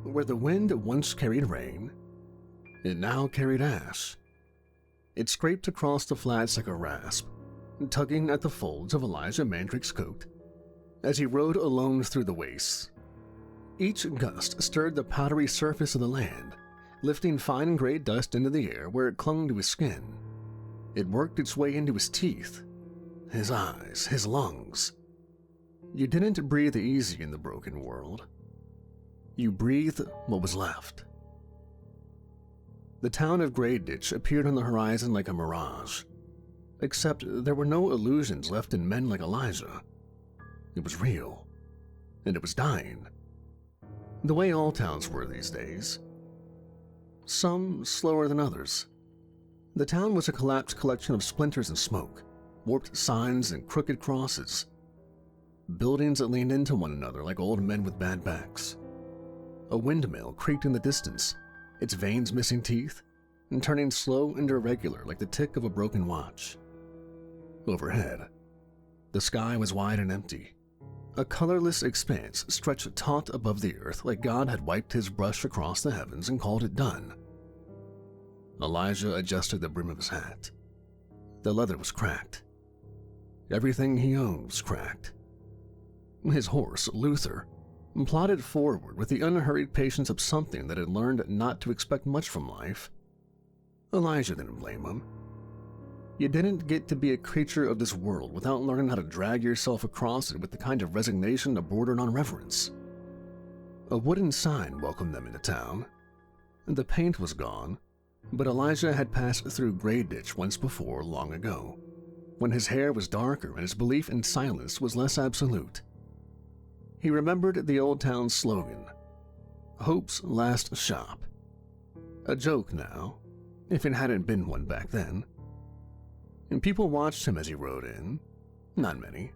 Where the wind once carried rain, it now carried ash. It scraped across the flats like a rasp, tugging at the folds of Elijah Mandrake's coat as he rode alone through the wastes. Each gust stirred the powdery surface of the land, lifting fine gray dust into the air where it clung to his skin. It worked its way into his teeth, his eyes, his lungs. You didn't breathe easy in the broken world. You breathed what was left. The town of Grey Ditch appeared on the horizon like a mirage, except there were no illusions left in men like Elijah. It was real, and it was dying, the way all towns were these days. Some slower than others. The town was a collapsed collection of splinters and smoke, warped signs and crooked crosses. Buildings that leaned into one another like old men with bad backs. A windmill creaked in the distance, its vanes missing teeth, and turning slow and irregular like the tick of a broken watch. Overhead, the sky was wide and empty. A colorless expanse stretched taut above the earth like God had wiped his brush across the heavens and called it done. Elijah adjusted the brim of his hat. The leather was cracked. Everything he owned was cracked. His horse, Luther, plodded forward with the unhurried patience of something that had learned not to expect much from life. Elijah didn't blame him. You didn't get to be a creature of this world without learning how to drag yourself across it with the kind of resignation that bordered on reverence. A wooden sign welcomed them into town. The paint was gone, but Elijah had passed through Grey Ditch once before long ago, when his hair was darker and his belief in silence was less absolute. He remembered the old town's slogan, "Hope's Last Shop." A joke now, if it hadn't been one back then. And people watched him as he rode in. Not many.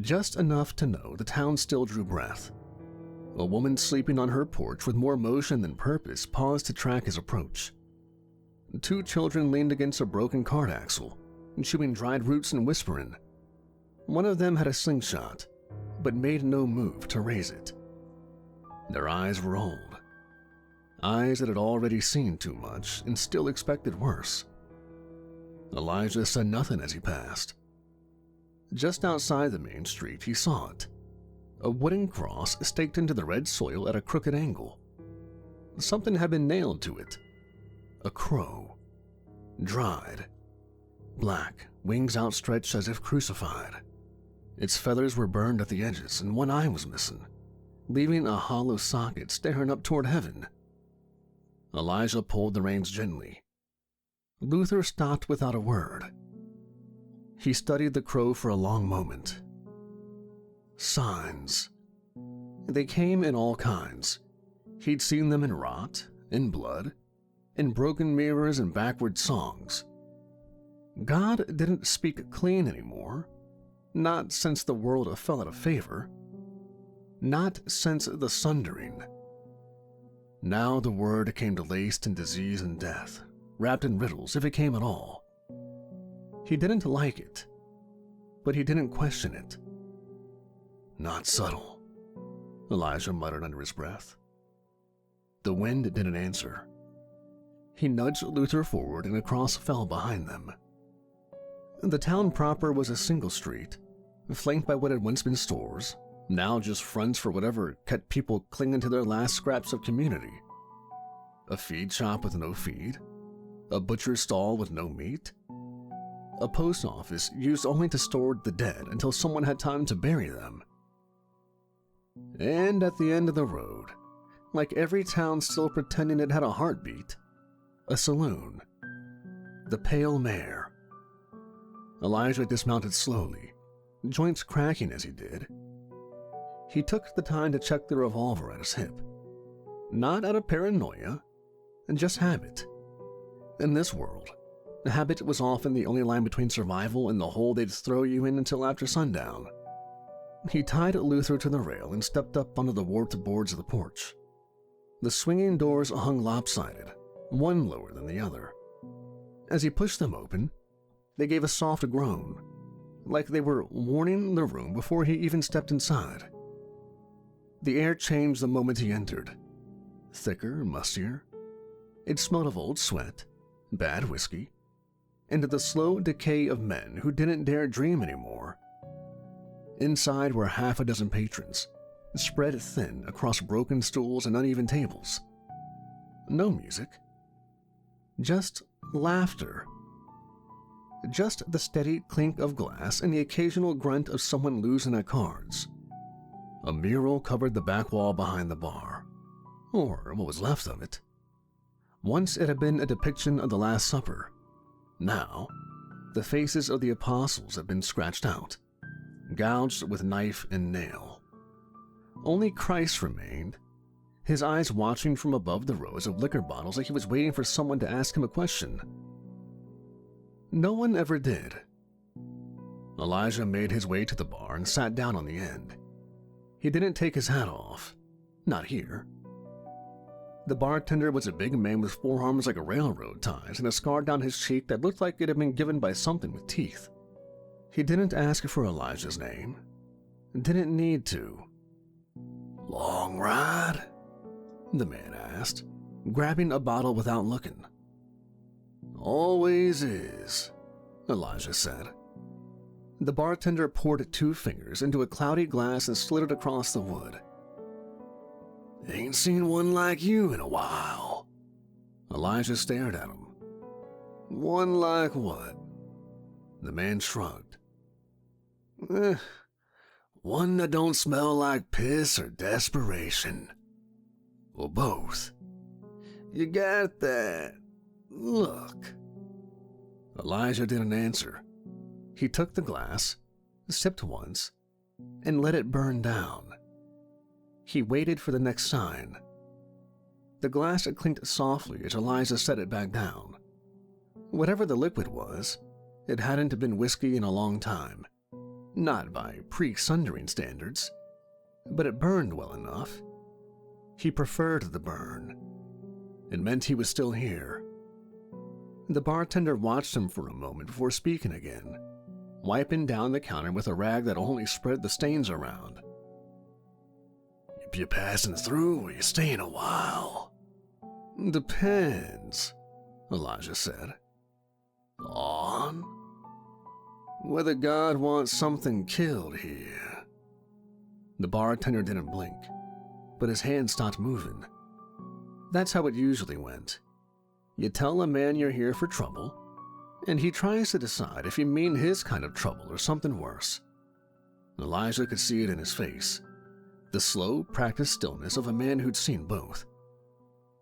Just enough to know the town still drew breath. A woman sleeping on her porch with more motion than purpose paused to track his approach. 2 children leaned against a broken cart axle, chewing dried roots and whispering. One of them had a slingshot, but made no move to raise it. Their eyes were old. Eyes that had already seen too much and still expected worse. Elijah said nothing as he passed. Just outside the main street, he saw it. A wooden cross staked into the red soil at a crooked angle. Something had been nailed to it. A crow. Dried. Black, wings outstretched as if crucified. Its feathers were burned at the edges and one eye was missing, leaving a hollow socket staring up toward heaven. Elijah pulled the reins gently. Luther stopped without a word. He studied the crow for a long moment. Signs. They came in all kinds. He'd seen them in rot, in blood, in broken mirrors and backward songs. God didn't speak clean anymore. Not since the world fell out of favor. Not since the sundering. Now the word came laced in disease and death, wrapped in riddles if it came at all. He didn't like it, but he didn't question it. Not subtle, Elijah muttered under his breath. The wind didn't answer. He nudged Luther forward and a cross fell behind them. The town proper was a single street, flanked by what had once been stores, now just fronts for whatever kept people clinging to their last scraps of community. A feed shop with no feed, a butcher's stall with no meat, a post office used only to store the dead until someone had time to bury them. And at the end of the road, like every town still pretending it had a heartbeat, a saloon. The Pale Mare. Elijah dismounted slowly, joints cracking as he did. He took the time to check the revolver at his hip. Not out of paranoia, just habit. In this world, habit was often the only line between survival and the hole they'd throw you in until after sundown. He tied Luther to the rail and stepped up onto the warped boards of the porch. The swinging doors hung lopsided, one lower than the other. As he pushed them open, they gave a soft groan, like they were warning the room before he even stepped inside. The air changed the moment he entered, thicker and mustier. It smelled of old sweat, bad whiskey, and the slow decay of men who didn't dare dream anymore. Inside were half a dozen patrons, spread thin across broken stools and uneven tables. No music. Just laughter. Just the steady clink of glass and the occasional grunt of someone losing at cards. A mural covered the back wall behind the bar, or what was left of it. Once it had been a depiction of the Last Supper. Now, the faces of the apostles had been scratched out, gouged with knife and nail. Only Christ remained, his eyes watching from above the rows of liquor bottles like he was waiting for someone to ask him a question. No one ever did. Elijah made his way to the bar and sat down on the end. He didn't take his hat off. Not here. The bartender was a big man with forearms like a railroad ties and a scar down his cheek that looked like it had been given by something with teeth. He didn't ask for Elijah's name. Didn't need to. "Long ride?" the man asked, grabbing a bottle without looking. "Always is," Elijah said. The bartender poured 2 fingers into a cloudy glass and slid it across the wood. "Ain't seen one like you in a while." Elijah stared at him. "One like what?" The man shrugged. One that don't smell like piss or desperation. Or both. You got that? Look." Elijah didn't answer. He took the glass, sipped once, and let it burn down. He waited for the next sign. The glass had clinked softly as Elijah set it back down. Whatever the liquid was, it hadn't been whiskey in a long time. Not by pre-sundering standards, but it burned well enough. He preferred the burn. It meant he was still here. The bartender watched him for a moment before speaking again, wiping down the counter with a rag that only spread the stains around. "You passing through or you staying a while?" "Depends," Elijah said. "On?" "Whether God wants something killed here." The bartender didn't blink, but his hand stopped moving. That's how it usually went. You tell a man you're here for trouble, and he tries to decide if you mean his kind of trouble or something worse. Elijah could see it in his face, the slow, practiced stillness of a man who'd seen both.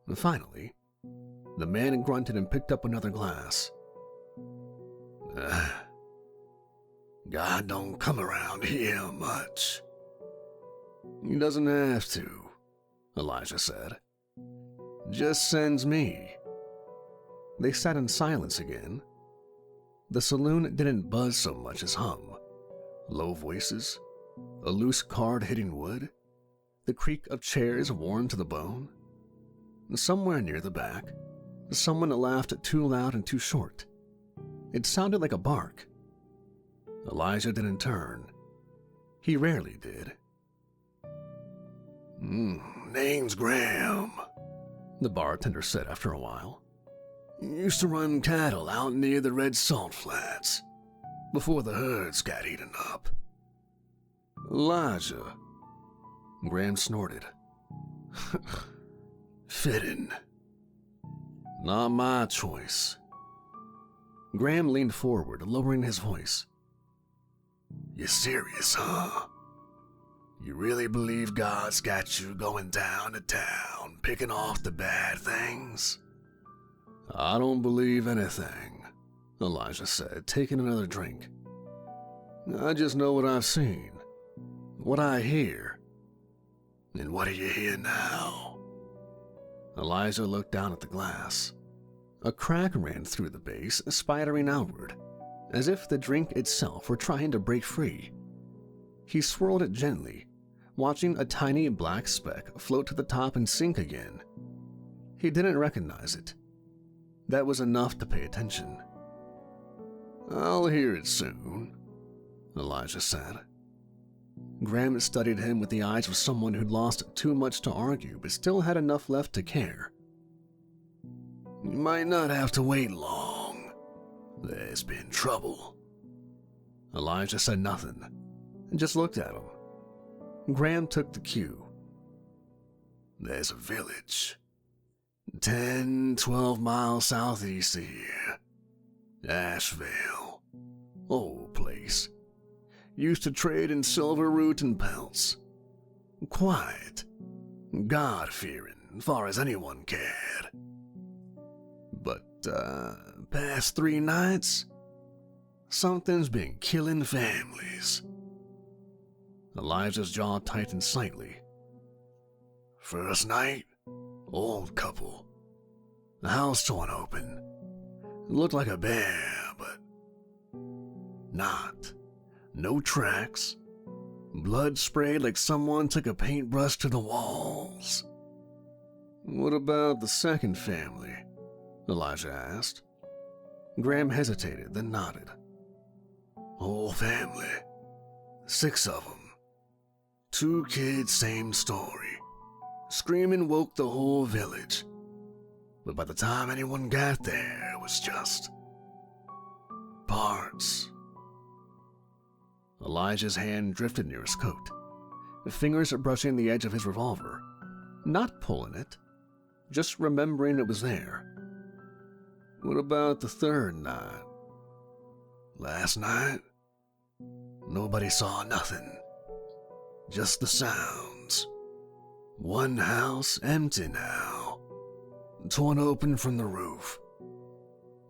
And finally, the man grunted and picked up another glass. "God don't come around here much." "He doesn't have to," Elijah said. "Just sends me." They sat in silence again. The saloon didn't buzz so much as hum. Low voices, a loose card hitting wood, the creak of chairs worn to the bone. Somewhere near the back, someone laughed too loud and too short. It sounded like a bark. Elijah didn't turn. He rarely did. "Name's Graham," the bartender said after a while. "Used to run cattle out near the Red Salt Flats, before the herds got eaten up." "Elijah," Graham snorted. "Fitting. Not my choice." Graham leaned forward, lowering his voice. "You serious, huh? You really believe God's got you going down to town, picking off the bad things?" "I don't believe anything," Elijah said, taking another drink. "I just know what I've seen, what I hear." "And what do you hear now?" Elijah looked down at the glass. A crack ran through the base, spidering outward, as if the drink itself were trying to break free. He swirled it gently, watching a tiny black speck float to the top and sink again. He didn't recognize it. That was enough to pay attention. "I'll hear it soon," Elijah said. Graham studied him with the eyes of someone who'd lost too much to argue but still had enough left to care. "You might not have to wait long. There's been trouble." Elijah said nothing and just looked at him. Graham took the cue. "There's a village 10-12 miles southeast of here. Asheville. Old place. Used to trade in silver root and pelts. Quiet. God-fearing, far as anyone cared. But, past 3 nights, something's been killing families." Elijah's jaw tightened slightly. "First night, old couple. The house torn open. It looked like a bear, but not. No tracks. Blood sprayed like someone took a paintbrush to the walls." "What about the second family?" Elijah asked. Graham hesitated, then nodded. "Whole family. 6 of them. 2 kids, same story. Screaming woke the whole village. But by the time anyone got there, it was just parts." Elijah's hand drifted near his coat, fingers brushing the edge of his revolver, not pulling it, just remembering it was there. "What about the third night?" "Last night, nobody saw nothing. Just the sounds. One house empty now. Torn open from the roof.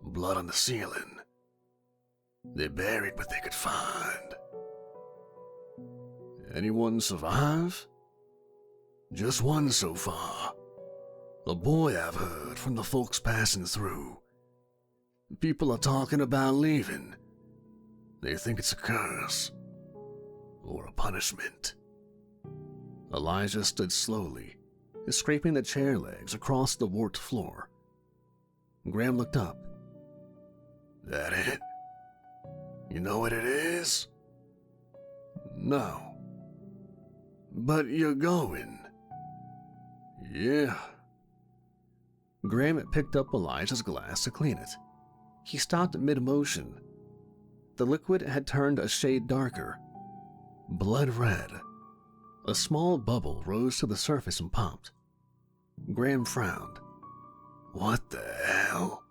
Blood on the ceiling. They buried what they could find." "Anyone survive?" "Just one so far. A boy I've heard from the folks passing through. People are talking about leaving. They think it's a curse. Or a punishment." Elijah stood slowly, scraping the chair legs across the warped floor. Graham looked up. "That it? You know what it is?" "No." "But you're going." "Yeah." Graham picked up Elijah's glass to clean it. He stopped mid-motion. The liquid had turned a shade darker. Blood red. A small bubble rose to the surface and popped. Graham frowned. "What the hell?"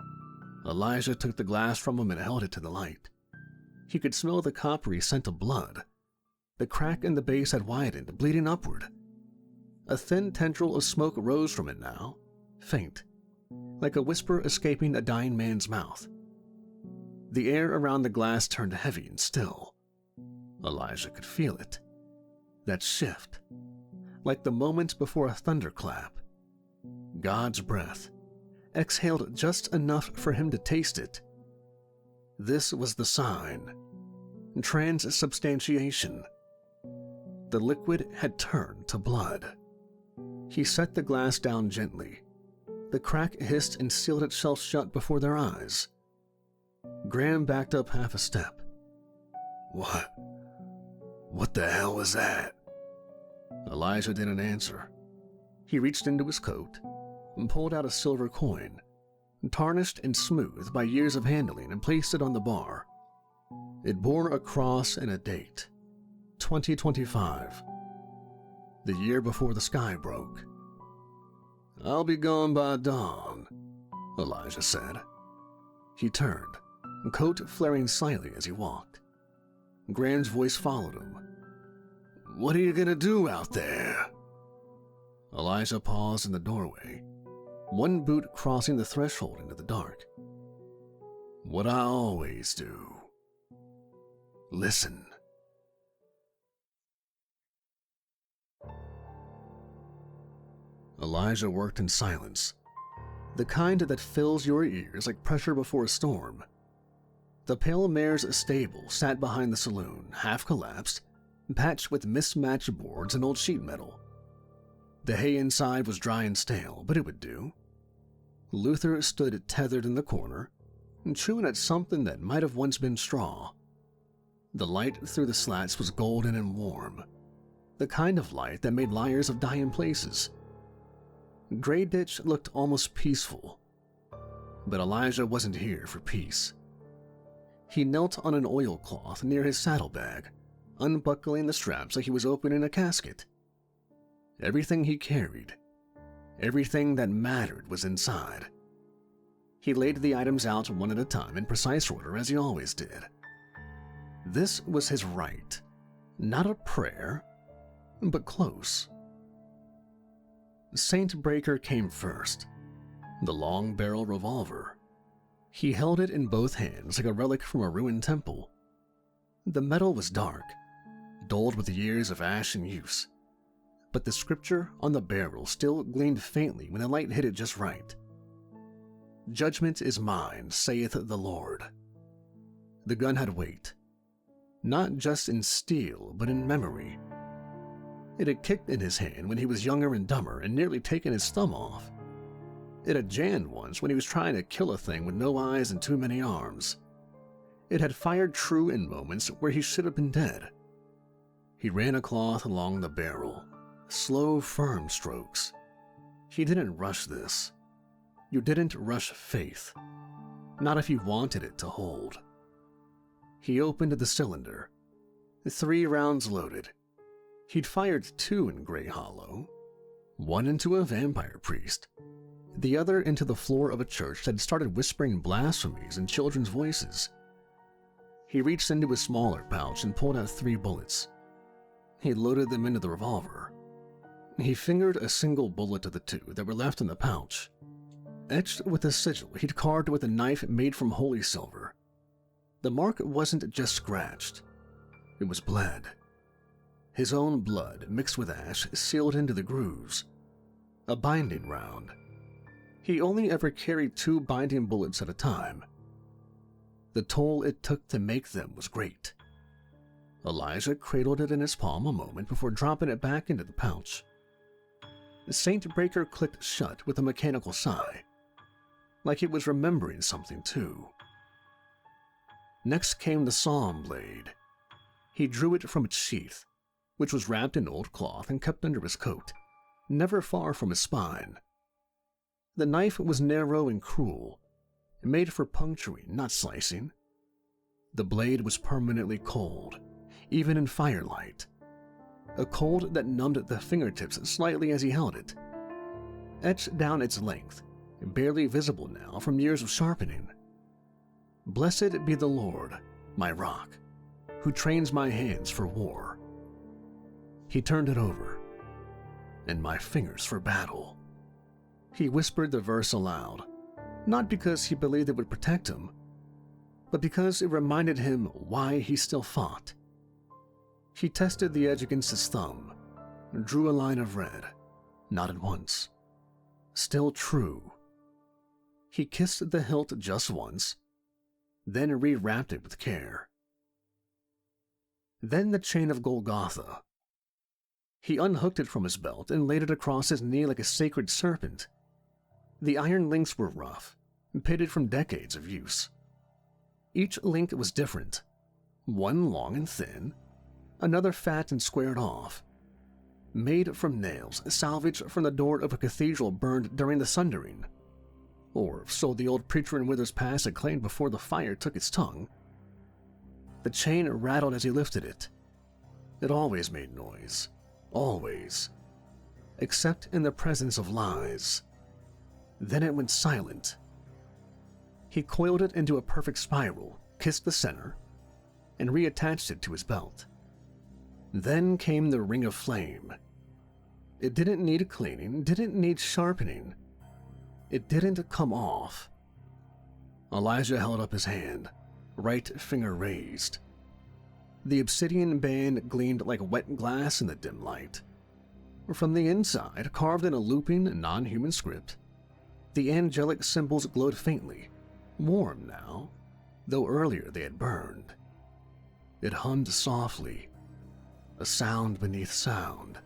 Elijah took the glass from him and held it to the light. He could smell the coppery scent of blood. The crack in the base had widened, bleeding upward. A thin tendril of smoke rose from it now, faint, like a whisper escaping a dying man's mouth. The air around the glass turned heavy and still. Elijah could feel it. That shift, like the moment before a thunderclap. God's breath, exhaled just enough for him to taste it. This was the sign. Transubstantiation. The liquid had turned to blood. He set the glass down gently. The crack hissed and sealed itself shut before their eyes. Graham backed up half a step. What the hell was that?" Elijah didn't answer. He reached into his coat and pulled out a silver coin, tarnished and smooth by years of handling, and placed it on the bar. It bore a cross and a date, 2025, the year before the sky broke. "I'll be gone by dawn," Elijah said. He turned, coat flaring slightly as he walked. Graham's voice followed him. "What are you gonna do out there?" Elijah paused in the doorway, one boot crossing the threshold into the dark. "What I always do. Listen." Elijah worked in silence, the kind that fills your ears like pressure before a storm. The pale mare's stable sat behind the saloon, half collapsed, patched with mismatched boards and old sheet metal. The hay inside was dry and stale, but it would do. Luther stood tethered in the corner, chewing at something that might have once been straw. The light through the slats was golden and warm, the kind of light that made liars of dying places. Grey Ditch looked almost peaceful, but Elijah wasn't here for peace. He knelt on an oilcloth near his saddlebag, unbuckling the straps like he was opening a casket. Everything he carried, everything that mattered, was inside. He laid the items out one at a time in precise order, as he always did. This was his right, not a prayer, but close. Saint Breaker came first, the long-barrel revolver. He held it in both hands like a relic from a ruined temple. The metal was dark, dulled with years of ash and use, but the scripture on the barrel still gleamed faintly when the light hit it just right. "Judgment is mine, saith the Lord." The gun had weight, not just in steel, but in memory. It had kicked in his hand when he was younger and dumber and nearly taken his thumb off. It had jammed once when he was trying to kill a thing with no eyes and too many arms. It had fired true in moments where he should have been dead. He ran a cloth along the barrel, slow, firm strokes. He didn't rush this. You didn't rush faith, not if you wanted it to hold. He opened the cylinder. 3 rounds loaded. He'd fired 2 in Grey Hollow, one into a vampire priest, the other into the floor of a church that had started whispering blasphemies in children's voices. He reached into his smaller pouch and pulled out 3 bullets. He loaded them into the revolver. He fingered a single bullet of the 2 that were left in the pouch, etched with a sigil he'd carved with a knife made from holy silver. The mark wasn't just scratched, it was bled. His own blood mixed with ash sealed into the grooves. A binding round. He only ever carried 2 binding bullets at a time. The toll it took to make them was great. Elijah cradled it in his palm a moment before dropping it back into the pouch. Saint Breaker clicked shut with a mechanical sigh, like it was remembering something too. Next came the psalm blade. He drew it from its sheath, which was wrapped in old cloth and kept under his coat, never far from his spine. The knife was narrow and cruel, made for puncturing, not slicing. The blade was permanently cold, even in firelight. A cold that numbed the fingertips slightly as he held it. Etched down its length, barely visible now from years of sharpening. "Blessed be the Lord, my rock, who trains my hands for war." He turned it over. "And my fingers for battle." He whispered the verse aloud, not because he believed it would protect him, but because it reminded him why he still fought. He tested the edge against his thumb, drew a line of red, nodded once. Still true. He kissed the hilt just once, then rewrapped it with care. Then the chain of Golgotha. He unhooked it from his belt and laid it across his knee like a sacred serpent. The iron links were rough, pitted from decades of use. Each link was different, one long and thin, another fat and squared off. Made from nails salvaged from the door of a cathedral burned during the sundering. Or so the old preacher in Withers Pass had claimed before the fire took its tongue. The chain rattled as he lifted it. It always made noise. Always. Except in the presence of lies. Then it went silent. He coiled it into a perfect spiral, kissed the center, and reattached it to his belt. Then came the ring of flame. It didn't need cleaning, didn't need sharpening. It didn't come off. Elijah held up his hand, right finger raised. The obsidian band gleamed like wet glass in the dim light. From the inside, carved in a looping, non-human script, the angelic symbols glowed faintly, warm now, though earlier they had burned. It hummed softly, a sound beneath sound.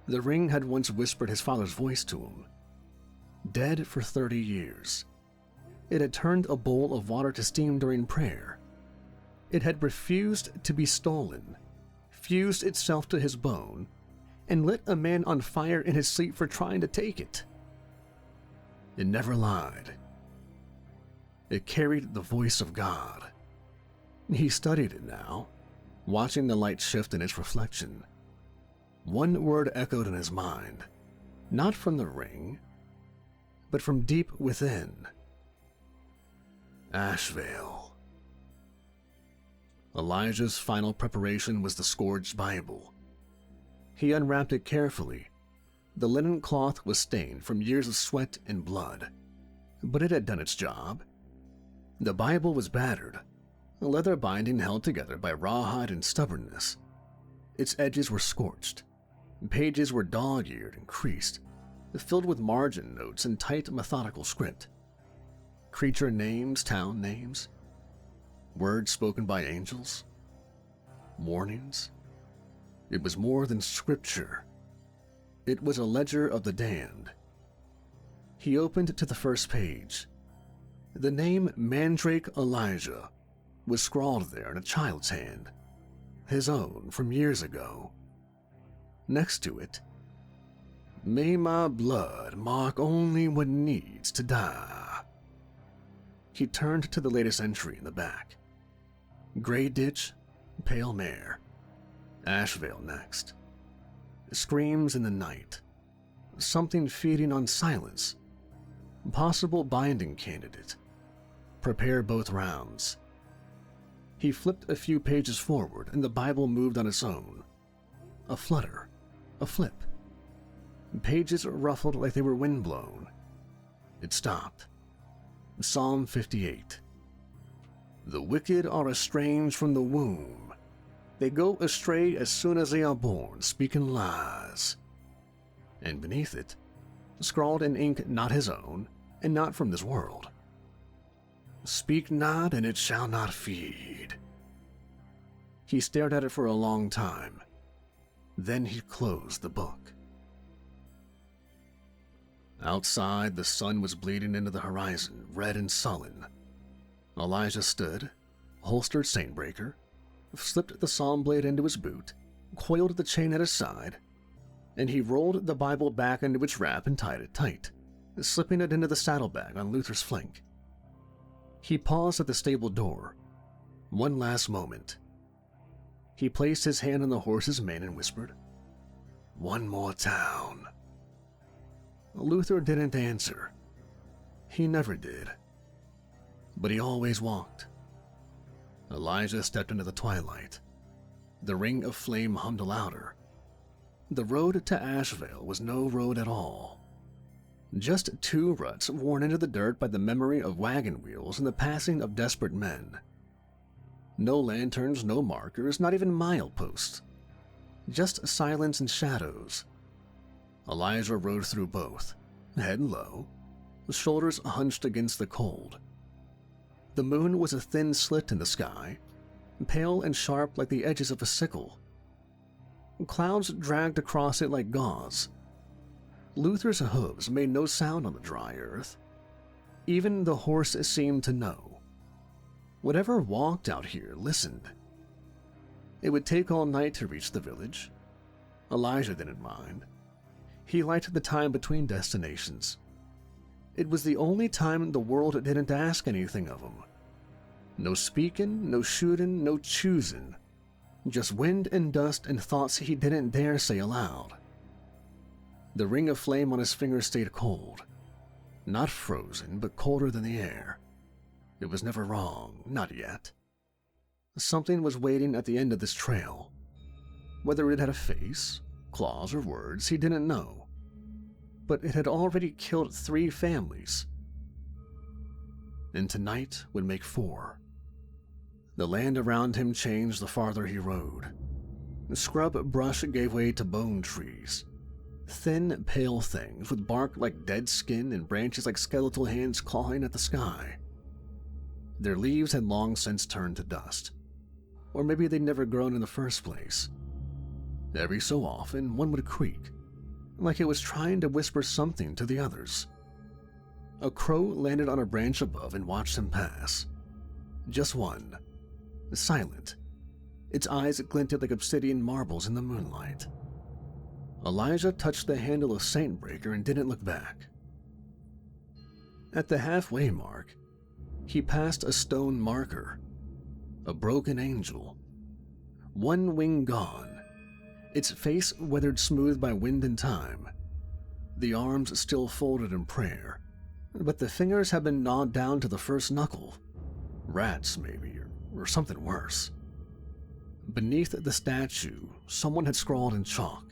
The ring had once whispered his father's voice to him. Dead for 30 years. It had turned a bowl of water to steam during prayer. It had refused to be stolen, fused itself to his bone, and lit a man on fire in his sleep for trying to take it. It never lied. It carried the voice of God. He studied it now, watching the light shift in its reflection. One word echoed in his mind, not from the ring, but from deep within. Ashvale. Elijah's final preparation was the scourged Bible. He unwrapped it carefully. The linen cloth was stained from years of sweat and blood, but it had done its job. The Bible was battered, a leather binding held together by rawhide and stubbornness. Its edges were scorched. Pages were dog-eared and creased, filled with margin notes and tight, methodical script. Creature names, town names, words spoken by angels, warnings. It was more than scripture. It was a ledger of the damned. He opened to the first page. The name Mandrake Elijah was scrawled there in a child's hand, his own from years ago. Next to it, "May my blood mark only what needs to die." He turned to the latest entry in the back. Gray Ditch, Pale Mare, Ashvale next. Screams in the night. Something feeding on silence. Possible binding candidate. Prepare both rounds. He flipped a few pages forward and the Bible moved on its own. A flutter. A flip. Pages ruffled like they were windblown. It stopped. Psalm 58. The wicked are estranged from the womb. They go astray as soon as they are born, speaking lies. And beneath it, scrawled in ink not his own, and not from this world. Speak not, and it shall not feed. He stared at it for a long time. Then he closed the book. Outside, the sun was bleeding into the horizon, red and sullen. Elijah stood, holstered Saintbreaker, slipped the psalm blade into his boot, coiled the chain at his side, and he rolled the Bible back into its wrap and tied it tight, slipping it into the saddlebag on Luther's flank. He paused at the stable door. One last moment. He placed his hand on the horse's mane and whispered, "One more town." Luther didn't answer. He never did. But he always walked. Elijah stepped into the twilight. The ring of flame hummed louder. The road to Ashvale was no road at all. Just two ruts worn into the dirt by the memory of wagon wheels and the passing of desperate men. No lanterns, no markers, not even mileposts. Just silence and shadows. Elijah rode through both, head low, shoulders hunched against the cold. The moon was a thin slit in the sky, pale and sharp like the edges of a sickle. Clouds dragged across it like gauze. Luther's hooves made no sound on the dry earth. Even the horse seemed to know. Whatever walked out here listened. It would take all night to reach the village. Elijah didn't mind. He liked the time between destinations. It was the only time the world didn't ask anything of him. No speaking, no shooting, no choosing. Just wind and dust and thoughts he didn't dare say aloud. The ring of flame on his finger stayed cold. Not frozen, but colder than the air. It was never wrong, not yet. Something was waiting at the end of this trail. Whether it had a face, claws, or words, he didn't know. But it had already killed 3 families. And tonight would make 4. The land around him changed the farther he rode. Scrub brush gave way to bone trees. Thin, pale things with bark like dead skin and branches like skeletal hands clawing at the sky. Their leaves had long since turned to dust. Or maybe they'd never grown in the first place. Every so often, one would creak, like it was trying to whisper something to the others. A crow landed on a branch above and watched him pass. Just one, silent, Its eyes glinted like obsidian marbles in the moonlight. Elijah touched the handle of Saintbreaker and didn't look back. At the halfway mark, he passed a stone marker, a broken angel, one wing gone, its face weathered smooth by wind and time, the arms still folded in prayer, but the fingers had been gnawed down to the first knuckle. Rats, maybe, or something worse. Beneath the statue, someone had scrawled in chalk,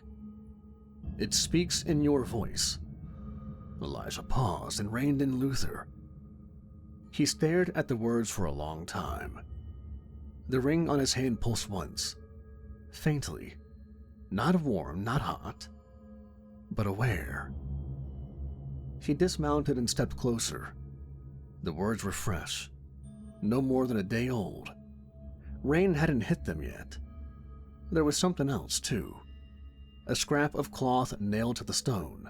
"It speaks in your voice." Elijah paused and reined in Luther. He stared at the words for a long time. The ring on his hand pulsed once, faintly, not warm, not hot, but aware. He dismounted and stepped closer. The words were fresh, no more than a day old. Rain hadn't hit them yet. There was something else, too. A scrap of cloth nailed to the stone,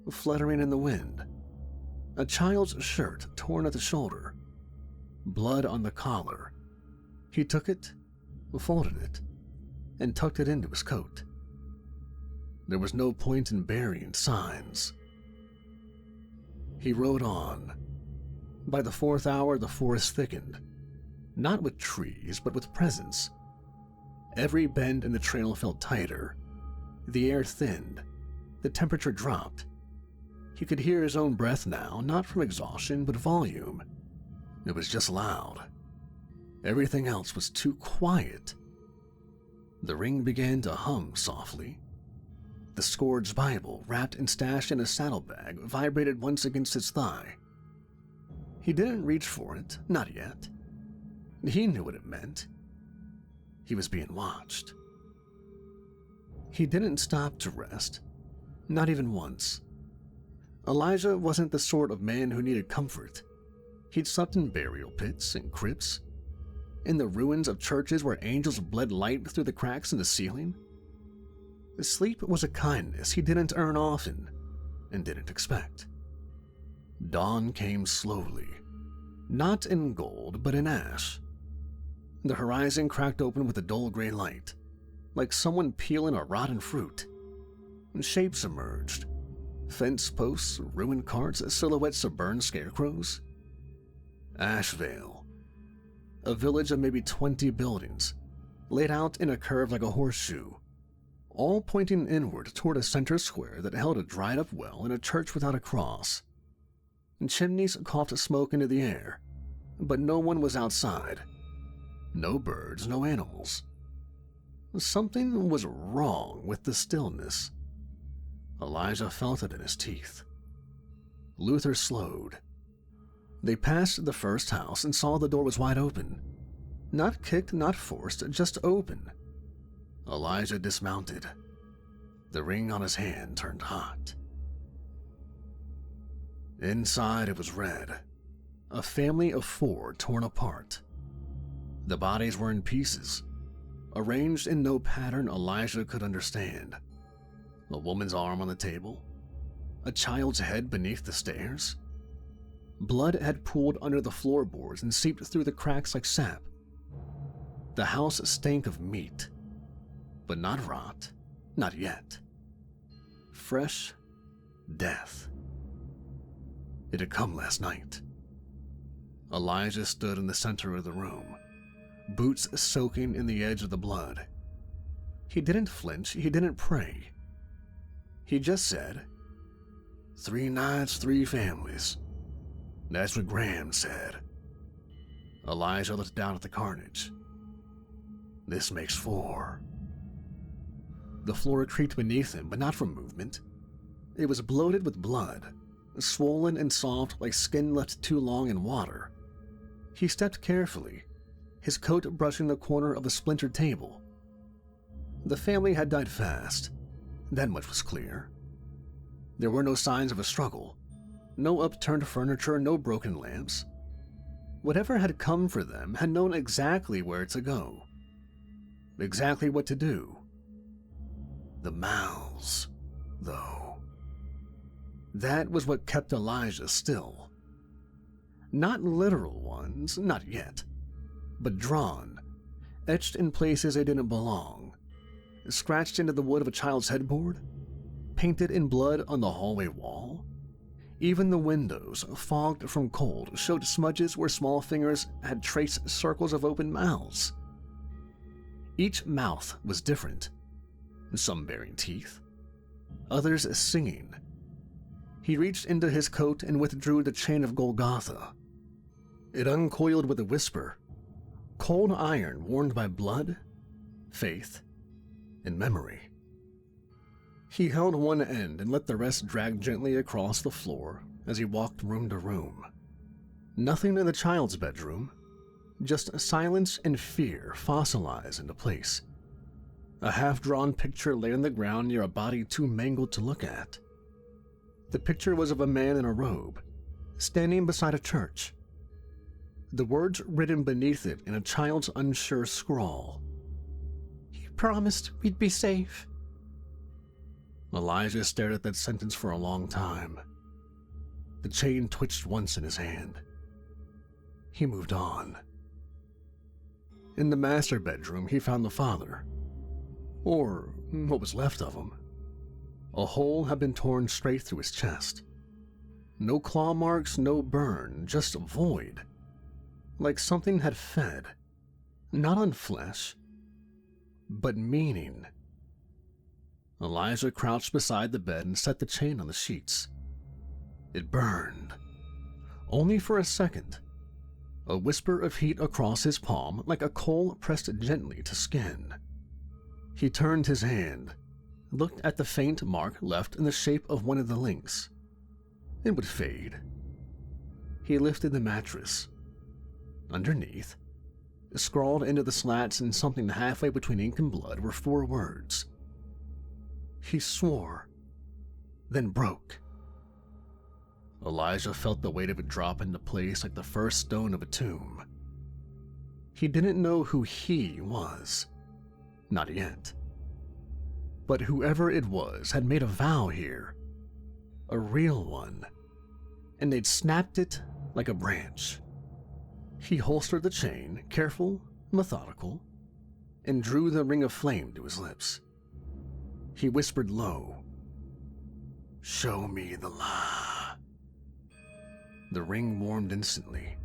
fluttering in the wind. A child's shirt torn at the shoulder. Blood on the collar. He took it, folded it, and tucked it into his coat. There was no point in burying signs. He rode on. By the fourth hour, the forest thickened. Not with trees, but with presence. Every bend in the trail felt tighter. The air thinned. The temperature dropped. He could hear his own breath now, not from exhaustion, but volume. It was just loud. Everything else was too quiet. The ring began to hum softly. The Scourge's Bible, wrapped and stashed in a saddlebag, vibrated once against his thigh. He didn't reach for it, not yet. He knew what it meant. He was being watched. He didn't stop to rest, not even once. Elijah wasn't the sort of man who needed comfort. He'd slept in burial pits and crypts, in the ruins of churches where angels bled light through the cracks in the ceiling. Sleep was a kindness he didn't earn often and didn't expect. Dawn came slowly, not in gold, but in ash. The horizon cracked open with a dull gray light, like someone peeling a rotten fruit. Shapes emerged. Fence posts, ruined carts, silhouettes of burned scarecrows. Ashvale. A village of maybe 20 buildings, laid out in a curve like a horseshoe, all pointing inward toward a center square that held a dried-up well and a church without a cross. Chimneys coughed smoke into the air, but no one was outside. No birds, no animals. Something was wrong with the stillness. Elijah felt it in his teeth. Luther slowed. They passed the first house and saw the door was wide open. Not kicked, not forced, just open. Elijah dismounted. The ring on his hand turned hot. Inside it was red. A family of 4 torn apart. The bodies were in pieces, arranged in no pattern Elijah could understand. A woman's arm on the table, a child's head beneath the stairs. Blood had pooled under the floorboards and seeped through the cracks like sap. The house stank of meat, but not rot, not yet. Fresh death. It had come last night. Elijah stood in the center of the room, boots soaking in the edge of the blood. He didn't flinch, he didn't pray. He just said, 3 nights, 3 families. That's what Graham said. Elijah looked down at the carnage. This makes 4. The floor creaked beneath him, but not from movement. It was bloated with blood, swollen and soft like skin left too long in water. He stepped carefully, his coat brushing the corner of a splintered table. The family had died fast. That much was clear. There were no signs of a struggle. No upturned furniture, no broken lamps. Whatever had come for them had known exactly where to go. Exactly what to do. The mouths, though. That was what kept Elijah still. Not literal ones, not yet, but drawn, etched in places they didn't belong, scratched into the wood of a child's headboard, painted in blood on the hallway wall. Even the windows, fogged from cold, showed smudges where small fingers had traced circles of open mouths. Each mouth was different, some bearing teeth, others singing. He reached into his coat and withdrew the chain of Golgotha. It uncoiled with a whisper, cold iron worn by blood, faith, and memory. He held one end and let the rest drag gently across the floor as he walked room to room. Nothing in the child's bedroom, just silence and fear fossilized into place. A half-drawn picture lay on the ground near a body too mangled to look at. The picture was of a man in a robe, standing beside a church. The words written beneath it in a child's unsure scrawl. "He promised we'd be safe." Elijah stared at that sentence for a long time. The chain twitched once in his hand. He moved on. In the master bedroom, he found the father, or what was left of him. A hole had been torn straight through his chest. No claw marks, no burn, just void. Like something had fed, not on flesh, but meaning. Elijah crouched beside the bed and set the chain on the sheets. It burned. Only for a second. A whisper of heat across his palm, like a coal pressed gently to skin. He turned his hand, looked at the faint mark left in the shape of one of the links. It would fade. He lifted the mattress. Underneath, scrawled into the slats in something halfway between ink and blood, were 4 words. He swore, then broke. Elijah felt the weight of it drop into place like the first stone of a tomb. He didn't know who he was. Not yet. But whoever it was had made a vow here. A real one. And they'd snapped it like a branch. He holstered the chain, careful, methodical, and drew the ring of flame to his lips. He whispered low, "Show me the law." The ring warmed instantly.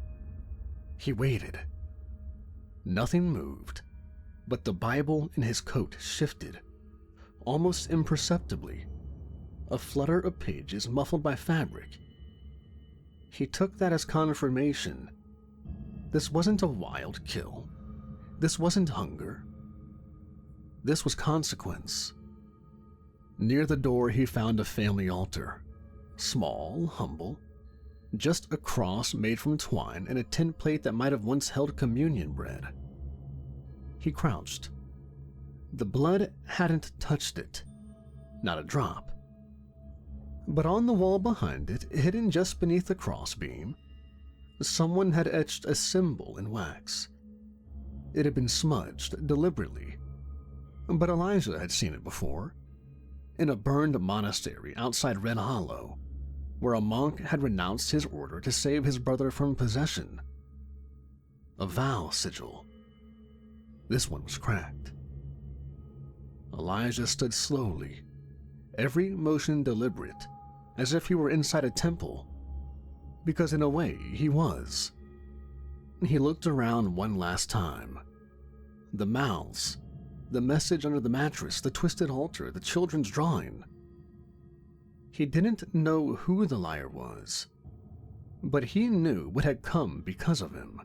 He waited. Nothing moved, but the Bible in his coat shifted, almost imperceptibly, a flutter of pages muffled by fabric. He took that as confirmation. This wasn't a wild kill. This wasn't hunger. This was consequence. Near the door, he found a family altar. Small, humble, just a cross made from twine and a tin plate that might have once held communion bread. He crouched. The blood hadn't touched it. Not a drop. But on the wall behind it, hidden just beneath the crossbeam, someone had etched a symbol in wax. It had been smudged deliberately, but Elijah had seen it before. In a burned monastery outside Red Hollow, where a monk had renounced his order to save his brother from possession. A vow sigil. This one was cracked. Elijah stood slowly, every motion deliberate, as if he were inside a temple, because in a way he was. He looked around one last time. The mouths, the message under the mattress, the twisted altar, the children's drawing. He didn't know who the liar was, but he knew what had come because of him.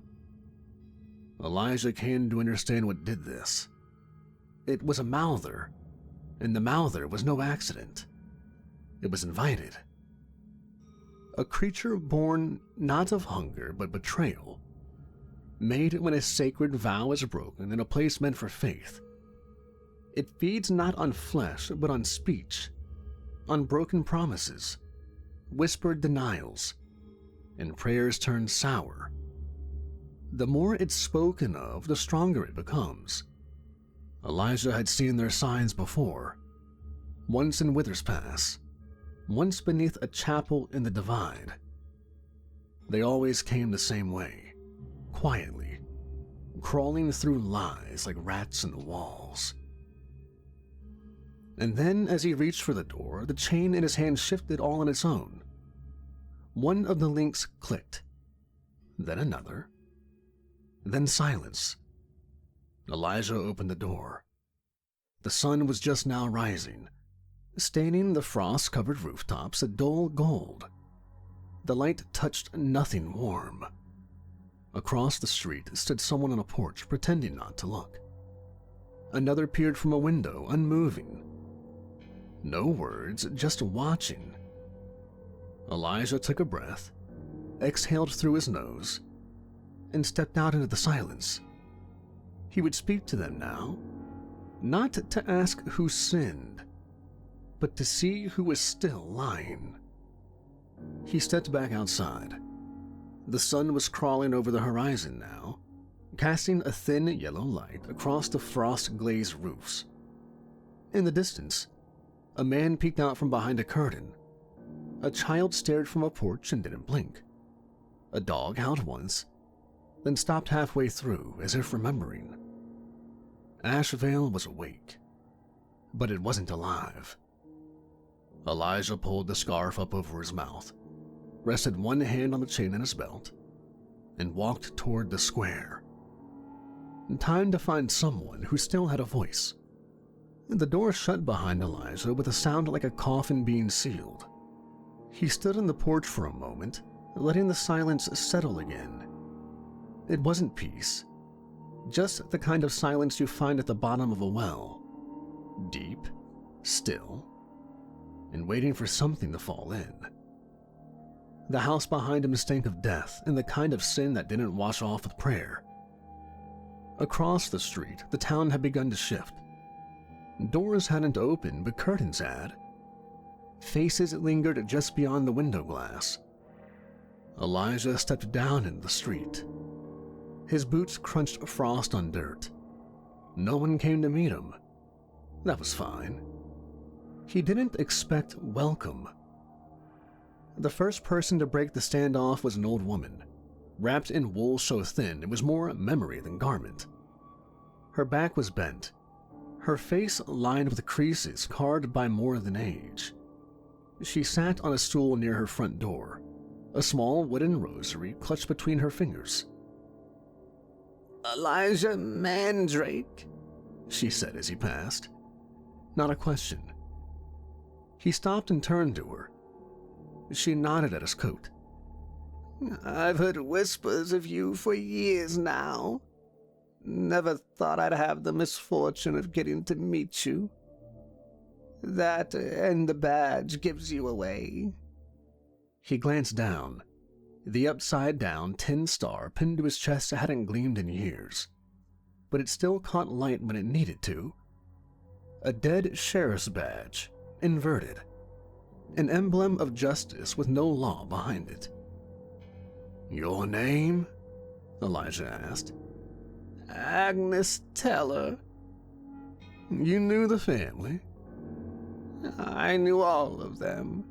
Elijah came to understand what did this. It was a mouther, and the mouther was no accident. It was invited. A creature born not of hunger but betrayal, made when a sacred vow is broken in a place meant for faith. It feeds not on flesh but on speech, on broken promises, whispered denials, and prayers turned sour. The more it's spoken of, the stronger it becomes. Elijah had seen their signs before, once in Withers Pass, once beneath a chapel in the Divide. They always came the same way, quietly, crawling through lies like rats in the walls. And then, as he reached for the door, the chain in his hand shifted all on its own. One of the links clicked, then another, then silence. Elijah opened the door. The sun was just now rising, staining the frost-covered rooftops a dull gold. The light touched nothing warm. Across the street stood someone on a porch, pretending not to look. Another peered from a window, unmoving. No words, just watching. Elijah took a breath, exhaled through his nose, and stepped out into the silence. He would speak to them now, not to ask who sinned, but to see who was still lying. He stepped back outside. The sun was crawling over the horizon now, casting a thin yellow light across the frost-glazed roofs. In the distance, a man peeked out from behind a curtain. A child stared from a porch and didn't blink. A dog howled once, then stopped halfway through as if remembering. Ashvale was awake, but it wasn't alive. Elijah pulled the scarf up over his mouth, rested one hand on the chain in his belt, and walked toward the square. Time to find someone who still had a voice. The door shut behind Elijah with a sound like a coffin being sealed. He stood on the porch for a moment, letting the silence settle again. It wasn't peace, just the kind of silence you find at the bottom of a well. Deep, still, and waiting for something to fall in. The house behind him stank of death and the kind of sin that didn't wash off with prayer. Across the street, the town had begun to shift. Doors hadn't opened, but curtains had. Faces lingered just beyond the window glass. Elijah stepped down into the street. His boots crunched frost on dirt. No one came to meet him. That was fine. He didn't expect welcome. The first person to break the standoff was an old woman, wrapped in wool so thin it was more memory than garment. Her back was bent, her face lined with creases carved by more than age. She sat on a stool near her front door, a small wooden rosary clutched between her fingers. "Elijah Mandrake," she said as he passed. Not a question. He stopped and turned to her. She nodded at his coat. "I've heard whispers of you for years now. Never thought I'd have the misfortune of getting to meet you. That and the badge gives you away." He glanced down. The upside-down tin star pinned to his chest hadn't gleamed in years, but it still caught light when it needed to. A dead sheriff's badge, inverted. An emblem of justice with no law behind it. "Your name?" Elijah asked. "Agnes Teller." "You knew the family?" "I knew all of them.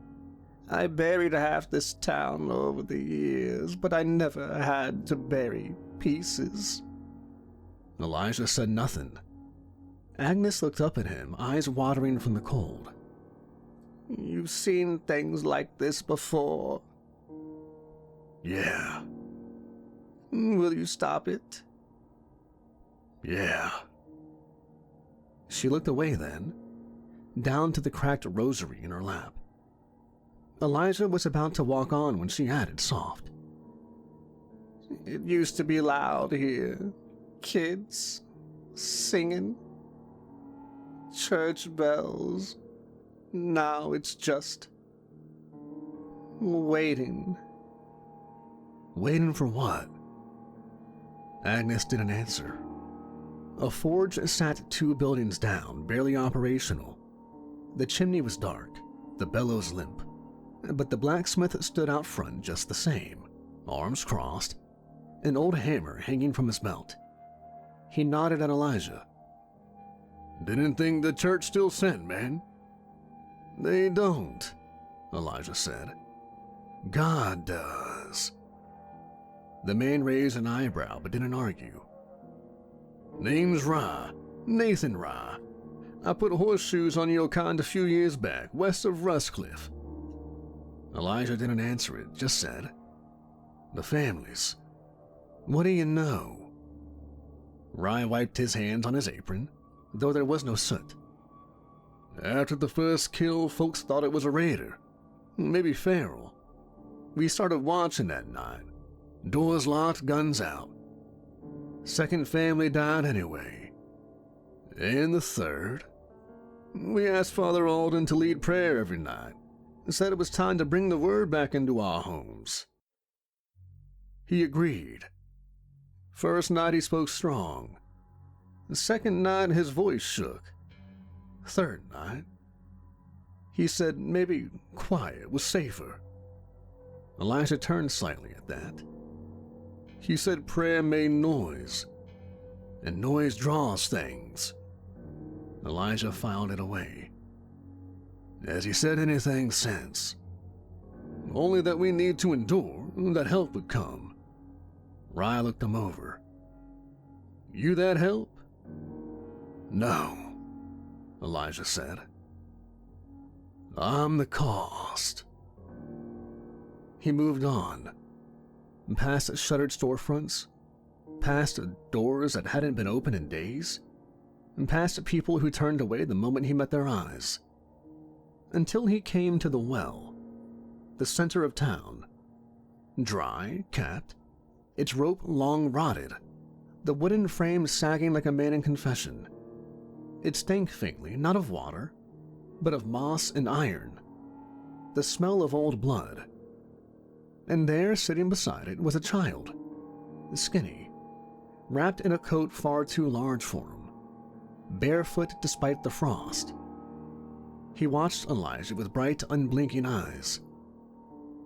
I buried half this town over the years, but I never had to bury pieces." Elijah said nothing. Agnes looked up at him, eyes watering from the cold. "You've seen things like this before." "Yeah." "Will you stop it?" "Yeah." She looked away then, down to the cracked rosary in her lap. Elijah was about to walk on when she added soft. "It used to be loud here. Kids singing. Church bells. Now it's just waiting." "Waiting for what?" Agnes didn't answer. A forge sat 2 buildings down, barely operational. The chimney was dark, the bellows limp, but the blacksmith stood out front just the same, arms crossed, an old hammer hanging from his belt. He nodded at Elijah. "Didn't think the church still sent, man." "They don't," Elijah said. "God does." The man raised an eyebrow but didn't argue. Name's Ra, Nathan Ra. I put horseshoes on your kind a few years back, west of Rustcliffe." Elijah didn't answer it, just said, "The families. What do you know?" Ra wiped his hands on his apron, though there was no soot. "After the first kill, folks thought it was a raider, maybe feral. We started watching that night. Doors locked, guns out. Second family died anyway. And the third? We asked Father Alden to lead prayer every night and said it was time to bring the word back into our homes. He agreed. First night he spoke strong. The second night his voice shook. Third night, he said maybe quiet was safer." Elijah turned slightly at that. "He said prayer made noise, and noise draws things." Elijah filed it away. "Has he said anything since?" "Only that we need to endure, that help would come." Rye looked him over. "You that help?" "No," Elijah said. "I'm the cost." He moved on, past shuttered storefronts, past doors that hadn't been open in days, and past people who turned away the moment he met their eyes, until he came to the well, the center of town. Dry, capped, its rope long rotted, the wooden frame sagging like a man in confession. It stank faintly, not of water, but of moss and iron, the smell of old blood. And there, sitting beside it, was a child, skinny, wrapped in a coat far too large for him, barefoot despite the frost. He watched Elijah with bright, unblinking eyes.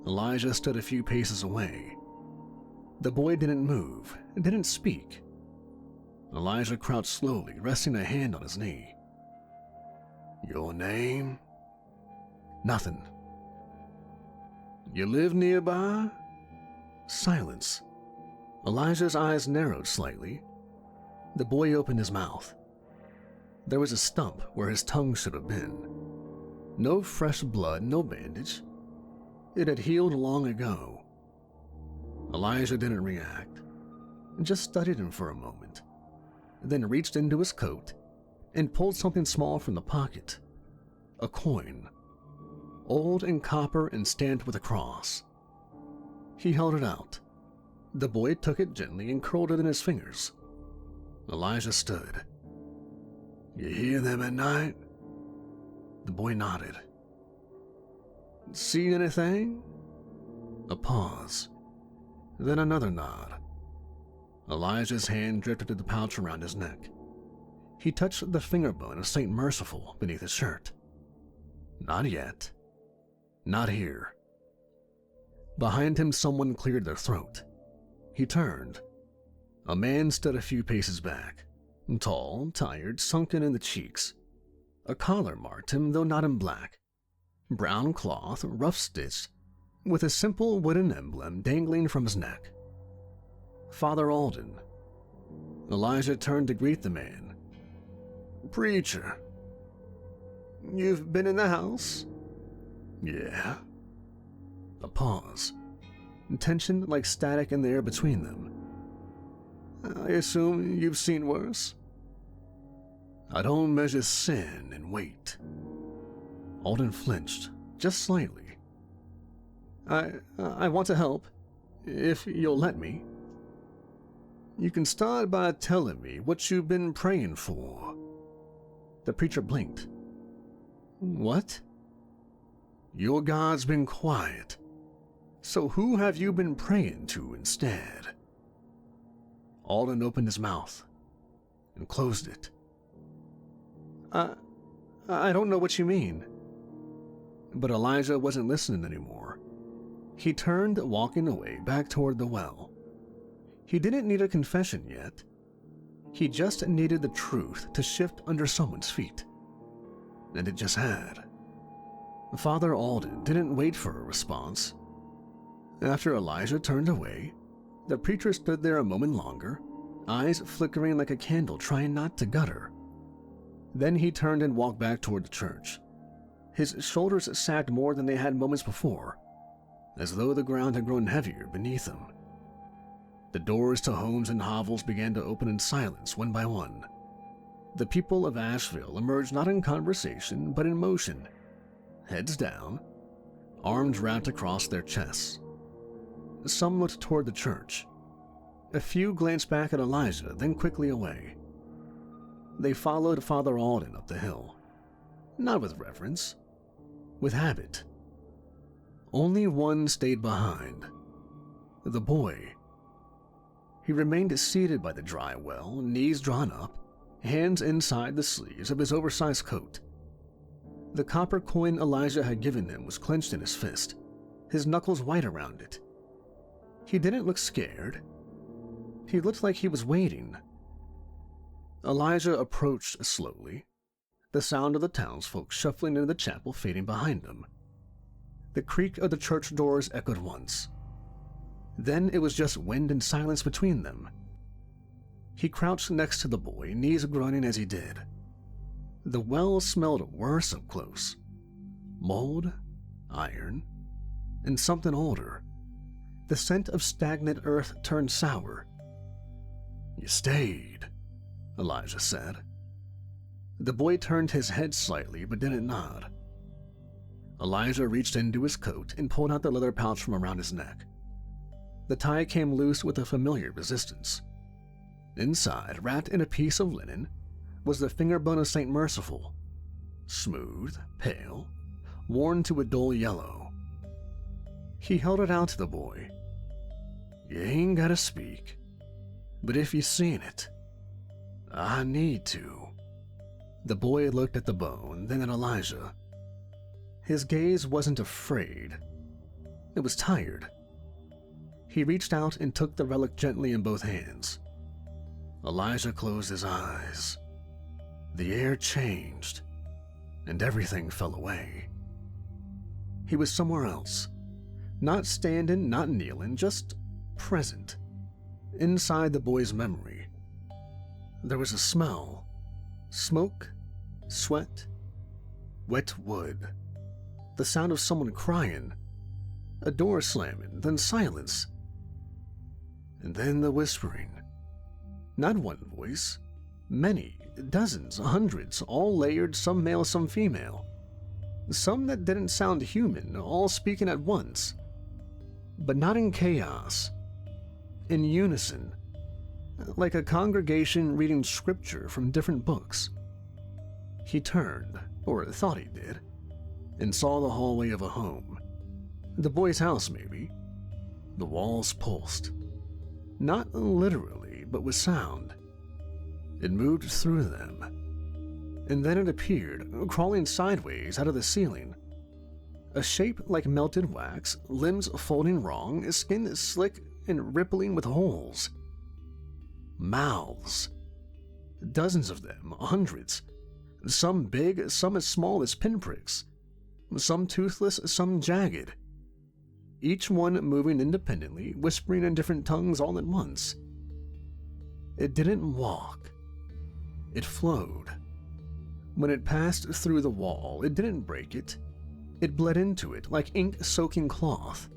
Elijah stood a few paces away. The boy didn't move, didn't speak. Elijah crouched slowly, resting a hand on his knee. "Your name?" "Nothing." "You live nearby?" Silence. Elijah's eyes narrowed slightly. The boy opened his mouth. There was a stump where his tongue should have been. No fresh blood, no bandage. It had healed long ago. Elijah didn't react, just studied him for a moment, then reached into his coat and pulled something small from the pocket. A coin, old in copper and stamped with a cross. He held it out. The boy took it gently and curled it in his fingers. Elijah stood. "You hear them at night?" The boy nodded. "See anything?" A pause, then another nod. Elijah's hand drifted to the pouch around his neck. He touched the finger bone of Saint Merciful beneath his shirt. "Not yet. Not here." Behind him, someone cleared their throat. He turned. A man stood a few paces back, tall, tired, sunken in the cheeks. A collar marked him, though not in black. Brown cloth, rough-stitched, with a simple wooden emblem dangling from his neck. Father Alden. Elijah turned to greet the man. "Preacher. You've been in the house?" "Yeah." A pause. Tension like static in the air between them. "I assume you've seen worse?" "I don't measure sin in weight." Alden flinched, just slightly. I want to help, if you'll let me." "You can start by telling me what you've been praying for." The preacher blinked. "What?" "Your God's been quiet. So who have you been praying to instead?" Alden opened his mouth and closed it. I don't know what you mean." But Elijah wasn't listening anymore. He turned, walking away back toward the well. He didn't need a confession yet. He just needed the truth to shift under someone's feet. And it just had. Father Alden didn't wait for a response. After Elijah turned away, the preacher stood there a moment longer, eyes flickering like a candle trying not to gutter. Then he turned and walked back toward the church. His shoulders sagged more than they had moments before, as though the ground had grown heavier beneath him. The doors to homes and hovels began to open in silence one by one. The people of Asheville emerged not in conversation, but in motion, heads down, arms wrapped across their chests. Some looked toward the church. A few glanced back at Elijah, then quickly away. They followed Father Alden up the hill, not with reverence, with habit. Only one stayed behind, the boy. He remained seated by the dry well, knees drawn up, hands inside the sleeves of his oversized coat. The copper coin Elijah had given him was clenched in his fist, his knuckles white around it. He didn't look scared. He looked like he was waiting. Elijah approached slowly, the sound of the townsfolk shuffling into the chapel fading behind him. The creak of the church doors echoed once. Then it was just wind and silence between them. He crouched next to the boy, knees grunting as he did. The well smelled worse up close. Mold, iron, and something older. The scent of stagnant earth turned sour. "You stayed," Elijah said. The boy turned his head slightly but didn't nod. Elijah reached into his coat and pulled out the leather pouch from around his neck. The tie came loose with a familiar resistance. Inside, wrapped in a piece of linen, was the fingerbone of Saint Merciful, smooth, pale, worn to a dull yellow. He held it out to the boy. "You ain't gotta speak, but if you seen it, I need to." The boy looked at the bone, then at Elijah. His gaze wasn't afraid. It was tired. He reached out and took the relic gently in both hands. Elijah closed his eyes. The air changed, and everything fell away. He was somewhere else. Not standing, not kneeling, just present. Inside the boy's memory. There was a smell. Smoke, sweat, wet wood. The sound of someone crying. A door slamming, then silence. And then the whispering. Not one voice. Many, dozens, hundreds, all layered, some male, some female. Some that didn't sound human, all speaking at once. But not in chaos. In unison. Like a congregation reading scripture from different books. He turned, or thought he did, and saw the hallway of a home. The boy's house, maybe. The walls pulsed. Not literally, but with sound. It moved through them. And then it appeared, crawling sideways out of the ceiling. A shape like melted wax, limbs folding wrong, skin slick and rippling with holes. Mouths. Dozens of them, hundreds. Some big, some as small as pinpricks. Some toothless, some jagged. Each one moving independently, whispering in different tongues all at once. It didn't walk. It flowed. When it passed through the wall, it didn't break it. It bled into it like ink-soaking cloth.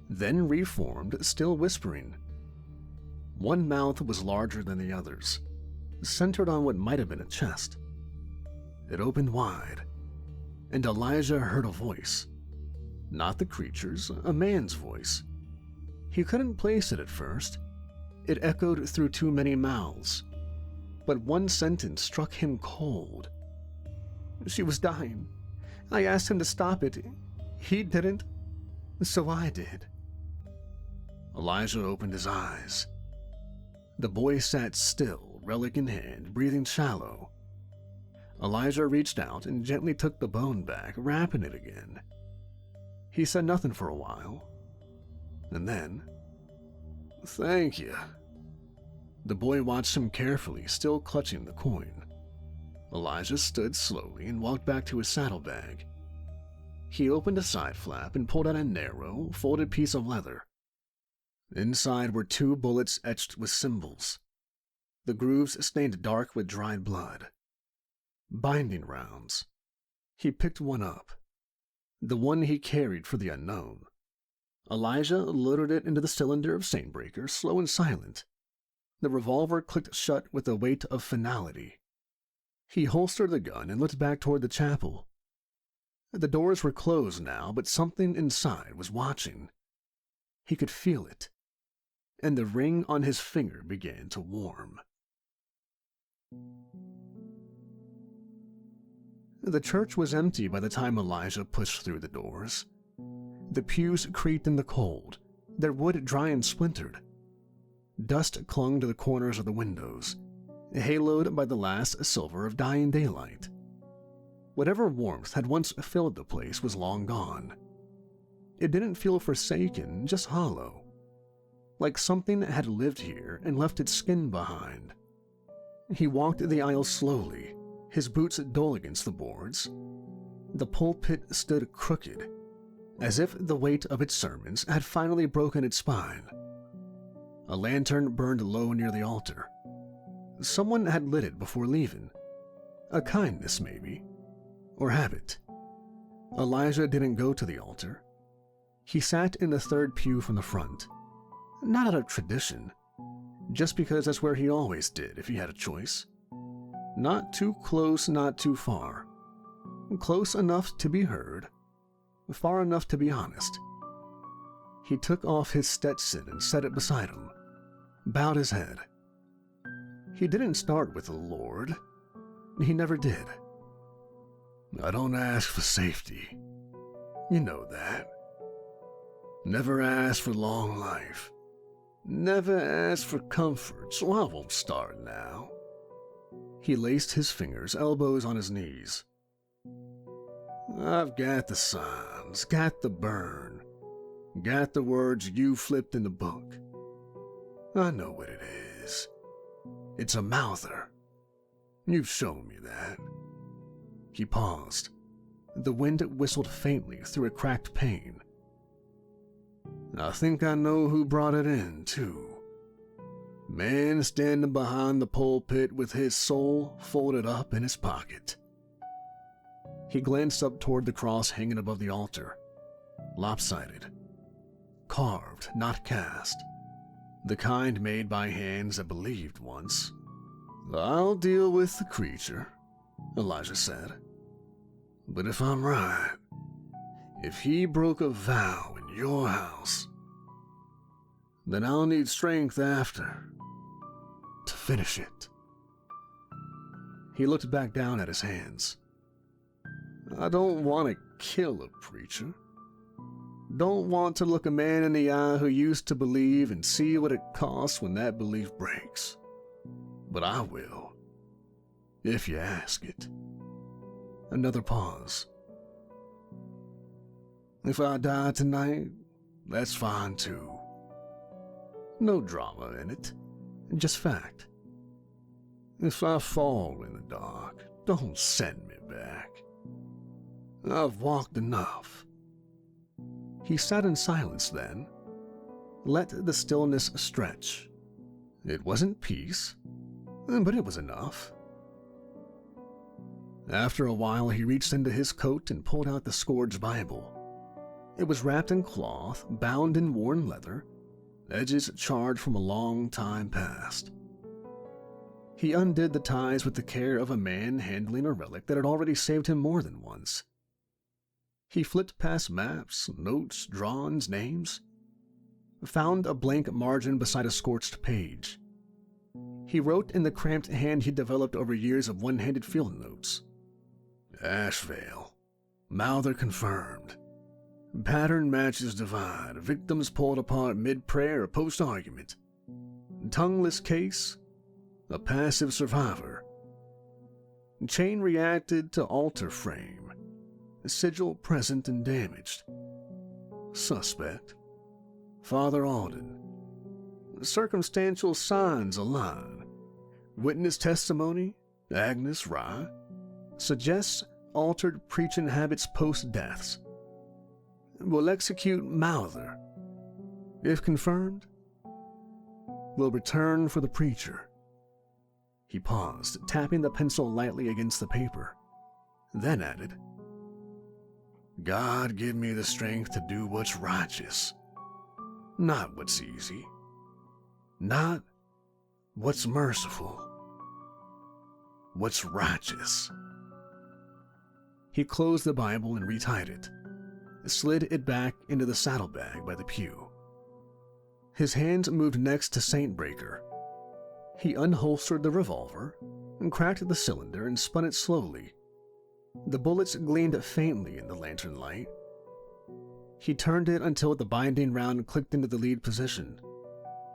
Then reformed, still whispering. One mouth was larger than the others, centered on what might have been a chest. It opened wide, and Elijah heard a voice. Not the creature's, a man's voice. He couldn't place it at first. It echoed through too many mouths. But one sentence struck him cold. "She was dying. I asked him to stop it. He didn't, so I did." Elijah opened his eyes. The boy sat still, relic in hand, breathing shallow. Elijah reached out and gently took the bone back, wrapping it again. He said nothing for a while. And then, "Thank you." The boy watched him carefully, still clutching the coin. Elijah stood slowly and walked back to his saddlebag. He opened a side flap and pulled out a narrow, folded piece of leather. Inside were 2 bullets etched with symbols. the grooves stained dark with dried blood. Binding rounds. He picked one up, the one he carried for the unknown. Elijah loaded it into the cylinder of Saintbreaker, slow and silent. The revolver clicked shut with the weight of finality. He holstered the gun and looked back toward the chapel. The doors were closed now, but something inside was watching. He could feel it, and the ring on his finger began to warm. The church was empty by the time Elijah pushed through the doors. The pews creaked in the cold, their wood dry and splintered. Dust clung to the corners of the windows, haloed by the last silver of dying daylight. Whatever warmth had once filled the place was long gone. It didn't feel forsaken, just hollow, like something had lived here and left its skin behind. He walked the aisle slowly, his boots dull against the boards. The pulpit stood crooked, as if the weight of its sermons had finally broken its spine. A lantern burned low near the altar. Someone had lit it before leaving. A kindness, maybe, or habit. Elijah didn't go to the altar. He sat in the third pew from the front, not out of tradition, just because that's where he always did if he had a choice. Not too close, not too far. Close enough to be heard, far enough to be honest. He took off his Stetson and set it beside him, bowed his head. He didn't start with the Lord. He never did. I don't ask for safety. You know that. Never ask for long life. Never ask for comfort, so I won't start now. He laced his fingers, elbows on his knees. I've got the signs, got the burn, got the words you flipped in the book. I know what it is. It's a mouther. You've shown me that. He paused. The wind whistled faintly through a cracked pane. I think I know who brought it in, too. Man standing behind the pulpit with his soul folded up in his pocket. He glanced up toward the cross hanging above the altar. Lopsided. Carved, not cast. The kind made by hands that believed once. I'll deal with the creature, Elijah said. But if I'm right, if he broke a vow in your house, then I'll need strength after to finish it. He looked back down at his hands. I don't want to kill a preacher. Don't want to look a man in the eye who used to believe and see what it costs when that belief breaks. But I will, if you ask it. Another pause. If I die tonight, that's fine too. No drama in it, just fact. If I fall in the dark, don't send me back. I've walked enough. He sat in silence then, let the stillness stretch. It wasn't peace, but it was enough. After a while, he reached into his coat and pulled out the Scourge Bible. It was wrapped in cloth, bound in worn leather, edges charred from a long time past. He undid the ties with the care of a man handling a relic that had already saved him more than once. He flipped past maps, notes, drawings, names, found a blank margin beside a scorched page. He wrote in the cramped hand he'd developed over years of one-handed field notes. Ashvale. Mouther confirmed. Pattern matches divide. Victims pulled apart mid-prayer or post-argument. Tongueless case. A passive survivor. Chain reacted to altar frame. Sigil present and damaged. Suspect. Father Alden. Circumstantial signs align. Witness testimony, Agnes Rye, suggests altered preaching habits post-deaths. Will execute Mouther. If confirmed, will return for the preacher. He paused, tapping the pencil lightly against the paper, then added, God give me the strength to do what's righteous, not what's easy, not what's merciful, what's righteous. He closed the Bible and retied it, slid it back into the saddlebag by the pew. His hands moved next to Saint Breaker. He unholstered the revolver and cracked the cylinder and spun it slowly. The bullets gleamed faintly in the lantern light. He turned it until the binding round clicked into the lead position,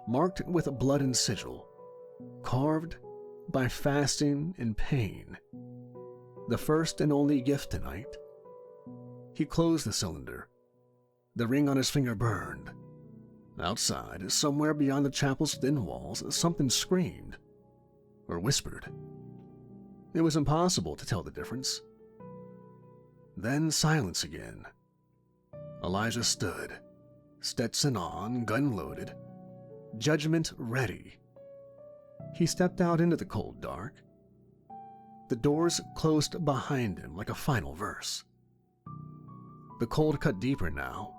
marked with blood and sigil, carved by fasting and pain. The first and only gift tonight. He closed the cylinder. The ring on his finger burned. Outside, somewhere beyond the chapel's thin walls, something screamed or whispered. It was impossible to tell the difference. Then silence again. Elijah stood, Stetson on, gun loaded, judgment ready. He stepped out into the cold dark. The doors closed behind him like a final verse. The cold cut deeper now.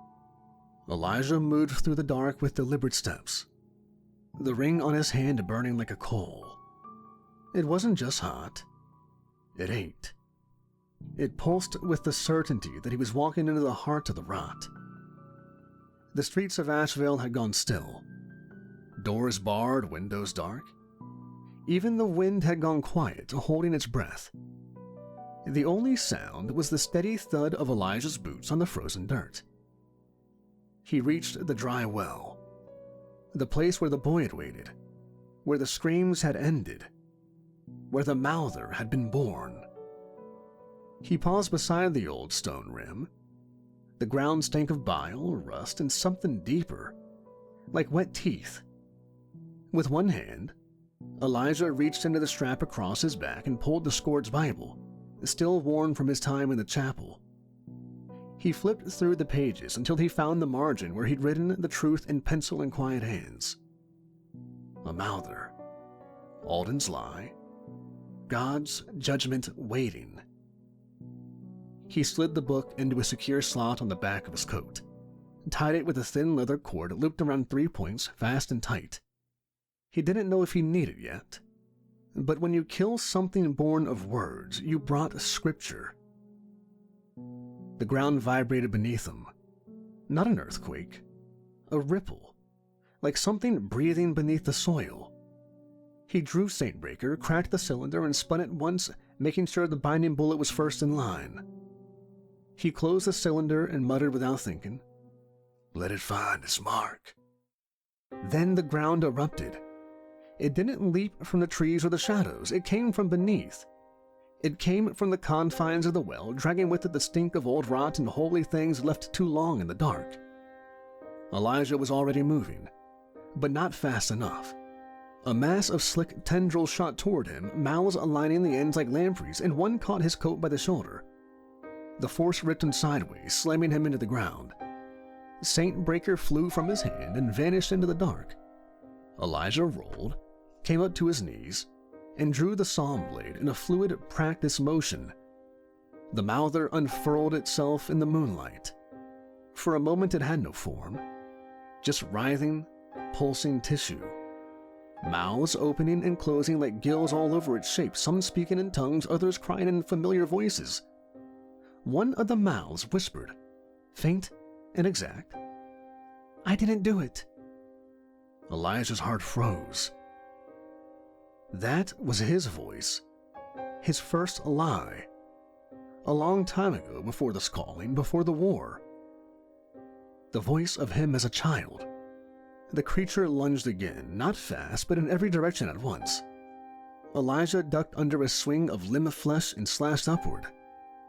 Elijah moved through the dark with deliberate steps, the ring on his hand burning like a coal. It wasn't just hot. It ate. It pulsed with the certainty that he was walking into the heart of the rot. The streets of Asheville had gone still. Doors barred, windows dark. Even the wind had gone quiet, holding its breath. The only sound was the steady thud of Elijah's boots on the frozen dirt. He reached the dry well, the place where the boy had waited, where the screams had ended, where the mouther had been born. He paused beside the old stone rim. The ground stank of bile, rust, and something deeper, like wet teeth. With one hand, Elijah reached into the strap across his back and pulled the Scord's Bible, still worn from his time in the chapel. He flipped through the pages until he found the margin where he'd written the truth in pencil in quiet hands. A mouther, Alden's lie, God's judgment waiting. He slid the book into a secure slot on the back of his coat, tied it with a thin leather cord looped around 3 points fast and tight. He didn't know if he needed yet, but when you kill something born of words, you brought scripture. The ground vibrated beneath him. Not an earthquake, a ripple, like something breathing beneath the soil. He drew Saint Breaker, cracked the cylinder, and spun it once, making sure the binding bullet was first in line. He closed the cylinder and muttered without thinking, "Let it find its mark." Then the ground erupted. It didn't leap from the trees or the shadows. It came from beneath. It came from the confines of the well, dragging with it the stink of old rot and holy things left too long in the dark. Elijah was already moving, but not fast enough. A mass of slick tendrils shot toward him, mouths lining the ends like lampreys, and one caught his coat by the shoulder. The force ripped him sideways, slamming him into the ground. Saint Breaker flew from his hand and vanished into the dark. Elijah rolled, came up to his knees, and drew the psalm blade in a fluid practice motion. The mouther unfurled itself in the moonlight. For a moment it had no form, just writhing, pulsing tissue. Mouths opening and closing like gills all over its shape, some speaking in tongues, others crying in familiar voices. One of the mouths whispered, faint and exact, "I didn't do it." Elijah's heart froze. That was his voice, his first lie. A long time ago, before this calling, before the war. The voice of him as a child. The creature lunged again, not fast, but in every direction at once. Elijah ducked under a swing of limb flesh and slashed upward.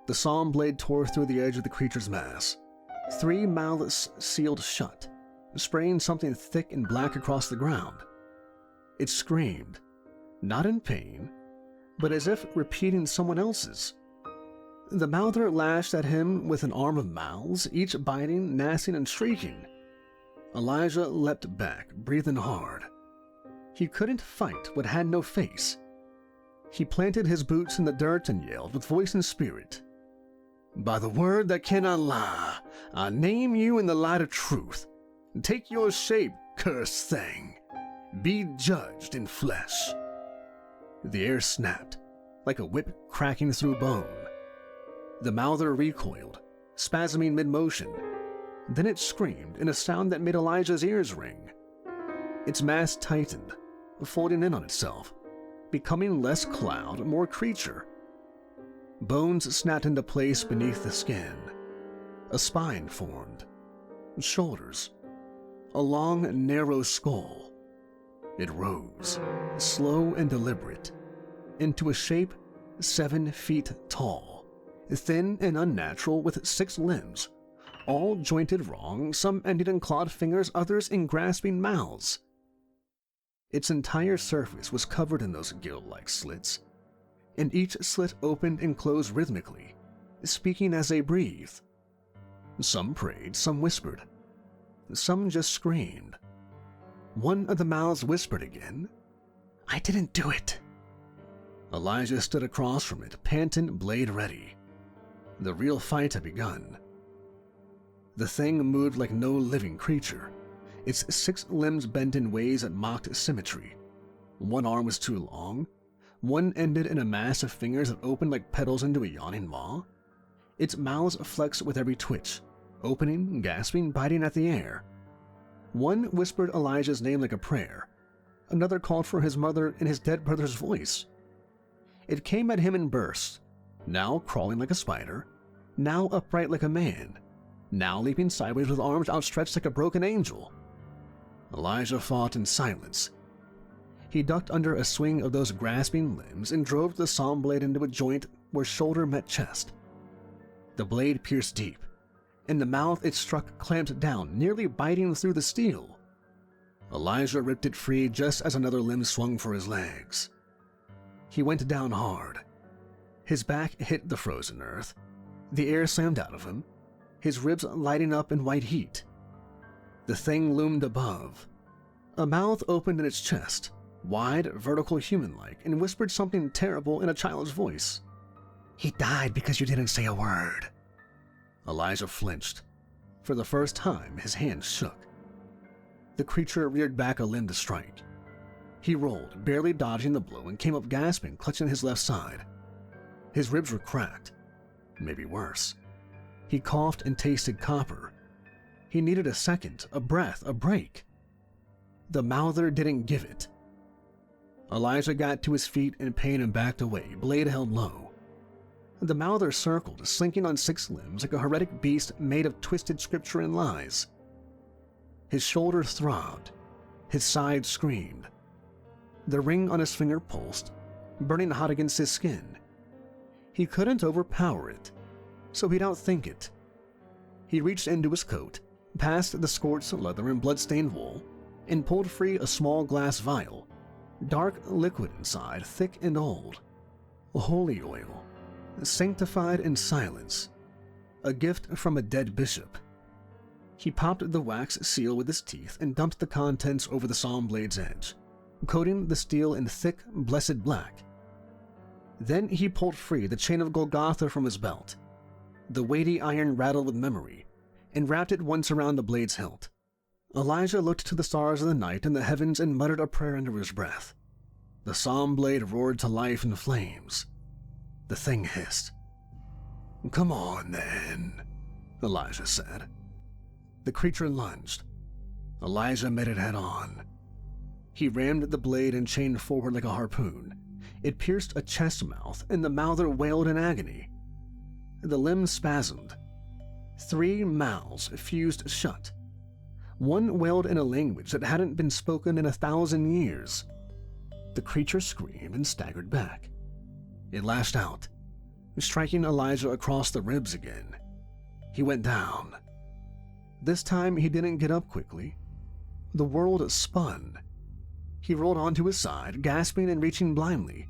The psalm blade tore through the edge of the creature's mass. 3 mouths sealed shut, spraying something thick and black across the ground. It screamed, not in pain, but as if repeating someone else's. The mouther lashed at him with an arm of mouths, each biting, gnashing, and shrieking. Elijah leapt back, breathing hard. He couldn't fight what had no face. He planted his boots in the dirt and yelled with voice and spirit, "By the word that cannot lie, I name you in the light of truth. Take your shape, cursed thing. Be judged in flesh." The air snapped, like a whip cracking through bone. The mouther recoiled, spasming mid-motion. Then it screamed in a sound that made Elijah's ears ring. Its mass tightened, folding in on itself, becoming less cloud, more creature. Bones snapped into place beneath the skin. A spine formed. Shoulders. A long, narrow skull. It rose, slow and deliberate, into a shape 7 feet tall, thin and unnatural with 6 limbs, all jointed wrong, some ending in clawed fingers, others in grasping mouths. Its entire surface was covered in those gill-like slits, and each slit opened and closed rhythmically, speaking as they breathed. Some prayed, some whispered, some just screamed. One of the mouths whispered again, "I didn't do it." Elijah stood across from it, panting, blade ready. The real fight had begun. The thing moved like no living creature, its 6 limbs bent in ways that mocked symmetry. One arm was too long, one ended in a mass of fingers that opened like petals into a yawning maw. Its mouths flexed with every twitch, opening, gasping, biting at the air. One whispered Elijah's name like a prayer. Another called for his mother in his dead brother's voice. It came at him in bursts, now crawling like a spider, now upright like a man, now leaping sideways with arms outstretched like a broken angel. Elijah fought in silence. He ducked under a swing of those grasping limbs and drove the saw blade into a joint where shoulder met chest. The blade pierced deep, and the mouth it struck clamped down, nearly biting through the steel. Elijah ripped it free just as another limb swung for his legs. He went down hard. His back hit the frozen earth. The air slammed out of him, his ribs lighting up in white heat. The thing loomed above. A mouth opened in its chest, wide, vertical, human-like, and whispered something terrible in a child's voice. "He died because you didn't say a word." Elijah flinched. For the first time, his hands shook. The creature reared back a limb to strike. He rolled, barely dodging the blow, and came up gasping, clutching his left side. His ribs were cracked. Maybe worse. He coughed and tasted copper. He needed a second, a breath, a break. The mouther didn't give it. Elijah got to his feet in pain and backed away, blade held low. The mouther circled, slinking on 6 limbs like a heretic beast made of twisted scripture and lies. His shoulder throbbed. His side screamed. The ring on his finger pulsed, burning hot against his skin. He couldn't overpower it, so he'd outthink it. He reached into his coat, past the scorched leather and blood-stained wool, and pulled free a small glass vial, dark liquid inside, thick and old. Holy oil, sanctified in silence, a gift from a dead bishop. He popped the wax seal with his teeth and dumped the contents over the saw blade's edge, coating the steel in thick, blessed black. Then he pulled free the chain of Golgotha from his belt. The weighty iron rattled with memory, and wrapped it once around the blade's hilt. Elijah looked to the stars of the night and the heavens and muttered a prayer under his breath. The saw blade roared to life and flames. The thing hissed. "Come on, then," Elijah said. The creature lunged. Elijah met it head on. He rammed the blade and chained forward like a harpoon. It pierced a chest mouth, and the mouther wailed in agony. The limbs spasmed. 3 mouths fused shut. One wailed in a language that hadn't been spoken in 1,000 years. The creature screamed and staggered back. It lashed out, striking Elijah across the ribs again. He went down. This time he didn't get up quickly. The world spun. He rolled onto his side, gasping and reaching blindly.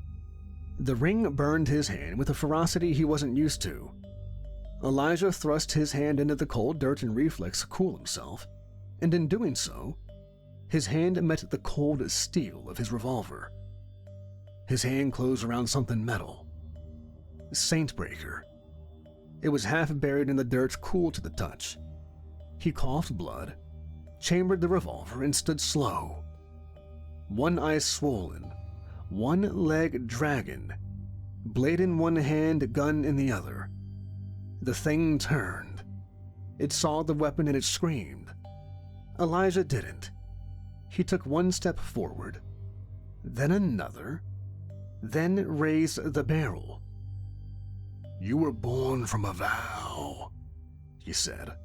The ring burned his hand with a ferocity he wasn't used to. Elijah thrust his hand into the cold dirt in reflex to cool himself, and in doing so, his hand met the cold steel of his revolver. His hand closed around something metal. Saintbreaker. It was half buried in the dirt, cool to the touch. He coughed blood, chambered the revolver, and stood slow. One eye swollen, one leg dragging, blade in one hand, gun in the other. The thing turned. It saw the weapon and it screamed. Elijah didn't. He took one step forward, then another, then raised the barrel. "You were born from a vow," he said,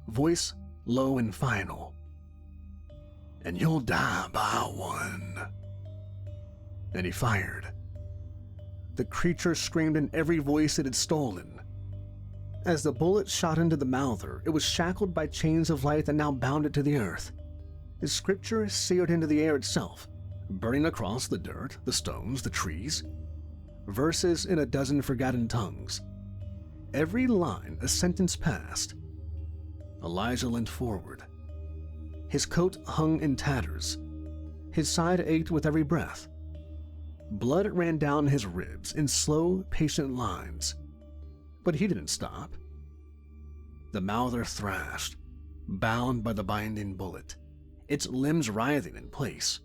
voice low and final. "And you'll die by one." And he fired. The creature screamed in every voice it had stolen. As the bullet shot into the mouther, it was shackled by chains of light that now bound it to the earth. The scripture seared into the air itself, burning across the dirt, the stones, the trees. Verses in a dozen forgotten tongues. Every line a sentence past. Elijah leant forward. His coat hung in tatters. His side ached with every breath. Blood ran down his ribs in slow, patient lines. But he didn't stop. The mouther thrashed, bound by the binding bullet, its limbs writhing in place.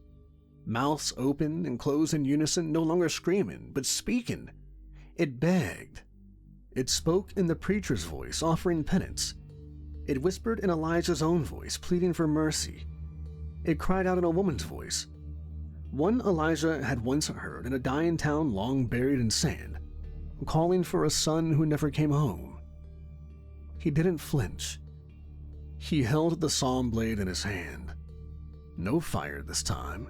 Mouths open and closed in unison, no longer screaming, but speaking. It begged. It spoke in the preacher's voice, offering penance. It whispered in Elijah's own voice, pleading for mercy. It cried out in a woman's voice, one Elijah had once heard in a dying town long buried in sand, calling for a son who never came home. He didn't flinch. He held the sawn blade in his hand. No fire this time.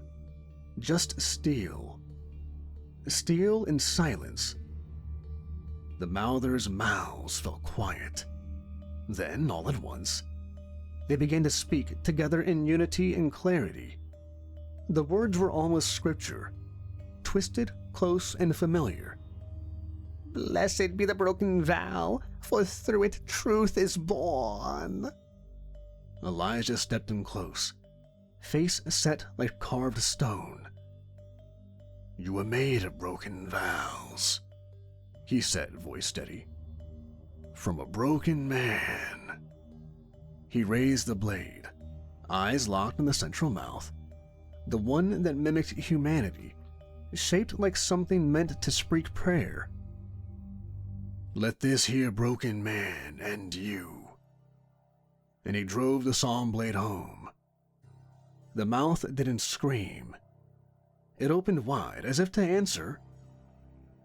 Just steel. Steel and silence. The mouthers' mouths fell quiet. Then, all at once, they began to speak together in unity and clarity. The words were almost scripture, twisted, close, and familiar. "Blessed be the broken vow, for through it truth is born." Elijah stepped in close, face set like carved stone. "You were made of broken vows," he said, voice steady. "From a broken man." He raised the blade, eyes locked in the central mouth, the one that mimicked humanity, shaped like something meant to speak prayer. "Let this here broken man end you." And he drove the sawn blade home. The mouth didn't scream. It opened wide as if to answer,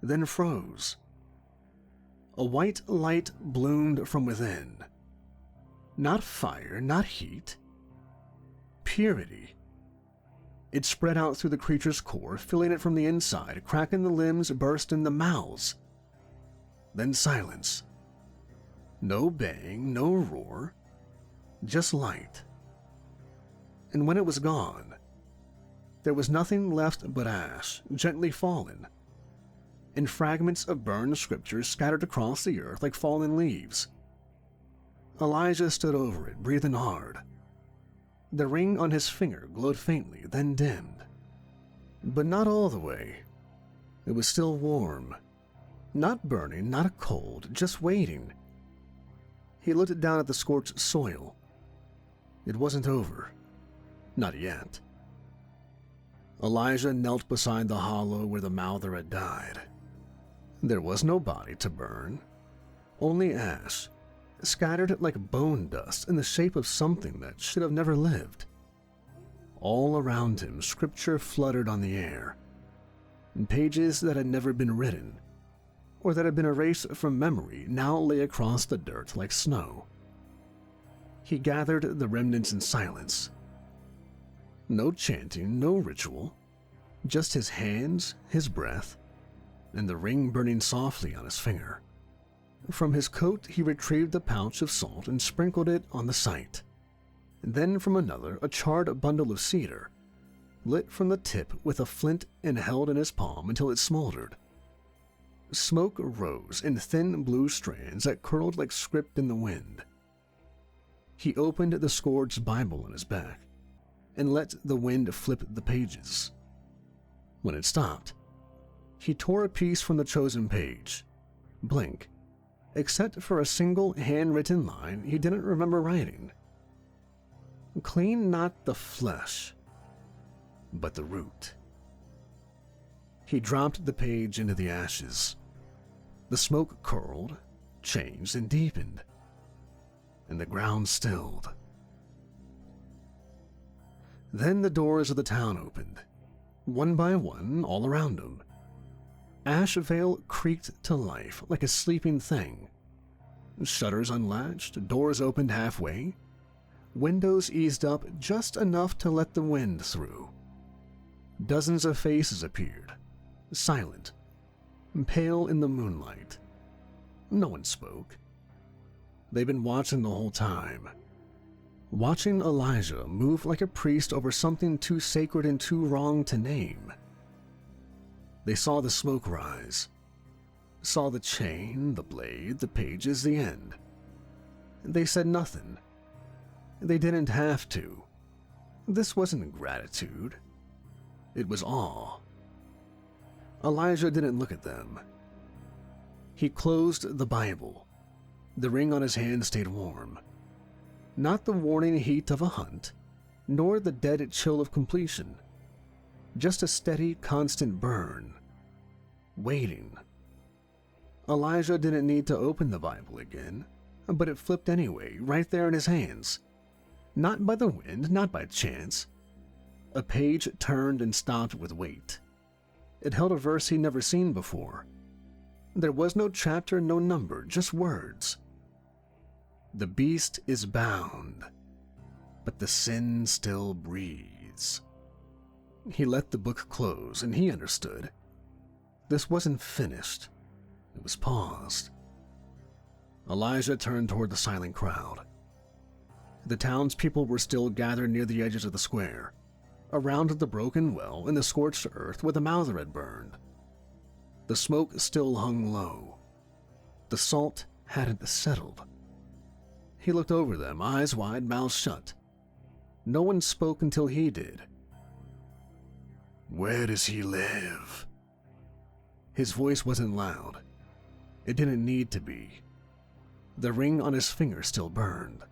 then froze. A white light bloomed from within. Not fire, not heat. Purity. It spread out through the creature's core, filling it from the inside, cracking the limbs, bursting the mouths. Then silence. No bang, no roar, just light. And when it was gone, there was nothing left but ash, gently fallen, and fragments of burned scriptures scattered across the earth like fallen leaves. Elijah stood over it, breathing hard. The ring on his finger glowed faintly, then dimmed. But not all the way. It was still warm. Not burning, not cold, just waiting. He looked down at the scorched soil. It wasn't over. Not yet. Elijah knelt beside the hollow where the mouther had died. There was no body to burn, only ash, scattered like bone dust in the shape of something that should have never lived. All around him, scripture fluttered on the air, pages that had never been written, or that had been erased from memory, now lay across the dirt like snow. He gathered the remnants in silence. No chanting, no ritual, just his hands, his breath, and the ring burning softly on his finger. From his coat he retrieved the pouch of salt and sprinkled it on the site. Then from another a charred bundle of cedar, lit from the tip with a flint and held in his palm until it smoldered. Smoke rose in thin blue strands that curled like script in the wind. He opened the scourged Bible on his back and let the wind flip the pages. When it stopped, He tore a piece from the chosen page. Blank, except for a single handwritten line he didn't remember writing. Clean not the flesh, but the root. He dropped the page into the ashes. The smoke curled, changed, and deepened, and the ground stilled. Then the doors of the town opened, one by one, all around him. Ashvale creaked to life like a sleeping thing. Shutters unlatched, doors opened halfway, windows eased up just enough to let the wind through. Dozens of faces appeared, silent, pale in the moonlight. No one spoke. They'd been watching the whole time, watching Elijah move like a priest over something too sacred and too wrong to name. They saw the smoke rise, saw the chain, the blade, the pages, the end. They said nothing. They didn't have to. This wasn't gratitude. It was awe. Elijah didn't look at them. He closed the Bible. The ring on his hand stayed warm. Not the warning heat of a hunt, nor the dead chill of completion. Just a steady, constant burn. Waiting. Elijah didn't need to open the Bible again, but it flipped anyway, right there in his hands. Not by the wind, not by chance. A page turned and stopped with weight. It held a verse he'd never seen before. There was no chapter, no number, just words. The beast is bound, but the sin still breathes. He let the book close, and he understood. This wasn't finished. It was paused. Elijah turned toward the silent crowd. The townspeople were still gathered near the edges of the square, around the broken well and the scorched earth where the mouther had burned. The smoke still hung low. The salt hadn't settled. He looked over them, eyes wide, mouth shut. No one spoke until he did. "Where does he live?" His voice wasn't loud. It didn't need to be. The ring on his finger still burned.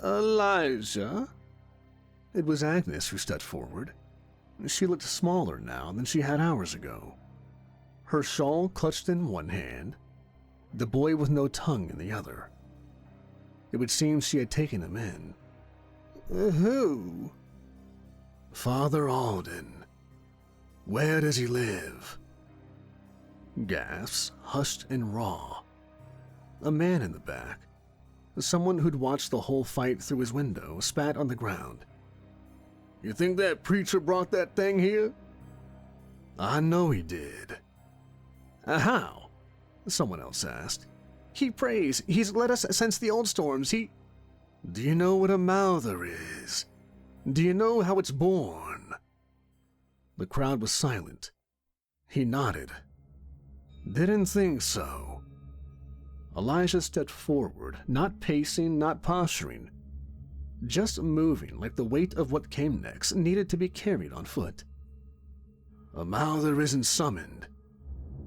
"Elijah?" It was Agnes who stepped forward. She looked smaller now than she had hours ago. Her shawl clutched in one hand, the boy with no tongue in the other. It would seem she had taken him in. "Who?" "Father Alden. Where does he live?" Gasps, hushed and raw. A man in the back, someone who'd watched the whole fight through his window, spat on the ground. "You think that preacher brought that thing here?" "I know he did." "How?" someone else asked. "He prays. He's led us since the old storms. He—" "Do you know what a mouther is? Do you know how it's born?" The crowd was silent. He nodded. "Didn't think so." Elijah stepped forward, not pacing, not posturing, just moving like the weight of what came next needed to be carried on foot. "A mouther isn't summoned.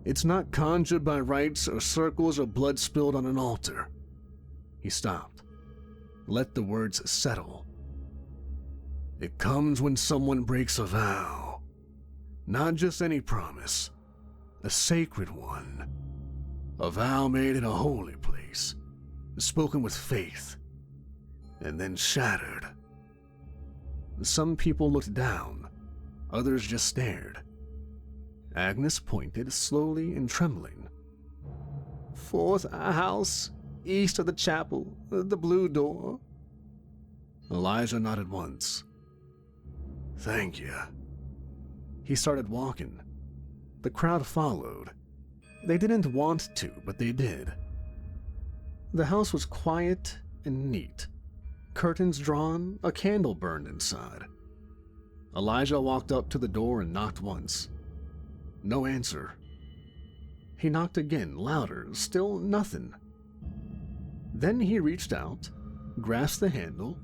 It's not conjured by rites or circles or blood spilled on an altar." He stopped. Let the words settle. "It comes when someone breaks a vow. Not just any promise. A sacred one. A vow made in a holy place, spoken with faith, and then shattered." Some people looked down, others just stared. Agnes pointed slowly and trembling. "Fourth house, east of the chapel, the blue door." Elijah nodded once. "Thank you." He started walking. The crowd followed. They didn't want to, but they did. The house was quiet and neat. Curtains drawn, a candle burned inside. Elijah walked up to the door and knocked once. No answer. He knocked again, louder, still nothing. Then he reached out, grasped the handle,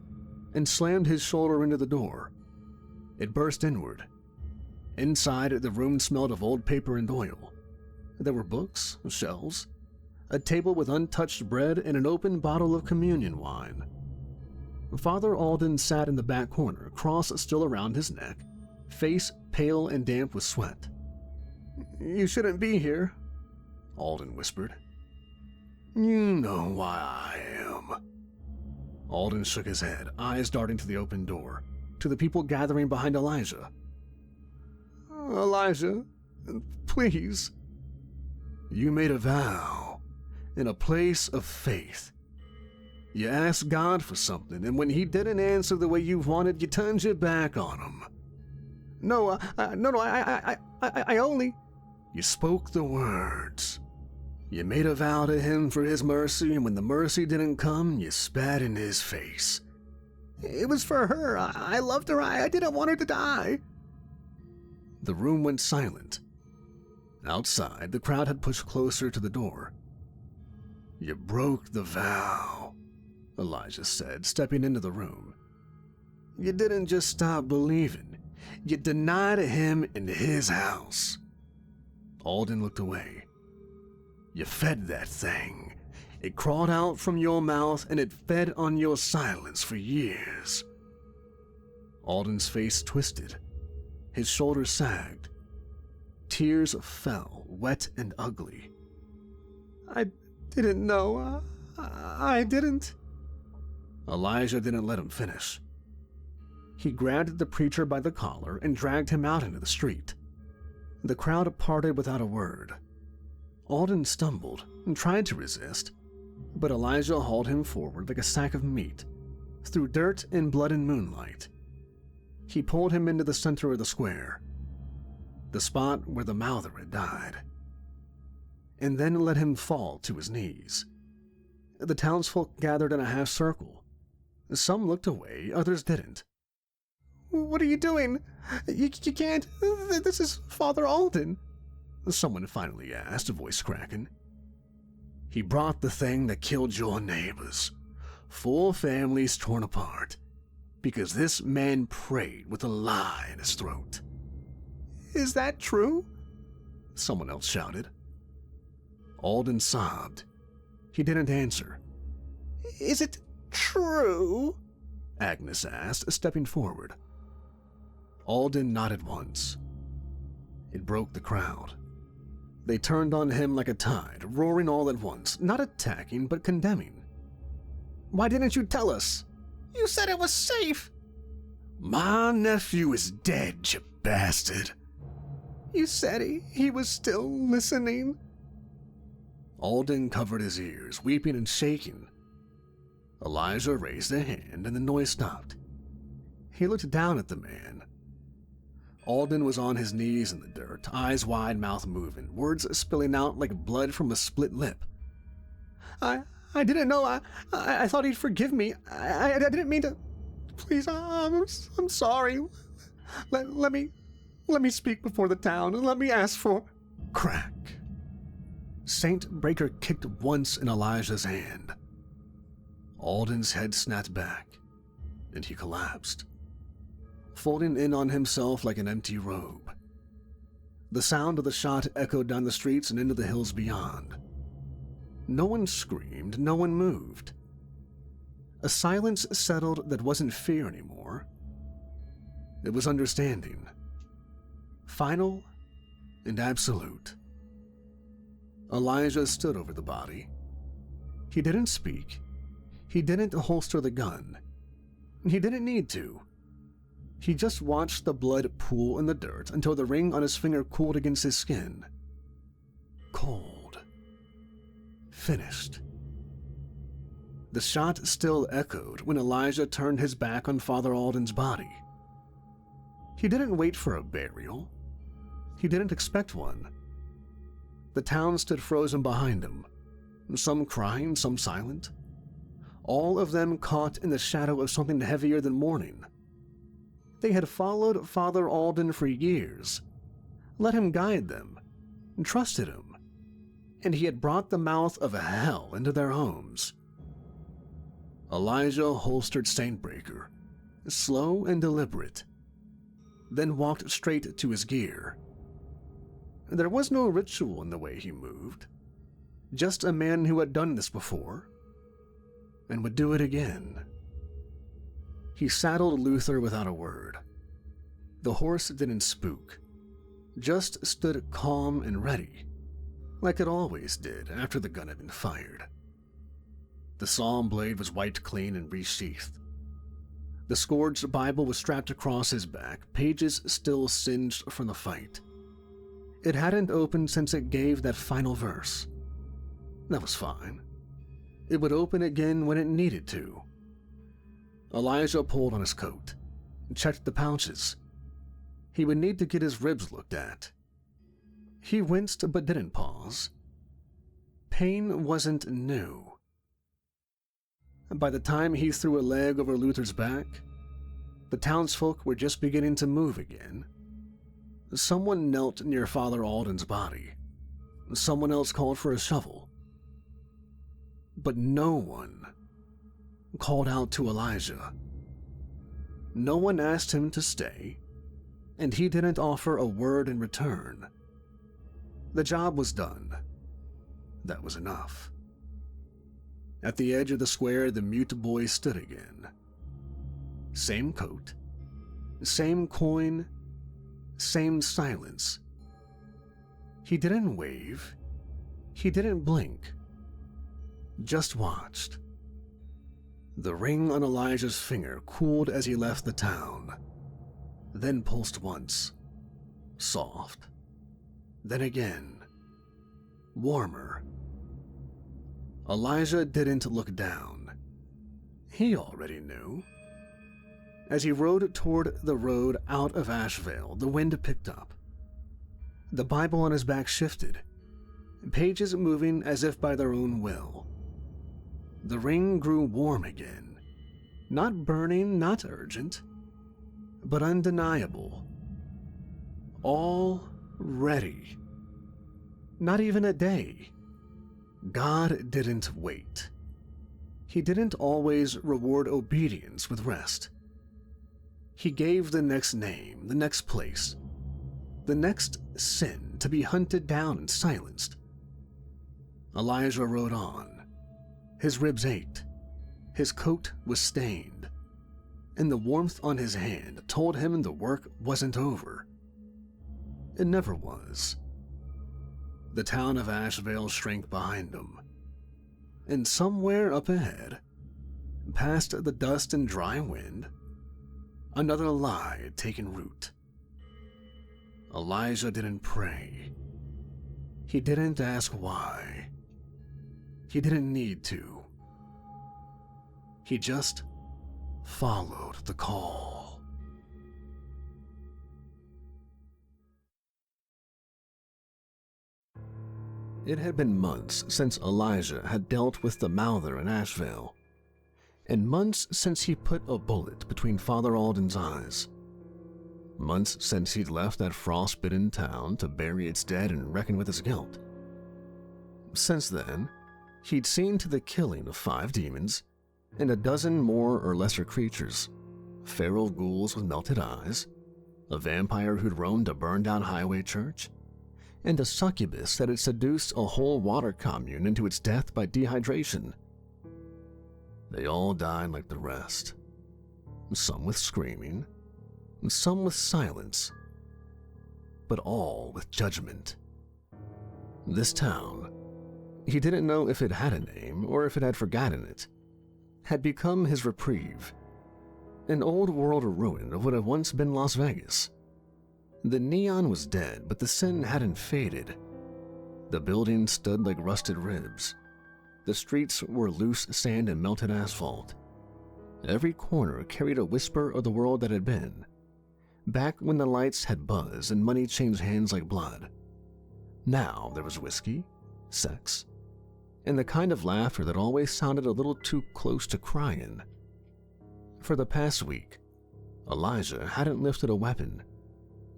and slammed his shoulder into the door. It burst inward. Inside, the room smelled of old paper and oil. There were books, shelves, a table with untouched bread, and an open bottle of communion wine. Father Alden sat in the back corner, cross still around his neck, face pale and damp with sweat. "You shouldn't be here," Alden whispered. "You know why I am." Alden shook his head, eyes darting to the open door, to the people gathering behind Elijah. "Elijah, please." "You made a vow, in a place of faith. You asked God for something, and when he didn't answer the way you wanted, you turned your back on him." No, I only..." "You spoke the words. You made a vow to him for his mercy, and when the mercy didn't come, you spat in his face." "It was for her. I loved her. I didn't want her to die." The room went silent. Outside, the crowd had pushed closer to the door. "You broke the vow," Elijah said, stepping into the room. "You didn't just stop believing. You denied him in his house." Alden looked away. "You fed that thing. It crawled out from your mouth, and it fed on your silence for years." Alden's face twisted. His shoulders sagged. Tears fell, wet and ugly. "I didn't know. I didn't..." Elijah didn't let him finish. He grabbed the preacher by the collar and dragged him out into the street. The crowd parted without a word. Alden stumbled and tried to resist, but Elijah hauled him forward like a sack of meat, through dirt and blood and moonlight. He pulled him into the center of the square, the spot where the mouther had died, and then let him fall to his knees. The townsfolk gathered in a half circle. Some looked away, others didn't. "What are you doing? You can't. This is Father Alden," someone finally asked, a voice cracking. "He brought the thing that killed your neighbors. 4 families torn apart, because this man prayed with a lie in his throat." "Is that true?" someone else shouted. Alden sobbed. He didn't answer. "Is it true?" Agnes asked, stepping forward. Alden nodded once. It broke the crowd. They turned on him like a tide, roaring all at once, not attacking, but condemning. "Why didn't you tell us? You said it was safe." "My nephew is dead, you bastard." "You said he was still listening." Alden covered his ears, weeping and shaking. Elijah raised a hand and the noise stopped. He looked down at the man. Alden was on his knees in the dirt, eyes wide, mouth moving, words spilling out like blood from a split lip. I didn't know. I thought he'd forgive me. I didn't mean to. Please, I'm sorry. Let me speak before the town. Let me ask for..." Crack. Saint Breaker kicked once in Elijah's hand. Alden's head snapped back, and he collapsed, folding in on himself like an empty robe. The sound of the shot echoed down the streets and into the hills beyond. No one screamed, no one moved. A silence settled that wasn't fear anymore. It was understanding. Final and absolute. Elijah stood over the body. He didn't speak. He didn't holster the gun. He didn't need to. He just watched the blood pool in the dirt until the ring on his finger cooled against his skin. Cold. Finished. The shot still echoed when Elijah turned his back on Father Alden's body. He didn't wait for a burial. He didn't expect one. The town stood frozen behind him, some crying, some silent, all of them caught in the shadow of something heavier than mourning. They had followed Father Alden for years, let him guide them, and trusted him, and he had brought the mouth of hell into their homes. Elijah holstered Saintbreaker, slow and deliberate. then walked straight to his gear. There was no ritual in the way he moved, just a man who had done this before and would do it again. He saddled Luther without a word. The horse didn't spook, just stood calm and ready, like it always did after the gun had been fired. The psalm blade was wiped clean and resheathed. The scourged Bible was strapped across his back, pages still singed from the fight. It hadn't opened since it gave that final verse. That was fine. It would open again when it needed to. Elijah pulled on his coat, checked the pouches. He would need to get his ribs looked at. He winced but didn't pause. Pain wasn't new. By the time he threw a leg over Luther's back, the townsfolk were just beginning to move again. Someone knelt near Father Alden's body. Someone else called for a shovel. But no one called out to Elijah. No one asked him to stay, and he didn't offer a word in return. The job was done. That was enough. At the edge of the square, the mute boy stood again. Same coat, same coin, same silence. He didn't wave. He didn't blink. Just watched. The ring on Elijah's finger cooled as he left the town, then pulsed once, soft, then again, warmer. Elijah didn't look down. He already knew. As he rode toward the road out of Asheville, the wind picked up. The Bible on his back shifted, pages moving as if by their own will. The ring grew warm again, not burning, not urgent, but undeniable. All ready. Not even a day. God didn't wait. He didn't always reward obedience with rest. He gave the next name, the next place, the next sin to be hunted down and silenced. Elijah rode on. His ribs ached. His coat was stained, and the warmth on his hand told him the work wasn't over. It never was. The town of Asheville shrank behind him, and somewhere up ahead, past the dust and dry wind, another lie had taken root. Elijah didn't pray. He didn't ask why. He didn't need to. He just followed the call. It had been months since Elijah had dealt with the mouther in Asheville, and months since he put a bullet between Father Alden's eyes. Months since he'd left that frostbitten town to bury its dead and reckon with his guilt. Since then, he'd seen to the killing of 5 demons and a dozen more or lesser creatures, feral ghouls with melted eyes, a vampire who'd roamed a burned-down highway church, and a succubus that had seduced a whole water commune into its death by dehydration. They all died like the rest, some with screaming, some with silence, but all with judgment. This town, he didn't know if it had a name or if it had forgotten it, had become his reprieve, an old-world ruin of what had once been Las Vegas. The neon was dead, but the sin hadn't faded. The buildings stood like rusted ribs. The streets were loose sand and melted asphalt. Every corner carried a whisper of the world that had been, back when the lights had buzzed and money changed hands like blood. Now there was whiskey, sex, and the kind of laughter that always sounded a little too close to crying. For the past week, Elijah hadn't lifted a weapon,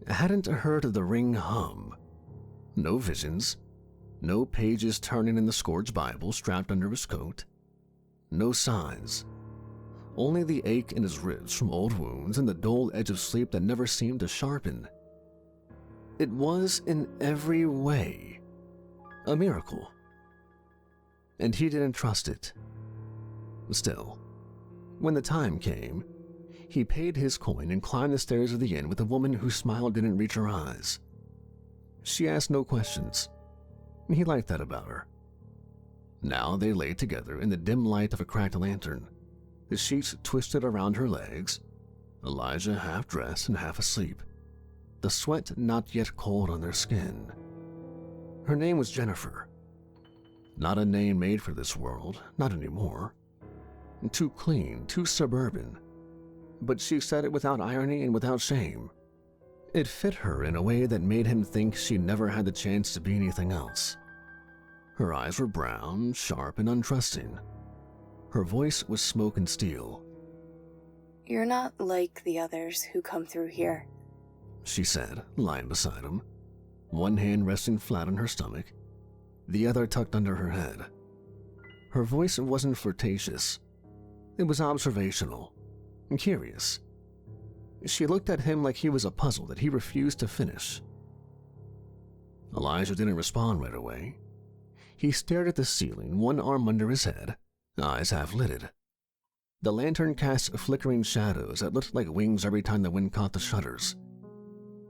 hadn't heard the ring hum. No visions, no pages turning in the scourged Bible strapped under his coat, no signs. only the ache in his ribs from old wounds and the dull edge of sleep that never seemed to sharpen. It was, in every way, a miracle. And he didn't trust it. Still, when the time came, he paid his coin and climbed the stairs of the inn with a woman whose smile didn't reach her eyes. She asked no questions. He liked that about her. Now they lay together in the dim light of a cracked lantern, the sheets twisted around her legs, Elijah half dressed and half asleep, the sweat not yet cold on their skin. Her name was Jennifer. Not a name made for this world, not anymore. Too clean, too suburban. But she said it without irony and without shame. It fit her in a way that made him think she never had the chance to be anything else. Her eyes were brown, sharp, and untrusting. Her voice was smoke and steel. "You're not like the others who come through here," she said, lying beside him, one hand resting flat on her stomach, the other tucked under her head. Her voice wasn't flirtatious. It was observational, curious. She looked at him like he was a puzzle that he refused to finish. Elijah didn't respond right away. He stared at the ceiling, one arm under his head, eyes half-lidded. The lantern cast flickering shadows that looked like wings every time the wind caught the shutters.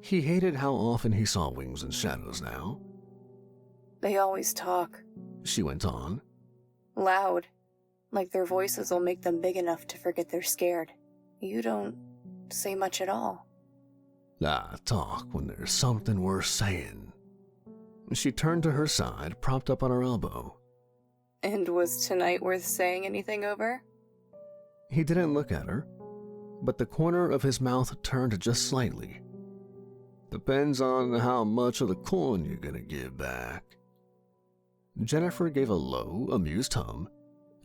He hated how often he saw wings and shadows now. "They always talk," she went on. "Loud, like their voices will make them big enough to forget they're scared. You don't say much at all." "I talk when there's something worth saying." She turned to her side, propped up on her elbow. "And was tonight worth saying anything over?" He didn't look at her, but the corner of his mouth turned just slightly. "Depends on how much of the coin you're gonna give back." Jennifer gave a low, amused hum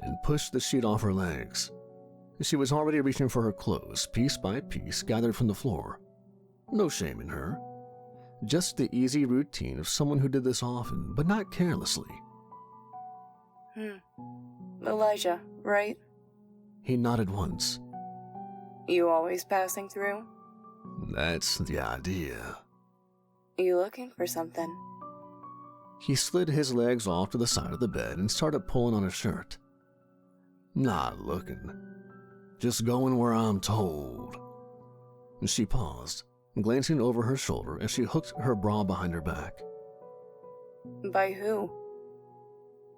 and pushed the sheet off her legs. She was already reaching for her clothes, piece by piece, gathered from the floor. No shame in her. Just the easy routine of someone who did this often, but not carelessly. Elijah, right?" He nodded once. "You always passing through?" "That's the idea." "You looking for something?" He slid his legs off to the side of the bed and started pulling on his shirt. "Not looking. Just going where I'm told." She paused, glancing over her shoulder as she hooked her bra behind her back. "By who?"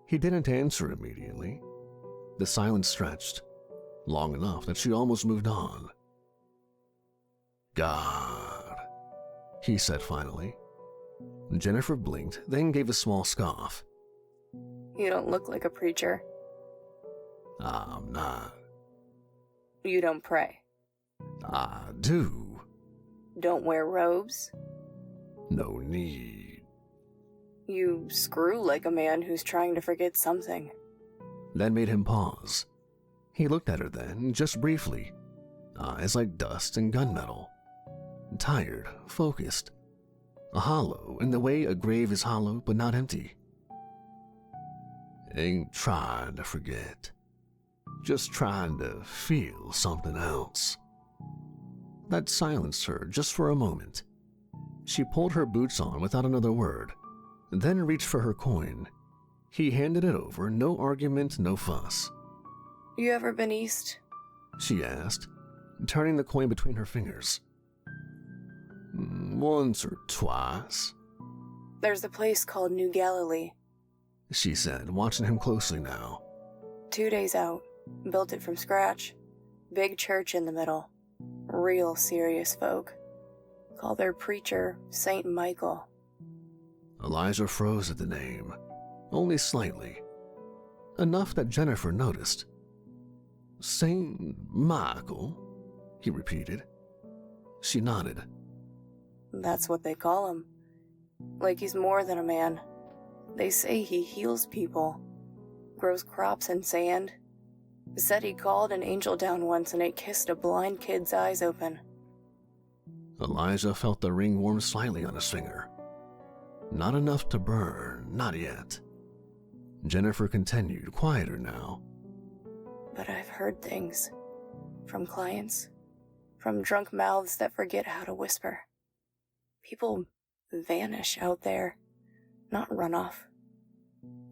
He didn't answer immediately. The silence stretched, long enough that she almost moved on. "God," he said finally. Jennifer blinked, then gave a small scoff. "You don't look like a preacher." "I'm not." "You don't pray." "I do." "Don't wear robes." "No need." "You screw like a man who's trying to forget something." That made him pause. He looked at her then, just briefly, eyes like dust and gunmetal. Tired, focused, hollow in the way a grave is hollow but not empty. "Ain't trying to forget. Just trying to feel something else." That silenced her just for a moment. She pulled her boots on without another word, then reached for her coin. He handed it over, no argument, no fuss. "You ever been east?" she asked, turning the coin between her fingers. "Once or twice," "There's a place called New Galilee," she said, watching him closely now. 2 days out. Built it from scratch. Big church in the middle. Real serious folk. Call their preacher Saint Michael." Elijah froze at the name, only slightly. Enough that Jennifer noticed. "Saint Michael?" he repeated. She nodded. "That's what they call him. Like he's more than a man. They say he heals people. Grows crops in sand. Said he called an angel down once and it kissed a blind kid's eyes open." Elijah felt the ring warm slightly on his finger. Not enough to burn, not yet. Jennifer continued, quieter now. "But I've heard things. from clients, from drunk mouths that forget how to whisper. People vanish out there, not run off.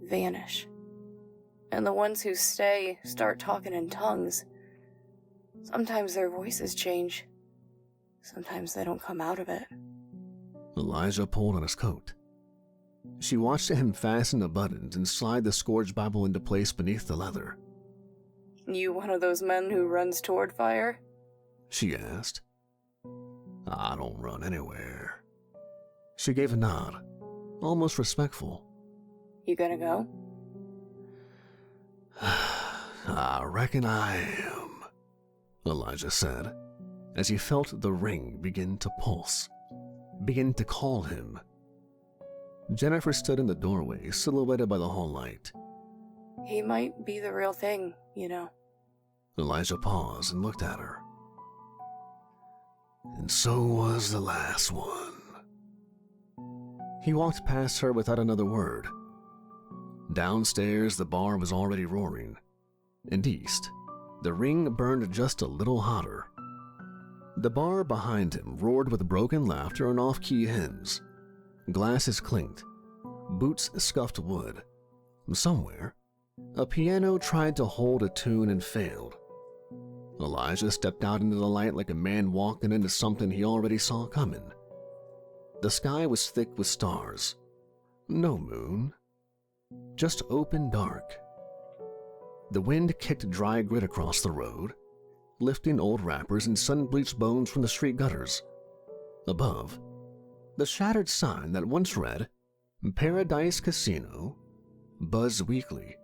Vanish. And the ones who stay start talking in tongues. Sometimes their voices change. Sometimes they don't come out of it. Elijah pulled on his coat. She watched him fasten the buttons and slide the Scourge Bible into place beneath the leather. You one of those men who runs toward fire? She asked. I don't run anywhere. She gave a nod, almost respectful. You gonna go? I reckon I am, Elijah said, as he felt the ring begin to pulse, begin to call him. Jennifer stood in the doorway, silhouetted by the hall light. He might be the real thing, you know. Elijah paused and looked at her. And so was the last one. He walked past her without another word. Downstairs, the bar was already roaring, and east, the ring burned just a little hotter. The bar behind him roared with broken laughter and off-key hymns. Glasses clinked, boots scuffed wood. Somewhere, a piano tried to hold a tune and failed. Elijah stepped out into the light like a man walking into something he already saw coming. The sky was thick with stars. No moon. Just open dark. The wind kicked dry grit across the road, lifting old wrappers and sun-bleached bones from the street gutters. Above, the shattered sign that once read, Paradise Casino, buzzed weakly,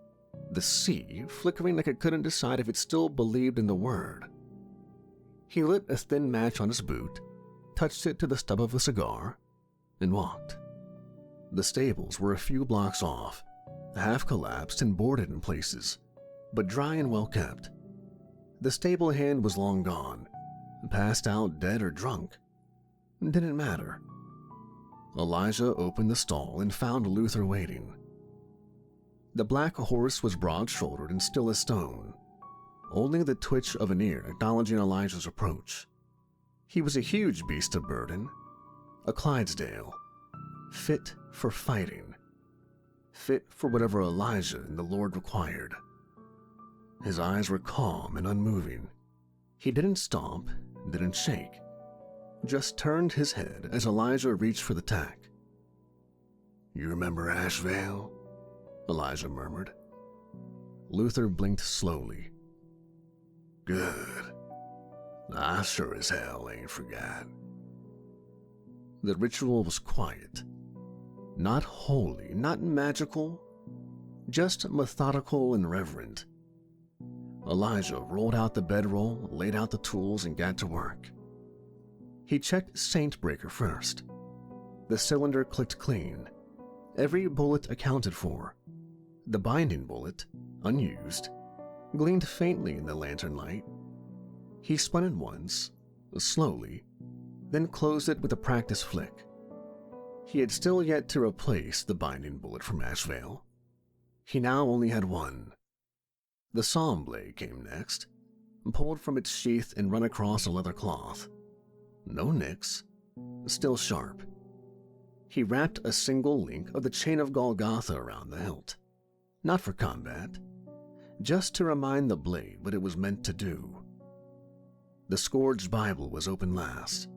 the sea flickering like it couldn't decide if it still believed in the word. He lit a thin match on his boot, touched it to the stub of a cigar, and walked. The stables were a few blocks off, half collapsed and boarded in places, but dry and well kept. The stable hand was long gone, passed out dead or drunk. Didn't matter. Elijah opened the stall and found Luther waiting. The black horse was broad-shouldered and still as stone, only the twitch of an ear acknowledging Elijah's approach. He was a huge beast of burden, a Clydesdale, fit for fighting, fit for whatever Elijah and the Lord required. His eyes were calm and unmoving. He didn't stomp, didn't shake, just turned his head as Elijah reached for the tack. "You remember Ashevale?" Elijah murmured. Luther blinked slowly. "Good. I sure as hell ain't forgot." The ritual was quiet. Not holy, not magical, just methodical and reverent. Elijah rolled out the bedroll, laid out the tools, and got to work. He checked Saint Breaker first. The cylinder clicked clean. Every bullet accounted for. The binding bullet, unused, gleamed faintly in the lantern light. He spun it once, slowly, then closed it with a practiced flick. He had still yet to replace the binding bullet from Ashevale. He now only had one. The psalm blade came next, pulled from its sheath and run across a leather cloth. No nicks, still sharp. He wrapped a single link of the chain of Golgotha around the hilt, not for combat, just to remind the blade what it was meant to do. The Scourge Bible was open last.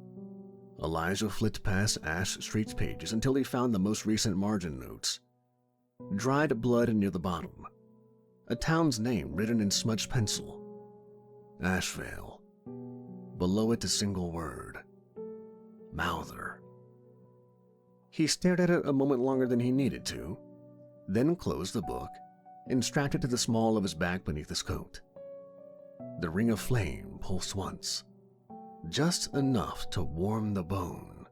Elijah flipped past Ash Street's pages until he found the most recent margin notes. Dried blood near the bottom. A town's name written in smudged pencil. Ashevale. Below it a single word. Mouther. He stared at it a moment longer than he needed to, then closed the book and strapped it to the small of his back beneath his coat. The ring of flame pulsed once, just enough to warm the bone.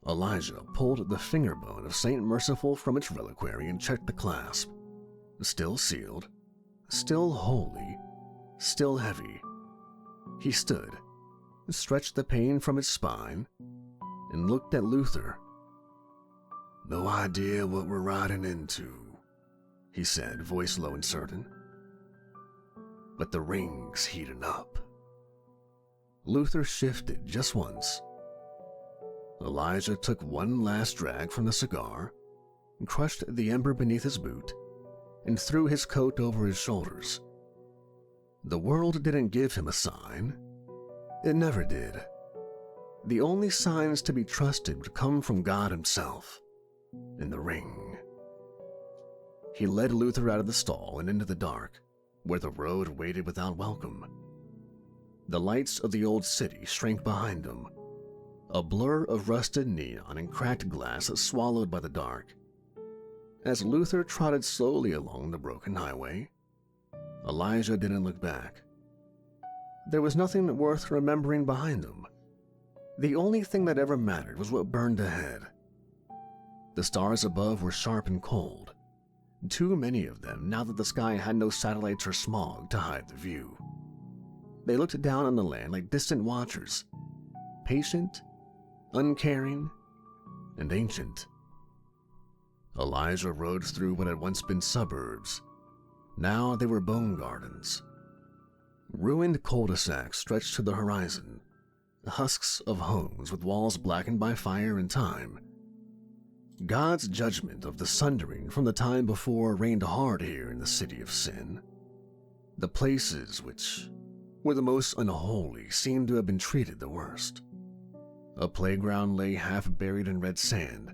Elijah pulled the finger bone of Saint Merciful from its reliquary and checked the clasp. Still sealed, still holy, still heavy. He stood, stretched the pain from his spine, and looked at Luther. "No idea what we're riding into," he said, voice low and certain. "But the ring's heating up." Luther shifted just once. Elijah took one last drag from the cigar, crushed the ember beneath his boot, and threw his coat over his shoulders. The world didn't give him a sign. It never did. The only signs to be trusted would come from God himself, in the ring. He led Luther out of the stall and into the dark, where the road waited without welcome. The lights of the old city shrank behind him, a blur of rusted neon and cracked glass swallowed by the dark. As Luther trotted slowly along the broken highway, Elijah didn't look back. There was nothing worth remembering behind him. The only thing that ever mattered was what burned ahead. The stars above were sharp and cold, too many of them now that the sky had no satellites or smog to hide the view. They looked down on the land like distant watchers, patient, uncaring, and ancient. Elijah rode through what had once been suburbs. Now they were bone gardens. Ruined cul-de-sacs stretched to the horizon, husks of homes with walls blackened by fire and time. God's judgment of the sundering from the time before reigned hard here in the city of sin. The places which were the most unholy seemed to have been treated the worst. A playground lay half buried in red sand,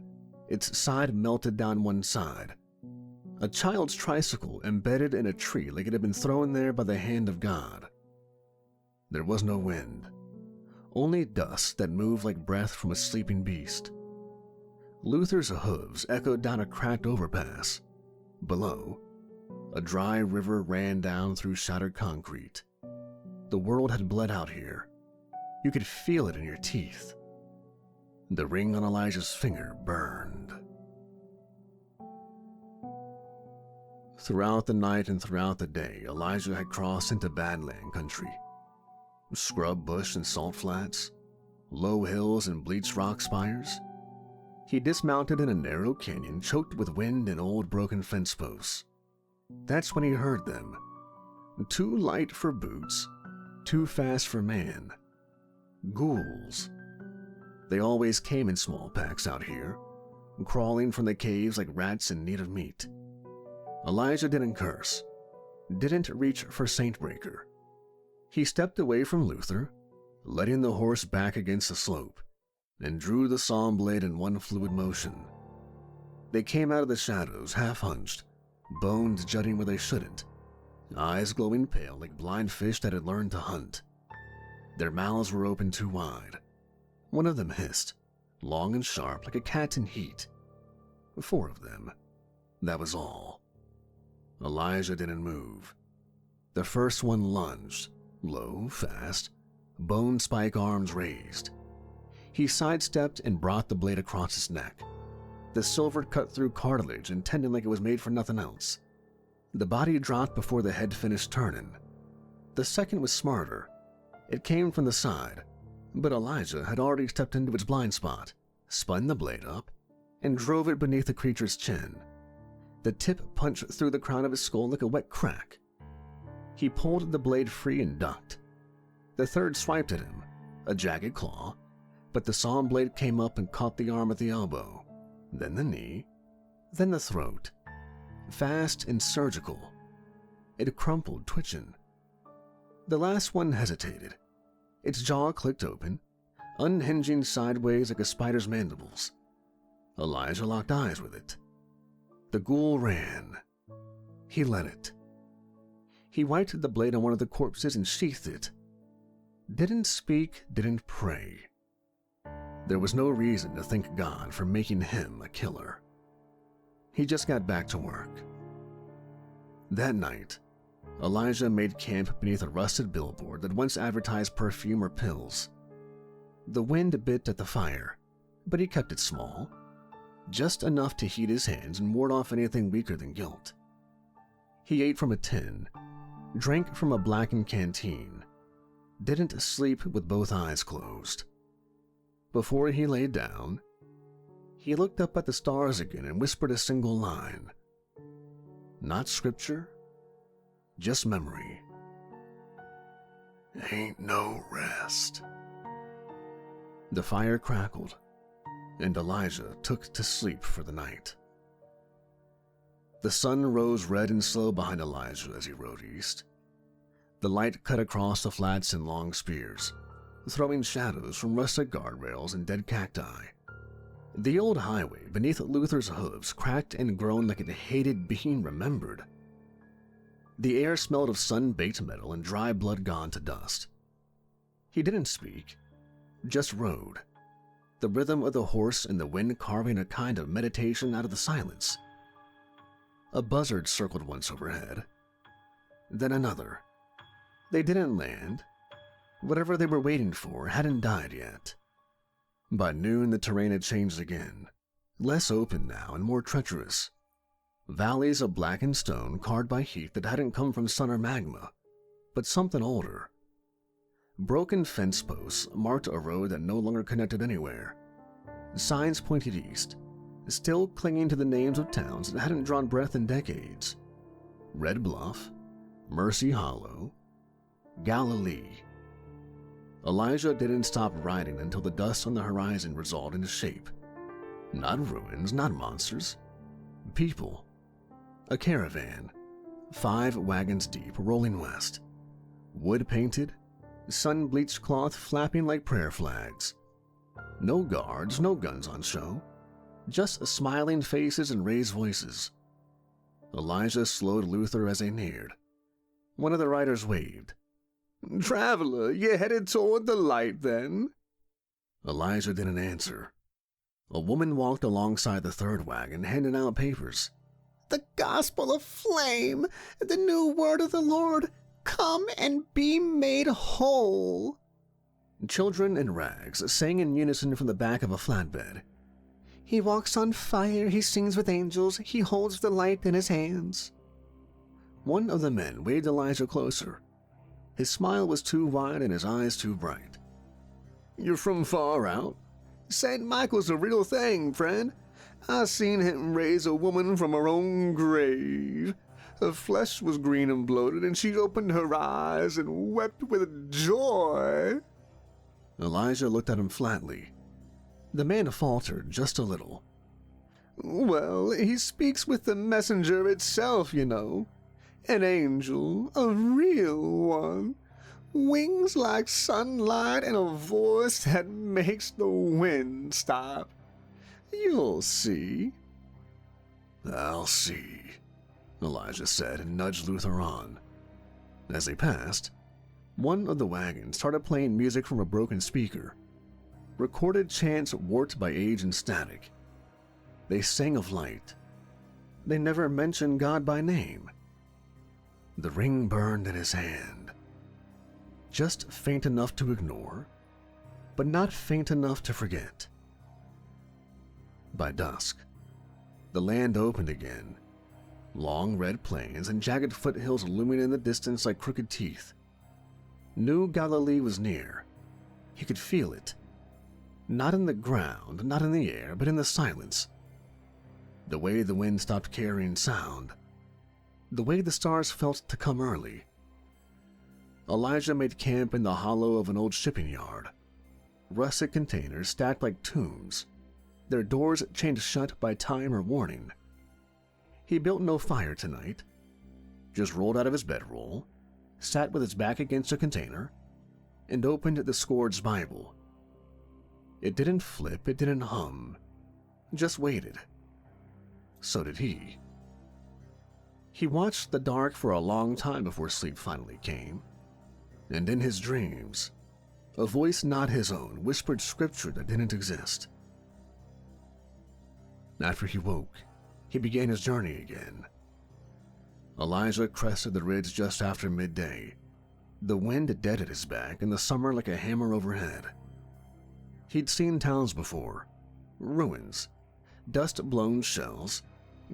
its side melted down one side. A child's tricycle embedded in a tree like it had been thrown there by the hand of God. There was no wind, only dust that moved like breath from a sleeping beast. Luther's hooves echoed down a cracked overpass. Below, a dry river ran down through shattered concrete. The world had bled out here. You could feel it in your teeth. The ring on Elijah's finger burned. Throughout the night and throughout the day, Elijah had crossed into Badland country. Scrub bush and salt flats, low hills and bleached rock spires. He dismounted in a narrow canyon choked with wind and old broken fence posts. That's when he heard them. Too light for boots, too fast for man. Ghouls. They always came in small packs out here, crawling from the caves like rats in need of meat. Elijah didn't curse, didn't reach for Saintbreaker. He stepped away from Luther, letting the horse back against the slope, and drew the saw blade in one fluid motion. They came out of the shadows, half-hunched, bones jutting where they shouldn't, eyes glowing pale like blind fish that had learned to hunt. Their mouths were open too wide. One of them hissed, long and sharp like a cat in heat. 4 of them. That was all. Elijah didn't move. The first one lunged, low, fast, bone spike arms raised. He sidestepped and brought the blade across his neck. The silver cut through cartilage and tendon like it was made for nothing else. The body dropped before the head finished turning. The second was smarter. It came from the side, but Elijah had already stepped into its blind spot, spun the blade up, and drove it beneath the creature's chin. The tip punched through the crown of his skull like a wet crack. He pulled the blade free and ducked. The third swiped at him, a jagged claw, but the saw blade came up and caught the arm at the elbow, then the knee, then the throat. Fast and surgical. It crumpled, twitching. The last one hesitated. Its jaw clicked open, unhinging sideways like a spider's mandibles. Elijah locked eyes with it. The ghoul ran. He let it. He wiped the blade on one of the corpses and sheathed it. Didn't speak, didn't pray. There was no reason to thank God for making him a killer. He just got back to work. That night, Elijah made camp beneath a rusted billboard that once advertised perfume or pills. The wind bit at the fire, but he kept it small, just enough to heat his hands and ward off anything weaker than guilt. He ate from a tin, drank from a blackened canteen, didn't sleep with both eyes closed. Before he lay down, he looked up at the stars again and whispered a single line. Not scripture, just memory. Ain't no rest. The fire crackled, and Elijah took to sleep for the night. The sun rose red and slow behind Elijah as he rode east. The light cut across the flats in long spears, throwing shadows from rusted guardrails and dead cacti. The old highway beneath Luther's hooves cracked and groaned like it hated being remembered. The air smelled of sun-baked metal and dry blood gone to dust. He didn't speak, just rode, the rhythm of the horse and the wind carving a kind of meditation out of the silence. A buzzard circled once overhead, then another. They didn't land. Whatever they were waiting for hadn't died yet. By noon, the terrain had changed again, less open now and more treacherous. Valleys of blackened stone carved by heat that hadn't come from sun or magma, but something older. Broken fence posts marked a road that no longer connected anywhere. Signs pointed east, still clinging to the names of towns that hadn't drawn breath in decades. Red Bluff, Mercy Hollow, Galilee. Elijah didn't stop riding until the dust on the horizon resolved into shape. Not ruins, not monsters. People. A caravan, 5 wagons deep, rolling west. Wood painted, sun-bleached cloth flapping like prayer flags. No guards, no guns on show. Just smiling faces and raised voices. Elijah slowed Luther as they neared. One of the riders waved. "Traveler, you headed toward the light, then?" Elijah didn't answer. A woman walked alongside the third wagon, handing out papers. "The gospel of flame, the new word of the Lord, come and be made whole." Children in rags sang in unison from the back of a flatbed. "He walks on fire, he sings with angels, he holds the light in his hands." One of the men waved Elijah closer. His smile was too wide and his eyes too bright. "You're from far out? St. Michael's a real thing, friend. I seen him raise a woman from her own grave. Her flesh was green and bloated, and she opened her eyes and wept with joy." Elijah looked at him flatly. The man faltered just a little. "Well, he speaks with the messenger itself, you know. An angel, a real one. Wings like sunlight and a voice that makes the wind stop. You'll see." "I'll see," Elijah said and nudged Luther on. As they passed, one of the wagons started playing music from a broken speaker. Recorded chants warped by age and static. They sang of light. They never mentioned God by name. The ring burned in his hand. Just faint enough to ignore, but not faint enough to forget. By dusk, the land opened again. Long red plains and jagged foothills looming in the distance like crooked teeth. New Galilee was near. He could feel it. Not in the ground, not in the air, but in the silence. The way the wind stopped carrying sound. The way the stars felt to come early. Elijah made camp in the hollow of an old shipping yard. Rusted containers stacked like tombs, their doors chained shut by time or warning. He built no fire tonight. Just rolled out of his bedroll, sat with his back against a container, and opened the Scourge's Bible. It didn't flip, it didn't hum, just waited. So did he. He watched the dark for a long time before sleep finally came, and in his dreams, a voice not his own whispered scripture that didn't exist. After he woke, he began his journey again. Elijah crested the ridge just after midday, the wind dead at his back and the summer like a hammer overhead. He'd seen towns before, ruins, dust-blown shells,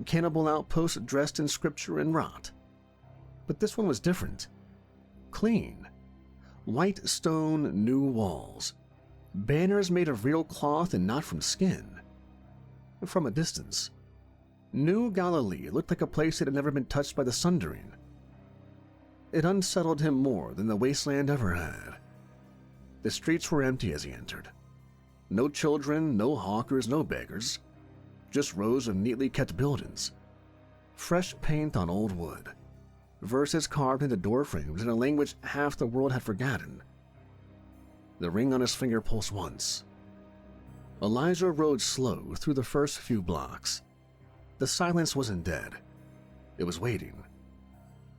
cannibal outposts dressed in scripture and rot. But this one was different. Clean. White stone, new walls. Banners made of real cloth and not from skin. From a distance, New Galilee looked like a place that had never been touched by the sundering. It unsettled him more than the wasteland ever had. The streets were empty as he entered. No children, no hawkers, no beggars. Just rows of neatly kept buildings. Fresh paint on old wood. Verses carved into doorframes in a language half the world had forgotten. The ring on his finger pulsed once. Elijah rode slow through the first few blocks. The silence wasn't dead. It was waiting.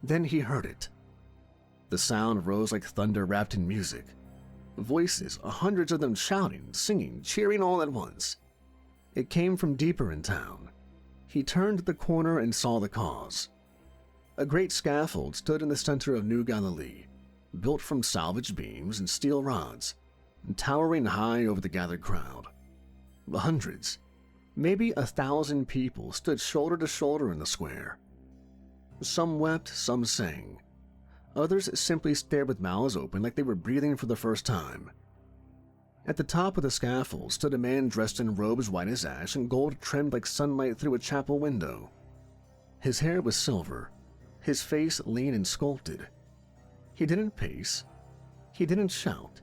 Then he heard it. The sound rose like thunder wrapped in music. Voices, hundreds of them shouting, singing, cheering all at once. It came from deeper in town. He turned the corner and saw the cause. A great scaffold stood in the center of New Galilee, built from salvaged beams and steel rods, towering high over the gathered crowd. Hundreds, maybe 1,000 people stood shoulder to shoulder in the square. Some wept, some sang. Others simply stared with mouths open like they were breathing for the first time. At the top of the scaffold stood a man dressed in robes white as ash and gold trimmed like sunlight through a chapel window. His hair was silver, his face lean and sculpted. He didn't pace. He didn't shout.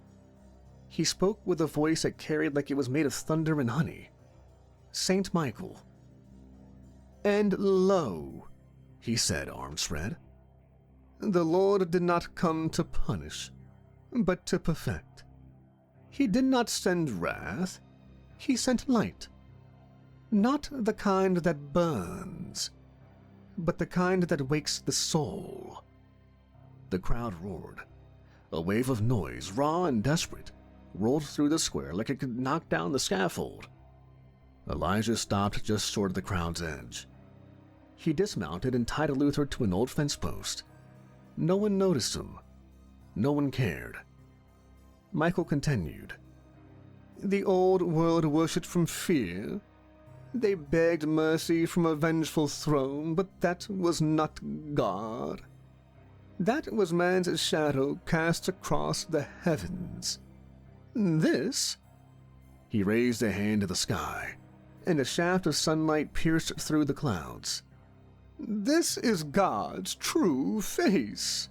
He spoke with a voice that carried like it was made of thunder and honey. Saint Michael. "And lo," he said, arms spread, "the Lord did not come to punish, but to perfect. He did not send wrath, he sent light. Not the kind that burns, but the kind that wakes the soul." The crowd roared. A wave of noise, raw and desperate, rolled through the square like it could knock down the scaffold. Elijah stopped just short of the crowd's edge. He dismounted and tied a Luther to an old fence post. No one noticed him. No one cared. Michael continued. "The old world worshipped from fear. They begged mercy from a vengeful throne, but that was not God. That was man's shadow cast across the heavens. This," he raised a hand to the sky, and a shaft of sunlight pierced through the clouds. "This is God's true face."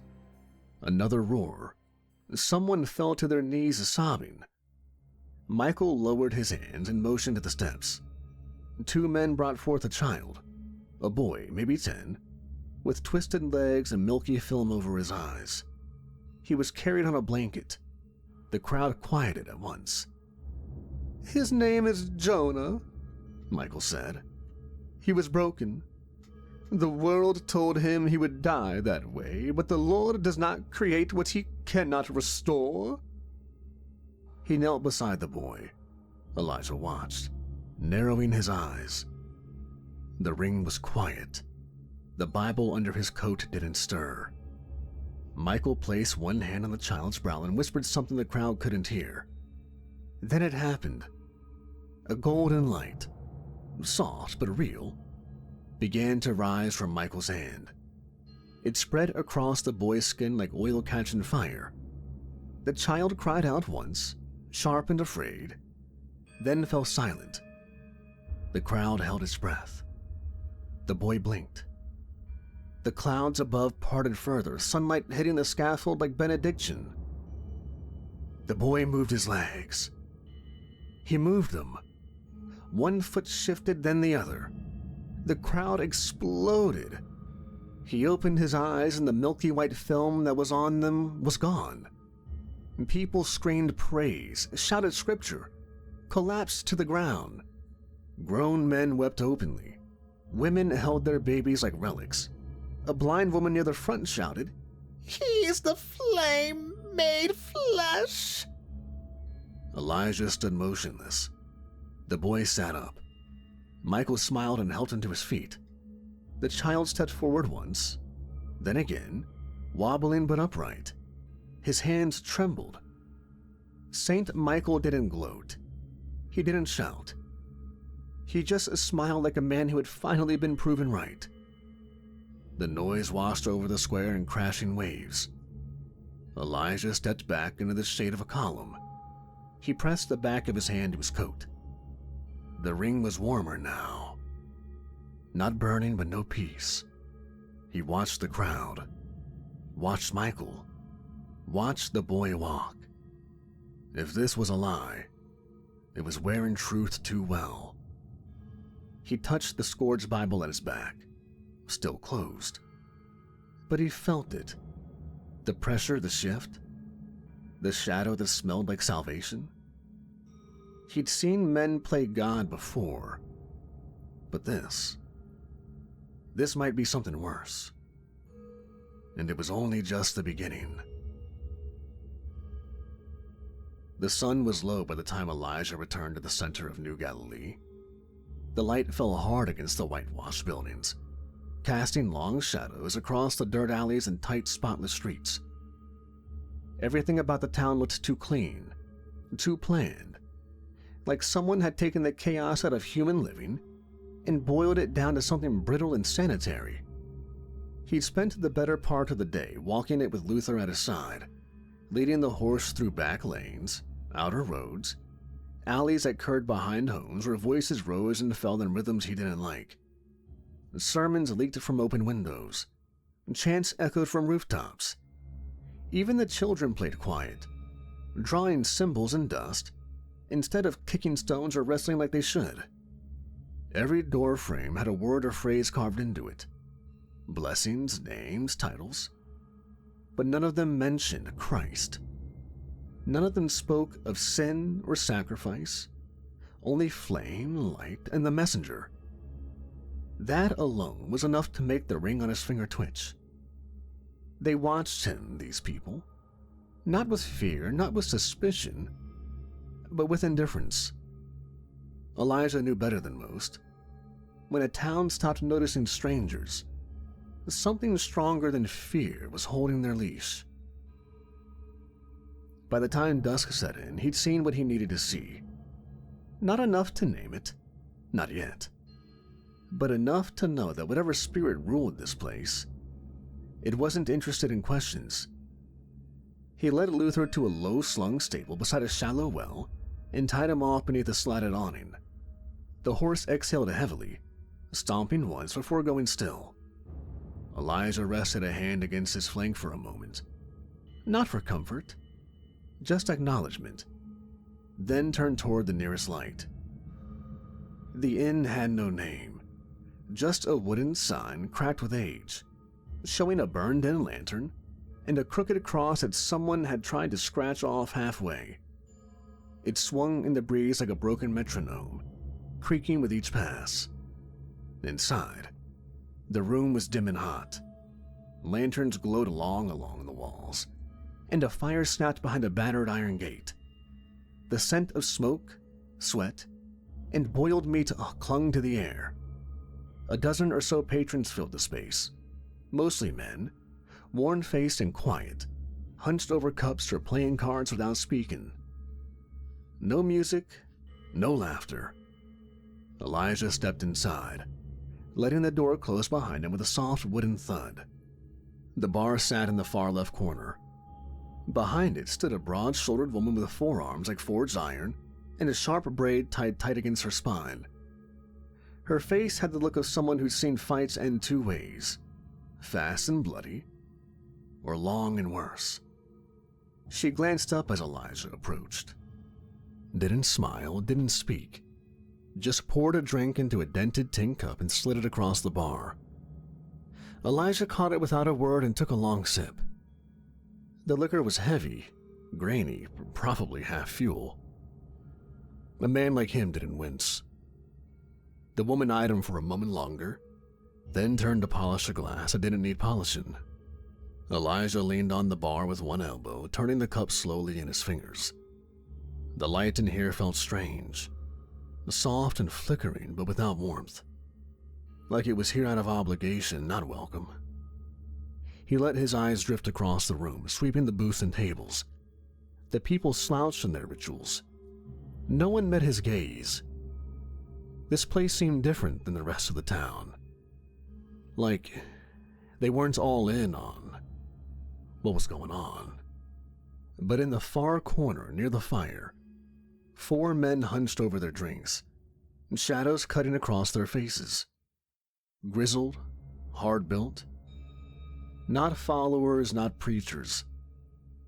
Another roar. Someone fell to their knees sobbing. Michael lowered his hands and motioned to the steps. 2 men brought forth a child, a boy, maybe 10, with twisted legs and milky film over his eyes. He was carried on a blanket. The crowd quieted at once. "His name is Jonah," Michael said. "He was broken. The world told him he would die that way, but the Lord does not create what he cannot restore." He knelt beside the boy. Elijah watched, narrowing his eyes. The ring was quiet. The Bible under his coat didn't stir. Michael placed one hand on the child's brow and whispered something the crowd couldn't hear. Then it happened. A golden light, soft but real, began to rise from Michael's hand. It spread across the boy's skin like oil catching fire. The child cried out once, sharp and afraid, then fell silent. The crowd held its breath. The boy blinked. The clouds above parted further, sunlight hitting the scaffold like benediction. The boy moved his legs. He moved them. One foot shifted, then the other. The crowd exploded. He opened his eyes and the milky white film that was on them was gone. People screamed praise, shouted scripture, collapsed to the ground. Grown men wept openly. Women held their babies like relics. A blind woman near the front shouted, "He is the flame made flesh!" Elijah stood motionless. The boy sat up. Michael smiled and helped him to his feet. The child stepped forward once, then again, wobbling but upright. His hands trembled. Saint Michael didn't gloat. He didn't shout. He just smiled like a man who had finally been proven right. The noise washed over the square in crashing waves. Elijah stepped back into the shade of a column. He pressed the back of his hand to his coat. The ring was warmer now. Not burning, but no peace. He watched the crowd. watched Michael, watched the boy walk. If this was a lie, it was wearing truth too well. He touched the scourged Bible at his back, still closed. But he felt it. The pressure, the shift, the shadow that smelled like salvation. He'd seen men play God before, but this might be something worse. And it was only just the beginning. The sun was low by the time Elijah returned to the center of New Galilee. The light fell hard against the whitewashed buildings, casting long shadows across the dirt alleys and tight, spotless streets. Everything about the town looked too clean, too planned, like someone had taken the chaos out of human living and boiled it down to something brittle and sanitary. He'd spent the better part of the day walking it with Luther at his side, leading the horse through back lanes, outer roads, alleys that curved behind homes where voices rose and fell in rhythms he didn't like. Sermons leaked from open windows, chants echoed from rooftops. Even the children played quiet, drawing symbols in dust instead of kicking stones or wrestling like they should. Every door frame had a word or phrase carved into it. Blessings, names, titles. But none of them mentioned Christ. None of them spoke of sin or sacrifice. Only flame, light, and the messenger. That alone was enough to make the ring on his finger twitch. They watched him, these people. Not with fear, not with suspicion, but with indifference. Elijah knew better than most. When a town stopped noticing strangers, something stronger than fear was holding their leash. By the time dusk set in, he'd seen what he needed to see. Not enough to name it, not yet, but enough to know that whatever spirit ruled this place, it wasn't interested in questions. He led Luther to a low-slung stable beside a shallow well and tied him off beneath a slatted awning. The horse exhaled heavily, stomping once before going still. Elijah rested a hand against his flank for a moment. Not for comfort, just acknowledgement, then turned toward the nearest light. The inn had no name, just a wooden sign cracked with age, showing a burned-in lantern and a crooked cross that someone had tried to scratch off halfway. It swung in the breeze like a broken metronome, creaking with each pass. Inside, the room was dim and hot. Lanterns glowed along the walls, and a fire snapped behind a battered iron gate. The scent of smoke, sweat, and boiled meat clung to the air. A dozen or so patrons filled the space, mostly men, worn-faced and quiet, hunched over cups or playing cards without speaking. No music, no laughter. Elijah stepped inside, letting the door close behind him with a soft wooden thud. The bar sat in the far left corner. Behind it stood a broad-shouldered woman with forearms like forged iron and a sharp braid tied tight against her spine. Her face had the look of someone who'd seen fights end two ways, fast and bloody, or long and worse. She glanced up as Elijah approached. Didn't smile, didn't speak. Just poured a drink into a dented tin cup and slid it across the bar. Elijah caught it without a word and took a long sip. The liquor was heavy, grainy, probably half fuel. A man like him didn't wince. The woman eyed him for a moment longer, then turned to polish a glass that didn't need polishing. Elijah leaned on the bar with one elbow, turning the cup slowly in his fingers. The light in here felt strange, soft and flickering, but without warmth. Like it was here out of obligation, not welcome. He let his eyes drift across the room, sweeping the booths and tables. The people slouched in their rituals. No one met his gaze. This place seemed different than the rest of the town. Like they weren't all in on what was going on. But in the far corner near the fire, 4 men hunched over their drinks, shadows cutting across their faces. Grizzled, hard-built. Not followers, not preachers.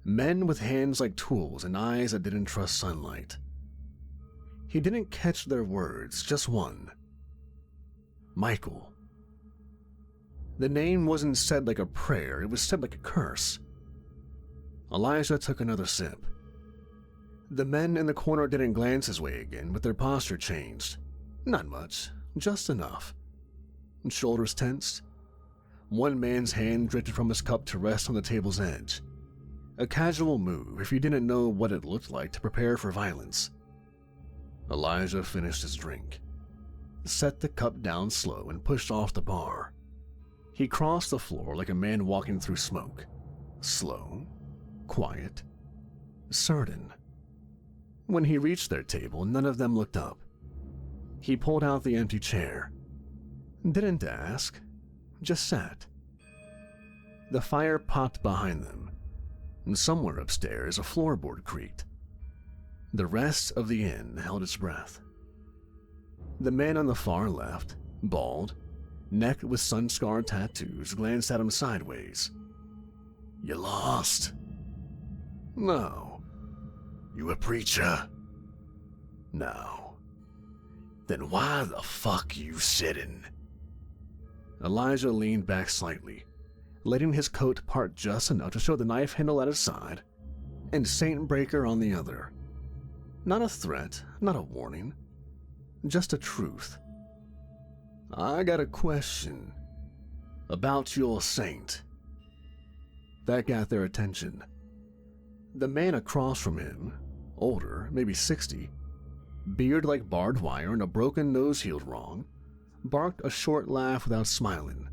Men with hands like tools and eyes that didn't trust sunlight. He didn't catch their words, just one. Michael. The name wasn't said like a prayer, it was said like a curse. Elijah took another sip. The men in the corner didn't glance his way again, but their posture changed. Not much, just enough. Shoulders tensed. One man's hand drifted from his cup to rest on the table's edge. A casual move if you didn't know what it looked like to prepare for violence. Elijah finished his drink, set the cup down slow and pushed off the bar. He crossed the floor like a man walking through smoke. Slow, quiet, certain. When he reached their table, none of them looked up. He pulled out the empty chair. Didn't ask, just sat. The fire popped behind them, and somewhere upstairs a floorboard creaked. The rest of the inn held its breath. The man on the far left, bald, neck with sun-scarred tattoos, glanced at him sideways. "You lost?" "No." "You a preacher?" "No." "Then why the fuck you sitting?" Elijah leaned back slightly, letting his coat part just enough to show the knife handle at his side and Saint Breaker on the other. Not a threat, not a warning, just a truth. "I got a question about your saint." That got their attention. The man across from him, older, maybe 60, beard like barbed wire and a broken nose healed wrong, barked a short laugh without smiling.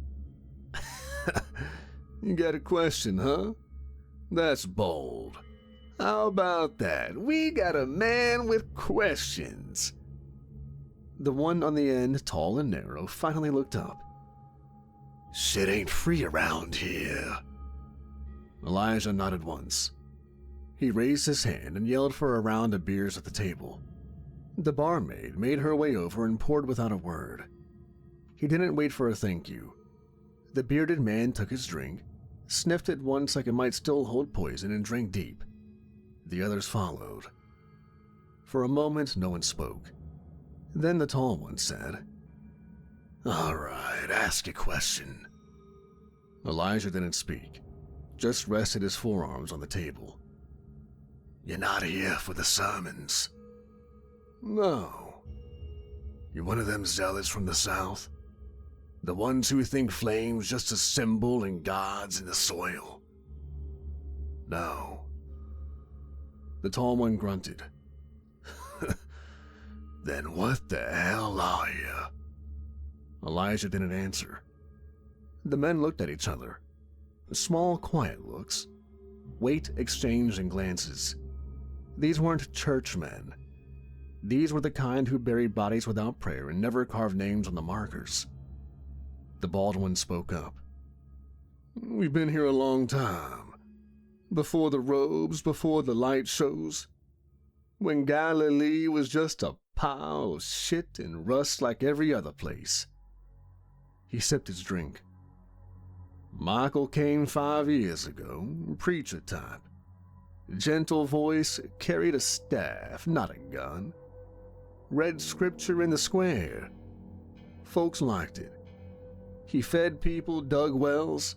"You got a question, huh? That's bold. How about that? We got a man with questions." The one on the end, tall and narrow, finally looked up. "Shit ain't free around here." Elijah nodded once. He raised his hand and yelled for a round of beers at the table. The barmaid made her way over and poured without a word. He didn't wait for a thank you. The bearded man took his drink, sniffed it once like it might still hold poison, and drank deep. The others followed. For a moment, no one spoke. Then the tall one said, "All right, ask a question." Elijah didn't speak, just rested his forearms on the table. "You're not here for the sermons?" "No." "You're one of them zealots from the south? The ones who think flame's just a symbol and God's in the soil?" "No." The tall one grunted. "Then what the hell are you?" Elijah didn't answer. The men looked at each other. Small, quiet looks. Weight exchanged in glances. These weren't churchmen. These were the kind who buried bodies without prayer and never carved names on the markers. The bald one spoke up. "We've been here a long time. Before the robes, before the light shows. When Galilee was just a pile of shit and rust like every other place." He sipped his drink. "Michael came 5 years ago, preacher type. Gentle voice, carried a staff, not a gun. Read scripture in the square. Folks liked it. He fed people, dug wells,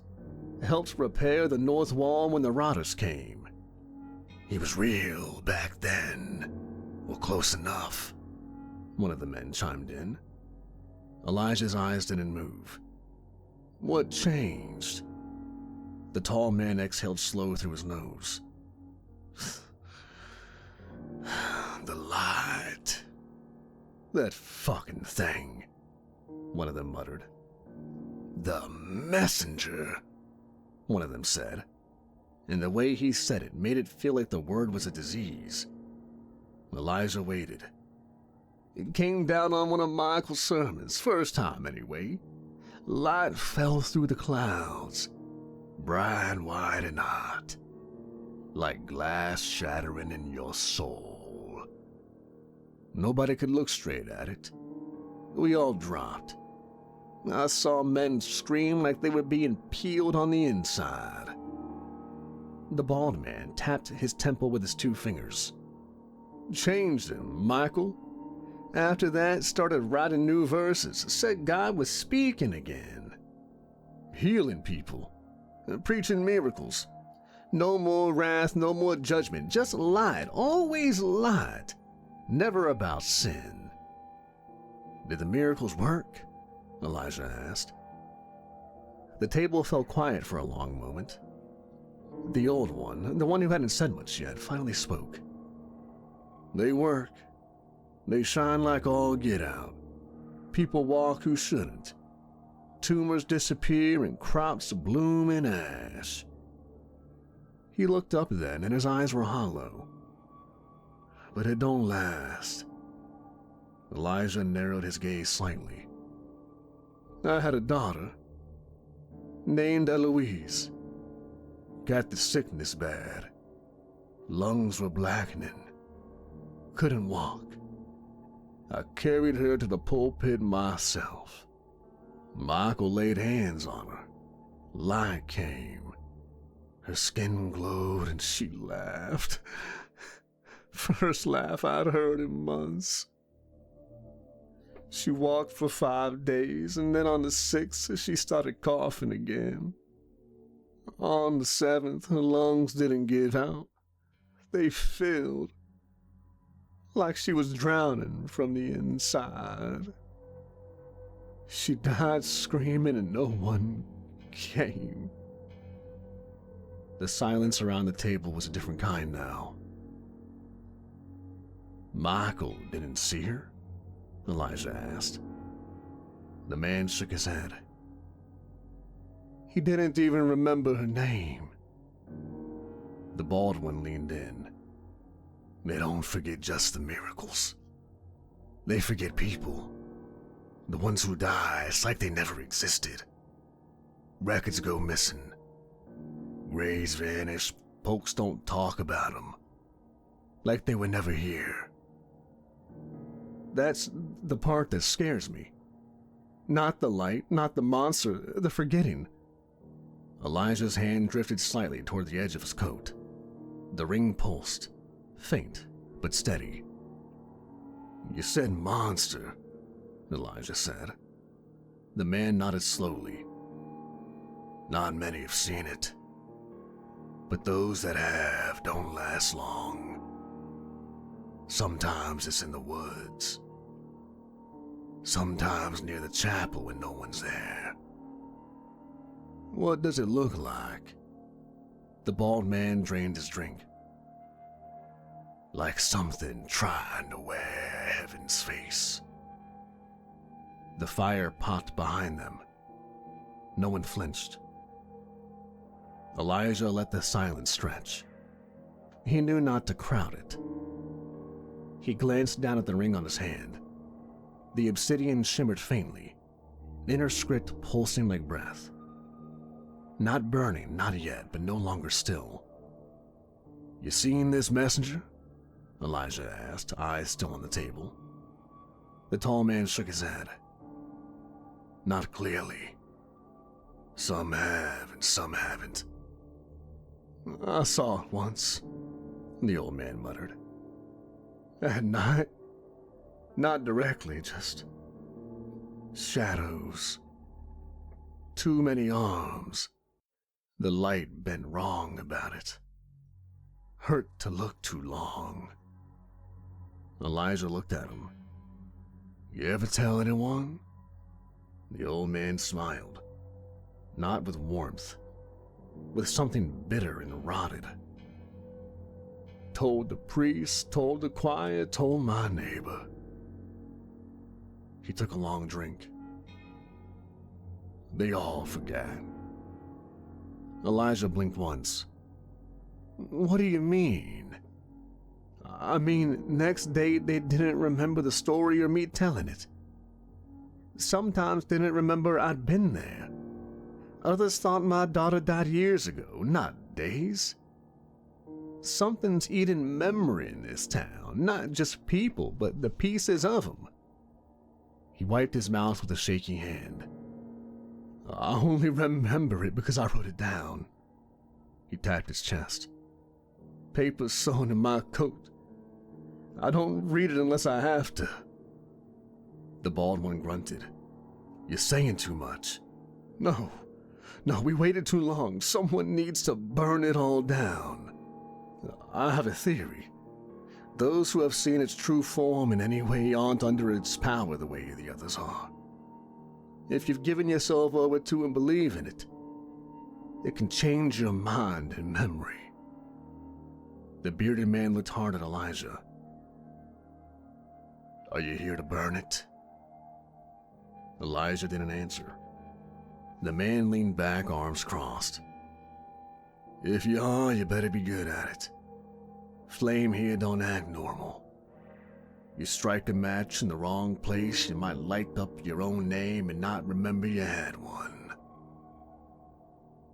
helped repair the north wall when the rotters came. He was real back then, or close enough," one of the men chimed in. Elijah's eyes didn't move. "What changed?" The tall man exhaled slow through his nose. "The light. That fucking thing," one of them muttered. "The messenger," one of them said, and the way he said it made it feel like the word was a disease. Elijah waited. "It came down on one of Michael's sermons, first time anyway. Light fell through the clouds, bright white and hot, like glass shattering in your soul. Nobody could look straight at it. We all dropped. I saw men scream like they were being peeled on the inside. The bald man tapped his temple with his 2 fingers. Changed him, Michael. After that, started writing new verses, said God was speaking again. Healing people, preaching miracles. No more wrath, no more judgment, just lied, always lied. Never about sin. Did the miracles work? Elijah asked. The table fell quiet for a long moment. The old one, the one who hadn't said much yet, finally spoke. They work. They shine like all get out. People walk who shouldn't. Tumors disappear and crops bloom in ash. He looked up then, and his eyes were hollow. But it don't last. Elijah narrowed his gaze slightly. I had a daughter, named Eloise. Got the sickness bad. Lungs were blackening. Couldn't walk. I carried her to the pulpit myself. Michael laid hands on her. Light came. Her skin glowed and she laughed. First laugh I'd heard in months. She walked for 5 days, and then on the 6th she started coughing again. On the 7th, her lungs didn't give out. They filled, like she was drowning from the inside. She died screaming and no one came. The silence around the table was a different kind now. Michael didn't see her? Elijah asked. The man shook his head. He didn't even remember her name. The bald one leaned in. They don't forget just the miracles. They forget people. The ones who die, it's like they never existed. Records go missing. Graves vanish, folks don't talk about them. Like they were never here. That's the part that scares me. Not the light, not the monster, the forgetting. Elijah's hand drifted slightly toward the edge of his coat. The ring pulsed, faint but steady. You said monster, Elijah said. The man nodded slowly. Not many have seen it, but those that have don't last long. Sometimes it's in the woods. Sometimes near the chapel when no one's there. What does it look like? The bald man drained his drink. Like something trying to wear heaven's face. The fire popped behind them. No one flinched. Elijah let the silence stretch. He knew not to crowd it. He glanced down at the ring on his hand. The obsidian shimmered faintly, inner script pulsing like breath. Not burning, not yet, but no longer still. You seen this messenger? Elijah asked, eyes still on the table. The tall man shook his head. Not clearly. Some have and some haven't. I saw it once, the old man muttered. At night. Not directly, just shadows. Too many arms. The light bent wrong about it. Hurt to look too long. Elijah looked at him. You ever tell anyone? The old man smiled. Not with warmth. With something bitter and rotted. Told the priest, told the choir, told my neighbor. He took a long drink. They all forgot. Elijah blinked once. What do you mean? I mean, next day they didn't remember the story or me telling it. Sometimes didn't remember I'd been there. Others thought my daughter died years ago, not days. Something's eating memory in this town, not just people, but the pieces of them. He wiped his mouth with a shaky hand. I only remember it because I wrote it down. He tapped his chest. Paper's sewn in my coat. I don't read it unless I have to. The bald one grunted. You're saying too much. No, we waited too long. Someone needs to burn it all down. I have a theory. Those who have seen its true form in any way aren't under its power the way the others are. If you've given yourself over to and believe in it, it can change your mind and memory. The bearded man looked hard at Elijah. Are you here to burn it? Elijah didn't answer. The man leaned back, arms crossed. If you are, you better be good at it. Flame here don't act normal. You strike a match in the wrong place, you might light up your own name and not remember you had one.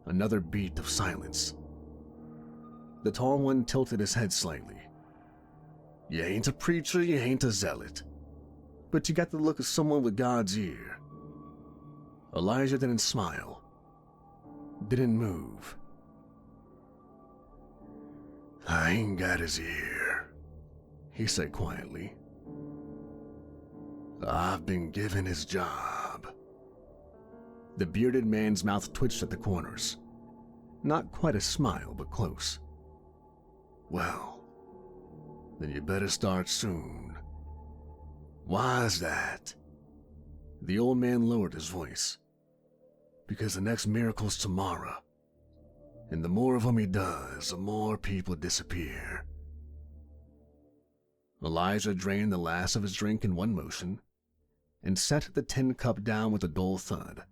Another beat of silence. The tall one tilted his head slightly. You ain't a preacher, you ain't a zealot, but you got the look of someone with God's ear. Elijah didn't smile, didn't move. I ain't got his ear, he said quietly. I've been given his job. The bearded man's mouth twitched at the corners. Not quite a smile, but close. Well, then you better start soon. Why's that? The old man lowered his voice. Because the next miracle's tomorrow. And the more of them he does, the more people disappear. Elijah drained the last of his drink in one motion and set the tin cup down with a dull thud.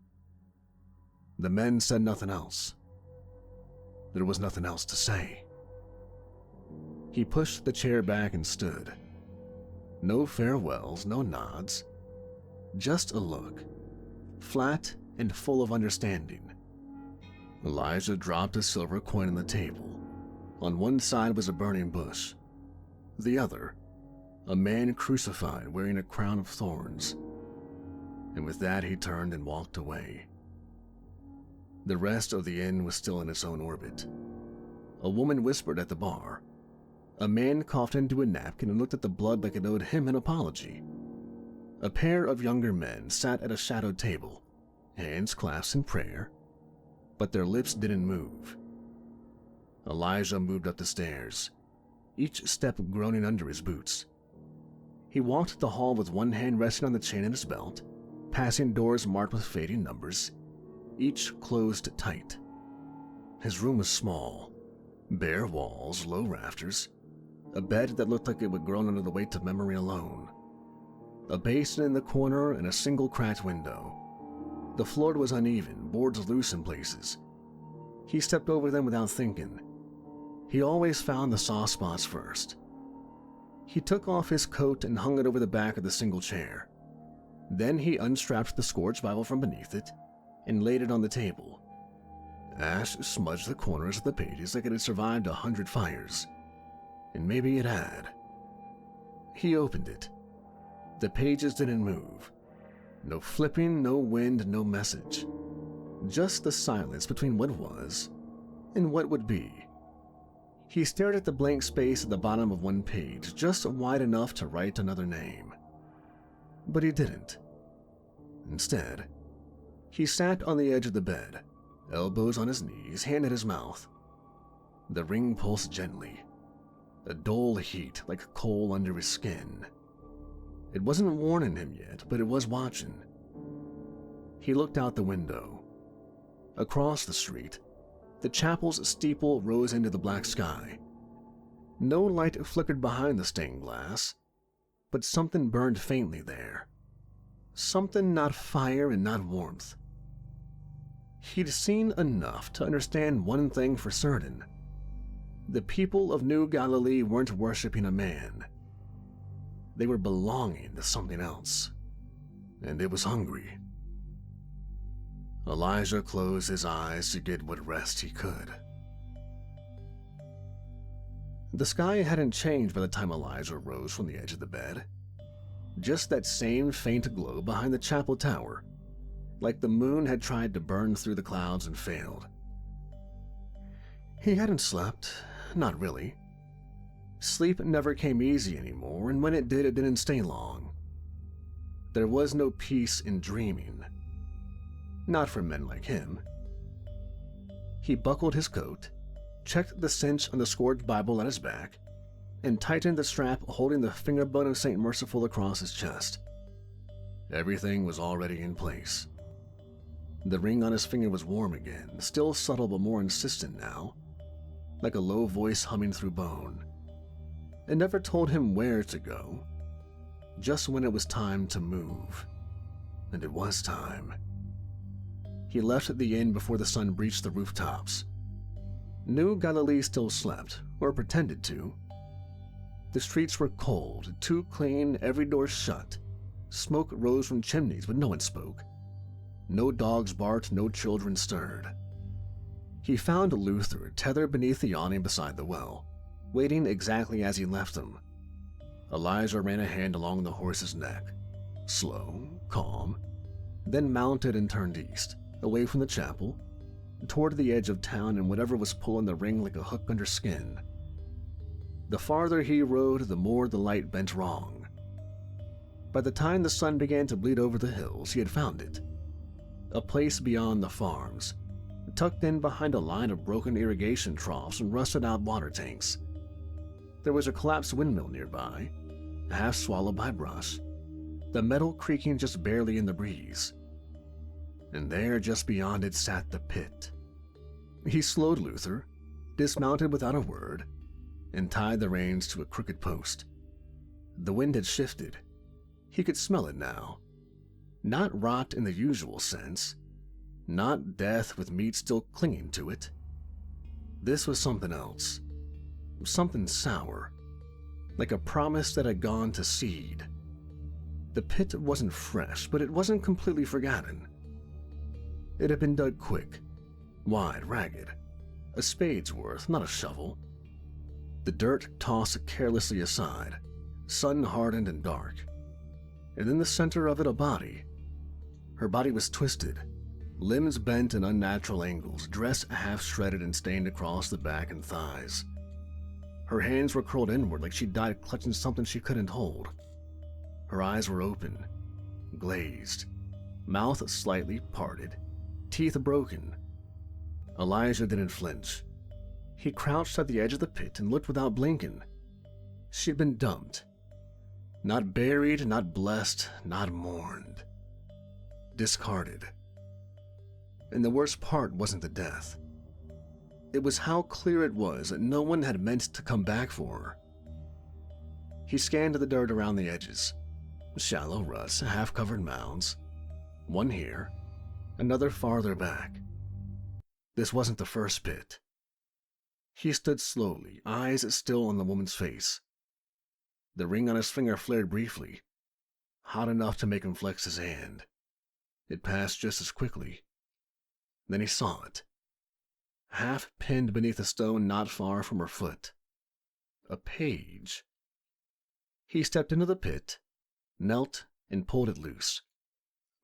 The men said nothing else. There was nothing else to say. He pushed the chair back and stood. No farewells, no nods. Just a look, flat and full of understanding. Elijah dropped a silver coin on the table. On one side was a burning bush. The other, a man crucified wearing a crown of thorns. And with that he turned and walked away. The rest of the inn was still in its own orbit. A woman whispered at the bar. A man coughed into a napkin and looked at the blood like it owed him an apology. A pair of younger men sat at a shadowed table, hands clasped in prayer, but their lips didn't move. Elijah moved up the stairs, each step groaning under his boots. He walked the hall with one hand resting on the chain in his belt, passing doors marked with fading numbers, each closed tight. His room was small, bare walls, low rafters, a bed that looked like it would groan under the weight of memory alone, a basin in the corner and a single cracked window. The floor was uneven, boards loose in places. He stepped over them without thinking. He always found the soft spots first. He took off his coat and hung it over the back of the single chair. Then he unstrapped the scorched Bible from beneath it and laid it on the table. Ash smudged the corners of the pages like it had survived 100 fires. And maybe it had. He opened it. The pages didn't move. No flipping, no wind, no message. Just the silence between what was and what would be. He stared at the blank space at the bottom of one page, just wide enough to write another name. But he didn't. Instead, he sat on the edge of the bed, elbows on his knees, hand at his mouth. The ring pulsed gently, a dull heat like coal under his skin. It wasn't warning him yet, but it was watching. He looked out the window. Across the street, the chapel's steeple rose into the black sky. No light flickered behind the stained glass, but something burned faintly there. Something not fire and not warmth. He'd seen enough to understand one thing for certain. The people of New Galilee weren't worshiping a man. They were belonging to something else, and it was hungry. Elijah closed his eyes to get what rest he could. The sky hadn't changed by the time Elijah rose from the edge of the bed. Just that same faint glow behind the chapel tower, like the moon had tried to burn through the clouds and failed. He hadn't slept, not really. Sleep never came easy anymore, and when it didn't stay long. There was no peace in dreaming. Not for men like him. He buckled his coat, checked the cinch on the scourged Bible at his back, and tightened the strap holding the fingerbone of St. Merciful across his chest. Everything was already in place. The ring on his finger was warm again, still subtle but more insistent now, like a low voice humming through bone. It never told him where to go, just when it was time to move. And it was time. He left the inn before the sun breached the rooftops. New Galilee still slept, or pretended to. The streets were cold, too clean, every door shut. Smoke rose from chimneys, but no one spoke. No dogs barked, no children stirred. He found Luther tethered beneath the awning beside the well, waiting exactly as he left him. Elijah ran a hand along the horse's neck, slow, calm, then mounted and turned east, away from the chapel, toward the edge of town and whatever was pulling the ring like a hook under skin. The farther he rode, the more the light bent wrong. By the time the sun began to bleed over the hills, he had found it. A place beyond the farms, tucked in behind a line of broken irrigation troughs and rusted-out water tanks. There was a collapsed windmill nearby, half swallowed by brush, the metal creaking just barely in the breeze. And there, just beyond it, sat the pit. He slowed Luther, dismounted without a word, and tied the reins to a crooked post. The wind had shifted. He could smell it now. Not rot in the usual sense. Not death with meat still clinging to it. This was something else. Something sour. Like a promise that had gone to seed. The pit wasn't fresh, but it wasn't completely forgotten. It had been dug quick, wide, ragged. A spade's worth, not a shovel. The dirt tossed carelessly aside, sun-hardened and dark. And in the center of it, a body. Her body was twisted, limbs bent in unnatural angles, dress half-shredded and stained across the back and thighs. Her hands were curled inward like she died clutching something she couldn't hold. Her eyes were open, glazed, mouth slightly parted, teeth broken. Elijah didn't flinch. He crouched at the edge of the pit and looked without blinking. She'd been dumped. Not buried, not blessed, not mourned. Discarded. And the worst part wasn't the death. It was how clear it was that no one had meant to come back for her. He scanned the dirt around the edges. Shallow ruts, half-covered mounds. One here, another farther back. This wasn't the first pit. He stood slowly, eyes still on the woman's face. The ring on his finger flared briefly, hot enough to make him flex his hand. It passed just as quickly. Then he saw it, half pinned beneath a stone not far from her foot. A page. He stepped into the pit, knelt, and pulled it loose.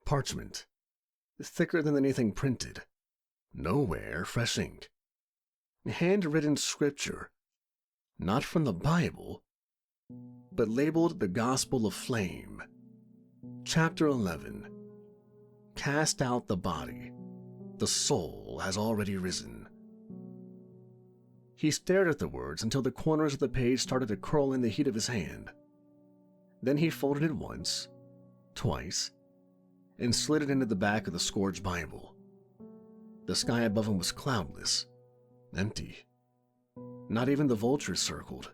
Parchment, thicker than anything printed. Nowhere fresh ink. Handwritten scripture, not from the Bible, but labeled the Gospel of Flame. Chapter 11. Cast out the body. The soul has already risen. He stared at the words until the corners of the page started to curl in the heat of his hand. Then he folded it once, twice, and slid it into the back of the scourged Bible. The sky above him was cloudless, empty. Not even the vultures circled.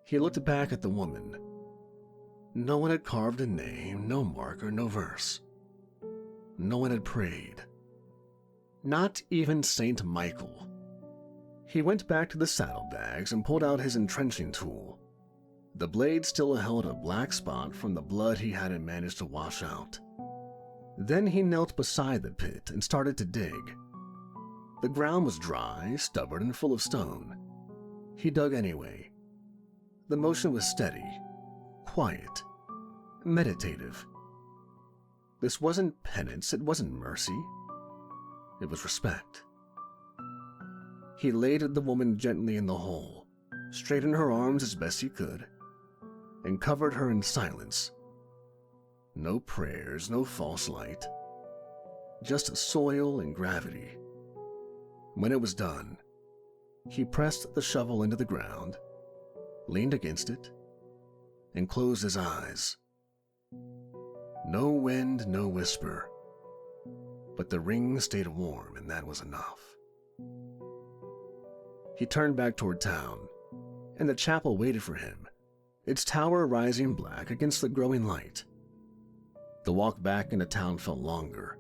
He looked back at the woman. No one had carved a name, no marker, no verse. No one had prayed. Not even Saint Michael. He went back to the saddlebags and pulled out his entrenching tool. The blade still held a black spot from the blood he hadn't managed to wash out. Then he knelt beside the pit and started to dig. The ground was dry, stubborn, and full of stone. He dug anyway. The motion was steady, quiet, meditative. This wasn't penance, it wasn't mercy. It was respect. He laid the woman gently in the hole, straightened her arms as best he could, and covered her in silence. No prayers, no false light, just soil and gravity. When it was done, he pressed the shovel into the ground, leaned against it, and closed his eyes. No wind, no whisper, but the ring stayed warm, and that was enough. He turned back toward town, and the chapel waited for him, its tower rising black against the growing light. The walk back into town felt longer.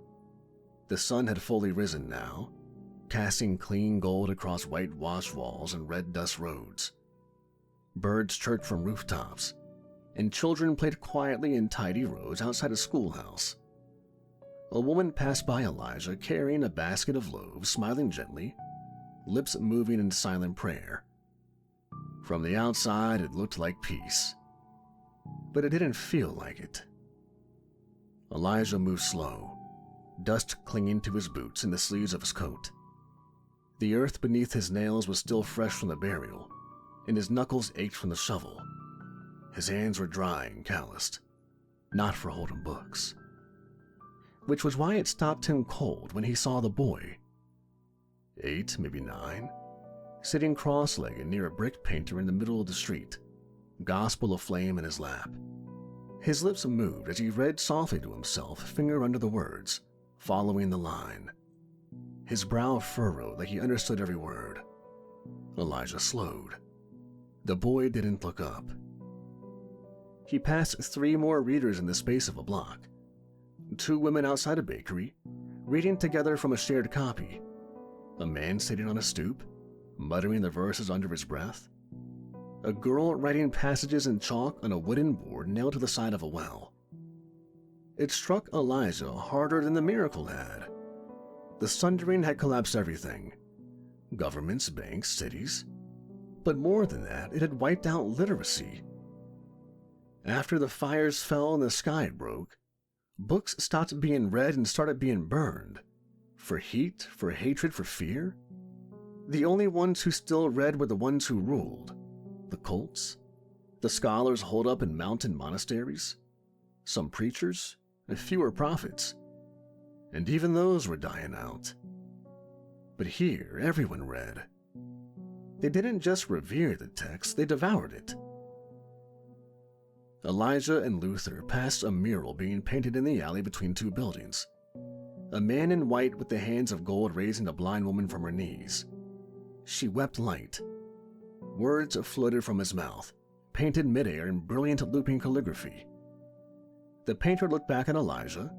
The sun had fully risen now, casting clean gold across whitewashed walls and red dust roads. Birds chirped from rooftops, and children played quietly in tidy rows outside a schoolhouse. A woman passed by Elijah carrying a basket of loaves, smiling gently, lips moving in silent prayer. From the outside, it looked like peace, but it didn't feel like it. Elijah moved slow, dust clinging to his boots and the sleeves of his coat. The earth beneath his nails was still fresh from the burial, and his knuckles ached from the shovel. His hands were dry and calloused, not for holding books. Which was why it stopped him cold when he saw the boy, 8, maybe 9, sitting cross-legged near a brick painter in the middle of the street, gospel aflame in his lap. His lips moved as he read softly to himself, finger under the words, following the line. His brow furrowed like he understood every word. Elijah slowed. The boy didn't look up. He passed 3 more readers in the space of a block. 2 women outside a bakery, reading together from a shared copy. A man sitting on a stoop, muttering the verses under his breath. A girl writing passages in chalk on a wooden board nailed to the side of a well. It struck Elijah harder than the miracle had. The sundering had collapsed everything. Governments, banks, cities. But more than that, it had wiped out literacy. After the fires fell and the sky broke, books stopped being read and started being burned. For heat, for hatred, for fear. The only ones who still read were the ones who ruled. The cults, the scholars holed up in mountain monasteries, some preachers, and fewer prophets. And even those were dying out. But here, everyone read. They didn't just revere the text, they devoured it. Elijah and Luther passed a mural being painted in the alley between 2 buildings. A man in white with the hands of gold raising a blind woman from her knees. She wept light. Words floated from his mouth, painted midair in brilliant looping calligraphy. The painter looked back at Elijah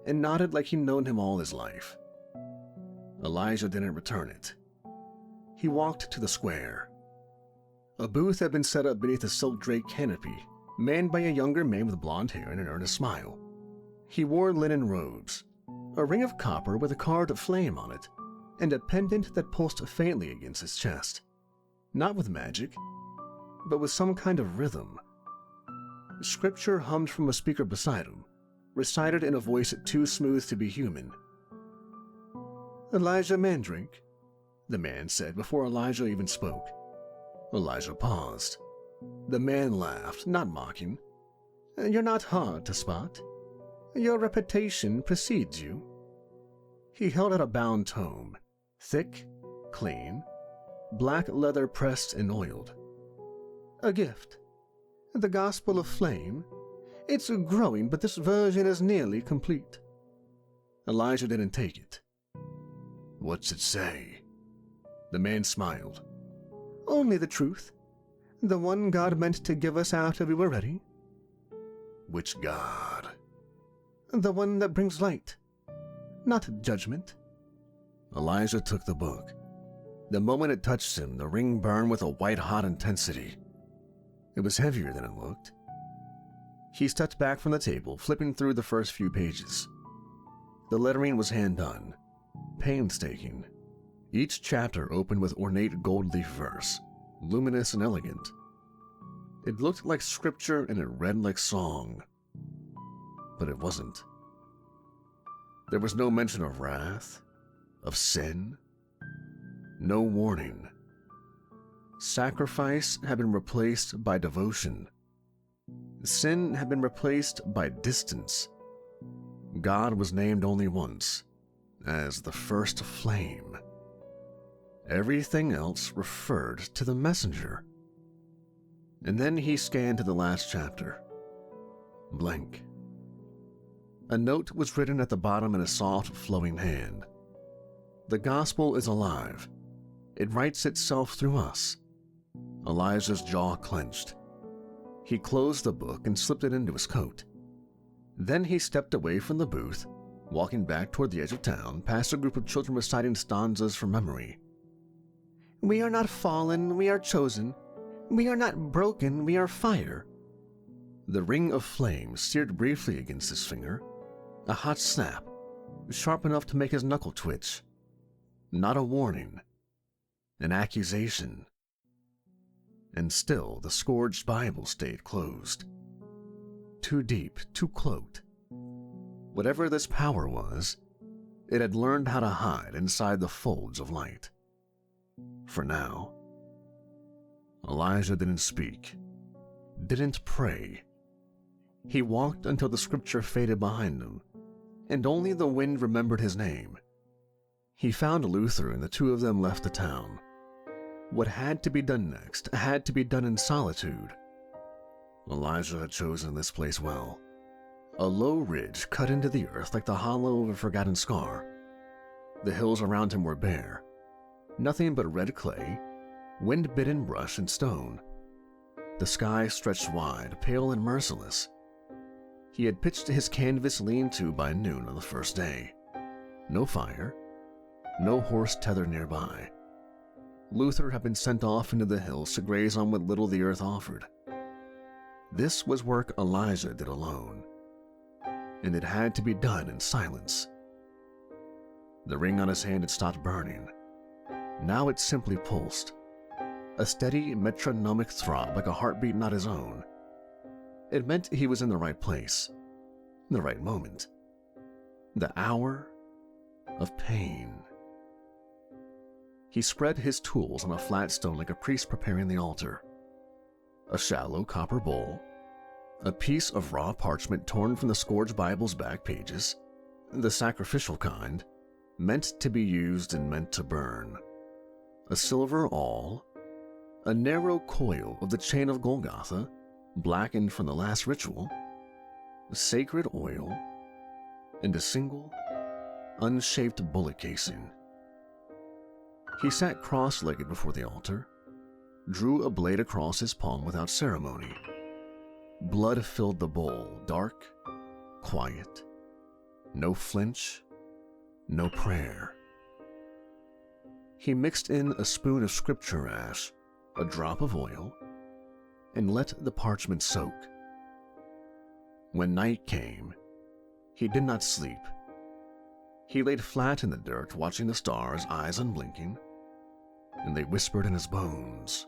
and nodded like he'd known him all his life. Elijah didn't return it. He walked to the square. A booth had been set up beneath a silk-draped canopy, manned by a younger man with blonde hair and an earnest smile. He wore linen robes, a ring of copper with a carved flame on it, and a pendant that pulsed faintly against his chest. Not with magic, but with some kind of rhythm. Scripture hummed from a speaker beside him, recited in a voice too smooth to be human. "Elijah Mandrake," the man said before Elijah even spoke. Elijah paused. The man laughed, not mocking. "You're not hard to spot. Your reputation precedes you." He held out a bound tome, thick, clean, black leather pressed and oiled. "A gift. The Gospel of Flame. It's growing, but this version is nearly complete." Elijah didn't take it. "What's it say?" The man smiled. "Only the truth. The one God meant to give us after we were ready." "Which God?" "The one that brings light, not judgment." Elijah took the book. The moment it touched him, the ring burned with a white-hot intensity. It was heavier than it looked. He stepped back from the table, flipping through the first few pages. The lettering was hand-done, painstaking. Each chapter opened with ornate gold-leaf verse, luminous and elegant. It looked like scripture and it read like song. But it wasn't. There was no mention of wrath, of sin, no warning. Sacrifice had been replaced by devotion. Sin had been replaced by distance. God was named only once, as the first flame. Everything else referred to the messenger. And then he scanned to the last chapter. Blank. A note was written at the bottom in a soft, flowing hand. The gospel is alive. It writes itself through us. Elijah's jaw clenched. He closed the book and slipped it into his coat. Then he stepped away from the booth, walking back toward the edge of town, past a group of children reciting stanzas from memory. We are not fallen, we are chosen. We are not broken, we are fire. The ring of flame seared briefly against his finger. A hot snap, sharp enough to make his knuckle twitch. Not a warning, an accusation. And still the scourged Bible stayed closed. Too deep, too cloaked. Whatever this power was, it had learned how to hide inside the folds of light. For now, Elijah didn't speak, didn't pray. He walked until the scripture faded behind him, and only the wind remembered his name. He found Luther, and the two of them left the town. What had to be done next had to be done in solitude. Elijah had chosen this place well. A low ridge cut into the earth like the hollow of a forgotten scar. The hills around him were bare. Nothing but red clay, wind-bitten brush and stone. The sky stretched wide, pale and merciless. He had pitched his canvas lean-to by noon on the first day. No fire, no horse tethered nearby. Luther had been sent off into the hills to graze on what little the earth offered. This was work Elijah did alone, and it had to be done in silence. The ring on his hand had stopped burning. Now it simply pulsed, a steady metronomic throb like a heartbeat not his own. It meant he was in the right place, the right moment, the hour of pain. He spread his tools on a flat stone like a priest preparing the altar. A shallow copper bowl, a piece of raw parchment torn from the scourged Bible's back pages, the sacrificial kind, meant to be used and meant to burn. A silver awl, a narrow coil of the chain of Golgotha, blackened from the last ritual, sacred oil, and a single, unshaped bullet casing. He sat cross-legged before the altar, drew a blade across his palm without ceremony. Blood filled the bowl, dark, quiet, no flinch, no prayer. He mixed in a spoon of scripture ash, a drop of oil, and let the parchment soak. When night came, he did not sleep. He laid flat in the dirt, watching the stars, eyes unblinking, and they whispered in his bones.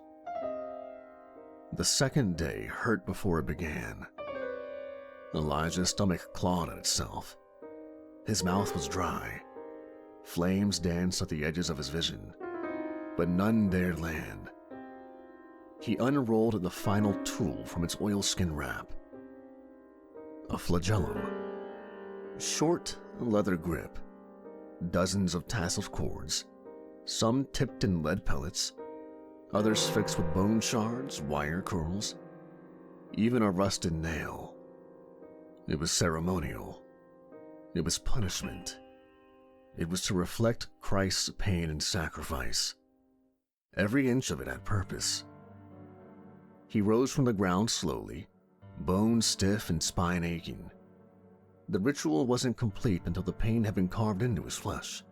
The second day hurt before it began. Elijah's stomach clawed at itself. His mouth was dry. Flames danced at the edges of his vision, but none dared land. He unrolled the final tool from its oilskin wrap. A flagellum. Short leather grip. Dozens of tasseled cords, some tipped in lead pellets, others fixed with bone shards, wire curls, even a rusted nail. It was ceremonial. It was punishment. It was to reflect Christ's pain and sacrifice. Every inch of it had purpose. He rose from the ground slowly, bones stiff and spine aching. The ritual wasn't complete until the pain had been carved into his flesh.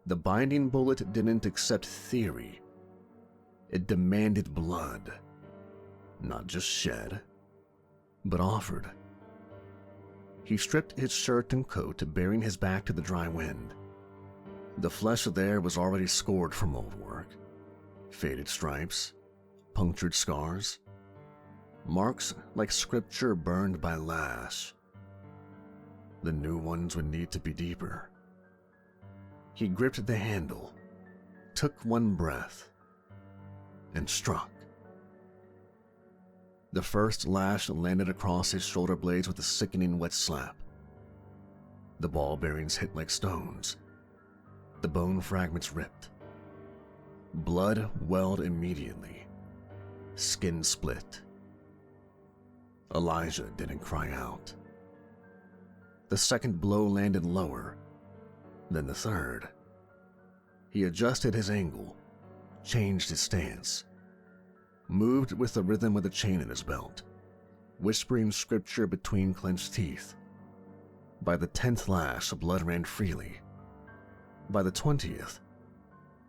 The binding bullet didn't accept theory. It demanded blood. Not just shed, but offered. He stripped his shirt and coat, bearing his back to the dry wind. The flesh there was already scored from old work. Faded stripes, punctured scars, marks like scripture burned by lash. the new ones would need to be deeper. He gripped the handle, took one breath, and struck. The first lash landed across his shoulder blades with a sickening wet slap. The ball bearings hit like stones. The bone fragments ripped. Blood welled immediately. Skin split. Elijah didn't cry out. The second blow landed lower, then the third. He adjusted his angle, changed his stance, moved with the rhythm of the chain in his belt, whispering scripture between clenched teeth. By the 10th lash, blood ran freely. By the 20th,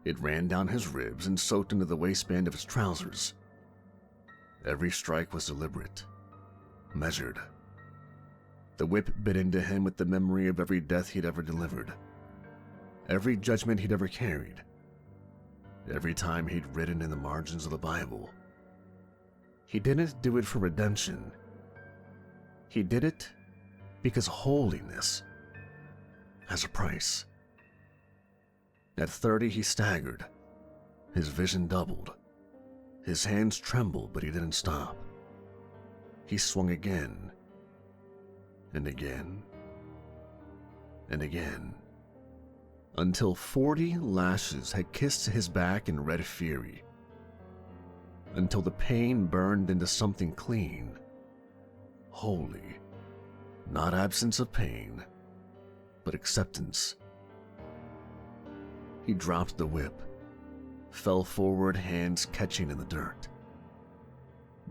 it ran down his ribs and soaked into the waistband of his trousers. Every strike was deliberate, measured. The whip bit into him with the memory of every death he'd ever delivered, every judgment he'd ever carried, every time he'd written in the margins of the Bible. He didn't do it for redemption. He did it because holiness has a price. At 30, he staggered. His vision doubled. His hands trembled, but he didn't stop. He swung again, and again, and again, until 40 lashes had kissed his back in red fury, until the pain burned into something clean, holy, not absence of pain, but acceptance. He dropped the whip, fell forward, hands catching in the dirt.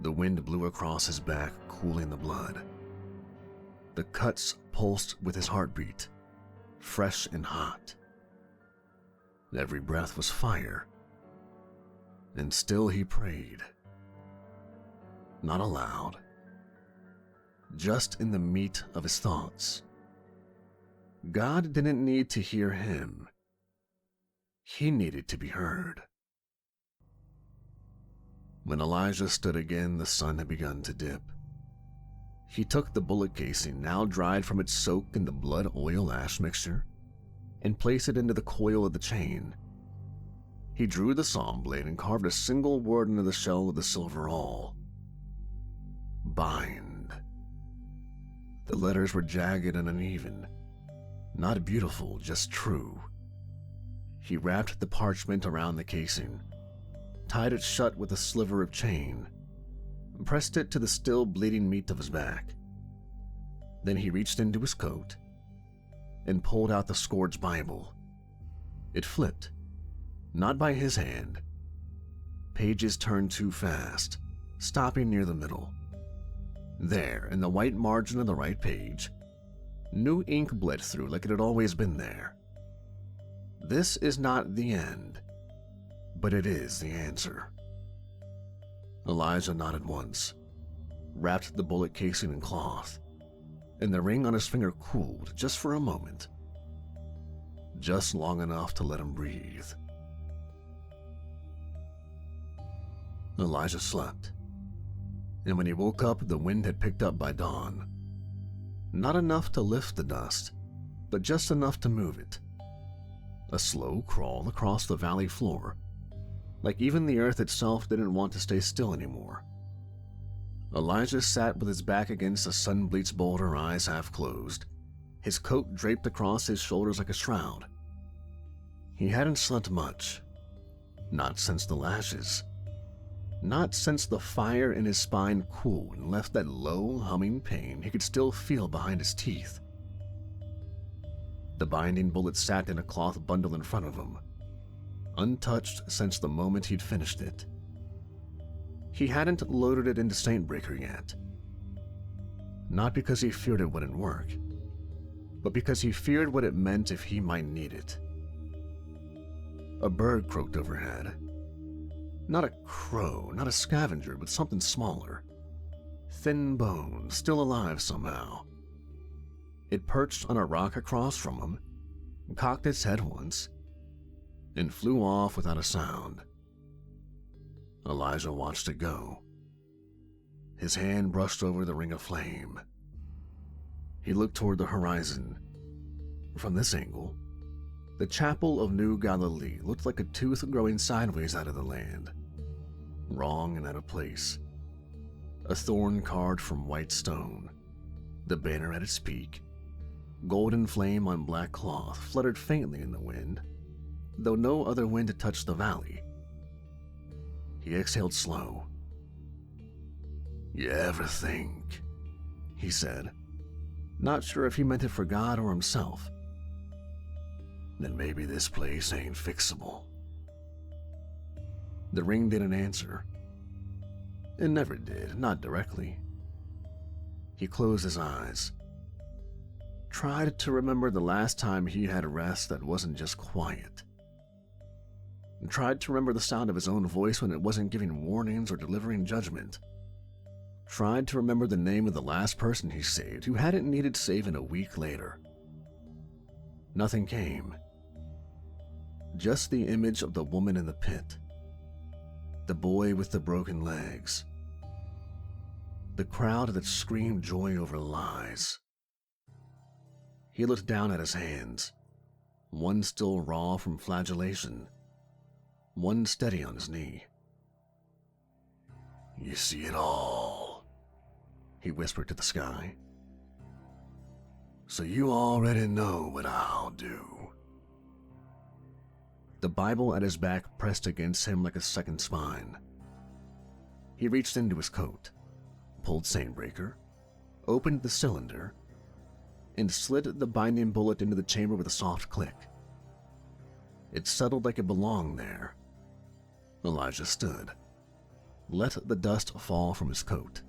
The wind blew across his back, cooling the blood. The cuts pulsed with his heartbeat, fresh and hot. Every breath was fire, and still he prayed. Not aloud, just in the meat of his thoughts. God didn't need to hear him. He needed to be heard. When Elijah stood again, the sun had begun to dip. He took the bullet casing, now dried from its soak in the blood-oil-ash mixture, and placed it into the coil of the chain. He drew the saw blade and carved a single word into the shell of the silver awl. Bind. The letters were jagged and uneven, not beautiful, just true. He wrapped the parchment around the casing, tied it shut with a sliver of chain, and pressed it to the still bleeding meat of his back. Then he reached into his coat and pulled out the scourge Bible. It flipped, not by his hand. Pages turned too fast, stopping near the middle. There, in the white margin of the right page, new ink bled through like it had always been there. This is not the end, but it is the answer. Elijah nodded once, wrapped the bullet casing in cloth, and the ring on his finger cooled just for a moment, just long enough to let him breathe. Elijah slept, and when he woke up, the wind had picked up by dawn. Not enough to lift the dust, but just enough to move it. A slow crawl across the valley floor, like even the earth itself didn't want to stay still anymore. Elijah sat with his back against a sun-bleached boulder, eyes half closed, his coat draped across his shoulders like a shroud. He hadn't slept much, not since the lashes, not since the fire in his spine cooled and left that low, humming pain he could still feel behind his teeth. The binding bullet sat in a cloth bundle in front of him, untouched since the moment he'd finished it. He hadn't loaded it into Saintbreaker yet. Not because he feared it wouldn't work, but because he feared what it meant if he might need it. A bird croaked overhead. Not a crow, not a scavenger, but something smaller. Thin bone, still alive somehow. It perched on a rock across from him, cocked its head once, and flew off without a sound. Elijah watched it go. His hand brushed over the ring of flame. He looked toward the horizon. From this angle, the chapel of New Galilee looked like a tooth growing sideways out of the land, wrong and out of place. A thorn carved from white stone, the banner at its peak, golden flame on black cloth, fluttered faintly in the wind, though no other wind had touched the valley. He exhaled slow. "You ever think," he said, not sure if he meant it for God or himself, "that maybe this place ain't fixable?" The ring didn't answer. It never did, not directly. He closed his eyes, tried to remember the last time he had rest that wasn't just quiet, and tried to remember the sound of his own voice when it wasn't giving warnings or delivering judgment. Tried to remember the name of the last person he saved who hadn't needed saving a week later. Nothing came. Just the image of the woman in the pit, the boy with the broken legs, the crowd that screamed joy over lies. He looked down at his hands, one still raw from flagellation, one steady on his knee. "You see it all," he whispered to the sky. "So you already know what I'll do." The Bible at his back pressed against him like a second spine. He reached into his coat, pulled Saintbreaker, opened the cylinder, and slid the binding bullet into the chamber with a soft click. It settled like it belonged there. Elijah stood, let the dust fall from his coat,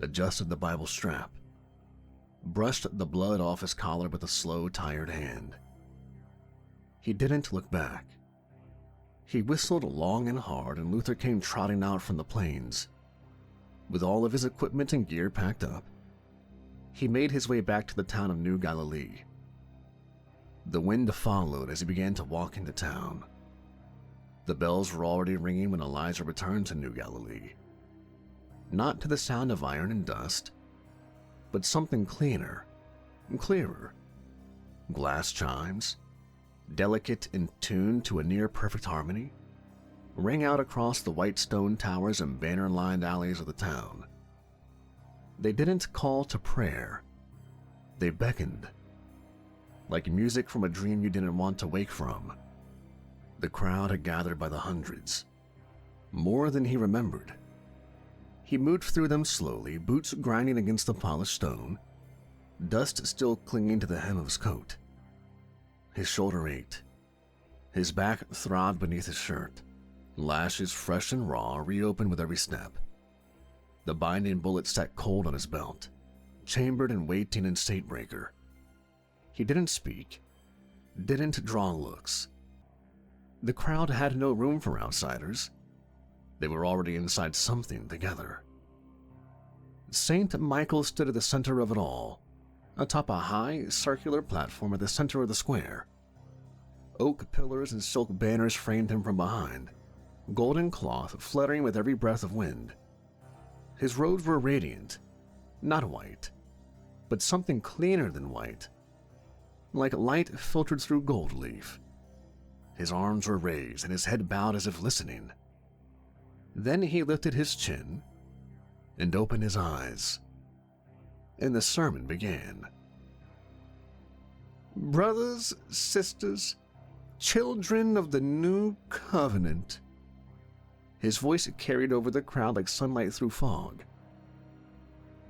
adjusted the Bible strap, brushed the blood off his collar with a slow, tired hand. He didn't look back. He whistled long and hard, and Luther came trotting out from the plains. With all of his equipment and gear packed up, he made his way back to the town of New Galilee. The wind followed as he began to walk into town. The bells were already ringing when Elijah returned to New Galilee. Not to the sound of iron and dust, but something cleaner and clearer. Glass chimes, delicate and tuned to a near-perfect harmony, rang out across the white stone towers and banner-lined alleys of the town. They didn't call to prayer. They beckoned. Like music from a dream you didn't want to wake from. The crowd had gathered by the hundreds, more than he remembered. He moved through them slowly, boots grinding against the polished stone, dust still clinging to the hem of his coat. His shoulder ached. His back throbbed beneath his shirt, lashes fresh and raw reopened with every step. The binding bullet sat cold on his belt, chambered and waiting in Saintbreaker. He didn't speak, didn't draw looks. The crowd had no room for outsiders. They were already inside something together. St. Michael stood at the center of it all, atop a high, circular platform at the center of the square. Oak pillars and silk banners framed him from behind, golden cloth fluttering with every breath of wind. His robes were radiant, not white, but something cleaner than white, like light filtered through gold leaf. His arms were raised and his head bowed as if listening. Then he lifted his chin and opened his eyes, and the sermon began. "Brothers, sisters, children of the new covenant." His voice carried over the crowd like sunlight through fog.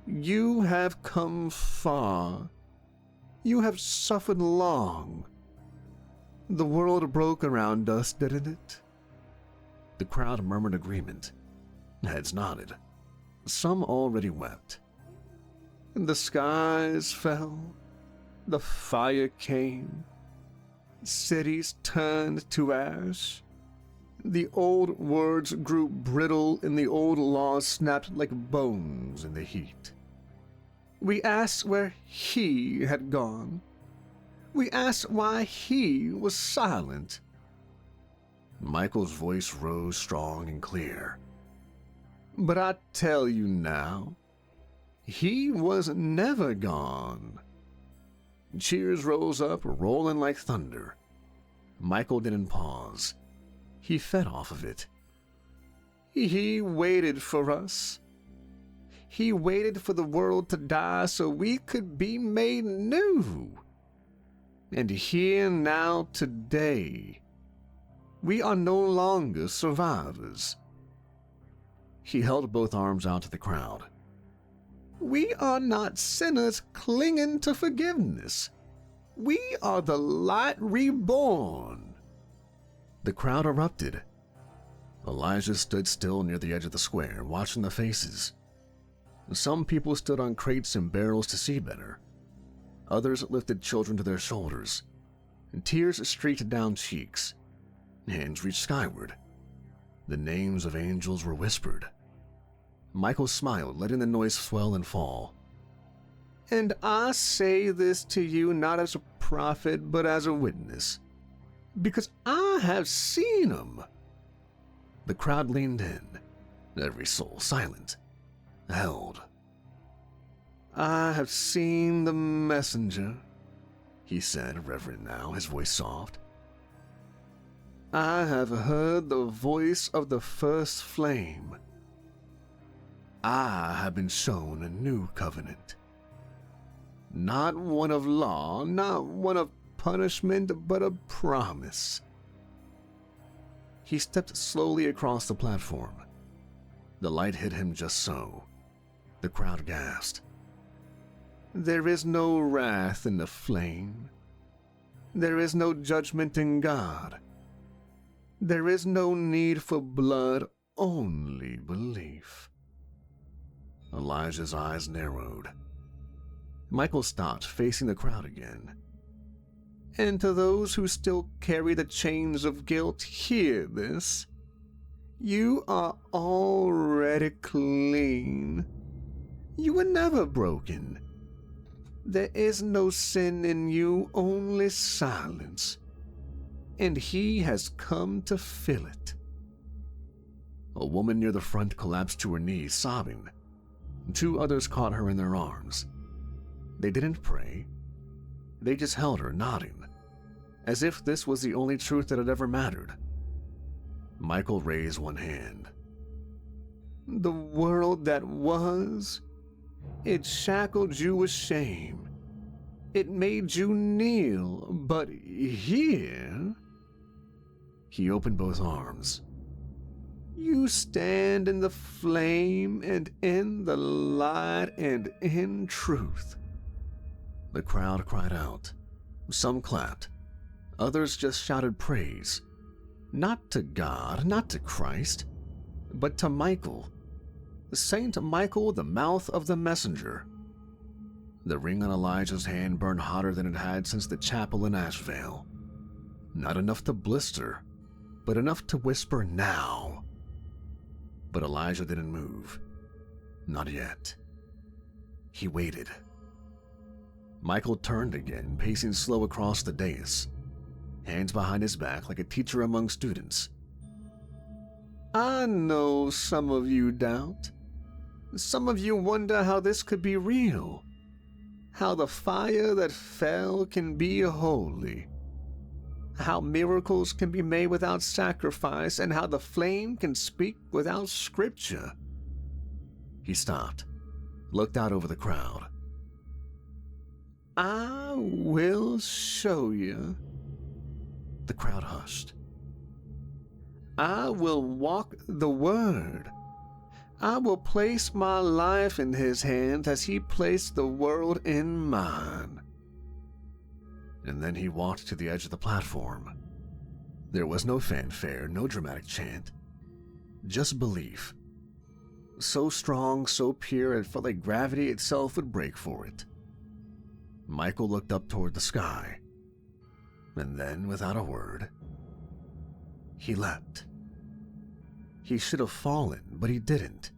"You have come far. You have suffered long. The world broke around us, didn't it?" The crowd murmured agreement. Heads nodded. Some already wept. The skies fell. The fire came. Cities turned to ash. The old words grew brittle and the old laws snapped like bones in the heat. We asked where he had gone. We asked why he was silent. Michael's voice rose strong and clear. But I tell you now, He was never gone. Cheers rose up, rolling like thunder. Michael didn't pause. He fed off of it. He waited for us. He waited for the world to die so we could be made new. And here now today, we are no longer survivors. He held both arms out to the crowd. We are not sinners clinging to forgiveness. We are the light reborn. The crowd erupted. Elijah stood still near the edge of the square, watching the faces. Some people stood on crates and barrels to see better. Others lifted children to their shoulders, and tears streaked down cheeks. Hands reached skyward. The names of angels were whispered. Michael smiled, letting the noise swell and fall. And I say this to you not as a prophet, but as a witness, because I have seen them. The crowd leaned in, every soul silent, held. I have seen the messenger, he said, reverent now, his voice soft. I have heard the voice of the first flame. I have been shown a new covenant. Not one of law, not one of punishment, but a promise. He stepped slowly across the platform. The light hit him just so. The crowd gasped. There is no wrath in the flame. There is no judgment in God. There is no need for blood, only belief. Elijah's eyes narrowed. Michael stopped, facing the crowd again. And to those who still carry the chains of guilt, hear this. You are already clean. You were never broken. There is no sin in you, only silence. And he has come to fill it. A woman near the front collapsed to her knees, sobbing. Two others caught her in their arms. They didn't pray. They just held her, nodding, as if this was the only truth that had ever mattered. Michael raised one hand. The world that was, it shackled you with shame. It made you kneel, but here... He opened both arms. You stand in the flame and in the light and in truth. The crowd cried out. Some clapped. Others just shouted praise. Not to God, not to Christ, but to Michael. Saint Michael, the mouth of the messenger. The ring on Elijah's hand burned hotter than it had since the chapel in Asheville. Not enough to blister, but enough to whisper now. But Elijah didn't move. Not yet. He waited. Michael turned again, pacing slow across the dais, hands behind his back like a teacher among students. I know some of you doubt. Some of you wonder how this could be real. How the fire that fell can be holy. How miracles can be made without sacrifice, and how the flame can speak without scripture. He stopped, looked out over the crowd. I will show you. The crowd hushed. I will walk the word. I will place my life in his hands as he placed the world in mine. And then he walked to the edge of the platform. There was no fanfare, no dramatic chant. Just belief. So strong, so pure, it felt like gravity itself would break for it. Michael looked up toward the sky. And then, without a word, he leapt. He should have fallen, but he didn't.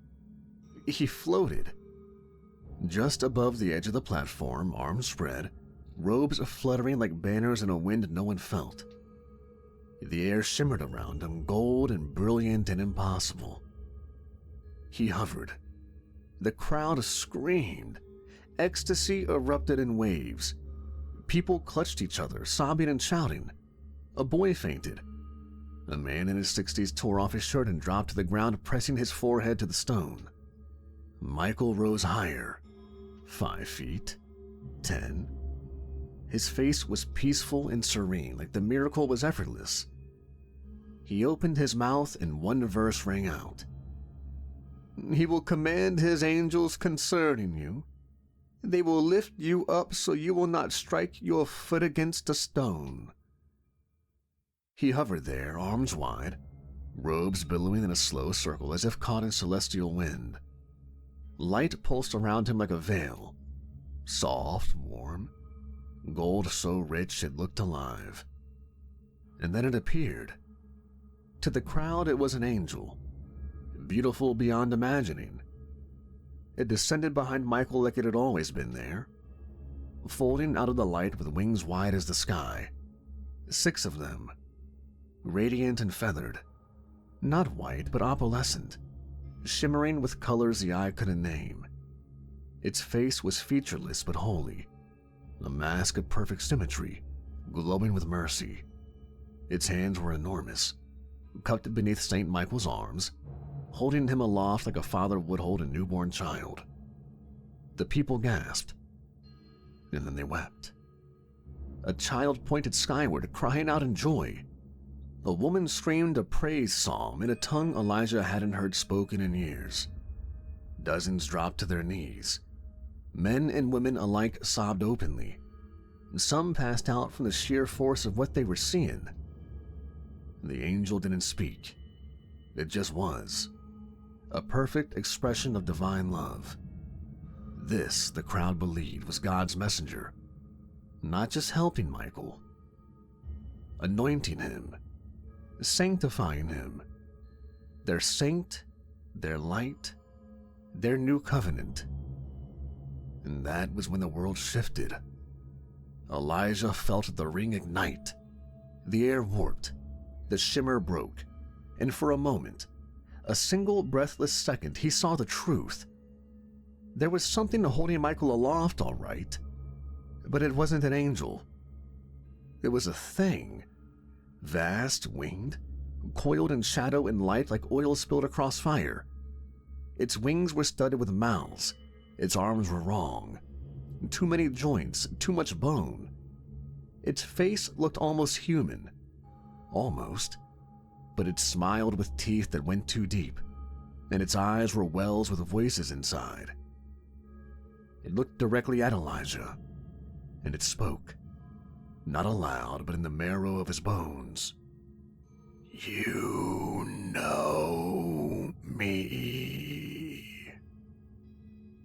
He floated. Just above the edge of the platform, arms spread, robes fluttering like banners in a wind no one felt. The air shimmered around him, gold and brilliant and impossible. He hovered. The crowd screamed. Ecstasy erupted in waves. People clutched each other, sobbing and shouting. A boy fainted. A man in his 60s tore off his shirt and dropped to the ground, pressing his forehead to the stone. Michael rose higher. 5 feet. 10. His face was peaceful and serene, like the miracle was effortless. He opened his mouth and one verse rang out. He will command his angels concerning you. They will lift you up so you will not strike your foot against a stone. He hovered there, arms wide, robes billowing in a slow circle as if caught in celestial wind. Light pulsed around him like a veil, soft, warm, gold so rich it looked alive. And then it appeared. To the crowd it was an angel, beautiful beyond imagining. It descended behind Michael like it had always been there, folding out of the light with wings wide as the sky. 6 of them, radiant and feathered, not white but opalescent, shimmering with colors the eye couldn't name. Its face was featureless but holy, a mask of perfect symmetry, glowing with mercy. Its hands were enormous, cupped beneath St. Michael's arms, holding him aloft like a father would hold a newborn child. The people gasped, and then they wept. A child pointed skyward, crying out in joy. A woman screamed a praise psalm in a tongue Elijah hadn't heard spoken in years. Dozens dropped to their knees. Men and women alike sobbed openly. Some passed out from the sheer force of what they were seeing. The angel didn't speak. It just was. A perfect expression of divine love. This, the crowd believed, was God's messenger. Not just helping Michael. Anointing him. Sanctifying him. Their saint, their light, their new covenant. And that was when the world shifted. Elijah felt the ring ignite. The air warped. The shimmer broke. And for a moment, a single breathless second, he saw the truth. There was something holding Michael aloft, all right. But it wasn't an angel. It was a thing. Vast, winged, coiled in shadow and light like oil spilled across fire. Its wings were studded with mouths. Its arms were wrong. Too many joints, too much bone. Its face looked almost human. Almost. But it smiled with teeth that went too deep, and its eyes were wells with voices inside. It looked directly at Elijah, and it spoke, not aloud, but in the marrow of his bones. You know me.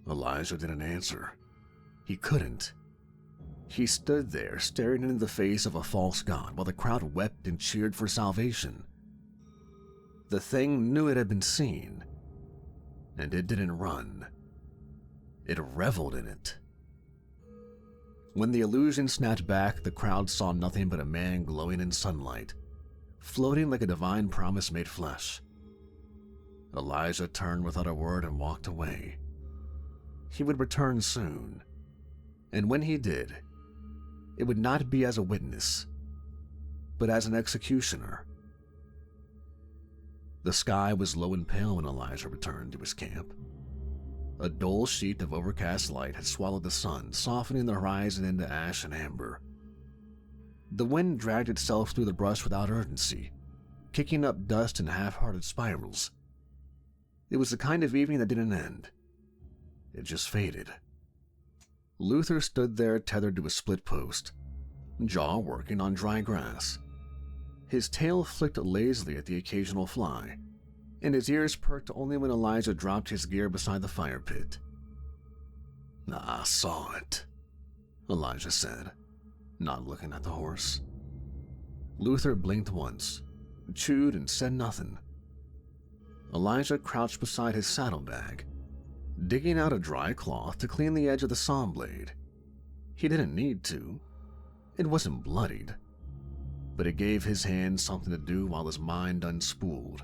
Elijah didn't answer. He couldn't. He stood there, staring into the face of a false god, while the crowd wept and cheered for salvation. The thing knew it had been seen, and it didn't run. It reveled in it. When the illusion snapped back, the crowd saw nothing but a man glowing in sunlight, floating like a divine promise made flesh. Elijah turned without a word and walked away. He would return soon, and when he did, it would not be as a witness, but as an executioner. The sky was low and pale when Elijah returned to his camp. A dull sheet of overcast light had swallowed the sun, softening the horizon into ash and amber. The wind dragged itself through the brush without urgency, kicking up dust in half-hearted spirals. It was the kind of evening that didn't end. It just faded. Luther stood there tethered to a split post, jaw working on dry grass. His tail flicked lazily at the occasional fly, and his ears perked only when Elijah dropped his gear beside the fire pit. "I saw it," Elijah said, not looking at the horse. Luther blinked once, chewed and said nothing. Elijah crouched beside his saddlebag, digging out a dry cloth to clean the edge of the saw blade. He didn't need to. It wasn't bloodied, but it gave his hands something to do while his mind unspooled.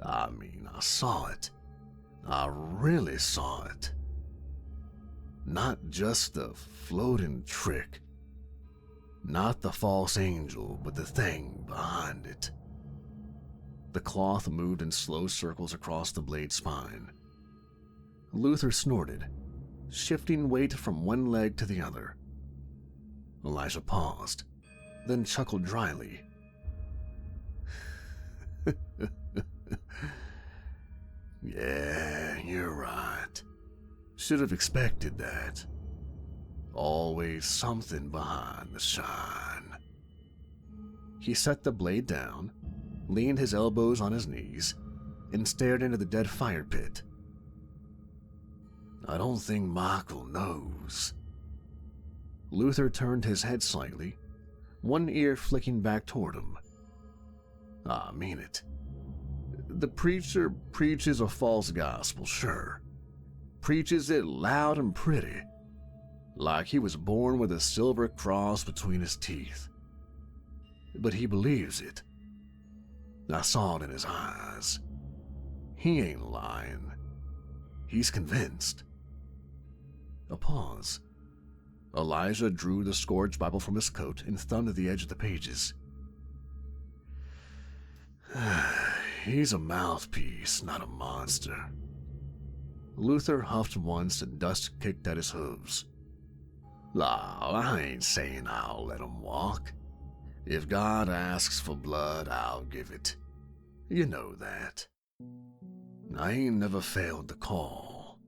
I saw it. I really saw it. Not just the floating trick. Not the false angel, but the thing behind it. The cloth moved in slow circles across the blade's spine. Luther snorted, shifting weight from one leg to the other. Elijah paused, then chuckled dryly. Yeah, you're right. Should have expected that. Always something behind the shine. He set the blade down, leaned his elbows on his knees, and stared into the dead fire pit. I don't think Michael knows. Luther turned his head slightly, one ear flicking back toward him. I mean it. The preacher preaches a false gospel, sure. Preaches it loud and pretty, like he was born with a silver cross between his teeth. But he believes it. I saw it in his eyes. He ain't lying. He's convinced. A pause. Elijah drew the scourge Bible from his coat and thumbed at the edge of the pages. He's a mouthpiece, not a monster. Luther huffed once and dust kicked at his hooves. I ain't saying I'll let him walk. If God asks for blood, I'll give it. You know that. I ain't never failed the call.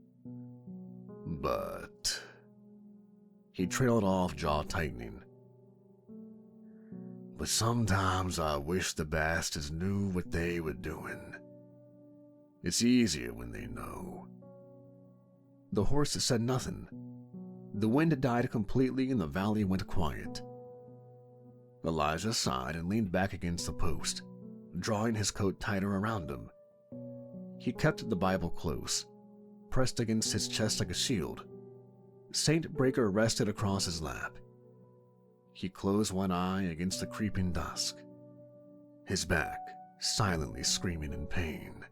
But... He trailed off, jaw tightening. But sometimes I wish the bastards knew what they were doing. It's easier when they know. The horse said nothing. The wind died completely and the valley went quiet. Elijah sighed and leaned back against the post, drawing his coat tighter around him. He kept the Bible close, pressed against his chest like a shield. Saint Breaker rested across his lap. He closed one eye against the creeping dusk, his back silently screaming in pain.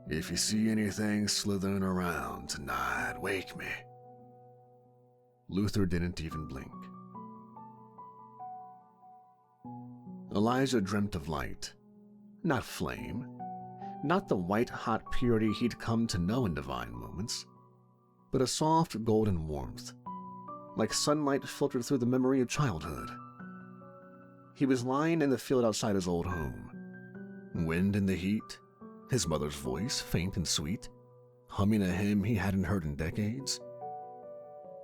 If you see anything slithering around tonight, wake me. Luther didn't even blink. Elijah dreamt of light, not flame, not the white-hot purity he'd come to know in divine moments, but a soft golden warmth, like sunlight filtered through the memory of childhood. He was lying in the field outside his old home. Wind in the heat, his mother's voice, faint and sweet, humming a hymn he hadn't heard in decades.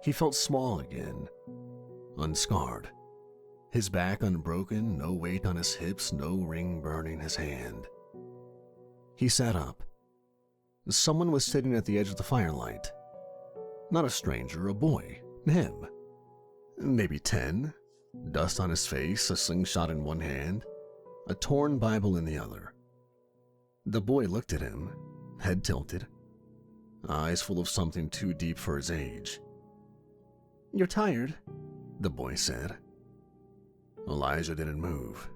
He felt small again, unscarred, his back unbroken, no weight on his hips, no ring burning his hand. He sat up. Someone was sitting at the edge of the firelight. Not a stranger, a boy, him. Maybe 10, dust on his face, a slingshot in one hand, a torn Bible in the other. The boy looked at him, head tilted, eyes full of something too deep for his age. "You're tired," the boy said. Elijah didn't move.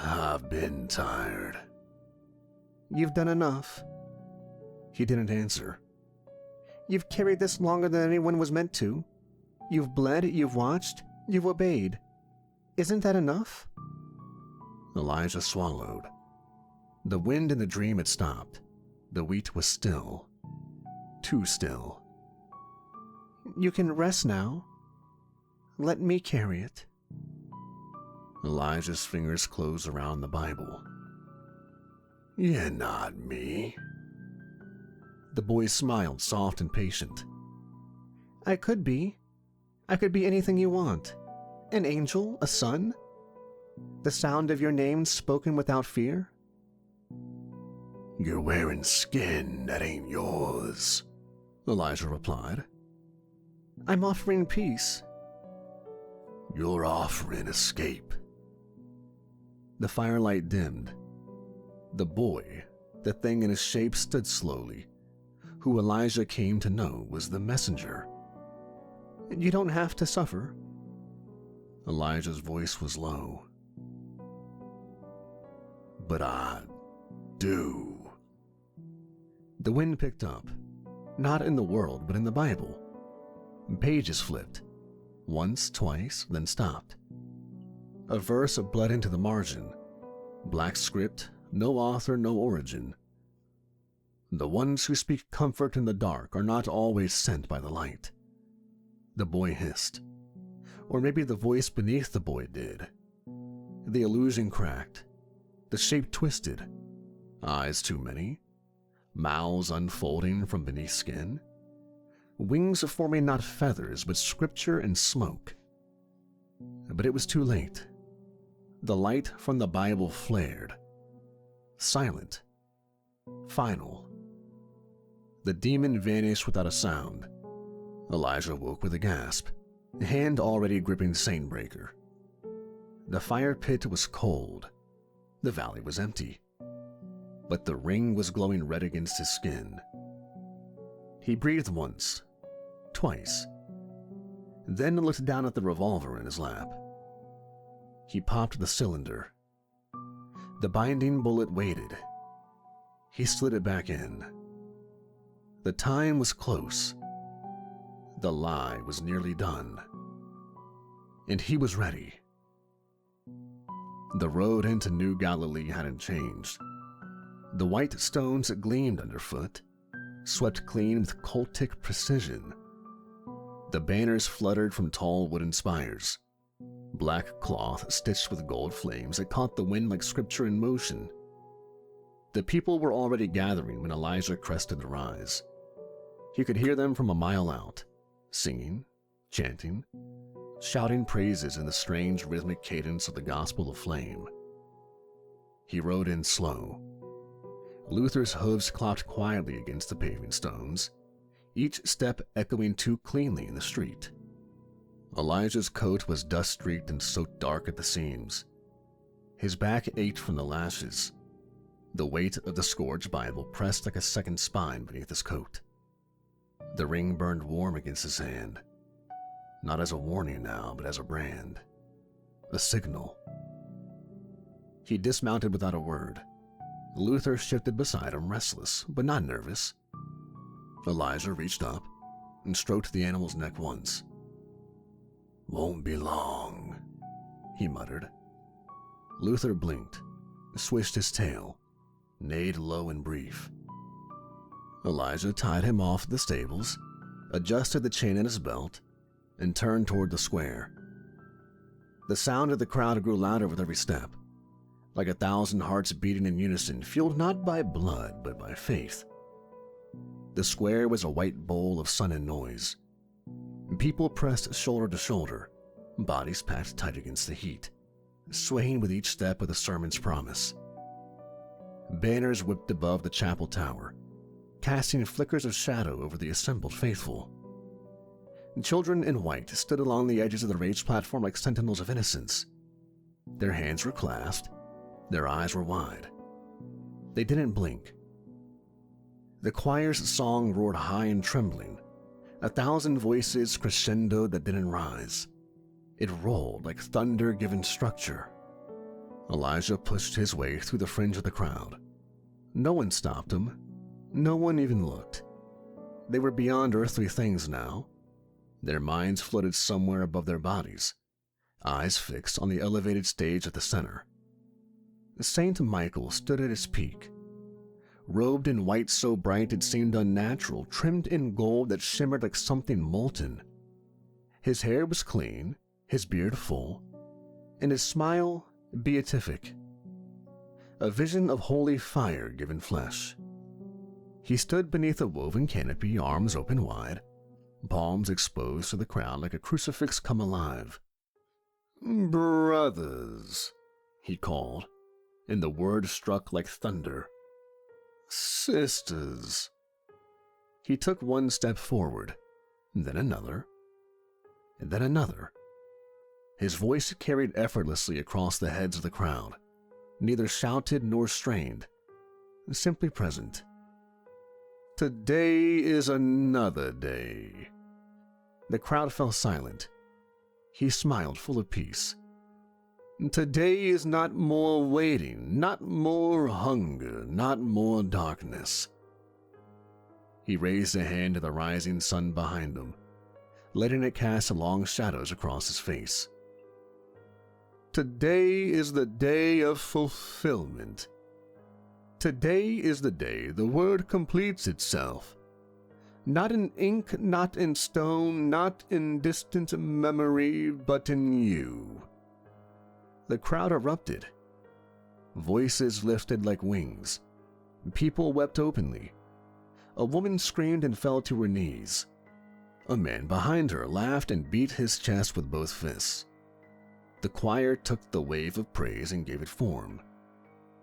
"I've been tired." "You've done enough." He didn't answer. "You've carried this longer than anyone was meant to. You've bled, you've watched, you've obeyed. Isn't that enough?" Elijah swallowed. The wind in the dream had stopped. The wheat was still. Too still. "You can rest now. Let me carry it." Elijah's fingers closed around the Bible. "You're not me." The boy smiled, soft and patient. "I could be. I could be anything you want. An angel, a son. The sound of your name spoken without fear." "You're wearing skin that ain't yours," Elijah replied. "I'm offering peace." "You're offering escape." The firelight dimmed. The boy, the thing in his shape, stood slowly. Who Elijah came to know was the messenger. "You don't have to suffer." Elijah's voice was low. "But do. The wind picked up, not in the world, but in the Bible. Pages flipped, once, twice, then stopped. A verse bled into the margin. Black script, no author, no origin. The ones who speak comfort in the dark are not always sent by the light. The boy hissed. Or maybe the voice beneath the boy did. The illusion cracked. The shape twisted. Eyes too many. Mouths unfolding from beneath skin. Wings forming not feathers, but scripture and smoke. But it was too late. The light from the Bible flared. Silent. Final. The demon vanished without a sound. Elijah woke with a gasp, hand already gripping Saintbreaker. The fire pit was cold. The valley was empty. But the ring was glowing red against his skin. He breathed once, twice, then looked down at the revolver in his lap. He popped the cylinder. The binding bullet waited. He slid it back in. The time was close. The lie was nearly done. And he was ready. The road into New Galilee hadn't changed. The white stones that gleamed underfoot, swept clean with cultic precision. The banners fluttered from tall wooden spires, black cloth stitched with gold flames that caught the wind like scripture in motion. The people were already gathering when Elijah crested the rise. He could hear them from a mile out, singing, chanting, shouting praises in the strange rhythmic cadence of the gospel of flame. He rode in slow. Luther's hooves clopped quietly against the paving stones, each step echoing too cleanly in the street. Elijah's coat was dust-streaked and soaked dark at the seams. His back ached from the lashes. The weight of the scourged Bible pressed like a second spine beneath his coat. The ring burned warm against his hand, not as a warning now, but as a brand, a signal. He dismounted without a word. Luther shifted beside him, restless, but not nervous. Elijah reached up and stroked the animal's neck once. "Won't be long," he muttered. Luther blinked, swished his tail, neighed low and brief. Elijah tied him off at the stables, adjusted the chain in his belt, and turned toward the square. The sound of the crowd grew louder with every step, like 1,000 hearts beating in unison, fueled not by blood, but by faith. The square was a white bowl of sun and noise. People pressed shoulder to shoulder, bodies packed tight against the heat, swaying with each step of the sermon's promise. Banners whipped above the chapel tower, casting flickers of shadow over the assembled faithful. Children in white stood along the edges of the raised platform like sentinels of innocence. Their hands were clasped, their eyes were wide. They didn't blink. The choir's song roared high and trembling, 1,000 voices crescendoed that didn't rise. It rolled like thunder given structure. Elijah pushed his way through the fringe of the crowd. No one stopped him. No one even looked. They were beyond earthly things now. Their minds floated somewhere above their bodies, eyes fixed on the elevated stage at the center. Saint Michael stood at his peak, robed in white so bright it seemed unnatural, trimmed in gold that shimmered like something molten. His hair was clean, his beard full, and his smile beatific. A vision of holy fire given flesh. He stood beneath a woven canopy, arms open wide, palms exposed to the crowd like a crucifix come alive. "Brothers," he called, and the word struck like thunder. "Sisters." He took one step forward, then another, and then another. His voice carried effortlessly across the heads of the crowd, neither shouted nor strained, simply present. "Today is another day." The crowd fell silent. He smiled, full of peace. Today is not more waiting, not more hunger, not more darkness. He raised a hand to the rising sun behind him, letting it cast long shadows across his face. Today is the day of fulfillment. Today is the day the word completes itself. Not in ink, not in stone, not in distant memory, but in you. The crowd erupted. Voices lifted like wings. People wept openly. A woman screamed and fell to her knees. A man behind her laughed and beat his chest with both fists. The choir took the wave of praise and gave it form.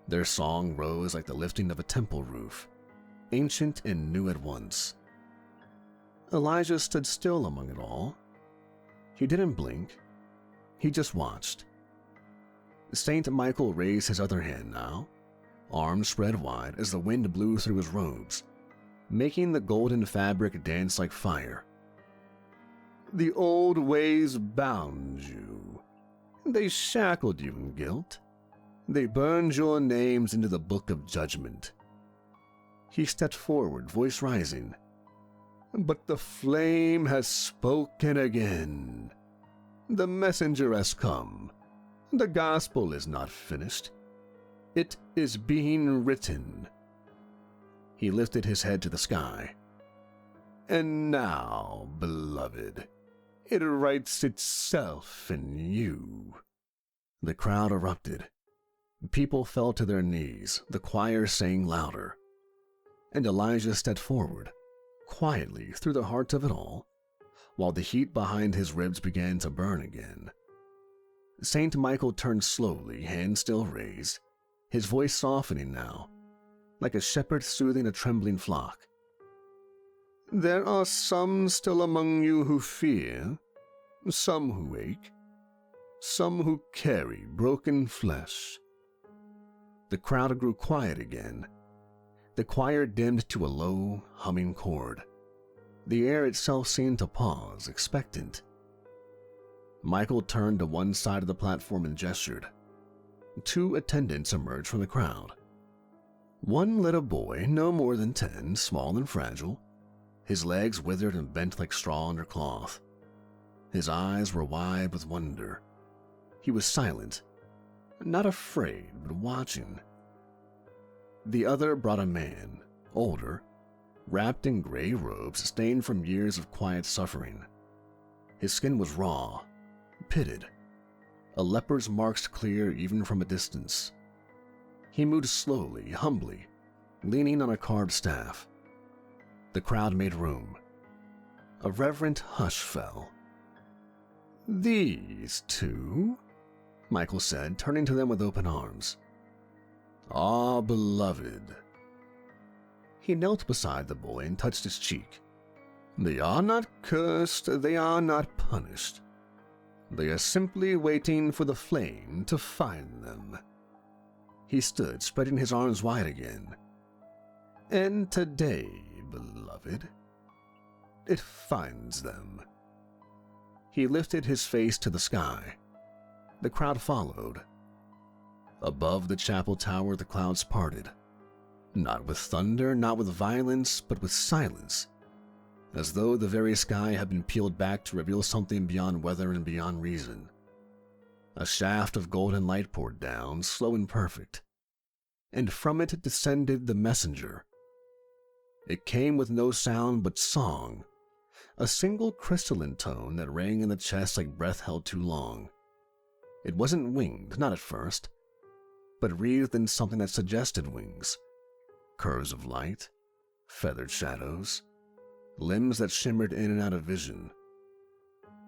Their song rose like the lifting of a temple roof, ancient and new at once. Elijah stood still among it all. He didn't blink. He just watched. Saint Michael raised his other hand now, arms spread wide as the wind blew through his robes, making the golden fabric dance like fire. The old ways bound you. They shackled you in guilt. They burned your names into the book of judgment. He stepped forward, voice rising. But the flame has spoken again. The messenger has come. The gospel is not finished. It is being written. He lifted his head to the sky. And now, beloved, it writes itself in you. The crowd erupted. People fell to their knees, the choir sang louder. And Elijah stepped forward, quietly through the heart of it all, while the heat behind his ribs began to burn again. Saint Michael turned slowly, hand still raised, his voice softening now, like a shepherd soothing a trembling flock. There are some still among you who fear, some who ache, some who carry broken flesh. The crowd grew quiet again. The choir dimmed to a low, humming chord. The air itself seemed to pause, expectant. Michael turned to one side of the platform and gestured. Two attendants emerged from the crowd. One led a boy, no more than 10, small and fragile, his legs withered and bent like straw under cloth. His eyes were wide with wonder. He was silent, not afraid, but watching. The other brought a man, older, wrapped in gray robes stained from years of quiet suffering. His skin was raw, pitted, a leper's marks clear even from a distance. He moved slowly, humbly, leaning on a carved staff. The crowd made room. A reverent hush fell. These two, Michael said, turning to them with open arms. Ah, beloved. He knelt beside the boy and touched his cheek. They are not cursed, they are not punished. They are simply waiting for the flame to find them. He stood, spreading his arms wide again. And today, beloved, it finds them. He lifted his face to the sky. The crowd followed. Above the chapel tower, the clouds parted. Not with thunder, not with violence, but with silence, as though the very sky had been peeled back to reveal something beyond weather and beyond reason. A shaft of golden light poured down, slow and perfect, and from it descended the messenger. It came with no sound but song, a single crystalline tone that rang in the chest like breath held too long. It wasn't winged, not at first, but wreathed in something that suggested wings, curves of light, feathered shadows, limbs that shimmered in and out of vision.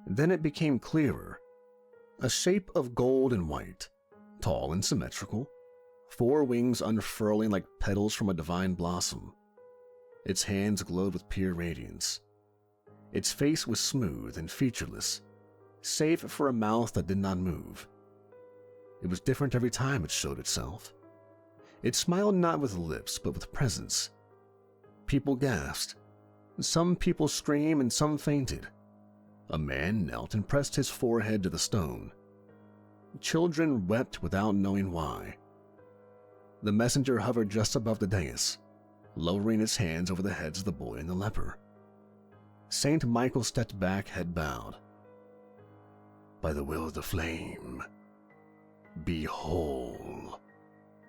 Then it became clearer, a shape of gold and white, tall and symmetrical, 4 wings unfurling like petals from a divine blossom. Its hands glowed with pure radiance. Its face was smooth and featureless, save for a mouth that did not move. It was different every time it showed itself. It smiled not with lips, but with presence. People gasped. Some people screamed and some fainted. A man knelt and pressed his forehead to the stone. Children wept without knowing why. The messenger hovered just above the dais, lowering his hands over the heads of the boy and the leper. Saint Michael stepped back, head bowed. "By the will of the flame, be whole,"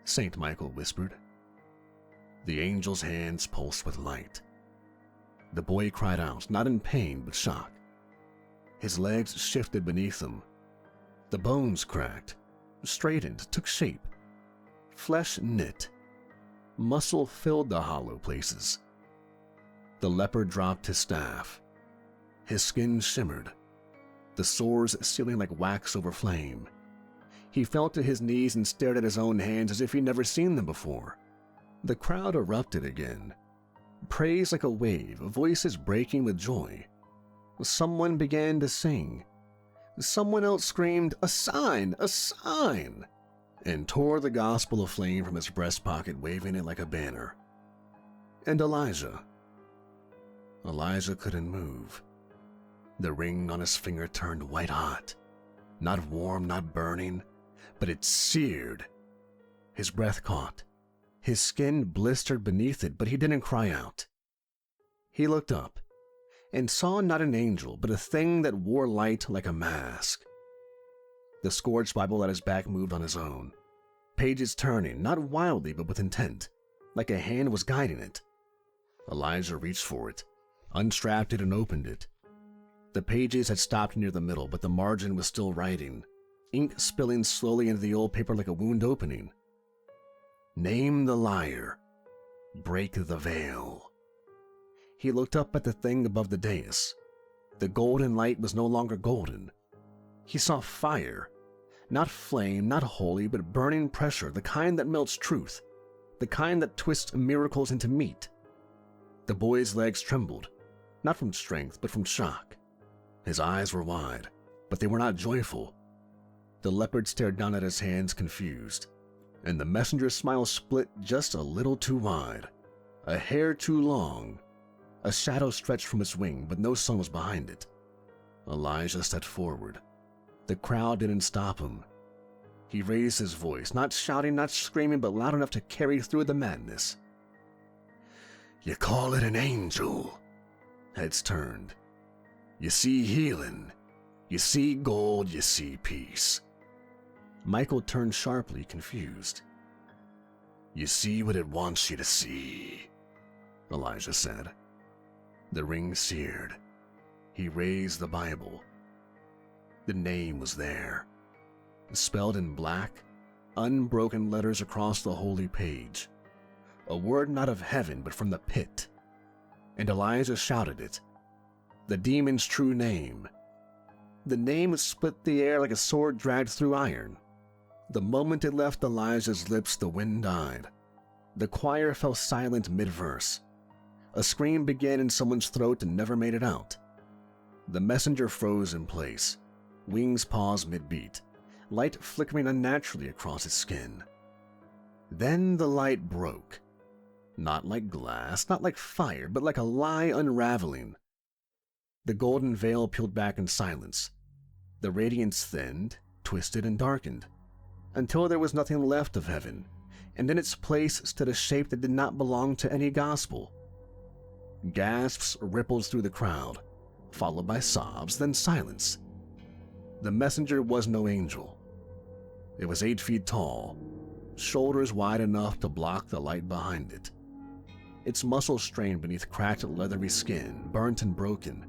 Saint Michael whispered. The angel's hands pulsed with light. The boy cried out, not in pain but shock. His legs shifted beneath him. The bones cracked, straightened, took shape. Flesh knit. Muscle filled the hollow places. The leper dropped his staff. His skin shimmered, the sores sealing like wax over flame. He fell to his knees and stared at his own hands as if he'd never seen them before. The crowd erupted again. Praise like a wave, voices breaking with joy. Someone began to sing. Someone else screamed, "A sign! A sign!" and tore the gospel of flame from his breast pocket, waving it like a banner. And Elijah couldn't move. The ring on his finger turned white hot. Not warm, not burning, but it seared. His breath caught. His skin blistered beneath it, but he didn't cry out. He looked up and saw not an angel, but a thing that wore light like a mask. The scourged Bible at his back moved on his own, pages turning, not wildly but with intent, like a hand was guiding it. Elijah reached for it, unstrapped it and opened it. The pages had stopped near the middle, but the margin was still writing, ink spilling slowly into the old paper like a wound opening. "Name the liar. Break the veil." He looked up at the thing above the dais. The golden light was no longer golden. He saw fire. Not flame, not holy, but burning pressure, the kind that melts truth, the kind that twists miracles into meat. The boy's legs trembled, not from strength, but from shock. His eyes were wide, but they were not joyful. The leopard stared down at his hands, confused, and the messenger's smile split just a little too wide, a hair too long. A shadow stretched from its wing, but no sun was behind it. Elijah stepped forward. The crowd didn't stop him. He raised his voice, not shouting, not screaming, but loud enough to carry through the madness. "You call it an angel?" Heads turned. "You see healing. You see gold. You see peace." Michael turned sharply, confused. "You see what it wants you to see," Elijah said. The ring seared. He raised the Bible. The name was there, spelled in black, unbroken letters across the holy page. A word not of heaven, but from the pit. And Elijah shouted it. The demon's true name. The name split the air like a sword dragged through iron. The moment it left Elijah's lips, the wind died. The choir fell silent mid-verse. A scream began in someone's throat and never made it out. The messenger froze in place, wings paused mid-beat, light flickering unnaturally across his skin. Then the light broke. Not like glass, not like fire, but like a lie unraveling. The golden veil peeled back in silence. The radiance thinned, twisted, and darkened, until there was nothing left of heaven, and in its place stood a shape that did not belong to any gospel. Gasps rippled through the crowd, followed by sobs, then silence. The messenger was no angel. It was 8 feet tall, shoulders wide enough to block the light behind it. Its muscles strained beneath cracked, leathery skin, burnt and broken,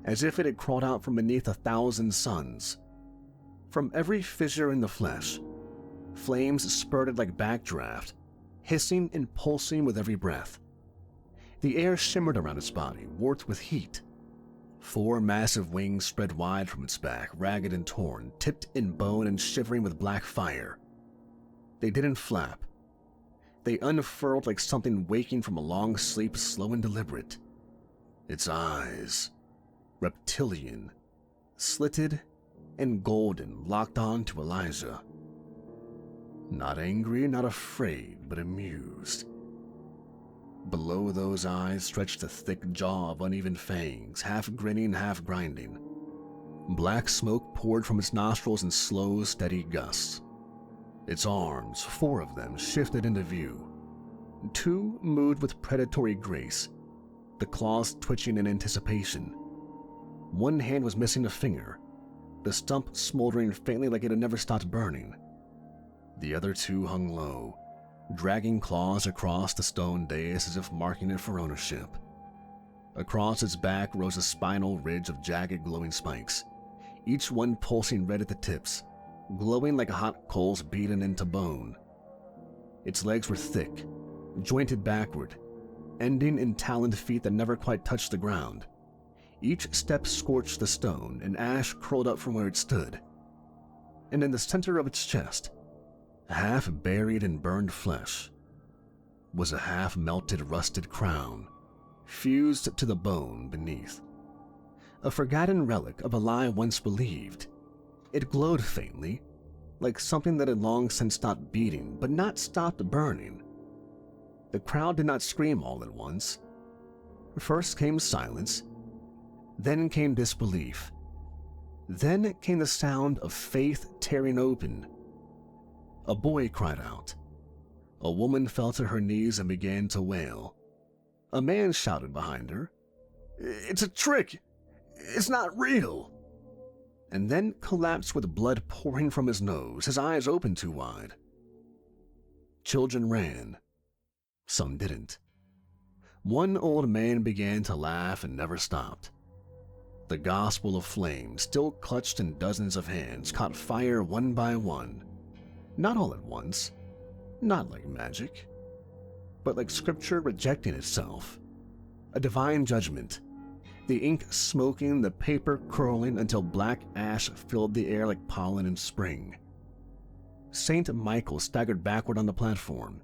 as if it had crawled out from beneath 1,000 suns. From every fissure in the flesh, flames spurted like backdraft, hissing and pulsing with every breath. The air shimmered around its body, warped with heat. 4 massive wings spread wide from its back, ragged and torn, tipped in bone and shivering with black fire. They didn't flap. They unfurled like something waking from a long sleep, slow and deliberate. Its eyes, reptilian, slitted and golden, locked on to Elijah. Not angry, not afraid, but amused. Below those eyes stretched a thick jaw of uneven fangs, half grinning, half grinding. Black smoke poured from its nostrils in slow, steady gusts. Its arms, 4 of them, shifted into view. 2 moved with predatory grace, the claws twitching in anticipation. 1 hand was missing a finger, the stump smoldering faintly like it had never stopped burning. The other 2 hung low, dragging claws across the stone dais as if marking it for ownership. Across its back rose a spinal ridge of jagged glowing spikes, each one pulsing red at the tips, glowing like hot coals beaten into bone. Its legs were thick, jointed backward, ending in taloned feet that never quite touched the ground. Each step scorched the stone, and ash curled up from where it stood. And in the center of its chest, half buried in burned flesh, was a half-melted rusted crown, fused to the bone beneath. A forgotten relic of a lie once believed. It glowed faintly, like something that had long since stopped beating, but not stopped burning. The crowd did not scream all at once. First came silence, then came disbelief. Then came the sound of faith tearing open. A boy cried out. A woman fell to her knees and began to wail. A man shouted behind her, "It's a trick! It's not real!" And then collapsed with blood pouring from his nose, his eyes open too wide. Children ran. Some didn't. One old man began to laugh and never stopped. The gospel of flame, still clutched in dozens of hands, caught fire one by one. Not all at once, not like magic, but like scripture rejecting itself. A divine judgment. The ink smoking, the paper curling until black ash filled the air like pollen in spring. Saint Michael staggered backward on the platform.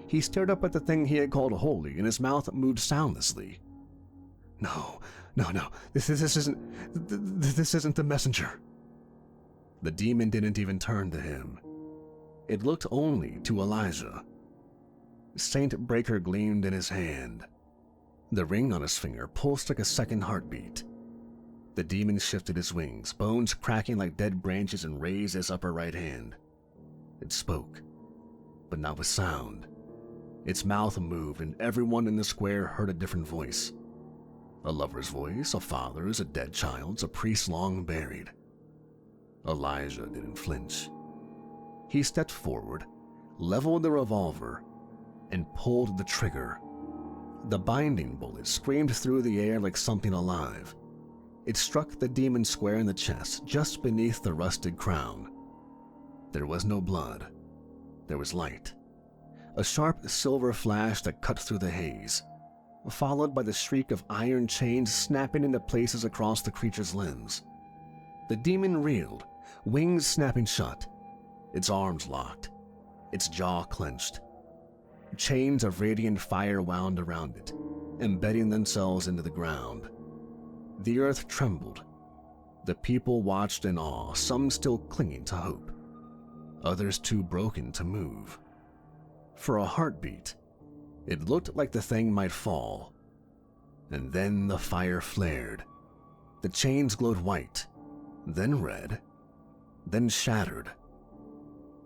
He stared up at the thing he had called holy, and his mouth moved soundlessly. No, this isn't the messenger. The demon didn't even turn to him. It looked only to Elijah. Saint Breaker gleamed in his hand. The ring on his finger pulsed like a second heartbeat. The demon shifted his wings, bones cracking like dead branches, and raised his upper right hand. It spoke, but not with sound. Its mouth moved, and everyone in the square heard a different voice. A lover's voice, a father's, a dead child's, a priest long buried. Elijah didn't flinch. He stepped forward, leveled the revolver, and pulled the trigger. The binding bullet screamed through the air like something alive. It struck the demon square in the chest, just beneath the rusted crown. There was no blood. There was light. A sharp silver flash that cut through the haze, followed by the shriek of iron chains snapping into places across the creature's limbs. The demon reeled, wings snapping shut, its arms locked, its jaw clenched. Chains of radiant fire wound around it, embedding themselves into the ground. The earth trembled. The people watched in awe, some still clinging to hope, others too broken to move. For a heartbeat, it looked like the thing might fall. And then the fire flared. The chains glowed white, then red, then shattered.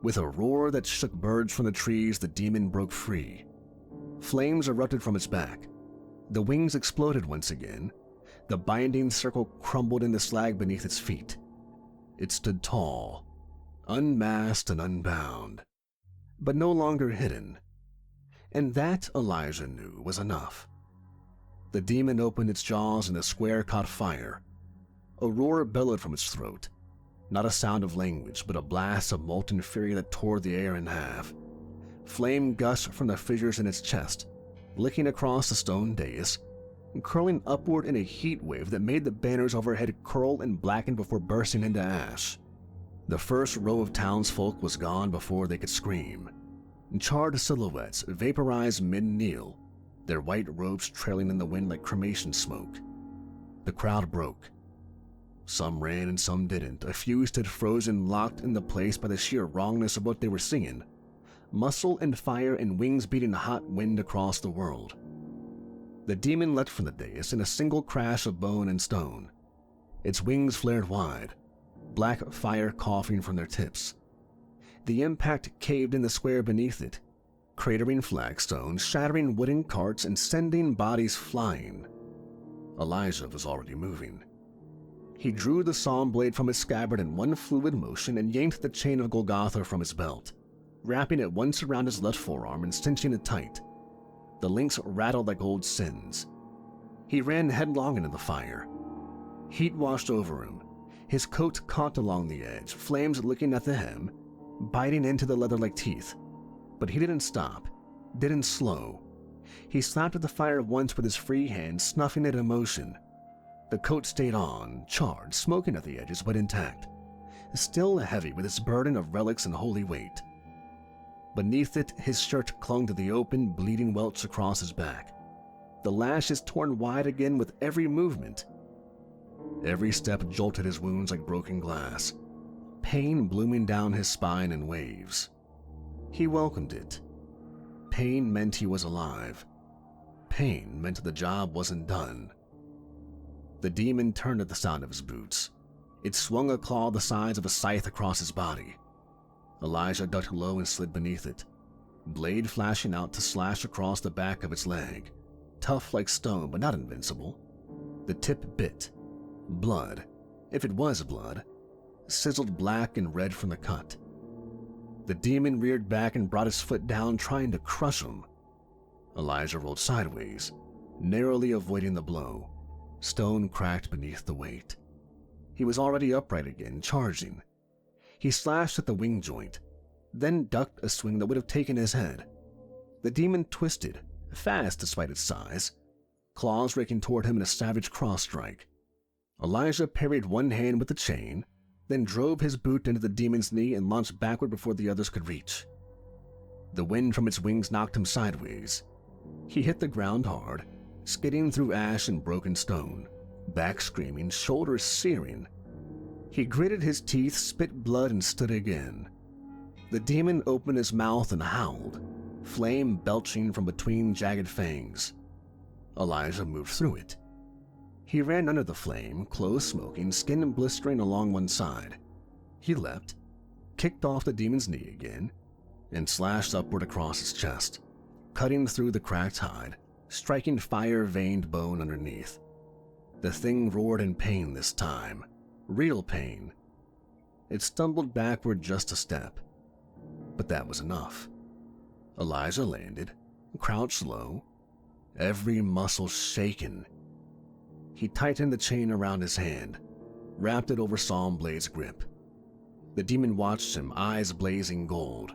With a roar that shook birds from the trees, the demon broke free. Flames erupted from its back. The wings exploded once again. The binding circle crumbled into slag beneath its feet. It stood tall, unmasked and unbound, but no longer hidden. And that, Elijah knew, was enough. The demon opened its jaws and the square caught fire. A roar bellowed from its throat. Not a sound of language, but a blast of molten fury that tore the air in half. Flame gushed from the fissures in its chest, licking across the stone dais, and curling upward in a heat wave that made the banners overhead curl and blacken before bursting into ash. The first row of townsfolk was gone before they could scream. Charred silhouettes vaporized mid-kneel, their white robes trailing in the wind like cremation smoke. The crowd broke. Some ran and some didn't. A few stood frozen, locked into place by the sheer wrongness of what they were seeing. Muscle and fire and wings beating hot wind across the world. The demon leapt from the dais in a single crash of bone and stone. Its wings flared wide, black fire coughing from their tips. The impact caved in the square beneath it, cratering flagstones, shattering wooden carts, and sending bodies flying. Elijah was already moving. He drew the sawn blade from his scabbard in one fluid motion and yanked the chain of Golgotha from his belt, wrapping it once around his left forearm and cinching it tight. The links rattled like old sins. He ran headlong into the fire. Heat washed over him. His coat caught along the edge, flames licking at the hem, biting into the leather like teeth. But he didn't stop, didn't slow. He slapped at the fire once with his free hand, snuffing it in motion. The coat stayed on, charred, smoking at the edges, but intact, still heavy with its burden of relics and holy weight. Beneath it, his shirt clung to the open, bleeding welts across his back. The lashes torn wide again with every movement. Every step jolted his wounds like broken glass, pain blooming down his spine in waves. He welcomed it. Pain meant he was alive. Pain meant the job wasn't done. The demon turned at the sound of his boots. It swung a claw the size of a scythe across his body. Elijah ducked low and slid beneath it, blade flashing out to slash across the back of its leg, tough like stone but not invincible. The tip bit. Blood, if it was blood, sizzled black and red from the cut. The demon reared back and brought his foot down, trying to crush him. Elijah rolled sideways, narrowly avoiding the blow. Stone cracked beneath the weight. He was already upright again, charging. He slashed at the wing joint, then ducked a swing that would have taken his head. The demon twisted, fast despite its size, claws raking toward him in a savage cross strike. Elijah parried one hand with the chain, then drove his boot into the demon's knee and launched backward before the others could reach. The wind from its wings knocked him sideways. He hit the ground hard, skidding through ash and broken stone, back screaming, shoulders searing. He gritted his teeth, spit blood, and stood again. The demon opened his mouth and howled, flame belching from between jagged fangs. Elijah moved through it. He ran under the flame, clothes smoking, skin blistering along one side. He leapt, kicked off the demon's knee again, and slashed upward across his chest, cutting through the cracked hide, striking fire-veined bone underneath. The thing roared in pain this time, real pain. It stumbled backward just a step, but that was enough. Elijah landed, crouched low, every muscle shaken. He tightened the chain around his hand, wrapped it over Saw Blade's grip. The demon watched him, eyes blazing gold.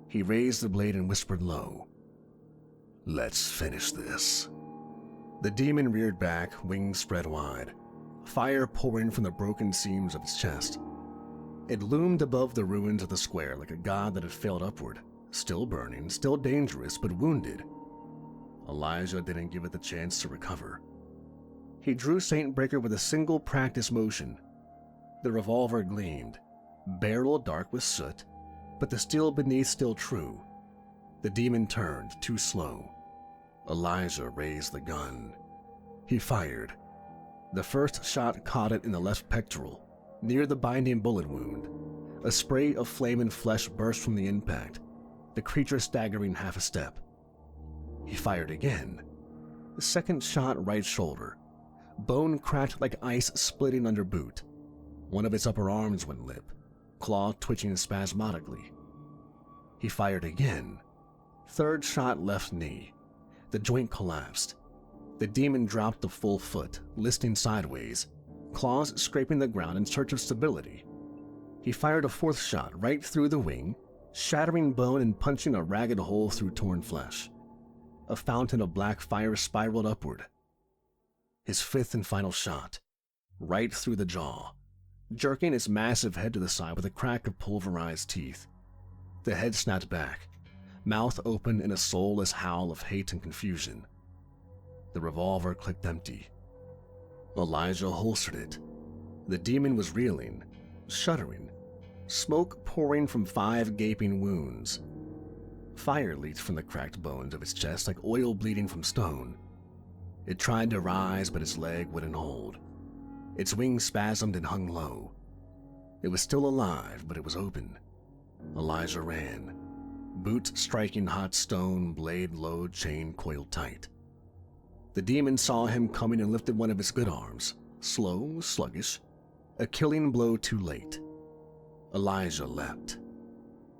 He raised the blade and whispered low, "Let's finish this." The demon reared back, wings spread wide, fire pouring from the broken seams of its chest. It loomed above the ruins of the square like a god that had failed upward, still burning, still dangerous, but wounded. Elijah didn't give it the chance to recover. He drew Saintbreaker with a single practice motion. The revolver gleamed, barrel dark with soot, but the steel beneath still true. The demon turned, too slow. Elijah raised the gun. He fired. The first shot caught it in the left pectoral, near the binding bullet wound. A spray of flame and flesh burst from the impact, the creature staggering half a step. He fired again. The second shot right shoulder. Bone cracked like ice splitting under boot. One of its upper arms went limp, claw twitching spasmodically. He fired again. Third shot left knee. The joint collapsed. The demon dropped the full foot, listing sideways, claws scraping the ground in search of stability. He fired a fourth shot right through the wing, shattering bone and punching a ragged hole through torn flesh. A fountain of black fire spiraled upward. His fifth and final shot, right through the jaw, jerking its massive head to the side with a crack of pulverized teeth. The head snapped back, mouth open in a soulless howl of hate and confusion. The revolver clicked empty. Elijah holstered it. The demon was reeling, shuddering, smoke pouring from 5 gaping wounds. Fire leaked from the cracked bones of its chest like oil bleeding from stone. It tried to rise, but its leg wouldn't hold. Its wings spasmed and hung low. It was still alive, but it was open. Elijah ran, boots striking hot stone, blade low, chain coiled tight. The demon saw him coming and lifted one of his good arms, slow, sluggish, a killing blow too late. Elijah leapt.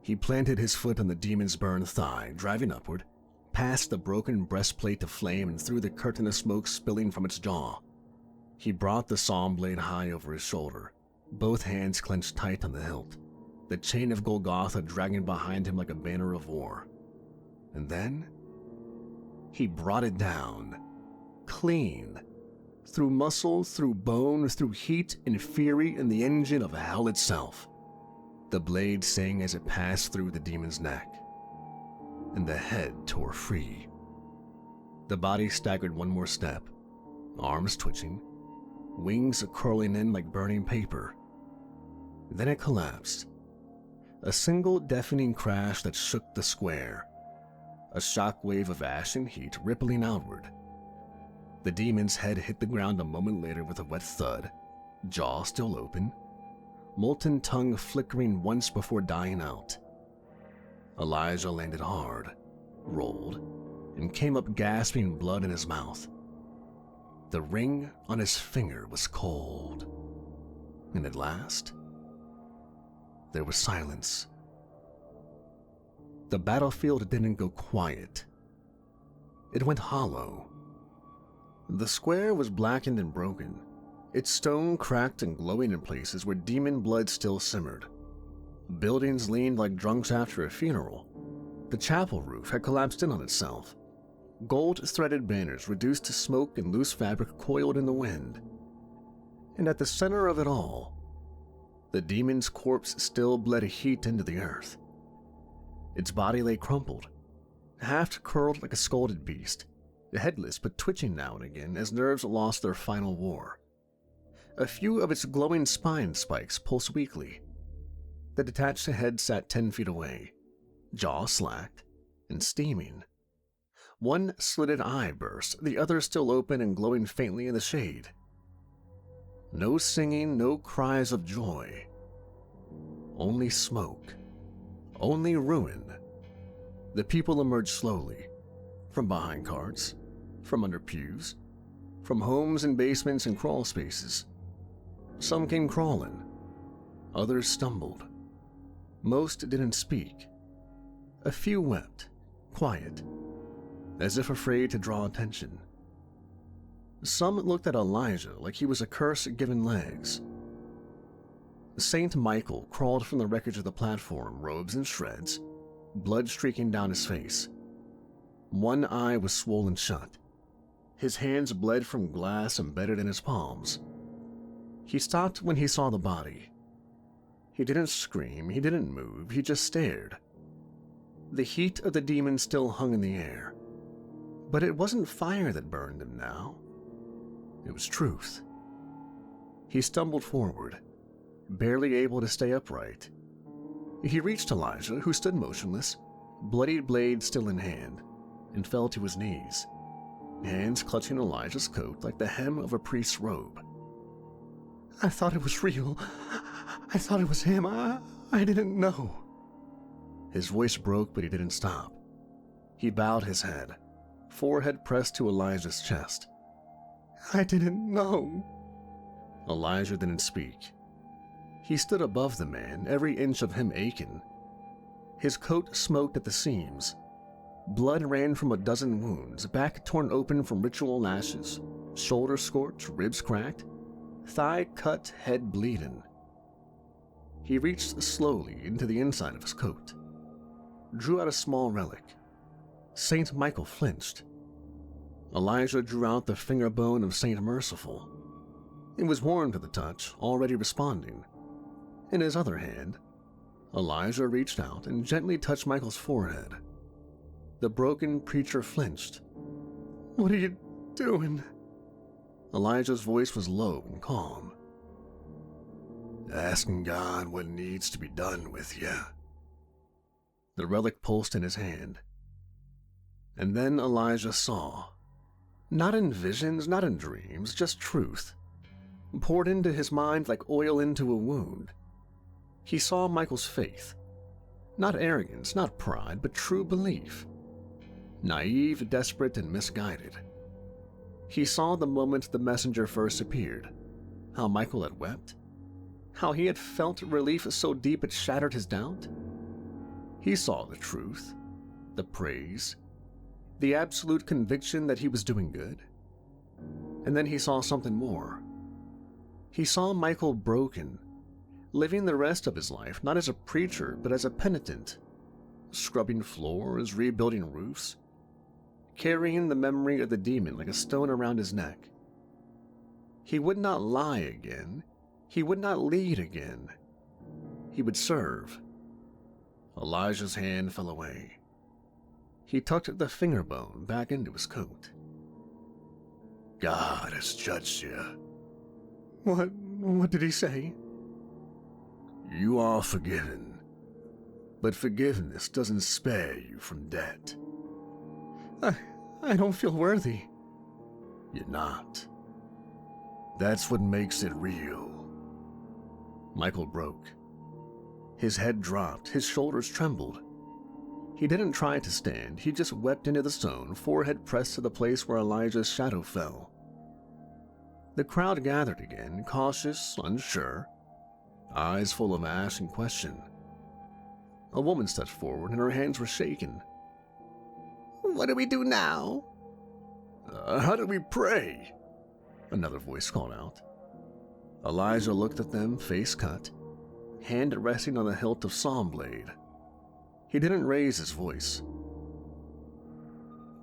He planted his foot on the demon's burned thigh, driving upward, past the broken breastplate of flame and through the curtain of smoke spilling from its jaw. He brought the saw blade high over his shoulder, both hands clenched tight on the hilt, the chain of Golgotha dragging behind him like a banner of war. And then he brought it down, clean, through muscle, through bone, through heat and fury in the engine of hell itself. The blade sang as it passed through the demon's neck, and the head tore free. The body staggered one more step, arms twitching, wings curling in like burning paper. Then it collapsed. A single deafening crash that shook the square, a shockwave of ash and heat rippling outward. The demon's head hit the ground a moment later with a wet thud, jaw still open, molten tongue flickering once before dying out. Elijah landed hard, rolled, and came up gasping, blood in his mouth. The ring on his finger was cold. And at last, there was silence. The battlefield didn't go quiet. It went hollow. The square was blackened and broken, its stone cracked and glowing in places where demon blood still simmered. Buildings leaned like drunks after a funeral. The chapel roof had collapsed in on itself. Gold-threaded banners reduced to smoke and loose fabric coiled in the wind. And at the center of it all, the demon's corpse still bled heat into the earth. Its body lay crumpled, half curled like a scalded beast, headless but twitching now and again as nerves lost their final war. A few of its glowing spine spikes pulsed weakly. The detached head sat 10 feet away, jaw slacked and steaming. One slitted eye burst, the other still open and glowing faintly in the shade. No singing, no cries of joy. Only smoke. Only ruin. The people emerged slowly, from behind carts, from under pews, from homes and basements and crawl spaces. Some came crawling. Others stumbled. Most didn't speak. A few wept, quiet, as if afraid to draw attention. Some looked at Elijah like he was a curse given legs. Saint Michael crawled from the wreckage of the platform, robes in shreds, blood streaking down his face. One eye was swollen shut. His hands bled from glass embedded in his palms. He stopped when he saw the body. He didn't scream, he didn't move, he just stared. The heat of the demon still hung in the air. But it wasn't fire that burned him now. It was truth. He stumbled forward, barely able to stay upright. He reached Elijah, who stood motionless, bloodied blade still in hand, and fell to his knees, hands clutching Elijah's coat like the hem of a priest's robe. "I thought it was real. I thought it was him. I didn't know." His voice broke, but he didn't stop. He bowed his head, forehead pressed to Elijah's chest. "I didn't know." Elijah didn't speak. He stood above the man, every inch of him aching. His coat smoked at the seams. Blood ran from a dozen wounds, back torn open from ritual lashes, shoulder scorched, ribs cracked, thigh cut, head bleeding. He reached slowly into the inside of his coat, drew out a small relic. Saint Michael flinched. Elijah drew out the finger bone of Saint Merciful. It was warm to the touch, already responding. In his other hand, Elijah reached out and gently touched Michael's forehead. The broken preacher flinched. "What are you doing?" Elijah's voice was low and calm. "Asking God what needs to be done with you." The relic pulsed in his hand. And then Elijah saw. Not in visions, not in dreams, just truth. poured into his mind like oil into a wound. He saw Michael's faith. Not arrogance, not pride, but true belief. Naive, desperate, and misguided. He saw the moment the messenger first appeared, how Michael had wept, how he had felt relief so deep it shattered his doubt. He saw the truth, the praise, the absolute conviction that he was doing good. And then he saw something more. He saw Michael broken, living the rest of his life not as a preacher but as a penitent, scrubbing floors, rebuilding roofs, carrying the memory of the demon like a stone around his neck. He would not lie again. He would not lead again. He would serve. Elijah's hand fell away. He tucked the finger bone back into his coat. God has judged you. What did he say? You are forgiven, but forgiveness doesn't spare you from debt. I don't feel worthy. You're not. That's what makes it real. Michael broke. His head dropped, his shoulders trembled. He didn't try to stand, he just wept into the stone, forehead pressed to the place where Elijah's shadow fell. The crowd gathered again, cautious, unsure, eyes full of ash and question. A woman stepped forward and her hands were shaking. What do we do now? How do we pray? Another voice called out. Elijah looked at them, face cut, hand resting on the hilt of psalm blade. He didn't raise his voice.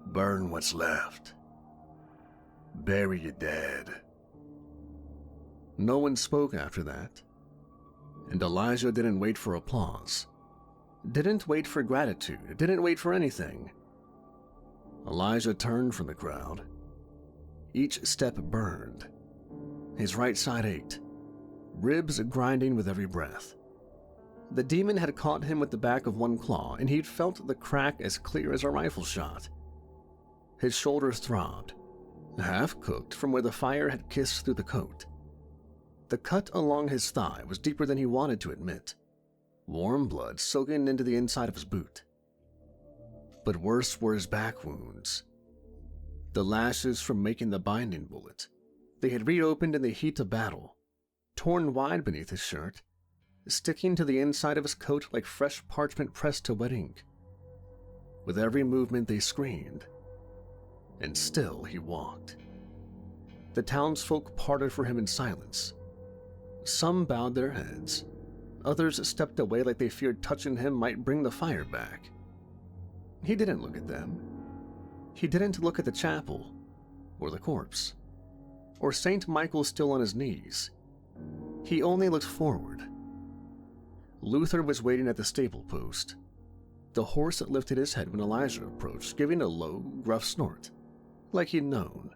Burn what's left. Bury your dead. No one spoke after that, and Elijah didn't wait for applause, didn't wait for gratitude, didn't wait for anything. Elijah turned from the crowd. Each step burned. His right side ached, ribs grinding with every breath. The demon had caught him with the back of one claw, and he'd felt the crack as clear as a rifle shot. His shoulders throbbed, half cooked from where the fire had kissed through the coat. The cut along his thigh was deeper than he wanted to admit, warm blood soaking into the inside of his boot. But worse were his back wounds. The lashes from making the binding bullet. They had reopened in the heat of battle, torn wide beneath his shirt, sticking to the inside of his coat like fresh parchment pressed to wet ink. With every movement they screamed, and still he walked. The townsfolk parted for him in silence. Some bowed their heads, others stepped away like they feared touching him might bring the fire back. He didn't look at them. He didn't look at the chapel, or the corpse, or St. Michael still on his knees. He only looked forward. Luther was waiting at the stable post. The horse lifted his head when Elijah approached, giving a low, gruff snort, like he'd known,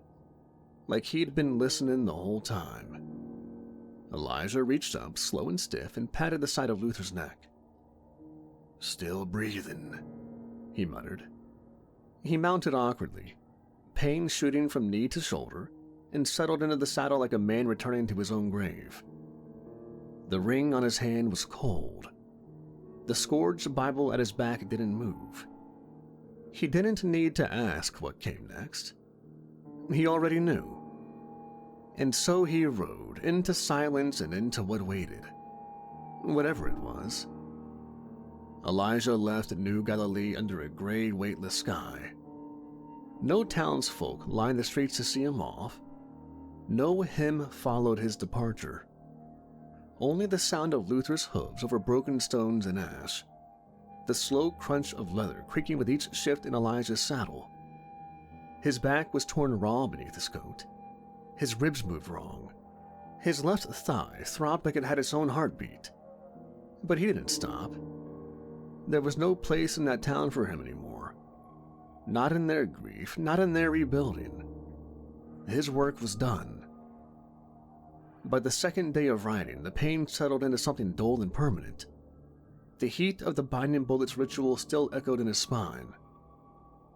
like he'd been listening the whole time. Elijah reached up, slow and stiff, and patted the side of Luther's neck. Still breathing, he muttered. He mounted awkwardly, pain shooting from knee to shoulder, and settled into the saddle like a man returning to his own grave. The ring on his hand was cold. The scourged Bible at his back didn't move. He didn't need to ask what came next. He already knew. And so he rode into silence and into what waited. Whatever it was. Elijah left New Galilee under a gray, weightless sky. No townsfolk lined the streets to see him off. No hymn followed his departure. Only the sound of Luther's hooves over broken stones and ash. The slow crunch of leather creaking with each shift in Elijah's saddle. His back was torn raw beneath his coat. His ribs moved wrong. His left thigh throbbed like it had its own heartbeat. But he didn't stop. There was no place in that town for him anymore. Not in their grief, not in their rebuilding. His work was done. By the second day of riding, the pain settled into something dull and permanent. The heat of the binding bullets ritual still echoed in his spine.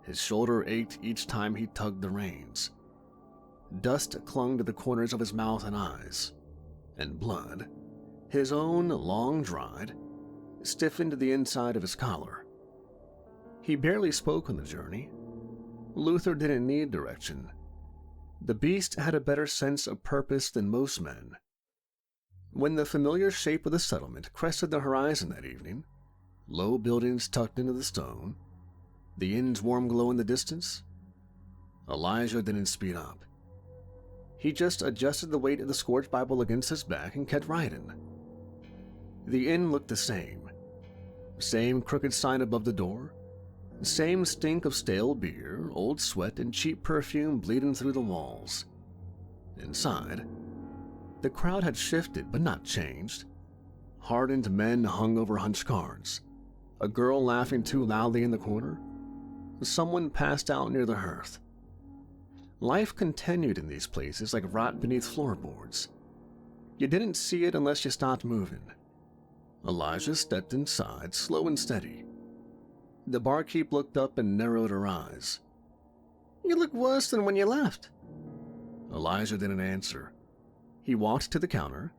His shoulder ached each time he tugged the reins. Dust clung to the corners of his mouth and eyes, and blood, his own long-dried, stiffened the inside of his collar. He barely spoke on the journey. Luther didn't need direction. The beast had a better sense of purpose than most men. When the familiar shape of the settlement crested the horizon that evening, low buildings tucked into the stone, the inn's warm glow in the distance, Elijah didn't speed up. He just adjusted the weight of the scorched Bible against his back and kept riding. The inn looked the same. Same crooked sign above the door, same stink of stale beer, old sweat, and cheap perfume bleeding through the walls. Inside, the crowd had shifted but not changed. Hardened men hung over hunched cards, a girl laughing too loudly in the corner, someone passed out near the hearth. Life continued in these places like rot beneath floorboards. You didn't see it unless you stopped moving. Elijah stepped inside, slow and steady. The barkeep looked up and narrowed her eyes. "You look worse than when you left." Elijah didn't answer. He walked to the counter,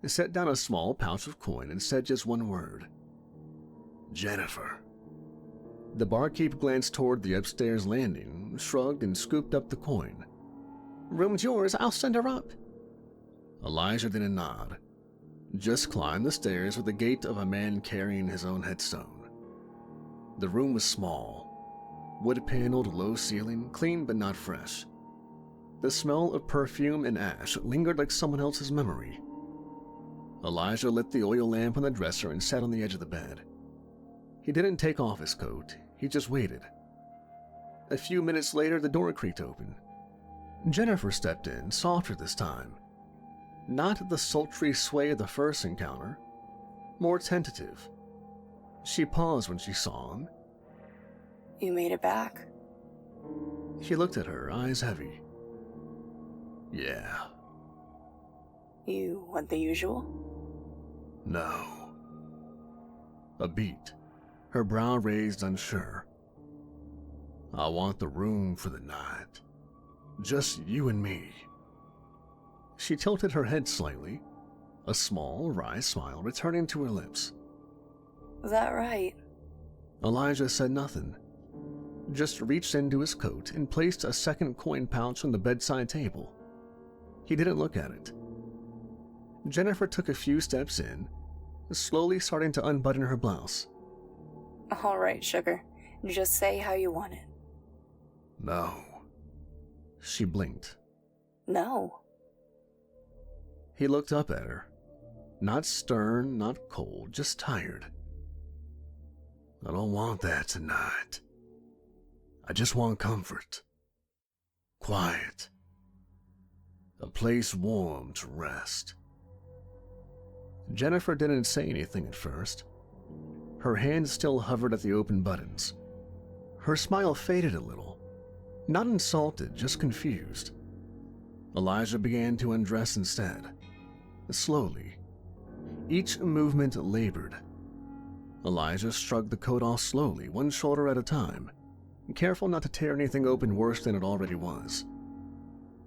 set down a small pouch of coin, and said just one word. "Jennifer." The barkeep glanced toward the upstairs landing, shrugged, and scooped up the coin. "Room's yours, I'll send her up." Elijah didn't nod, just climbed the stairs with the gait of a man carrying his own headstone. The room was small, wood-paneled, low ceiling, clean but not fresh. The smell of perfume and ash lingered like someone else's memory. Elijah lit the oil lamp on the dresser and sat on the edge of the bed. He didn't take off his coat, he just waited. A few minutes later, the door creaked open. Jennifer stepped in, softer this time. Not the sultry sway of the first encounter, more tentative. She paused when she saw him. "You made it back." He looked at her, eyes heavy. "Yeah." "You want the usual?" "No." A beat, her brow raised unsure. "I want the room for the night. Just you and me." She tilted her head slightly, a small, wry smile returning to her lips. "Is that right?" Elijah said nothing, just reached into his coat and placed a second coin pouch on the bedside table. He didn't look at it. Jennifer took a few steps in, slowly starting to unbutton her blouse. "All right, sugar. Just say how you want it." "No." She blinked. "No." He looked up at her, not stern, not cold, just tired. "I don't want that tonight. I just want comfort. Quiet. A place warm to rest." Jennifer didn't say anything at first. Her hand still hovered at the open buttons. Her smile faded a little. Not insulted, just confused. Elijah began to undress instead. Slowly. Each movement labored. Elijah shrugged the coat off slowly, one shoulder at a time, careful not to tear anything open worse than it already was.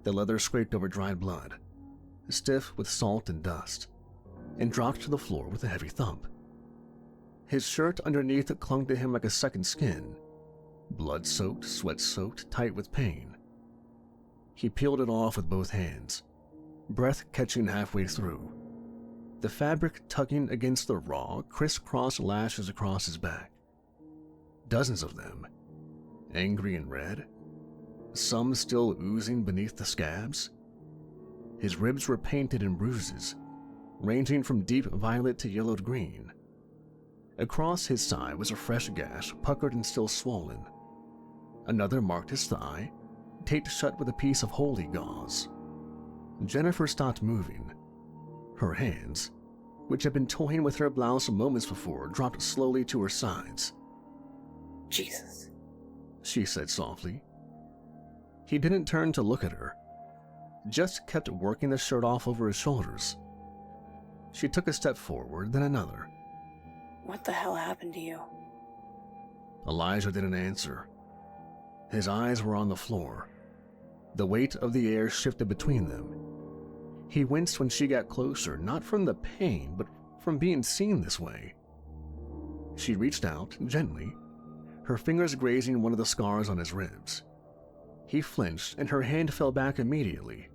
The leather scraped over dried blood, stiff with salt and dust, and dropped to the floor with a heavy thump. His shirt underneath clung to him like a second skin, blood-soaked, sweat-soaked, tight with pain. He peeled it off with both hands, breath catching halfway through, the fabric tugging against the raw, crisscross lashes across his back. Dozens of them, angry and red, some still oozing beneath the scabs. His ribs were painted in bruises, ranging from deep violet to yellowed green. Across his side was a fresh gash, puckered and still swollen. Another marked his thigh, taped shut with a piece of holy gauze. Jennifer stopped moving. Her hands, which had been toying with her blouse moments before, dropped slowly to her sides. "Jesus," she said softly. He didn't turn to look at her, just kept working the shirt off over his shoulders. She took a step forward, then another. "What the hell happened to you?" Elijah didn't answer. His eyes were on the floor. The weight of the air shifted between them. He winced when she got closer, not from the pain, but from being seen this way. She reached out, gently, her fingers grazing one of the scars on his ribs. He flinched, and her hand fell back immediately.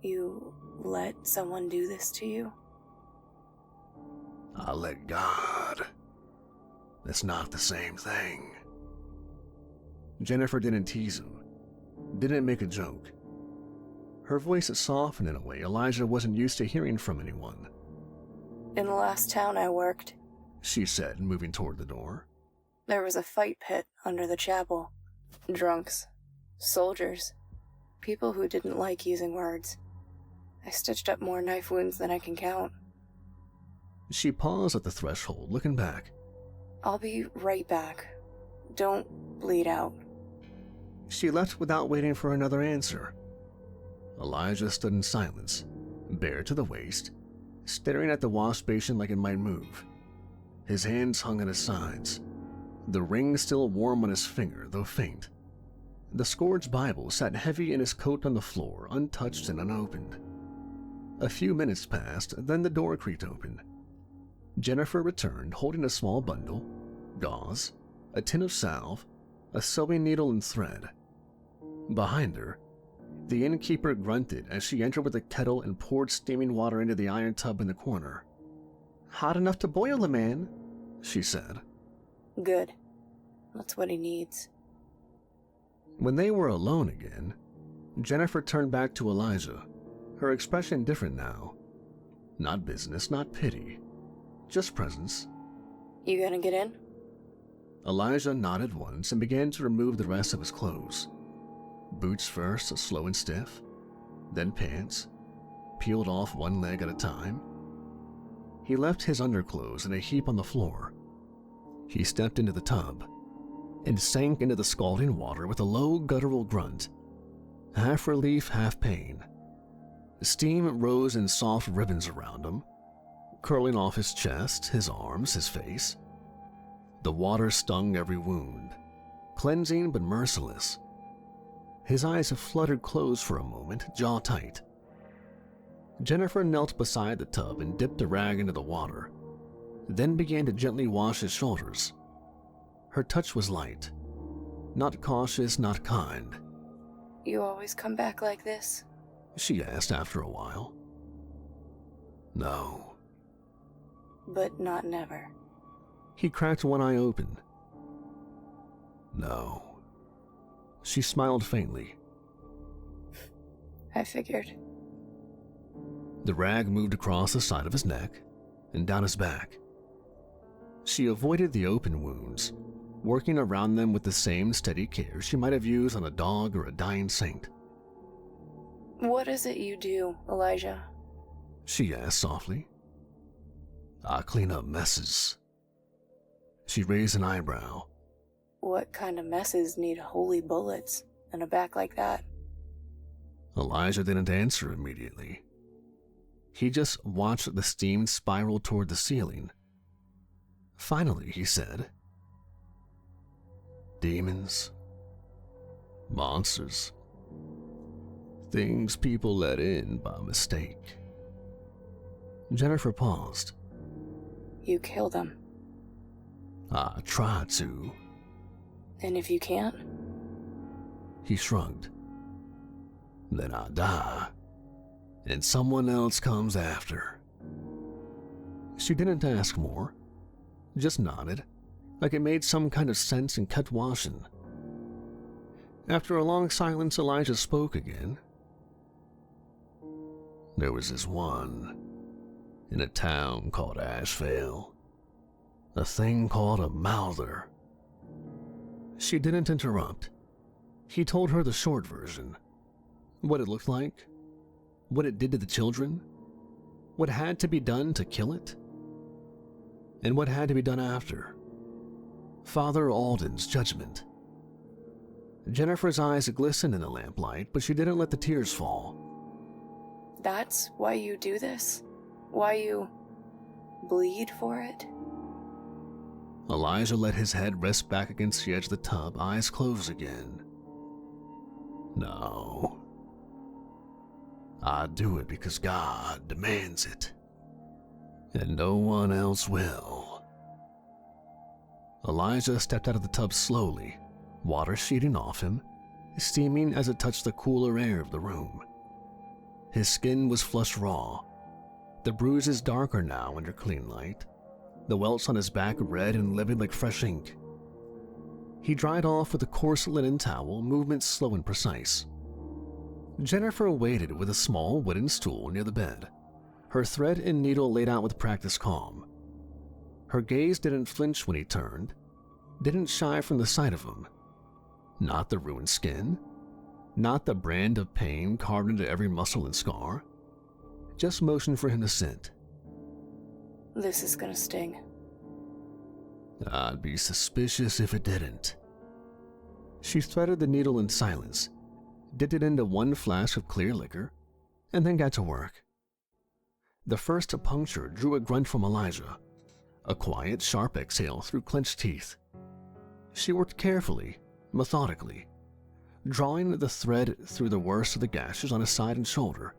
You let someone do this to you? I let God. That's not the same thing. Jennifer didn't tease him, didn't make a joke. Her voice softened in a way Elijah wasn't used to hearing from anyone. In the last town I worked, she said, moving toward the door. There was a fight pit under the chapel. Drunks, soldiers, people who didn't like using words. I stitched up more knife wounds than I can count. She paused at the threshold, looking back. I'll be right back. Don't bleed out. She left without waiting for another answer. Elijah stood in silence, bare to the waist, staring at the wash basin like it might move. His hands hung at his sides, the ring still warm on his finger, though faint. The scourged Bible sat heavy in his coat on the floor, untouched and unopened. A few minutes passed, then the door creaked open. Jennifer returned, holding a small bundle, gauze, a tin of salve, a sewing needle and thread. Behind her, the innkeeper grunted as she entered with a kettle and poured steaming water into the iron tub in the corner. Hot enough to boil a man, she said. Good. That's what he needs. When they were alone again, Jennifer turned back to Elijah, her expression different now. Not business, not pity, just presence. You gonna get in? Elijah nodded once and began to remove the rest of his clothes. Boots first, slow and stiff, then pants, peeled off one leg at a time. He left his underclothes in a heap on the floor. He stepped into the tub and sank into the scalding water with a low guttural grunt, half relief, half pain. Steam rose in soft ribbons around him, curling off his chest, his arms, his face. The water stung every wound, cleansing but merciless. His eyes fluttered closed for a moment, jaw tight. Jennifer knelt beside the tub and dipped a rag into the water, then began to gently wash his shoulders. Her touch was light, not cautious, not kind. You always come back like this? She asked after a while. No. But not never. He cracked one eye open. No. She smiled faintly. I figured. The rag moved across the side of his neck and down his back. She avoided the open wounds, working around them with the same steady care she might have used on a dog or a dying saint. What is it you do, Elijah? She asked softly. I clean up messes. She raised an eyebrow. What kind of messes need holy bullets and a back like that? Elijah didn't answer immediately. He just watched the steam spiral toward the ceiling. Finally, he said, demons, monsters, things people let in by mistake. Jennifer paused. You kill them. I try to. And if you can't? He shrugged. Then I die, and someone else comes after. She didn't ask more, just nodded, like it made some kind of sense and kept washing. After a long silence, Elijah spoke again. There was this one, in a town called Ashevale, a thing called a mouther. She didn't interrupt. He told her the short version. What it looked like, what it did to the children, what had to be done to kill it, and what had to be done after. Father Alden's judgment. Jennifer's eyes glistened in the lamplight, but she didn't let the tears fall. That's why you do this? Why you bleed for it? Elijah let his head rest back against the edge of the tub, eyes closed again. No. I do it because God demands it, and no one else will. Elijah stepped out of the tub slowly, water sheeting off him, steaming as it touched the cooler air of the room. His skin was flushed raw, the bruises darker now under clean light, the welts on his back red and livid like fresh ink. He dried off with a coarse linen towel, movements slow and precise. Jennifer waited with a small wooden stool near the bed, her thread and needle laid out with practiced calm. Her gaze didn't flinch when he turned, didn't shy from the sight of him. Not the ruined skin, not the brand of pain carved into every muscle and scar. Just motion for him to sit. This is gonna sting. I'd be suspicious if it didn't. She threaded the needle in silence, dipped it into one flask of clear liquor, and then got to work. The first puncture drew a grunt from Elijah, a quiet, sharp exhale through clenched teeth. She worked carefully, methodically, drawing the thread through the worst of the gashes on his side and shoulder.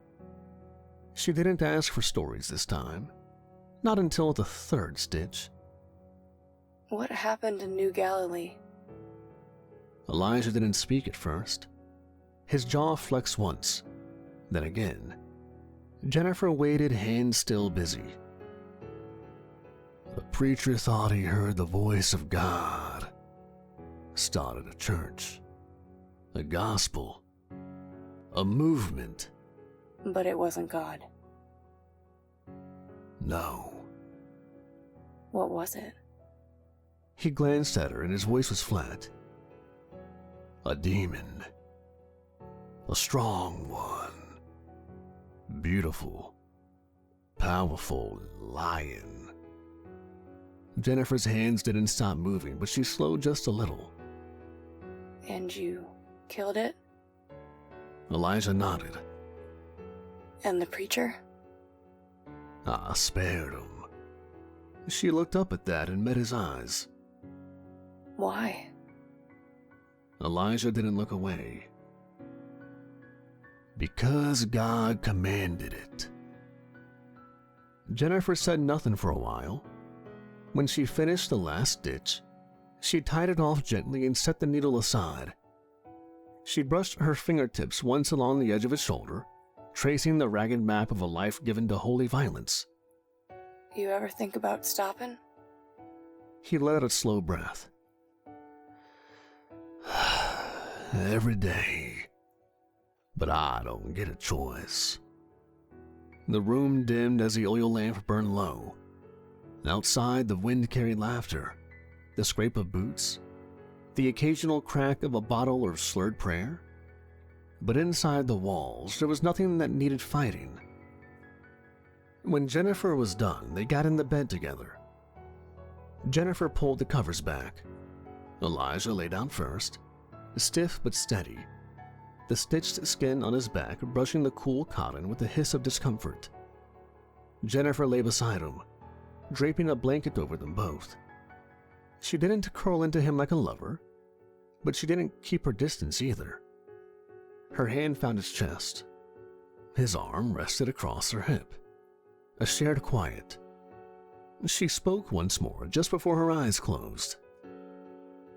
She didn't ask for stories this time, not until the third stitch. What happened in New Galilee? Elijah didn't speak at first. His jaw flexed once, then again. Jennifer waited, hands still busy. The preacher thought he heard the voice of God. Started a church, a gospel, a movement. But it wasn't God. No. What was it? He glanced at her and his voice was flat. A demon. A strong one. Beautiful. Powerful lion. Jennifer's hands didn't stop moving, but she slowed just a little. And you killed it? Elijah nodded. And the preacher? I spared him. She looked up at that and met his eyes. Why? Elijah didn't look away. Because God commanded it. Jennifer said nothing for a while. When she finished the last stitch, she tied it off gently and set the needle aside. She brushed her fingertips once along the edge of his shoulder, tracing the ragged map of a life given to holy violence. You ever think about stopping? He let out a slow breath. Every day. But I don't get a choice. The room dimmed as the oil lamp burned low. Outside, the wind carried laughter, the scrape of boots, the occasional crack of a bottle or slurred prayer. But inside the walls, there was nothing that needed fighting. When Jennifer was done, they got in the bed together. Jennifer pulled the covers back. Elijah lay down first, stiff but steady, the stitched skin on his back brushing the cool cotton with a hiss of discomfort. Jennifer lay beside him, draping a blanket over them both. She didn't curl into him like a lover, but she didn't keep her distance either. Her hand found his chest. His arm rested across her hip. A shared quiet. She spoke once more, just before her eyes closed.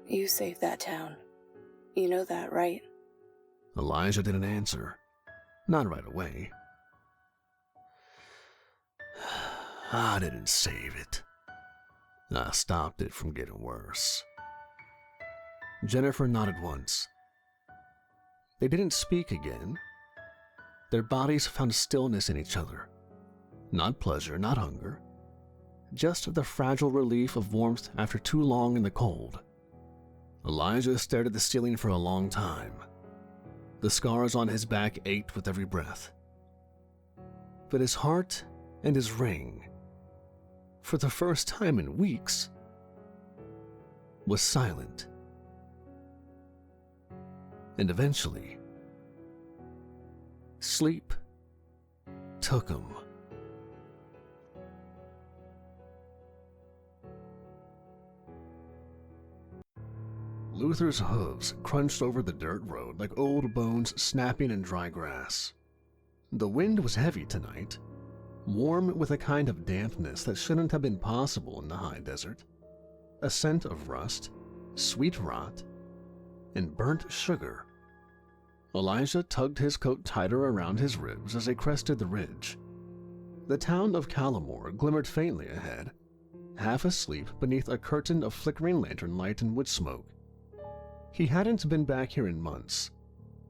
You saved that town. You know that, right? Elijah didn't answer. Not right away. I didn't save it. I stopped it from getting worse. Jennifer nodded once. They didn't speak again. Their bodies found stillness in each other. Not pleasure, not hunger. Just the fragile relief of warmth after too long in the cold. Elijah stared at the ceiling for a long time. The scars on his back ached with every breath. But his heart and his ring, for the first time in weeks, was silent. And eventually, sleep took him. Luther's hooves crunched over the dirt road like old bones snapping in dry grass. The wind was heavy tonight, warm with a kind of dampness that shouldn't have been possible in the high desert. A scent of rust, sweet rot, and burnt sugar. Elijah tugged his coat tighter around his ribs as they crested the ridge. The town of Calamore glimmered faintly ahead, half asleep beneath a curtain of flickering lantern light and wood smoke. He hadn't been back here in months,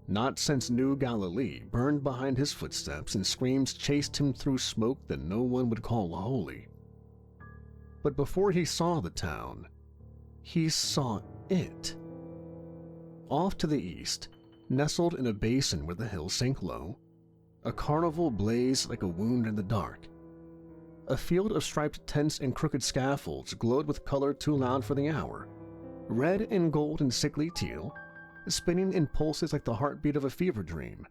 not since New Galilee burned behind his footsteps and screams chased him through smoke that no one would call holy. But before he saw the town, he saw it. Off to the east, nestled in a basin where the hills sank low, a carnival blazed like a wound in the dark. A field of striped tents and crooked scaffolds glowed with color too loud for the hour, red and gold and sickly teal, spinning in pulses like the heartbeat of a fever dream.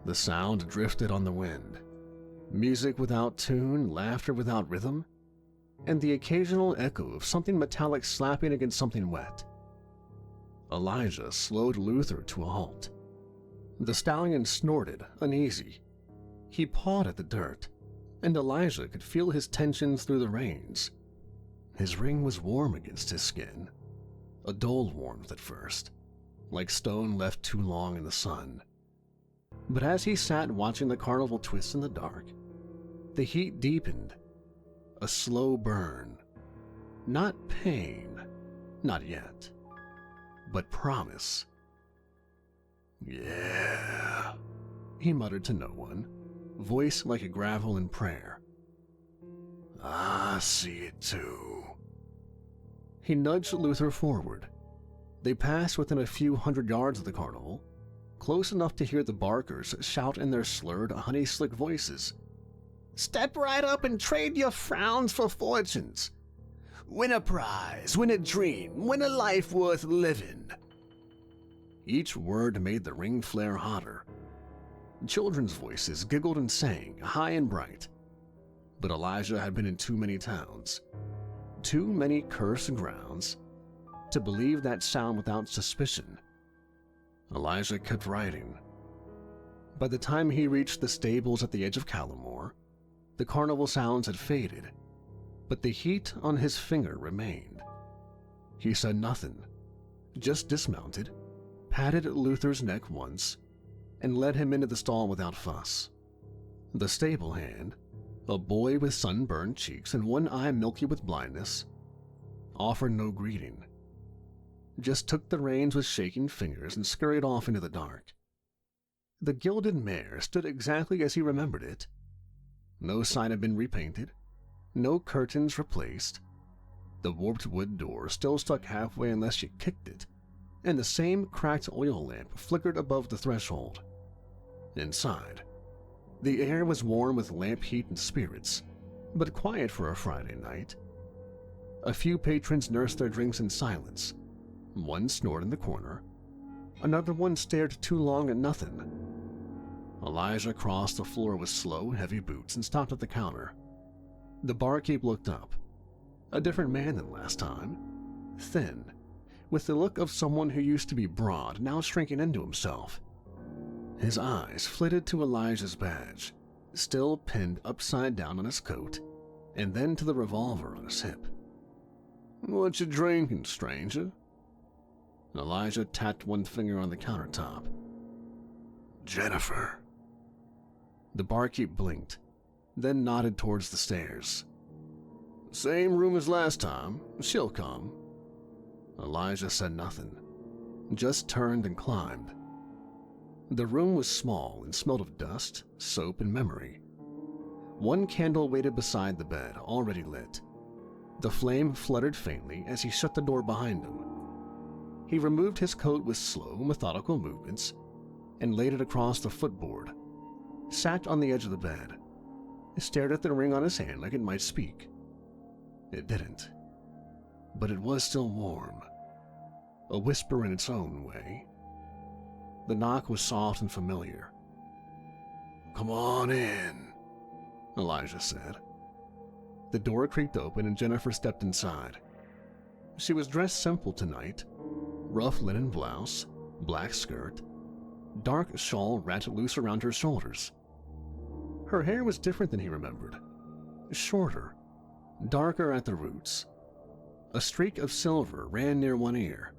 The sound drifted on the wind, music without tune, laughter without rhythm, and the occasional echo of something metallic slapping against something wet. Elijah slowed Luther to a halt. The stallion snorted, uneasy. He pawed at the dirt, and Elijah could feel his tensions through the reins. His ring was warm against his skin, a dull warmth at first, like stone left too long in the sun. But as he sat watching the carnival twist in the dark, the heat deepened. A slow burn. Not pain, not yet, but promise. "Yeah," he muttered to no one, voice like a gravel in prayer. "I see it too." He nudged Luther forward. They passed within a few hundred yards of the carnival, close enough to hear the barkers shout in their slurred, honey-slick voices. "Step right up and trade your frowns for fortunes. Win a prize, win a dream, win a life worth living." Each word made the ring flare hotter. Children's voices giggled and sang, high and bright. But Elijah had been in too many towns, too many cursed grounds, to believe that sound without suspicion. Elijah kept riding. By the time he reached the stables at the edge of Calamore, the carnival sounds had faded, but the heat on his finger remained. He said nothing, just dismounted, patted Luther's neck once, and led him into the stall without fuss. The stable hand, a boy with sunburned cheeks and one eye milky with blindness, offered no greeting, just took the reins with shaking fingers and scurried off into the dark. The gilded mare stood exactly as he remembered it. No sign had been repainted, no curtains replaced. The warped wood door still stuck halfway unless you kicked it, and the same cracked oil lamp flickered above the threshold. Inside, the air was warm with lamp heat and spirits, but quiet for a Friday night. A few patrons nursed their drinks in silence. One snored in the corner. Another one stared too long at nothing. Elijah crossed the floor with slow, heavy boots and stopped at the counter. The barkeep looked up. A different man than last time. Thin, with the look of someone who used to be broad, now shrinking into himself. His eyes flitted to Elijah's badge, still pinned upside down on his coat, and then to the revolver on his hip. "What you drinking, stranger?" Elijah tapped one finger on the countertop. "Jennifer." The barkeep blinked, then nodded towards the stairs. "Same room as last time. She'll come." Elijah said nothing, just turned and climbed. The room was small and smelled of dust, soap, and memory. One candle waited beside the bed, already lit. The flame fluttered faintly as he shut the door behind him. He removed his coat with slow, methodical movements and laid it across the footboard, sat on the edge of the bed, stared at the ring on his hand like it might speak. It didn't, but it was still warm, a whisper in its own way. The knock was soft and familiar. "Come on in," Elijah said. The door creaked open and Jennifer stepped inside. She was dressed simple tonight, rough linen blouse, black skirt, dark shawl wrapped loose around her shoulders. Her hair was different than he remembered. Shorter, darker at the roots. A streak of silver ran near one ear.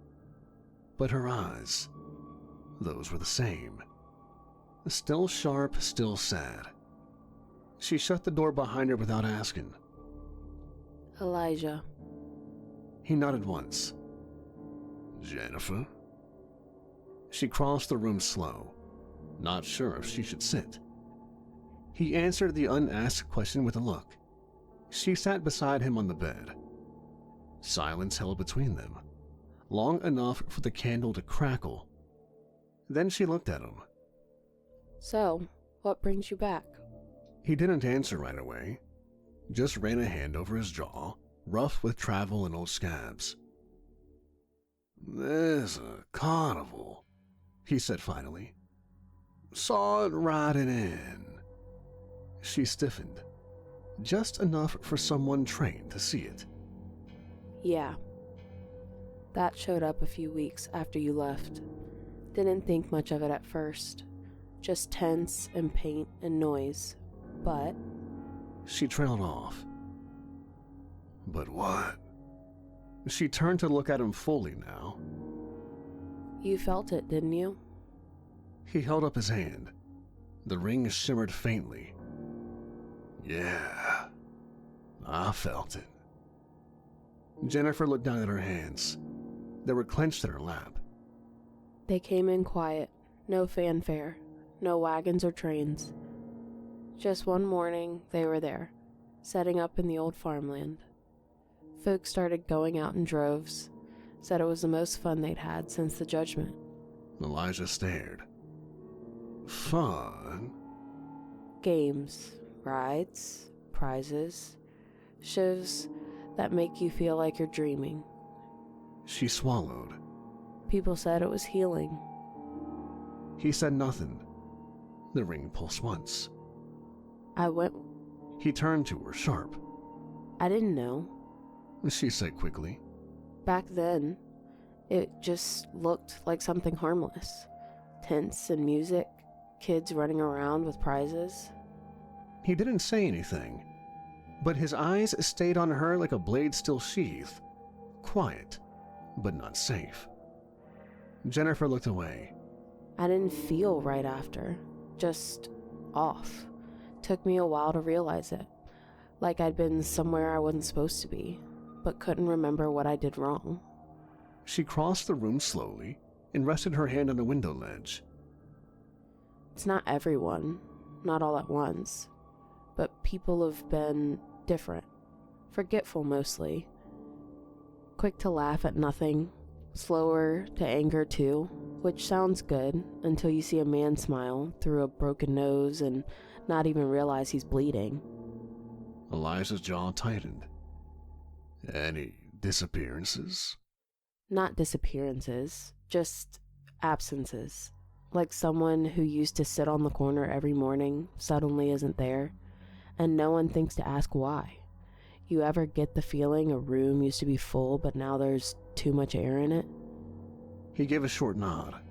But her eyes, those were the same. Still sharp, still sad. She shut the door behind her without asking. Elijah. He nodded once. Jennifer? She crossed the room slow, not sure if she should sit. He answered the unasked question with a look. She sat beside him on the bed. Silence held between them, long enough for the candle to crackle. Then she looked at him. So, what brings you back? He didn't answer right away, just ran a hand over his jaw, rough with travel and old scabs. There's a carnival, he said finally. Saw it riding in. She stiffened, just enough for someone trained to see it. Yeah. That showed up a few weeks after you left. Didn't think much of it at first. Just tents and paint and noise. But... She trailed off. But what? She turned to look at him fully now. You felt it, didn't you? He held up his hand. The ring shimmered faintly. Yeah, I felt it. Jennifer looked down at her hands. They were clenched in her lap. They came in quiet. No fanfare. No wagons or trains. Just one morning, they were there, setting up in the old farmland. Folks started going out in droves, said it was the most fun they'd had since the judgment. Elijah stared. Fun? Games, rides, prizes, shows that make you feel like you're dreaming. She swallowed. People said it was healing. He said nothing. The ring pulsed once. I went. He turned to her, sharp. I didn't know. She said quickly. Back then, it just looked like something harmless. Tents and music, kids running around with prizes. He didn't say anything, but his eyes stayed on her like a blade still sheathed. Quiet, but not safe. Jennifer looked away. I didn't feel right after. Just off. Took me a while to realize it. Like I'd been somewhere I wasn't supposed to be, but couldn't remember what I did wrong. She crossed the room slowly and rested her hand on the window ledge. It's not everyone, not all at once, but people have been different. Forgetful mostly. Quick to laugh at nothing, slower to anger too, which sounds good until you see a man smile through a broken nose and not even realize he's bleeding. Elijah's jaw tightened. Any disappearances? Not disappearances, just absences. Like someone who used to sit on the corner every morning suddenly isn't there, and no one thinks to ask why. You ever get the feeling a room used to be full, but now there's too much air in it? He gave a short nod.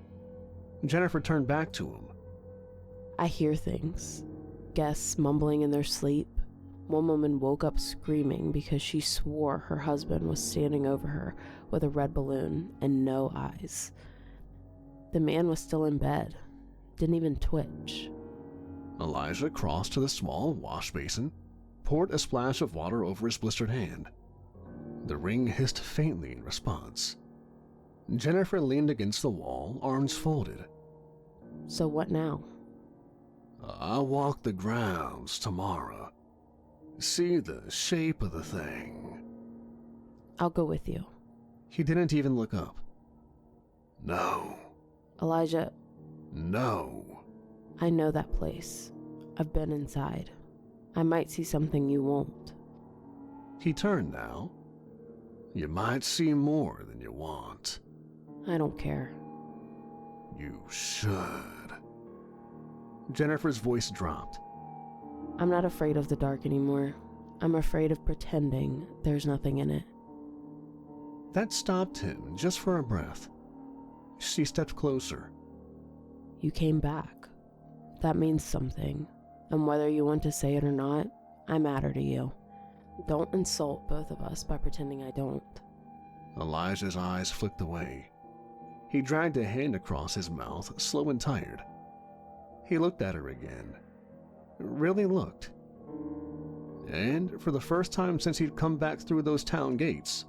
Jennifer turned back to him. I hear things. Guests mumbling in their sleep. One woman woke up screaming because she swore her husband was standing over her with a red balloon and no eyes. The man was still in bed. Didn't even twitch. Elijah crossed to the small wash basin, poured a splash of water over his blistered hand. The ring hissed faintly in response. Jennifer leaned against the wall, arms folded. So what now? I'll walk the grounds tomorrow. See the shape of the thing. I'll go with you. He didn't even look up. No. Elijah. No. I know that place. I've been inside. I might see something you won't. He turned now. You might see more than you want. I don't care. You should. Jennifer's voice dropped. I'm not afraid of the dark anymore. I'm afraid of pretending there's nothing in it. That stopped him just for a breath. She stepped closer. You came back. That means something. And whether you want to say it or not, I matter to you. Don't insult both of us by pretending I don't. Elijah's eyes flicked away. He dragged a hand across his mouth, slow and tired. He looked at her again. Really looked. And for the first time since he'd come back through those town gates,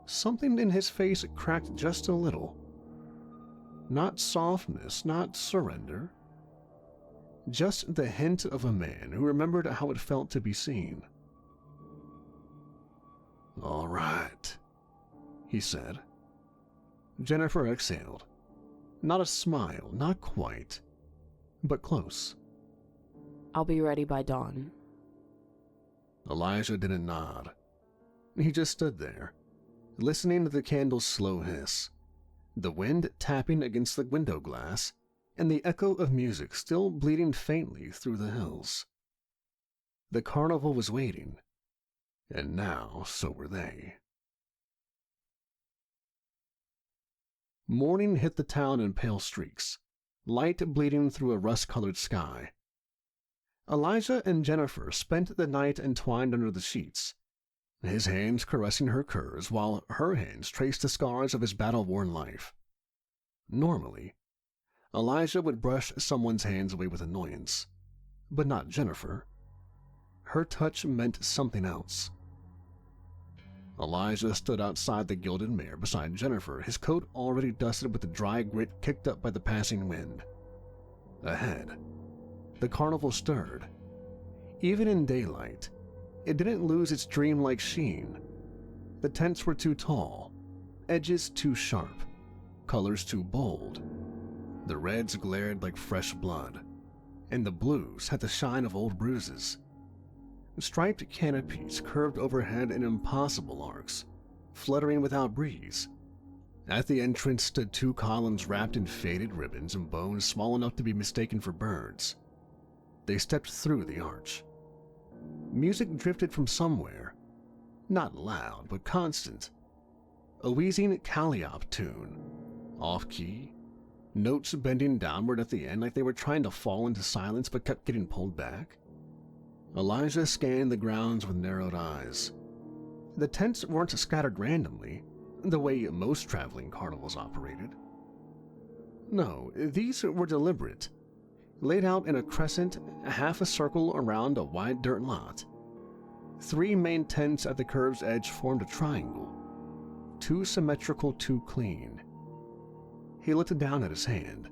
something in his face cracked just a little. Not softness, not surrender. Just the hint of a man who remembered how it felt to be seen. "All right," he said. Jennifer exhaled. Not a smile, not quite, but close. I'll be ready by dawn. Elijah didn't nod. He just stood there, listening to the candle's slow hiss, the wind tapping against the window glass, and the echo of music still bleeding faintly through the hills. The carnival was waiting, and now so were they. Morning hit the town in pale streaks, light bleeding through a rust-colored sky. Elijah and Jennifer spent the night entwined under the sheets, his hands caressing her curves while her hands traced the scars of his battle-worn life. Normally, Elijah would brush someone's hands away with annoyance, but not Jennifer. Her touch meant something else. Elijah stood outside the Gilded Mare beside Jennifer, his coat already dusted with the dry grit kicked up by the passing wind. Ahead, the carnival stirred. Even in daylight, it didn't lose its dreamlike sheen. The tents were too tall, edges too sharp, colors too bold. The reds glared like fresh blood, and the blues had the shine of old bruises. Striped canopies curved overhead in impossible arcs, fluttering without breeze. At the entrance stood two columns wrapped in faded ribbons and bones small enough to be mistaken for birds. They stepped through the arch. Music drifted from somewhere, not loud but constant. A wheezing calliope tune, off-key, notes bending downward at the end like they were trying to fall into silence but kept getting pulled back. Elijah scanned the grounds with narrowed eyes. The tents weren't scattered randomly, the way most traveling carnivals operated. No, these were deliberate, laid out in a crescent, half a circle around a wide dirt lot. 3 main tents at the curve's edge formed a triangle, too symmetrical, too clean. He looked down at his hand.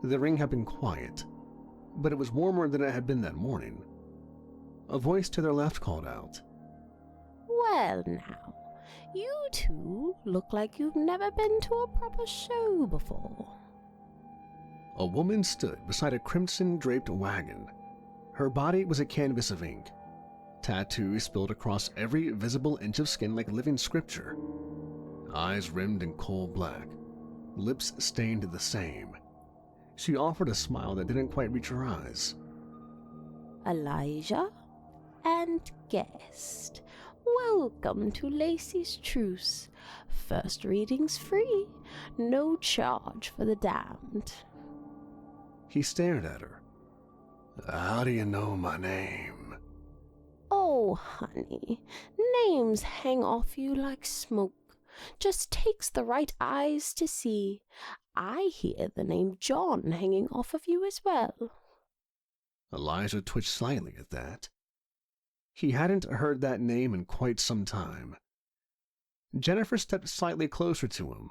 The ring had been quiet, but it was warmer than it had been that morning. A voice to their left called out, Well now, you two look like you've never been to a proper show before. A woman stood beside a crimson-draped wagon. Her body was a canvas of ink. Tattoos spilled across every visible inch of skin like living scripture. Eyes rimmed in coal black, lips stained the same. She offered a smile that didn't quite reach her eyes. Elijah and guest, welcome to Lacey's Truce. First reading's free, no charge for the damned. He stared at her. How do you know my name? Oh, honey, names hang off you like smoke. Just takes the right eyes to see. I hear the name John hanging off of you as well. Elijah twitched slightly at that. He hadn't heard that name in quite some time. Jennifer stepped slightly closer to him.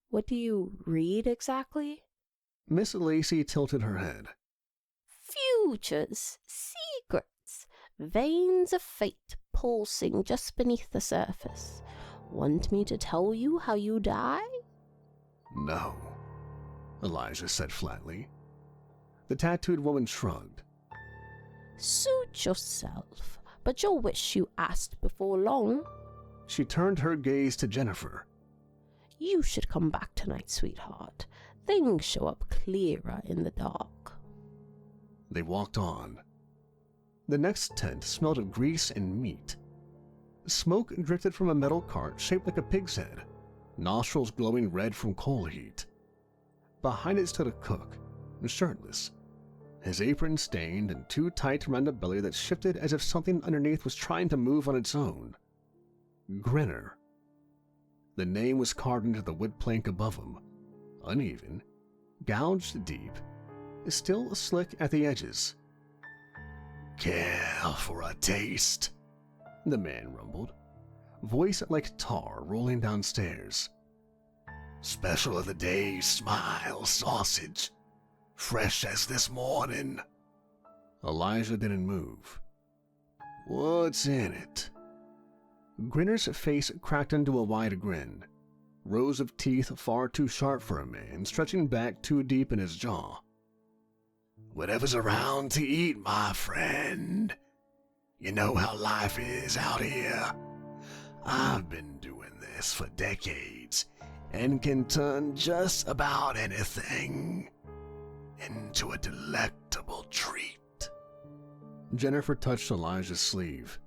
What do you read exactly? Miss Lacey tilted her head. Futures, secrets, veins of fate pulsing just beneath the surface. Want me to tell you how you die? No, Elijah said flatly. The tattooed woman shrugged. Suit yourself, but you'll wish you asked before long. She turned her gaze to Jennifer. You should come back tonight, sweetheart. Things show up clearer in the dark. They walked on. The next tent smelled of grease and meat. Smoke drifted from a metal cart shaped like a pig's head, nostrils glowing red from coal heat. Behind it stood a cook, shirtless, his apron stained and too tight around a belly that shifted as if something underneath was trying to move on its own. Grinner. The name was carved into the wood plank above him, uneven, gouged deep, still slick at the edges. "Care for a taste?" the man rumbled, voice like tar rolling downstairs. "Special of the day, smile sausage, fresh as this morning." Elijah didn't move. "What's in it?" Grinner's face cracked into a wide grin, rows of teeth far too sharp for a man, stretching back too deep in his jaw. "Whatever's around to eat, my friend. You know how life is out here. I've been doing this for decades and can turn just about anything into a delectable treat." Jennifer touched Elijah's sleeve.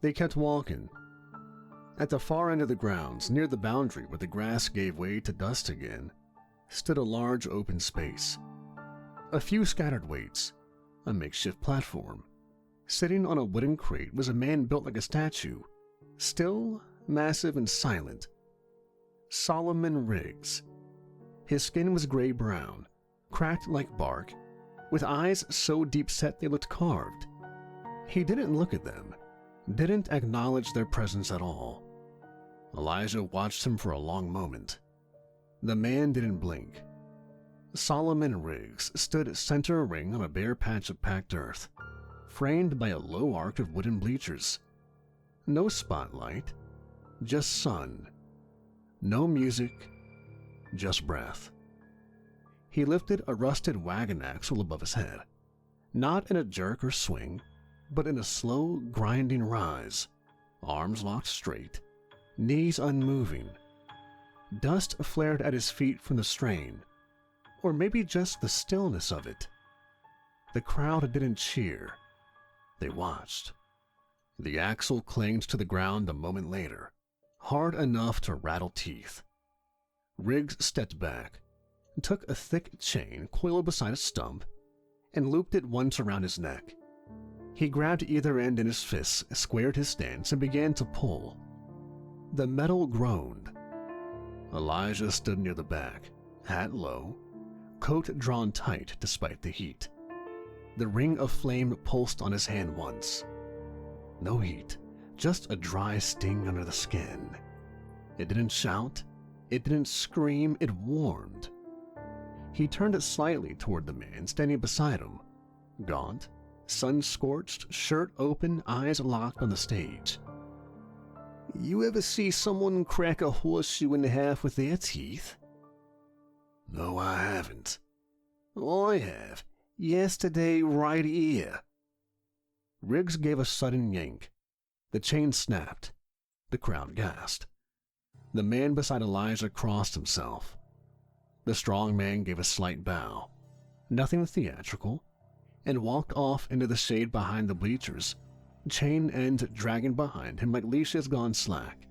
They kept walking. At the far end of the grounds, near the boundary where the grass gave way to dust again, stood a large open space. A few scattered weights, a makeshift platform. Sitting on a wooden crate was a man built like a statue, still, massive, and silent. Solomon Riggs. His skin was gray-brown, cracked like bark, with eyes so deep-set they looked carved. He didn't look at them, didn't acknowledge their presence at all. Elijah watched him for a long moment. The man didn't blink. Solomon Riggs stood center ring on a bare patch of packed earth, framed by a low arc of wooden bleachers. No spotlight, just sun. No music, just breath. He lifted a rusted wagon axle above his head, not in a jerk or swing, but in a slow, grinding rise, arms locked straight, knees unmoving. Dust flared at his feet from the strain, or maybe just the stillness of it. The crowd didn't cheer. They watched. The axle clanged to the ground a moment later, hard enough to rattle teeth. Riggs stepped back, took a thick chain coiled beside a stump, and looped it once around his neck. He grabbed either end in his fists, squared his stance, and began to pull. The metal groaned. Elijah stood near the back, hat low, coat drawn tight despite the heat. The ring of flame pulsed on his hand once. No heat, just a dry sting under the skin. It didn't shout, it didn't scream, it warmed. He turned it slightly toward the man standing beside him, gaunt, sun-scorched, shirt open, eyes locked on the stage. "You ever see someone crack a horseshoe in half with their teeth?" "No, I haven't." "I have. Yesterday, right here." Riggs gave a sudden yank. The chain snapped. The crowd gasped. The man beside Elijah crossed himself. The strong man gave a slight bow, nothing theatrical, and walked off into the shade behind the bleachers, chain end dragging behind him like leashes gone slack.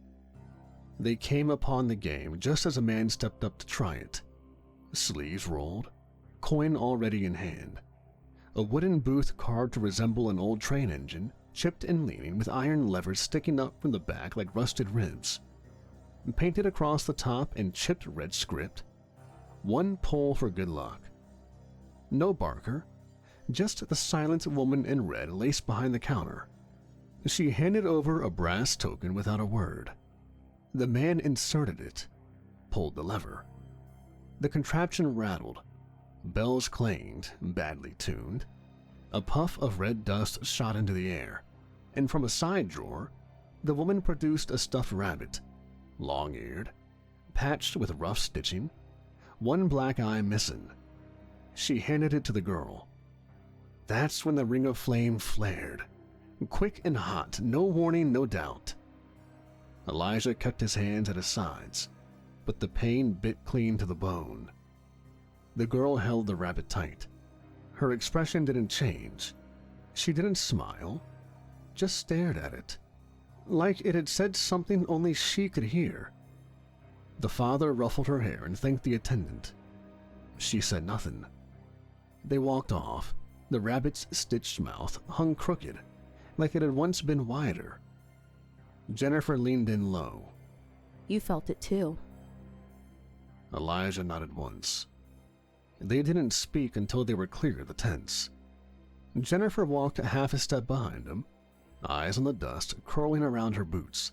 They came upon the game just as a man stepped up to try it. Sleeves rolled, coin already in hand. A wooden booth carved to resemble an old train engine, chipped and leaning with iron levers sticking up from the back like rusted ribs. Painted across the top in chipped red script, "One pull for good luck." No barker, just the silent woman in red laced behind the counter. She handed over a brass token without a word. The man inserted it, pulled the lever. The contraption rattled. Bells clanged, badly tuned. A puff of red dust shot into the air, and from a side drawer, the woman produced a stuffed rabbit, long-eared, patched with rough stitching, one black eye missing. She handed it to the girl. That's when the ring of flame flared, quick and hot, no warning, no doubt. Elijah kept his hands at his sides, but the pain bit clean to the bone. The girl held the rabbit tight. Her expression didn't change. She didn't smile, just stared at it, like it had said something only she could hear. The father ruffled her hair and thanked the attendant. She said nothing. They walked off. The rabbit's stitched mouth hung crooked, like it had once been wider. Jennifer leaned in low. You felt it too. Elijah nodded once. They didn't speak until they were clear of the tents. Jennifer walked half a step behind him, eyes on the dust curling around her boots.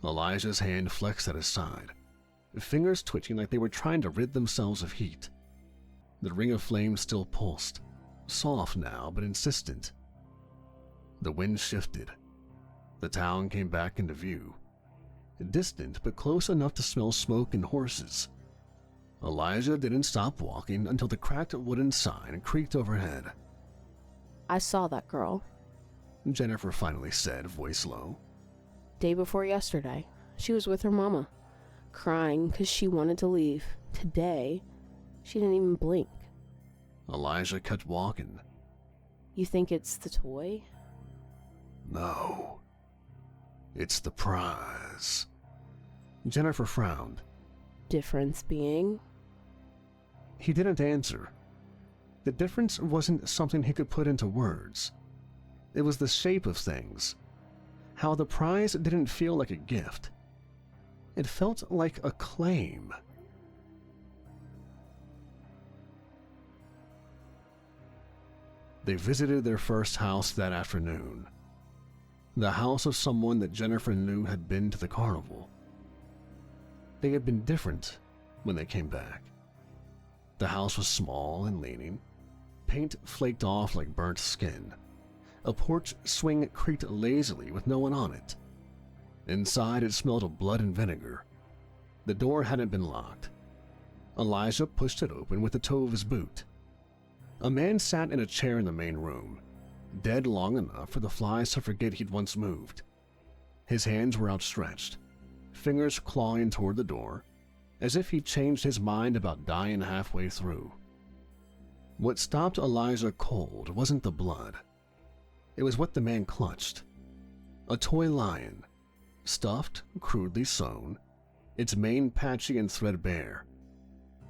Elijah's hand flexed at his side, fingers twitching like they were trying to rid themselves of heat. The ring of flame still pulsed, soft now but insistent. The wind shifted. The town came back into view, distant but close enough to smell smoke and horses. Elijah didn't stop walking until the cracked wooden sign creaked overhead. I saw that girl. Jennifer finally said, voice low. Day before yesterday. She was with her mama, crying because she wanted to leave. Today, she didn't even blink. Elijah kept walking. You think it's the toy? No. It's the prize. Jennifer frowned. Difference being? He didn't answer. The difference wasn't something he could put into words. It was the shape of things. How the prize didn't feel like a gift. It felt like a claim. They visited their first house that afternoon. The house of someone that Jennifer knew had been to the carnival. They had been different when they came back. The house was small and leaning. Paint flaked off like burnt skin. A porch swing creaked lazily with no one on it. Inside it smelled of blood and vinegar. The door hadn't been locked. Elijah pushed it open with the toe of his boot. A man sat in a chair in the main room, dead long enough for the flies to forget he'd once moved. His hands were outstretched, fingers clawing toward the door, as if he'd changed his mind about dying halfway through. What stopped Elijah cold wasn't the blood. It was what the man clutched. A toy lion, stuffed, crudely sewn, its mane patchy and threadbare.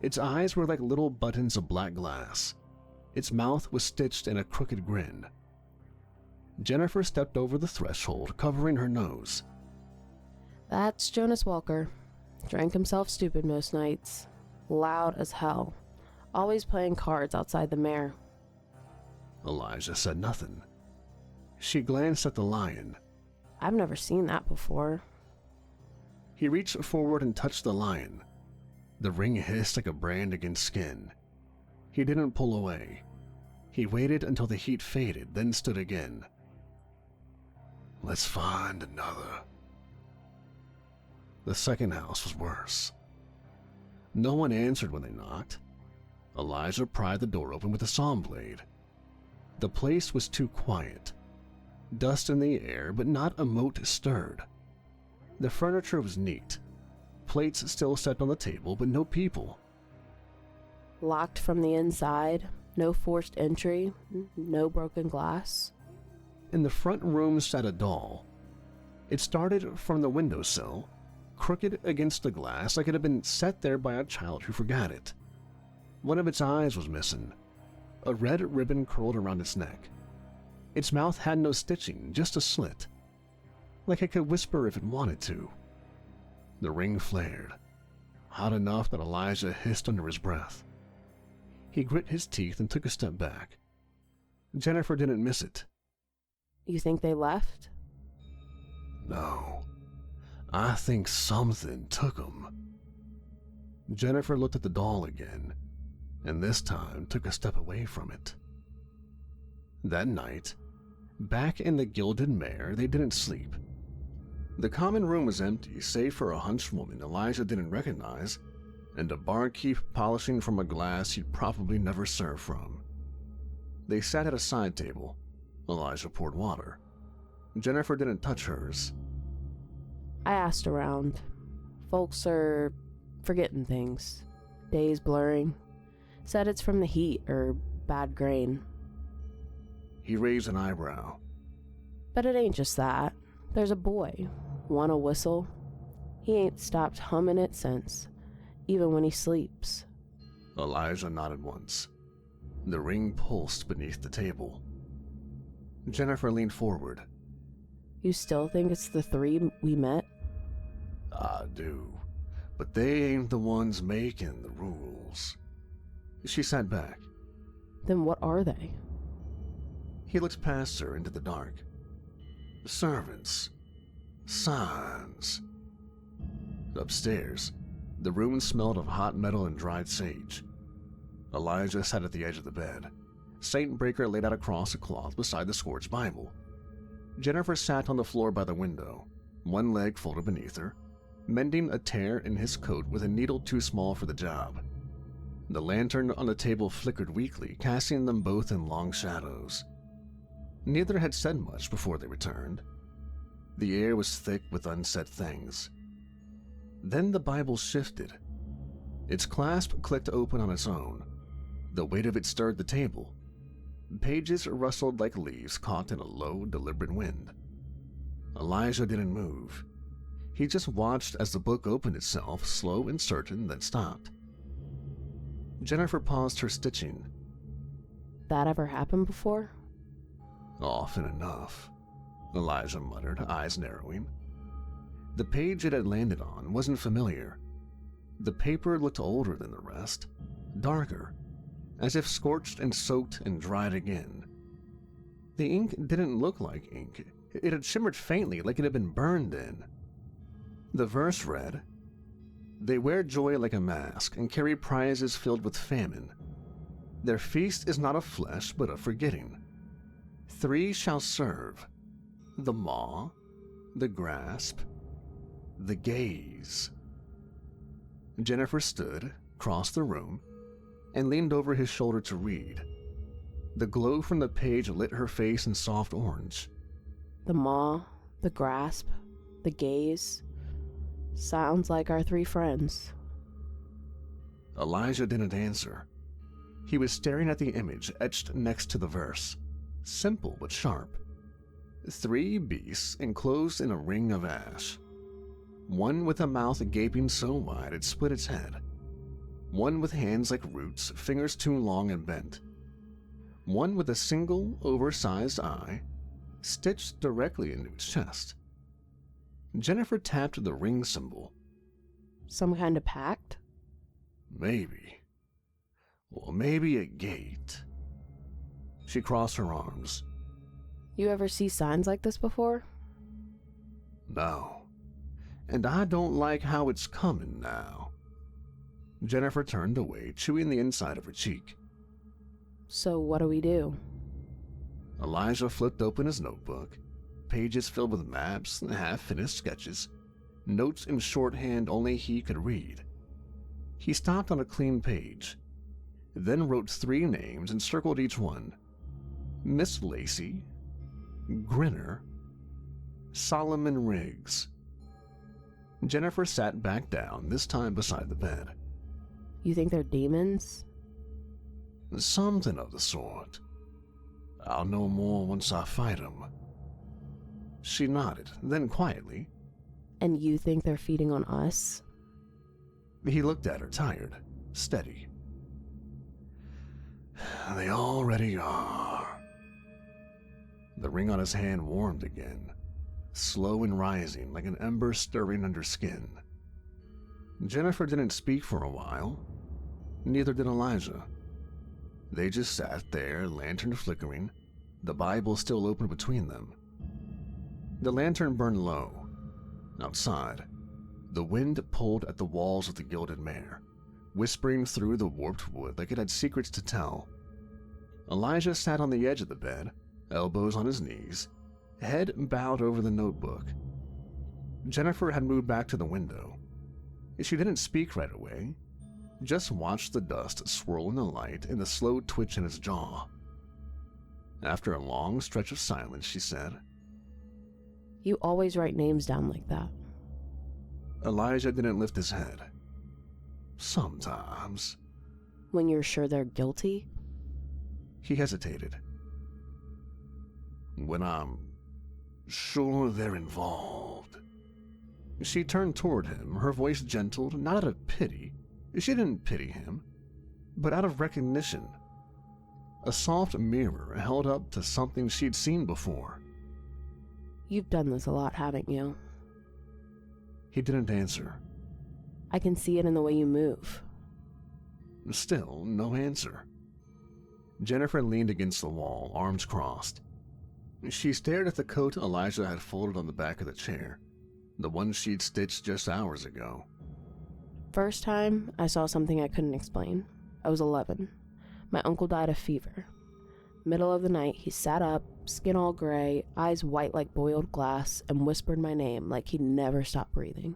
Its eyes were like little buttons of black glass. Its mouth was stitched in a crooked grin. Jennifer stepped over the threshold, covering her nose. That's Jonas Walker. Drank himself stupid most nights. Loud as hell. Always playing cards outside the mare. Elijah said nothing. She glanced at the lion. I've never seen that before. He reached forward and touched the lion. The ring hissed like a brand against skin. He didn't pull away. He waited until the heat faded, then stood again. Let's find another. The second house was worse. No one answered when they knocked. Elijah pried the door open with a saw blade. The place was too quiet. Dust in the air, but not a mote stirred. The furniture was neat. Plates still set on the table, but no people. Locked from the inside, no forced entry, no broken glass. In the front room sat a doll. It started from the windowsill, crooked against the glass like it had been set there by a child who forgot it. One of its eyes was missing. A red ribbon curled around its neck. Its mouth had no stitching, just a slit, like it could whisper if it wanted to. The ring flared, hot enough that Elijah hissed under his breath. He grit his teeth and took a step back. Jennifer didn't miss it. You think they left? No. I think something took them. Jennifer looked at the doll again, and this time took a step away from it. That night, back in the Gilded Mare, they didn't sleep. The common room was empty, save for a hunched woman Elijah didn't recognize, and a barkeep polishing from a glass he'd probably never served from. They sat at a side table. Elijah poured water. Jennifer didn't touch hers. I asked around. Folks are forgetting things. Days blurring. Said it's from the heat or bad grain. He raised an eyebrow. But it ain't just that. There's a boy. Want a whistle? He ain't stopped humming it since, even when he sleeps. Elijah nodded once. The ring pulsed beneath the table. Jennifer leaned forward. You still think it's the 3 we met? I do, but they ain't the ones making the rules. She sat back. Then what are they? He looked past her into the dark. Servants. Signs. Upstairs, the room smelled of hot metal and dried sage. Elijah sat at the edge of the bed. Saint Breaker laid out across a cloth beside the scorched Bible. Jennifer sat on the floor by the window, one leg folded beneath her, mending a tear in his coat with a needle too small for the job. The lantern on the table flickered weakly, casting them both in long shadows. Neither had said much before they returned. The air was thick with unsaid things. Then the Bible shifted. Its clasp clicked open on its own. The weight of it stirred the table. Pages rustled like leaves caught in a low, deliberate wind. Elijah didn't move. He just watched as the book opened itself, slow and certain, then stopped. Jennifer paused her stitching. That ever happened before? Often enough, Elijah muttered, eyes narrowing. The page it had landed on wasn't familiar. The paper looked older than the rest, darker, as if scorched and soaked and dried again. The ink didn't look like ink. It had shimmered faintly, like it had been burned in. The verse read, "They wear joy like a mask and carry prizes filled with famine. Their feast is not of flesh, but of forgetting. 3 shall serve: the maw, the grasp, the gaze." Jennifer stood, crossed the room, and leaned over his shoulder to read. The glow from the page lit her face in soft orange. The maw, the grasp, the gaze. Sounds like our 3 friends. Elijah didn't answer. He was staring at the image etched next to the verse, simple but sharp. 3 beasts enclosed in a ring of ash. One with a mouth gaping so wide it split its head. One with hands like roots, fingers too long and bent. One with a single, oversized eye, stitched directly into its chest. Jennifer tapped the ring symbol. Some kind of pact? Maybe. Or maybe a gate. She crossed her arms. You ever see signs like this before? No. And I don't like how it's coming now. Jennifer turned away, chewing the inside of her cheek. So what do we do? Elijah flipped open his notebook, pages filled with maps and half-finished sketches, notes in shorthand only he could read. He stopped on a clean page, then wrote 3 names and circled each one. Miss Lacey, Grinner, Solomon Riggs. Jennifer sat back down, this time beside the bed. You think they're demons? Something of the sort. I'll know more once I fight them. She nodded, then quietly. And you think they're feeding on us? He looked at her, tired, steady. They already are. The ring on his hand warmed again, slow and rising like an ember stirring under skin. Jennifer didn't speak for a while. Neither did Elijah. They just sat there, lantern flickering, the Bible still open between them. The lantern burned low. Outside, the wind pulled at the walls of the gilded mare, whispering through the warped wood like it had secrets to tell. Elijah sat on the edge of the bed, elbows on his knees, head bowed over the notebook. Jennifer had moved back to the window. She didn't speak right away, just watched the dust swirl in the light and the slow twitch in his jaw. After a long stretch of silence, she said, You always write names down like that. Elijah didn't lift his head. Sometimes. When you're sure they're guilty? He hesitated. When I'm sure they're involved. She turned toward him, her voice gentled, not out of pity. She didn't pity him, but out of recognition. A soft mirror held up to something she'd seen before. You've done this a lot, haven't you? He didn't answer. I can see it in the way you move. Still, no answer. Jennifer leaned against the wall, arms crossed. She stared at the coat Elijah had folded on the back of the chair, the one she'd stitched just hours ago. First time, I saw something I couldn't explain. I was 11. My uncle died of fever. Middle of the night, he sat up, skin all gray, eyes white like boiled glass, and whispered my name like he'd never stopped breathing.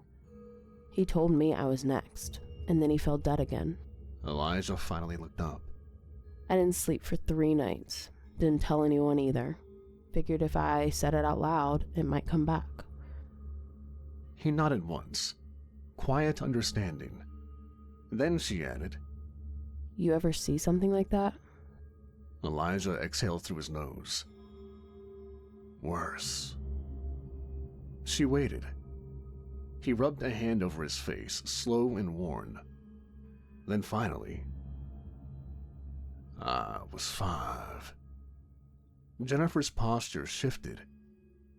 He told me I was next, and then he fell dead again. Elijah finally looked up. I didn't sleep for 3 nights. Didn't tell anyone either. Figured if I said it out loud, it might come back. He nodded once. Quiet understanding. Then she added, You ever see something like that? Elijah exhaled through his nose. Worse. She waited. He rubbed a hand over his face, slow and worn. Then finally, I was 5. Jennifer's posture shifted.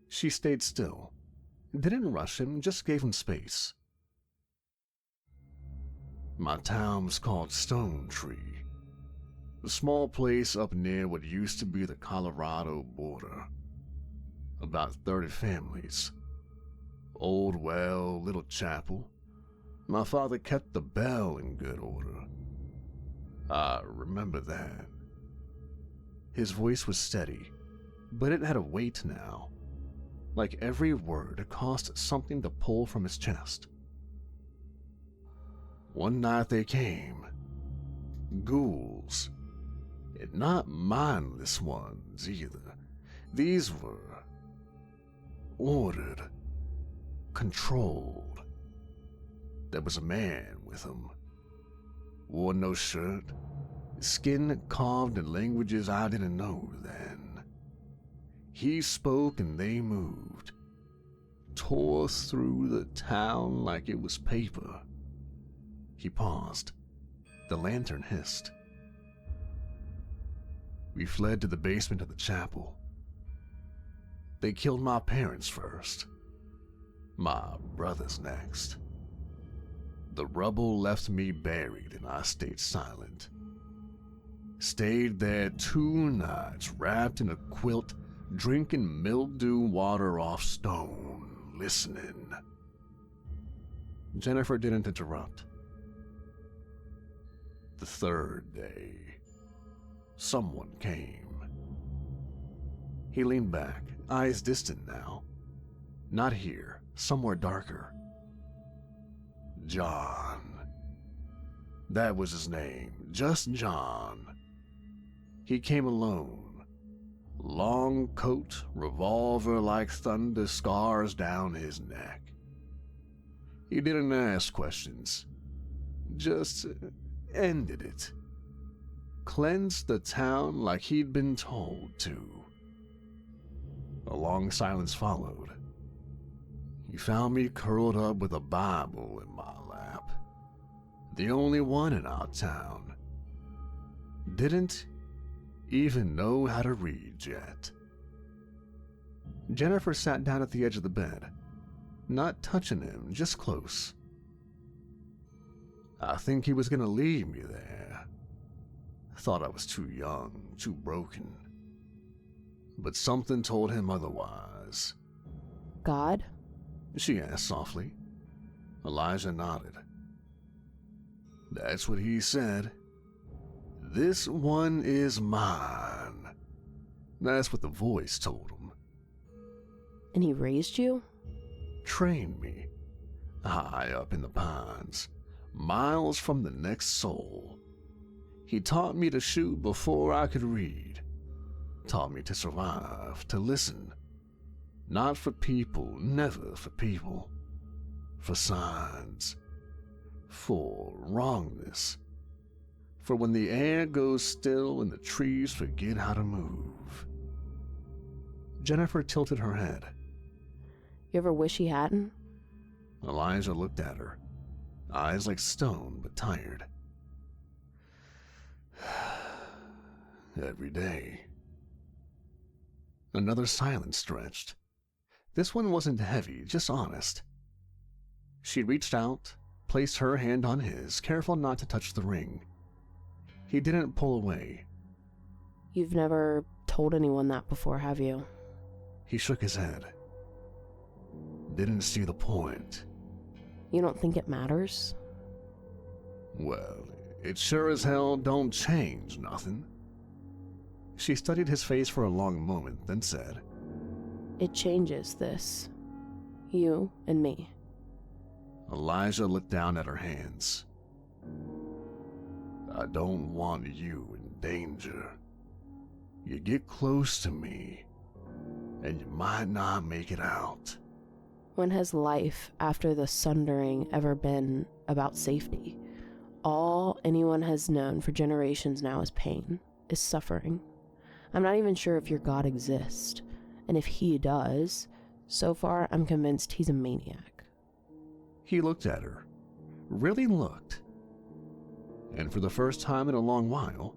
She stayed still. Didn't rush him, just gave him space. My town was called Stone Tree. A small place up near what used to be the Colorado border. About 30 families. Old well, little chapel. My father kept the bell in good order. I remember that. His voice was steady, but it had a weight now. Like every word cost something to pull from his chest. One night they came. Ghouls. And not mindless ones either. These were ordered, controlled. There was a man with them. Wore no shirt, skin carved in languages I didn't know then. He spoke and they moved. Tore through the town like it was paper. He paused. The lantern hissed. We fled to the basement of the chapel. They killed my parents first. My brothers next. The rubble left me buried and I stayed silent. Stayed there 2 nights wrapped in a quilt, drinking mildew water off stone, listening. Jennifer didn't interrupt. The 3rd day, someone came. He leaned back, eyes distant now. Not here, somewhere darker. John. That was his name, just John. He came alone. Long coat, revolver like thunder, scars down his neck. He didn't ask questions. Just ended it. Cleansed the town like he'd been told to. A long silence followed. He found me curled up with a Bible in my lap. The only one in our town. Didn't even know how to read yet. Jennifer sat down at the edge of the bed, not touching him, just close. I think he was gonna leave me there. Thought I was too young, too broken. But something told him otherwise. God? She asked softly. Elijah nodded. That's what he said. This one is mine. That's what the voice told him. And he raised you? Trained me. High up in the pines, miles from the next soul. He taught me to shoot before I could read. Taught me to survive, to listen. Not for people, never for people. For signs. For wrongness. For when the air goes still and the trees forget how to move. Jennifer tilted her head. You ever wish he hadn't? Elijah looked at her, eyes like stone but tired. Every day. Another silence stretched. This one wasn't heavy, just honest. She reached out, placed her hand on his, careful not to touch the ring. He didn't pull away. You've never told anyone that before, have you? He shook his head. Didn't see the point. You don't think it matters? Well, it sure as hell don't change nothing. She studied his face for a long moment, then said, It changes this. You and me. Elijah looked down at her hands. I don't want you in danger. You get close to me, and you might not make it out. When has life after the sundering ever been about safety? All anyone has known for generations now is pain, is suffering. I'm not even sure if your God exists, and if he does, so far I'm convinced he's a maniac. He looked at her, really looked. And for the first time in a long while,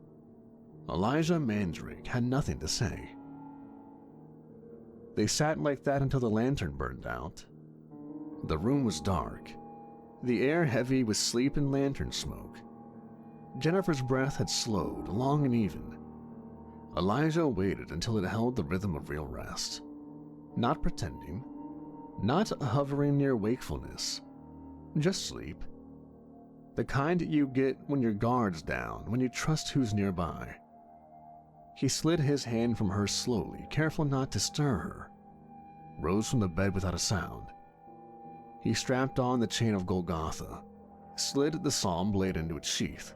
Elijah Mandrake had nothing to say. They sat like that until the lantern burned out. The room was dark, the air heavy with sleep and lantern smoke. Jennifer's breath had slowed, long and even. Elijah waited until it held the rhythm of real rest. Not pretending, not hovering near wakefulness, just sleep. The kind you get when your guard's down, when you trust who's nearby. He slid his hand from her slowly, careful not to stir her, rose from the bed without a sound. He strapped on the chain of Golgotha, slid the psalm blade into its sheath.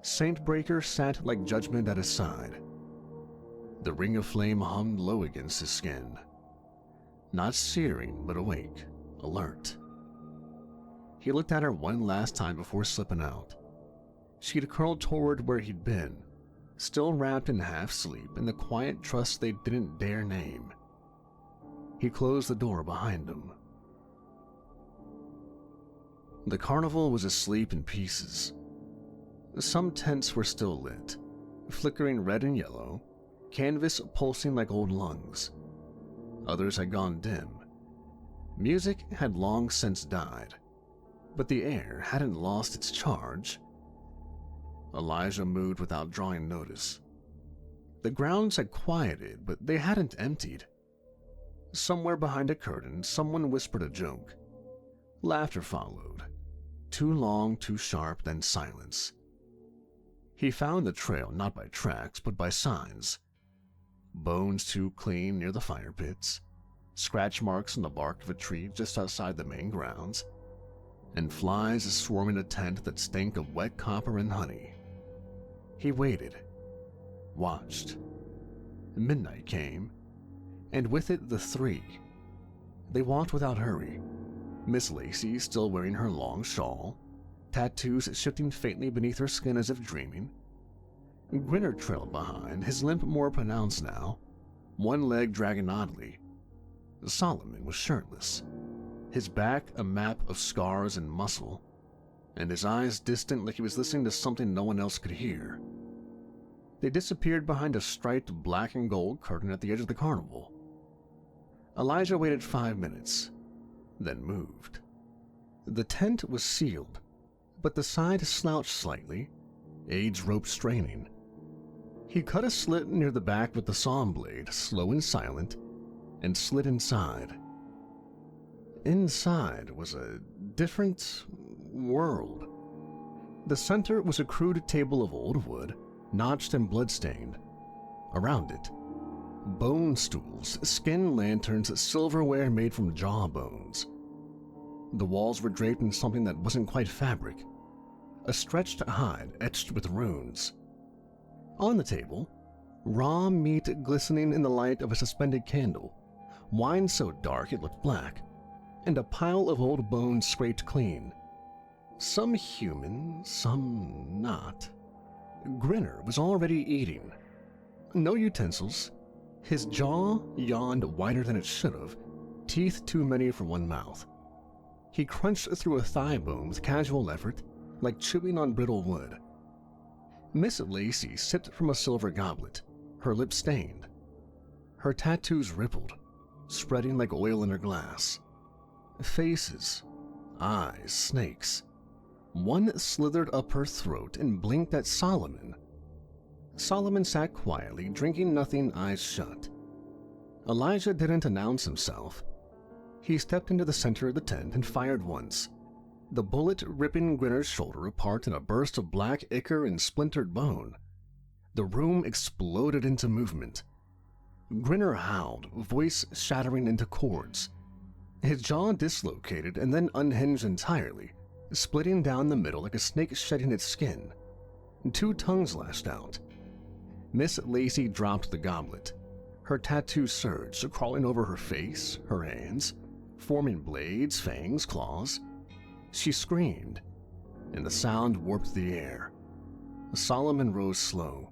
Saintbreaker sat like judgment at his side. The ring of flame hummed low against his skin. Not searing, but awake, alert. He looked at her one last time before slipping out. She'd curled toward where he'd been, still wrapped in half sleep in the quiet trust they didn't dare name. He closed the door behind him. The carnival was asleep in pieces. Some tents were still lit, flickering red and yellow, canvas pulsing like old lungs. Others had gone dim. Music had long since died, but the air hadn't lost its charge. Elijah moved without drawing notice. The grounds had quieted, but they hadn't emptied. Somewhere behind a curtain, someone whispered a joke. Laughter followed. Too long, too sharp, then silence. He found the trail not by tracks, but by signs. Bones too clean near the fire pits, scratch marks on the bark of a tree just outside the main grounds, and flies swarming a tent that stank of wet copper and honey. He waited, watched. Midnight came, and with it the three. They walked without hurry, Miss Lacey still wearing her long shawl, tattoos shifting faintly beneath her skin as if dreaming. Grinner trailed behind, his limp more pronounced now, one leg dragging oddly. Solomon was shirtless, his back a map of scars and muscle, and his eyes distant like he was listening to something no one else could hear. They disappeared behind a striped black and gold curtain at the edge of the carnival. Elijah waited 5 minutes, then moved. The tent was sealed, but the side slouched slightly, age rope straining. He cut a slit near the back with the saw blade, slow and silent, and slid inside. Inside was a different world. The center was a crude table of old wood, notched and bloodstained. Around it, bone stools, skin lanterns, silverware made from jawbones. The walls were draped in something that wasn't quite fabric, a stretched hide etched with runes. On the table, raw meat glistening in the light of a suspended candle, wine so dark it looked black, and a pile of old bones scraped clean. Some human, some not. Grinner was already eating. No utensils. His jaw yawned wider than it should have, teeth too many for one mouth. He crunched through a thigh bone with casual effort, like chewing on brittle wood. Miss Lacey sipped from a silver goblet, her lips stained. Her tattoos rippled, spreading like oil in her glass. Faces, eyes, snakes. One slithered up her throat and blinked at Solomon. Solomon sat quietly, drinking nothing, eyes shut. Elijah didn't announce himself. He stepped into the center of the tent and fired once, the bullet ripping Grinner's shoulder apart in a burst of black ichor and splintered bone. The room exploded into movement. Grinner howled, voice shattering into chords. His jaw dislocated and then unhinged entirely, splitting down the middle like a snake shedding its skin. 2 tongues lashed out. Miss Lacey dropped the goblet. Her tattoos surged, crawling over her face, her hands, forming blades, fangs, claws. She screamed, and the sound warped the air. Solomon rose slow,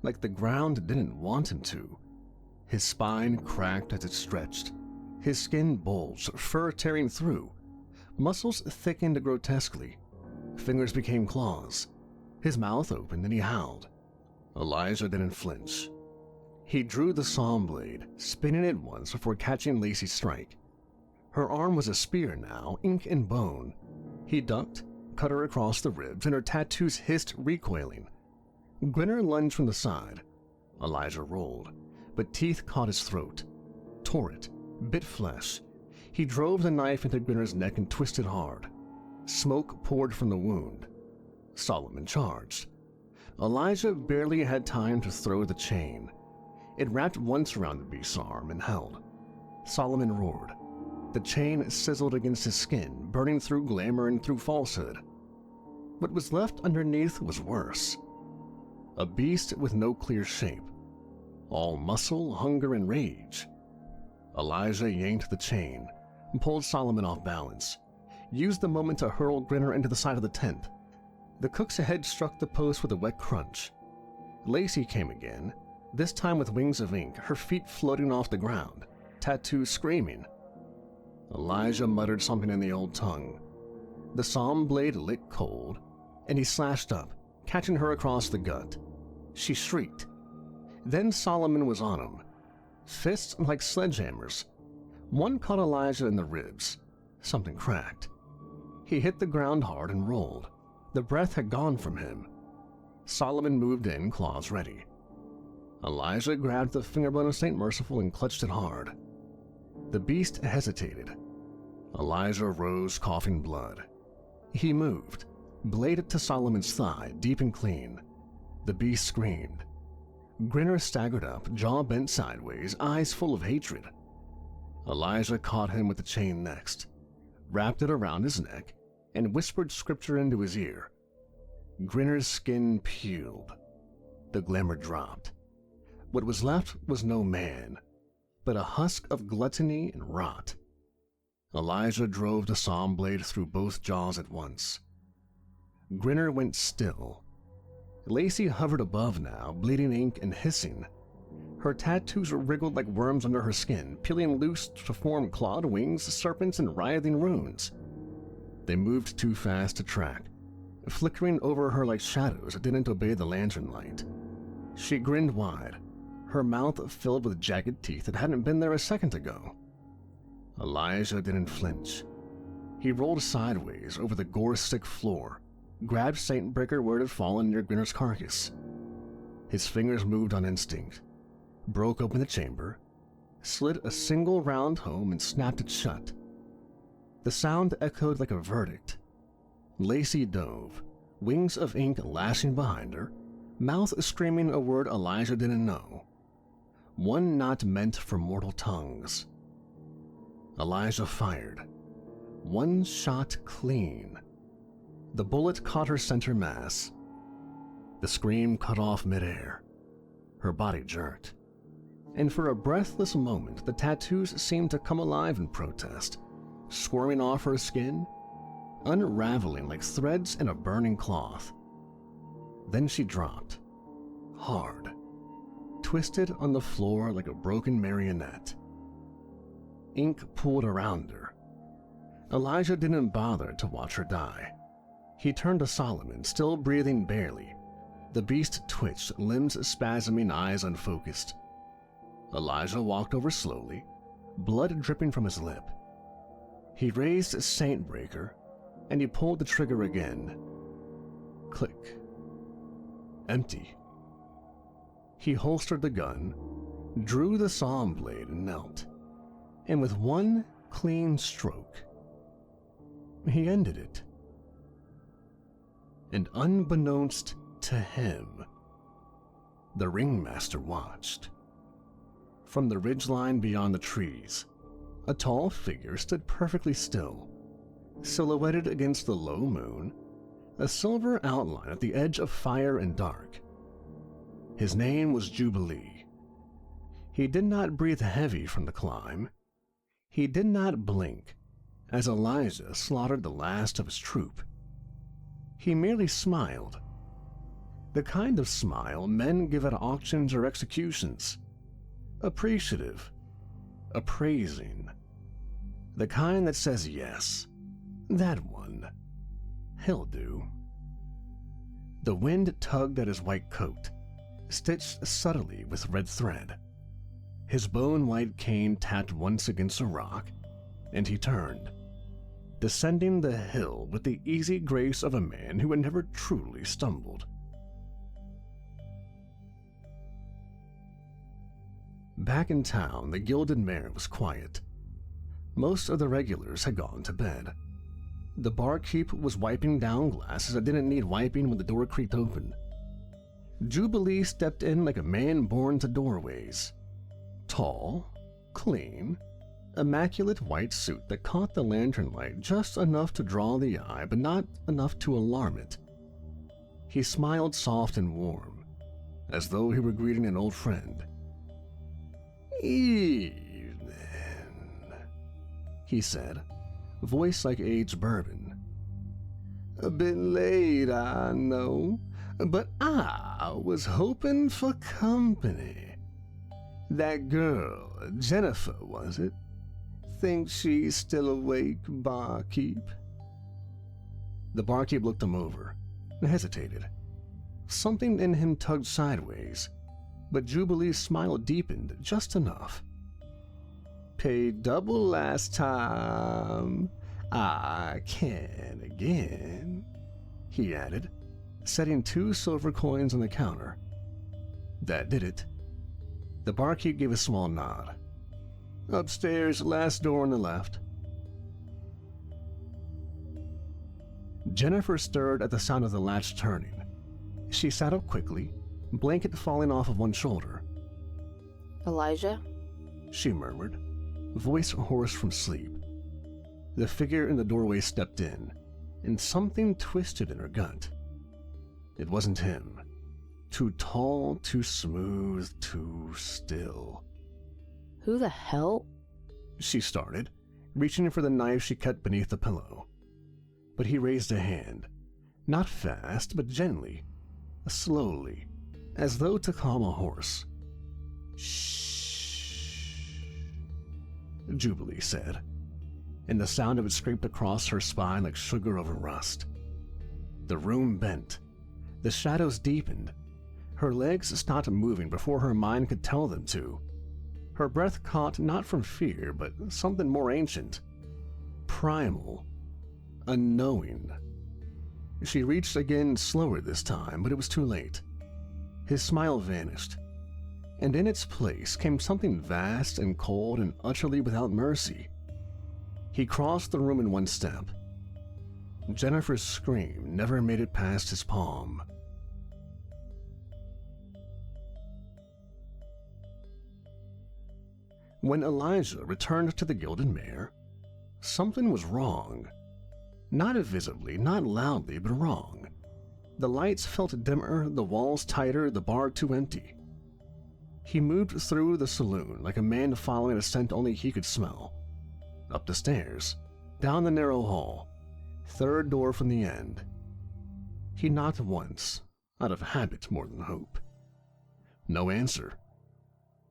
like the ground didn't want him to. His spine cracked as it stretched. His skin bulged, fur tearing through. Muscles thickened grotesquely. Fingers became claws. His mouth opened and he howled. Elijah didn't flinch. He drew the saw blade, spinning it once before catching Lacey's strike. Her arm was a spear now, ink and bone. He ducked, cut her across the ribs, and her tattoos hissed, recoiling. Grinner lunged from the side. Elijah rolled, but teeth caught his throat, tore it, bit flesh. He drove the knife into Grinner's neck and twisted hard. Smoke poured from the wound. Solomon charged. Elijah barely had time to throw the chain. It wrapped once around the beast's arm and held. Solomon roared. The chain sizzled against his skin, burning through glamour and through falsehood. What was left underneath was worse. A beast with no clear shape. All muscle, hunger, and rage. Elijah yanked the chain and pulled Solomon off balance, used the moment to hurl Grinner into the side of the tent. The cook's head struck the post with a wet crunch. Lacey came again, this time with wings of ink, her feet floating off the ground, tattoos screaming. Elijah muttered something in the old tongue. The psalm blade lit cold, and he slashed up, catching her across the gut. She shrieked. Then Solomon was on him, fists like sledgehammers. One caught Elijah in the ribs. Something cracked. He hit the ground hard and rolled. The breath had gone from him. Solomon moved in, claws ready. Elijah grabbed the fingerbone of St. Merciful and clutched it hard. The beast hesitated. Elijah rose, coughing blood. He moved, bladed to Solomon's thigh, deep and clean. The beast screamed. Grinner staggered up, jaw bent sideways, eyes full of hatred. Elijah caught him with the chain next, wrapped it around his neck, and whispered scripture into his ear. Grinner's skin peeled. The glamour dropped. What was left was no man, but a husk of gluttony and rot. Elijah drove the psalm blade through both jaws at once. Grinner went still. Lacey hovered above now, bleeding ink and hissing. Her tattoos wriggled like worms under her skin, peeling loose to form clawed wings, serpents, and writhing runes. They moved too fast to track, flickering over her like shadows that didn't obey the lantern light. She grinned wide, her mouth filled with jagged teeth that hadn't been there a second ago. Elijah didn't flinch. He rolled sideways over the gore-stick floor, grabbed Saint Breaker where it had fallen near Grinner's carcass. His fingers moved on instinct, broke open the chamber, slid a single round home and snapped it shut. The sound echoed like a verdict. Lacey dove, wings of ink lashing behind her, mouth screaming a word Elijah didn't know. One not meant for mortal tongues. Elijah fired. One shot clean. The bullet caught her center mass. The scream cut off midair. Her body jerked. And for a breathless moment, the tattoos seemed to come alive in protest, squirming off her skin, unraveling like threads in a burning cloth. Then she dropped, hard, twisted on the floor like a broken marionette. Ink pooled around her. Elijah didn't bother to watch her die. He turned to Solomon, still breathing barely. The beast twitched, limbs spasming, eyes unfocused. Elijah walked over slowly, blood dripping from his lip. He raised Saintbreaker, and he pulled the trigger again. Click. Empty. He holstered the gun, drew the saw blade, and knelt. And with one clean stroke, he ended it. And unbeknownst to him, the ringmaster watched. From the ridgeline beyond the trees, a tall figure stood perfectly still, silhouetted against the low moon, a silver outline at the edge of fire and dark. His name was Jubilee. He did not breathe heavy from the climb. He did not blink as Elijah slaughtered the last of his troop. He merely smiled. The kind of smile men give at auctions or executions. Appreciative. Appraising. The kind that says yes. That one. He'll do. The wind tugged at his white coat, stitched subtly with red thread. His bone-white cane tapped once against a rock, and he turned, descending the hill with the easy grace of a man who had never truly stumbled. Back in town, the Gilded Mare was quiet. Most of the regulars had gone to bed. The barkeep was wiping down glasses that didn't need wiping when the door creaked open. Jubilee stepped in like a man born to doorways. Tall, clean, immaculate white suit that caught the lantern light just enough to draw the eye, but not enough to alarm it. He smiled soft and warm, as though he were greeting an old friend. "Evening," he said, voice like aged bourbon. "A bit late, I know, but I was hoping for company. That girl, Jennifer, was it? Think she's still awake, barkeep?" The barkeep looked him over and hesitated. Something in him tugged sideways, but Jubilee's smile deepened just enough. "Paid double last time. I can again," he added, setting 2 silver coins on the counter. That did it. The barkeep gave a small nod. "Upstairs, last door on the left." Jennifer stirred at the sound of the latch turning. She sat up quickly, blanket falling off of one shoulder. "Elijah?" she murmured, voice hoarse from sleep. The figure in the doorway stepped in, and something twisted in her gut. It wasn't him. Too tall, too smooth, too still. "Who the hell?" she started, reaching for the knife she kept beneath the pillow. But he raised a hand, not fast, but gently, slowly, as though to calm a horse. "Shh," Jubilee said, and the sound of it scraped across her spine like sugar over rust. The room bent. The shadows deepened. Her legs stopped moving before her mind could tell them to. Her breath caught not from fear, but something more ancient. Primal. Unknowing. She reached again, slower this time, but it was too late. His smile vanished, and in its place came something vast and cold and utterly without mercy. He crossed the room in one step. Jennifer's scream never made it past his palm. When Elijah returned to the Gilded Mare, something was wrong. Not visibly, not loudly, but wrong. The lights felt dimmer, the walls tighter, the bar too empty. He moved through the saloon like a man following a scent only he could smell. Up the stairs, down the narrow hall, 3rd door from the end. He knocked once, out of habit more than hope. No answer.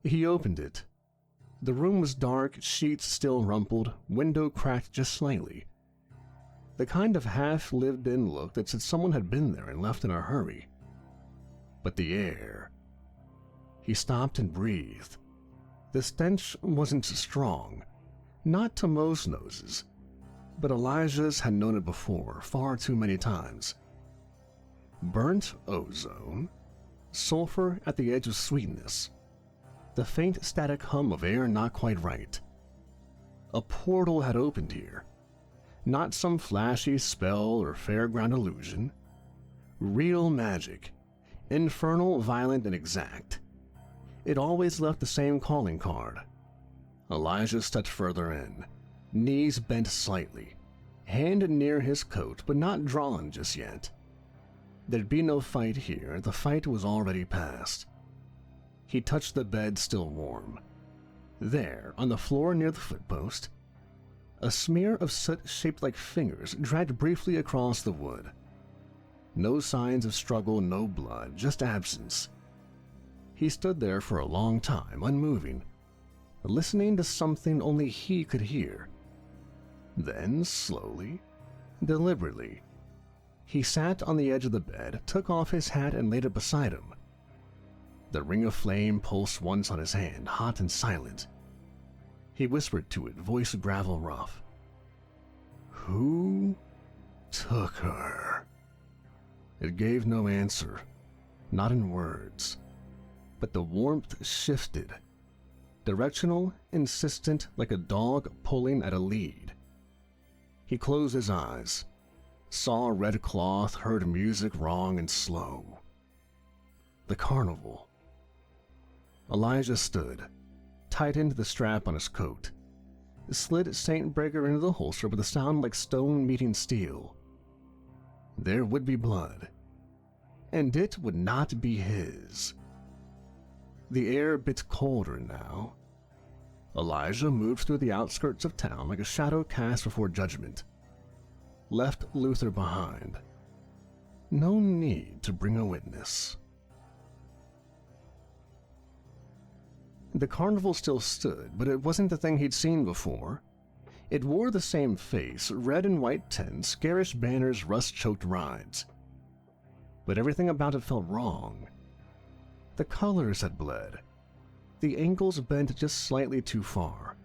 He opened it. The room was dark, sheets still rumpled, window cracked just slightly. The kind of half-lived-in look that said someone had been there and left in a hurry. But the air... He stopped and breathed. The stench wasn't strong, not to most noses, but Elijah's had known it before, far too many times. Burnt ozone, sulfur at the edge of sweetness, the faint static hum of air not quite right. A portal had opened here. Not some flashy spell or fairground illusion. Real magic. Infernal, violent, and exact. It always left the same calling card. Elijah stepped further in, knees bent slightly, hand near his coat but not drawn just yet. There'd be no fight here, the fight was already past. He touched the bed still warm. There, on the floor near the footpost, a smear of soot shaped like fingers dragged briefly across the wood. No signs of struggle, no blood, just absence. He stood there for a long time, unmoving, listening to something only he could hear. Then, slowly, deliberately, he sat on the edge of the bed, took off his hat and laid it beside him. The ring of flame pulsed once on his hand, hot and silent. He whispered to it, voice gravel rough. "Who took her?" It gave no answer, not in words, but the warmth shifted, directional, insistent, like a dog pulling at a lead. He closed his eyes, saw red cloth, heard music wrong and slow. The carnival. Elijah stood, tightened the strap on his coat, slid Saint Breaker into the holster with a sound like stone meeting steel. There would be blood, and it would not be his. The air bit colder now. Elijah moved through the outskirts of town like a shadow cast before judgment. Left Luther behind. No need to bring a witness. The carnival still stood, but it wasn't the thing he'd seen before. It wore the same face, red and white tents, garish banners, rust-choked rides. But everything about it felt wrong. The colors had bled. The ankles bent just slightly too far.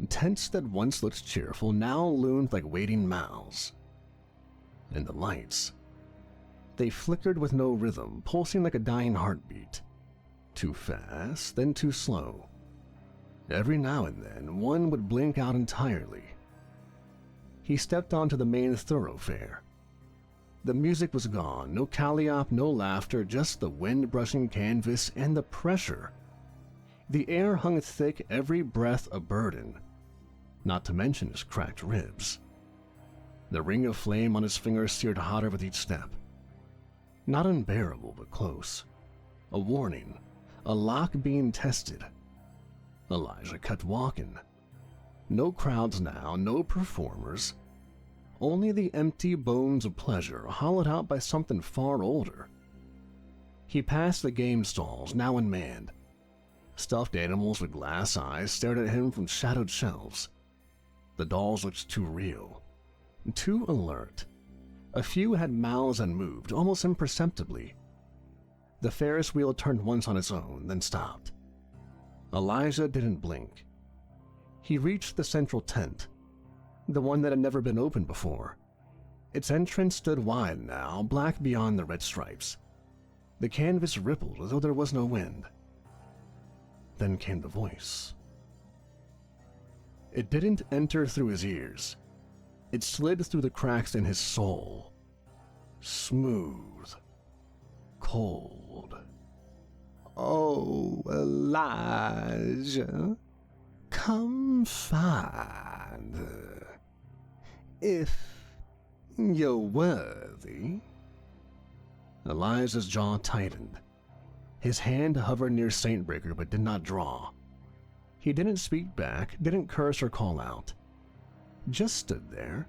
Tents that once looked cheerful now loomed like waiting mouths. And the lights. They flickered with no rhythm, pulsing like a dying heartbeat. Too fast, then too slow. Every now and then, one would blink out entirely. He stepped onto the main thoroughfare. The music was gone, no calliope, no laughter, just the wind brushing canvas and the pressure. The air hung thick, every breath a burden, not to mention his cracked ribs. The ring of flame on his finger seared hotter with each step. Not unbearable, but close. A warning. A lock being tested. Elijah kept walking. No crowds now, no performers. Only the empty bones of pleasure, hollowed out by something far older. He passed the game stalls, now unmanned. Stuffed animals with glass eyes stared at him from shadowed shelves. The dolls looked too real, too alert. A few had mouths and moved, almost imperceptibly. The Ferris wheel turned once on its own, then stopped. Elijah didn't blink. He reached the central tent, the one that had never been opened before. Its entrance stood wide now, black beyond the red stripes. The canvas rippled as though there was no wind. Then came the voice. It didn't enter through his ears. It slid through the cracks in his soul. Smooth. Cold. "Oh, Elijah, come find her, if you're worthy." Elijah's jaw tightened. His hand hovered near Saint Breaker but did not draw. He didn't speak back, didn't curse or call out. Just stood there,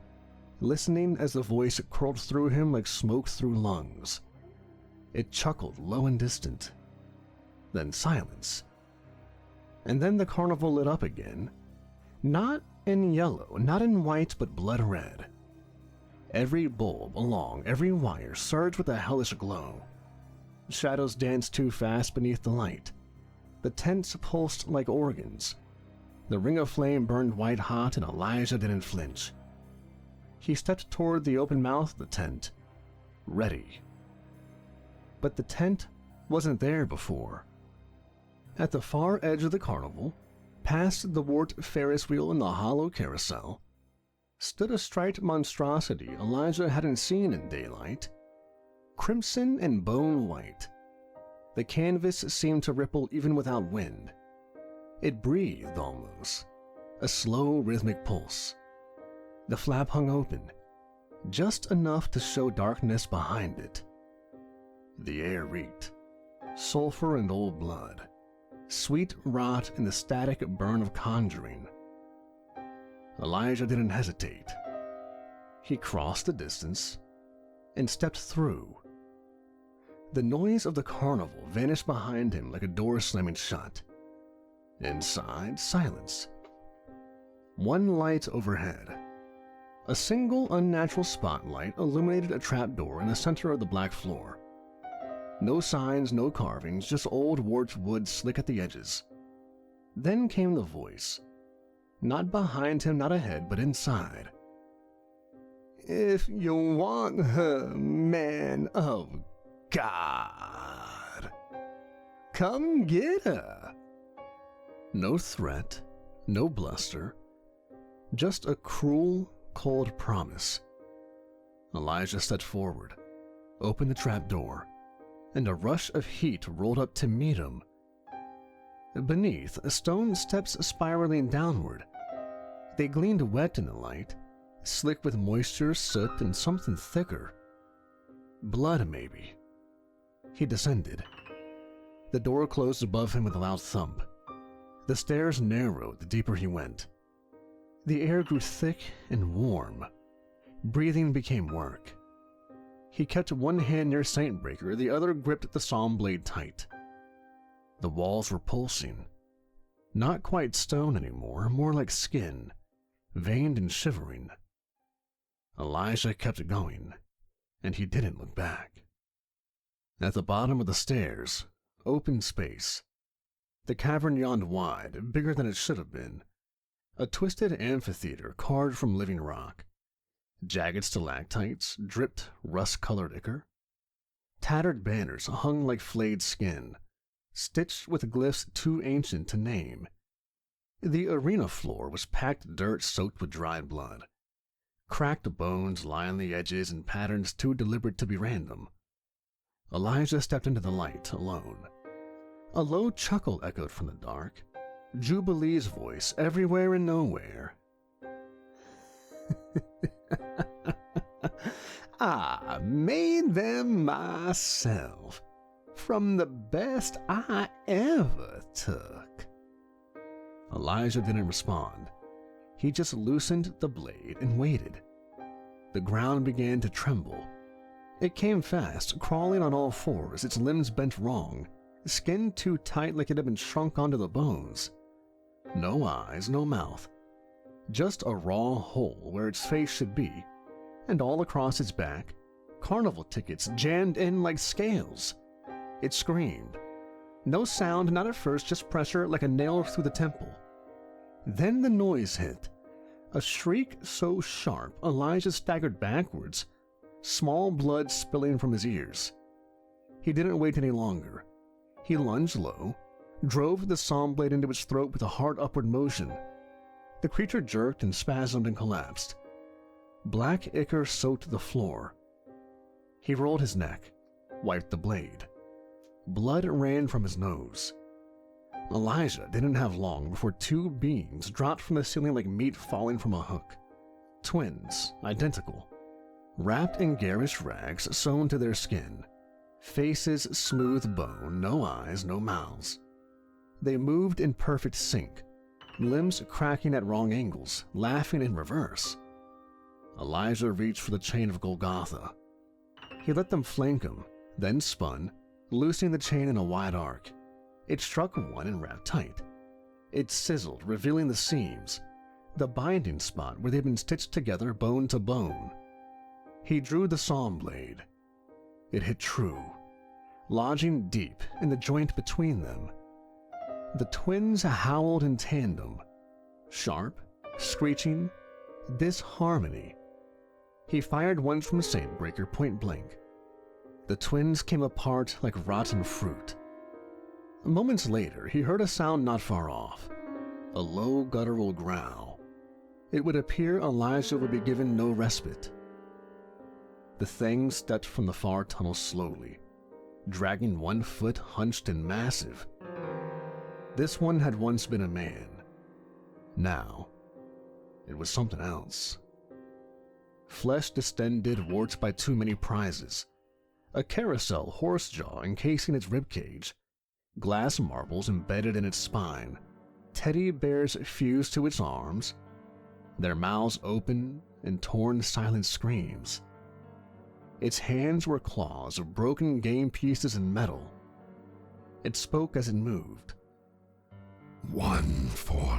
listening as the voice curled through him like smoke through lungs. It chuckled low and distant. Then silence. And then the carnival lit up again. Not in yellow, not in white, but blood red. Every bulb along every wire surged with a hellish glow. Shadows danced too fast beneath the light. The tents pulsed like organs. The ring of flame burned white hot, and Elijah didn't flinch. He stepped toward the open mouth of the tent, ready. But the tent wasn't there before. At the far edge of the carnival, past the warped Ferris wheel and the hollow carousel, stood a striped monstrosity Elijah hadn't seen in daylight. Crimson and bone white. The canvas seemed to ripple even without wind. It breathed almost, a slow rhythmic pulse. The flap hung open, just enough to show darkness behind it. The air reeked, sulfur and old blood, sweet rot and the static burn of conjuring. Elijah didn't hesitate. He crossed the distance and stepped through. The noise of the carnival vanished behind him like a door slamming shut. Inside, silence. One light overhead. A single unnatural spotlight illuminated a trapdoor in the center of the black floor. No signs, no carvings, just old warped wood slick at the edges. Then came the voice. Not behind him, not ahead, but inside. "If you want her, man of God, come get her." No threat, no bluster, just a cruel, cold promise. Elijah stepped forward, opened the trapdoor, and a rush of heat rolled up to meet him. Beneath, stone steps spiraling downward. They gleamed wet in the light, slick with moisture, soot, and something thicker. Blood, maybe. He descended. The door closed above him with a loud thump. The stairs narrowed the deeper he went. The air grew thick and warm. Breathing became work. He kept one hand near Saintbreaker, the other gripped the psalm blade tight. The walls were pulsing. Not quite stone anymore, more like skin, veined and shivering. Elijah kept going, and he didn't look back. At the bottom of the stairs, open space. The cavern yawned wide, bigger than it should have been. A twisted amphitheater carved from living rock. Jagged stalactites dripped rust-colored ichor. Tattered banners hung like flayed skin, stitched with glyphs too ancient to name. The arena floor was packed dirt soaked with dried blood. Cracked bones lie on the edges in patterns too deliberate to be random. Elijah stepped into the light, alone. A low chuckle echoed from the dark. Jubilee's voice, everywhere and nowhere. "I made them myself, from the best I ever took." Elijah didn't respond. He just loosened the blade and waited. The ground began to tremble. It came fast, crawling on all fours, its limbs bent wrong, skin too tight like it had been shrunk onto the bones. No eyes, no mouth. Just a raw hole where its face should be, and all across its back, carnival tickets jammed in like scales. It screamed. No sound, not at first, just pressure like a nail through the temple. Then the noise hit. A shriek so sharp, Elijah staggered backwards, small blood spilling from his ears. He didn't wait any longer. He lunged low, drove the psalm blade into its throat with a hard upward motion. The creature jerked and spasmed and collapsed. Black ichor soaked the floor. He rolled his neck, wiped the blade. Blood ran from his nose. Elijah didn't have long before two beings dropped from the ceiling like meat falling from a hook. Twins, identical. Wrapped in garish rags sewn to their skin. Faces smooth bone, no eyes, no mouths. They moved in perfect sync, limbs cracking at wrong angles, laughing in reverse. Elijah reached for the chain of Golgotha. He let them flank him, then spun, loosing the chain in a wide arc. It struck one and wrapped tight. It sizzled, revealing the seams, the binding spot where they'd been stitched together bone to bone. He drew the saw blade. It hit true, lodging deep in the joint between them. The twins howled in tandem, sharp, screeching, disharmony. He fired once from the Saintbreaker point blank. The twins came apart like rotten fruit. Moments later, he heard a sound not far off, a low guttural growl. It would appear Elijah would be given no respite. The thing stepped from the far tunnel slowly, dragging one foot hunched and massive. This one had once been a man. Now, it was something else. Flesh distended, warped by too many prizes. A carousel horse jaw encasing its ribcage, glass marbles embedded in its spine, teddy bears fused to its arms, their mouths open and torn silent screams. Its hands were claws of broken game pieces and metal. It spoke as it moved. One for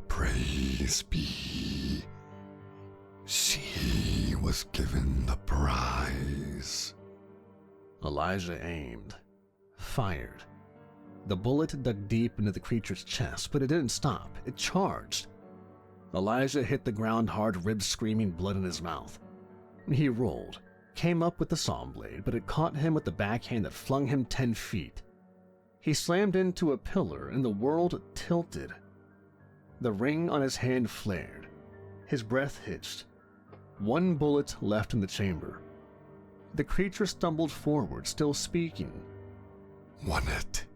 praise be. She was given the prize. Elijah aimed, fired. The bullet dug deep into the creature's chest, but it didn't stop. It charged. Elijah hit the ground hard, ribs screaming, blood in his mouth. He rolled, came up with the saw blade, but it caught him with the backhand that flung him 10 feet. He slammed into a pillar and the world tilted. The ring on his hand flared. His breath hitched. One bullet left in the chamber. The creature stumbled forward, still speaking. Won it.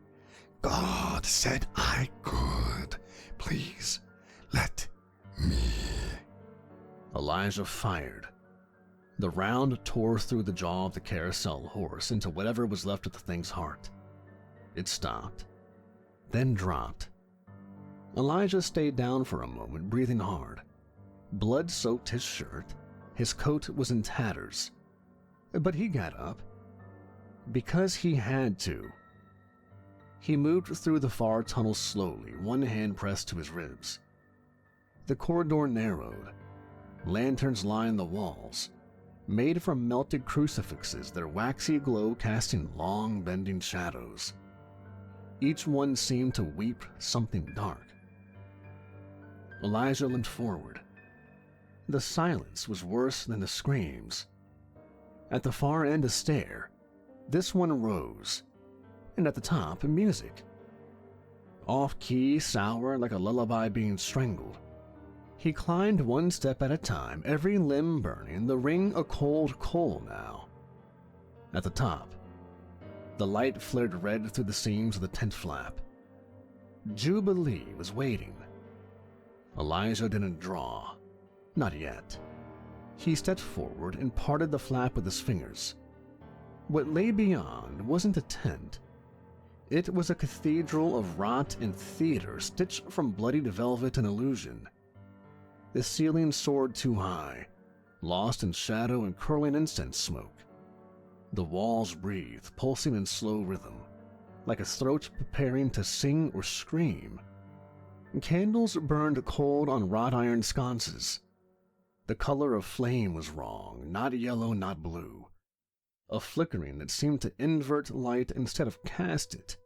God said I could. Please, let me. Elijah fired. The round tore through the jaw of the carousel horse into whatever was left of the thing's heart. It stopped, then dropped. Elijah stayed down for a moment, breathing hard. Blood soaked his shirt. His coat was in tatters. But he got up. Because he had to. He moved through the far tunnel slowly, one hand pressed to his ribs. The corridor narrowed. Lanterns lined the walls, made from melted crucifixes, their waxy glow casting long, bending shadows. Each one seemed to weep something dark. Elijah limped forward. The silence was worse than the screams. At the far end a stair. This one rose, and at the top music. Off-key, sour, like a lullaby being strangled. He climbed one step at a time, every limb burning, the ring a cold coal now. At the top, the light flared red through the seams of the tent flap. Jubilee was waiting. Elijah didn't draw. Not yet. He stepped forward and parted the flap with his fingers. What lay beyond wasn't a tent. It was a cathedral of rot and theater stitched from bloodied velvet and illusion. The ceiling soared too high, lost in shadow and curling incense smoke. The walls breathed, pulsing in slow rhythm, like a throat preparing to sing or scream. Candles burned cold on wrought iron sconces. The color of flame was wrong, not yellow, not blue. A flickering that seemed to invert light instead of cast it.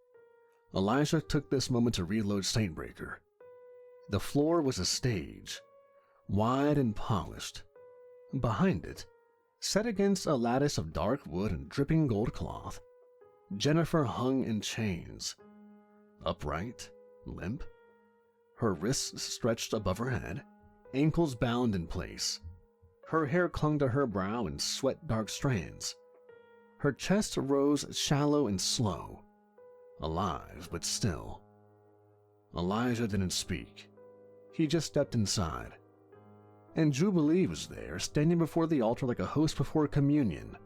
Elijah took this moment to reload Saintbreaker. The floor was a stage, wide and polished. Behind it, set against a lattice of dark wood and dripping gold cloth, Jennifer hung in chains. Upright, limp, her wrists stretched above her head, ankles bound in place. Her hair clung to her brow in sweat-dark strands. Her chest rose shallow and slow, alive but still. Elijah didn't speak. He just stepped inside. And Jubilee was there, standing before the altar like a host before communion.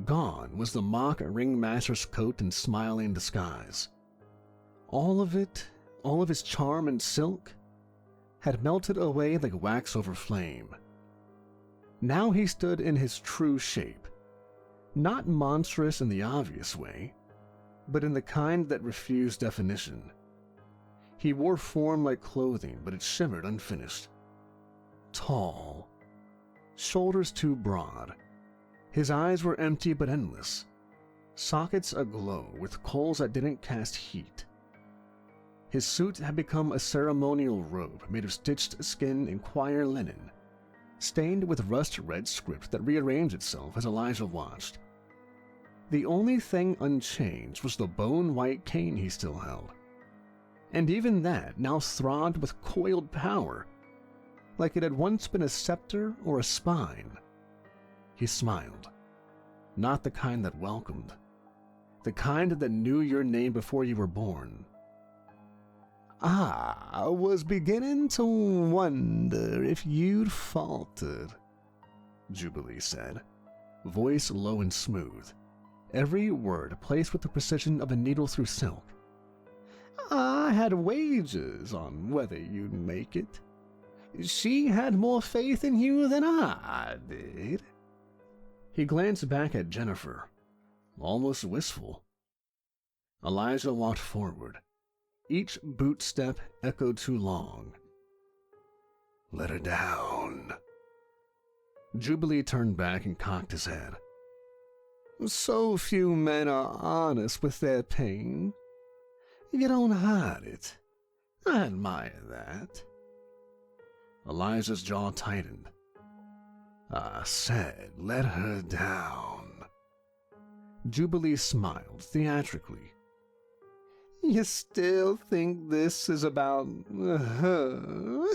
Gone was the mock ringmaster's coat and smiling disguise. All of it, all of his charm and silk, had melted away like wax over flame. Now he stood in his true shape, not monstrous in the obvious way, but in the kind that refused definition. He wore form like clothing, but it shimmered unfinished. Tall, shoulders too broad. His eyes were empty but endless, sockets aglow with coals that didn't cast heat. His suit had become a ceremonial robe made of stitched skin and choir linen, stained with rust-red script that rearranged itself as Elijah watched. The only thing unchanged was the bone-white cane he still held, and even that now throbbed with coiled power, like it had once been a scepter or a spine. He smiled, not the kind that welcomed, the kind that knew your name before you were born. I was beginning to wonder if you'd faltered, Jubilee said, voice low and smooth, every word placed with the precision of a needle through silk. I had wagers on whether you'd make it. She had more faith in you than I did. He glanced back at Jennifer, almost wistful. Elijah walked forward. Each boot step echoed too long. Let her down. Jubilee turned back and cocked his head. So few men are honest with their pain. You don't hide it. I admire that. Elijah's jaw tightened. I said, let her down. Jubilee smiled theatrically. You still think this is about her?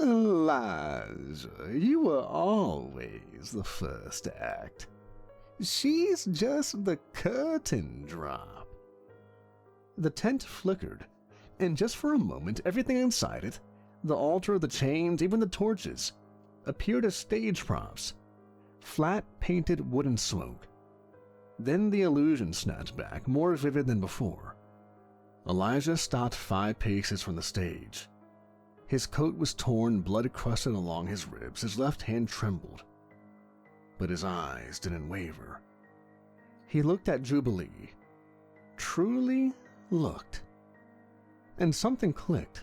Elijah, you were always the first act. She's just the curtain drop. The tent flickered, and just for a moment everything inside it, the altar, the chains, even the torches, appeared as stage props, flat painted wooden smoke. Then the illusion snapped back, more vivid than before. Elijah stopped 5 paces from the stage. His coat was torn, blood crusted along his ribs, his left hand trembled. But his eyes didn't waver. He looked at Jubilee. Truly looked. And something clicked.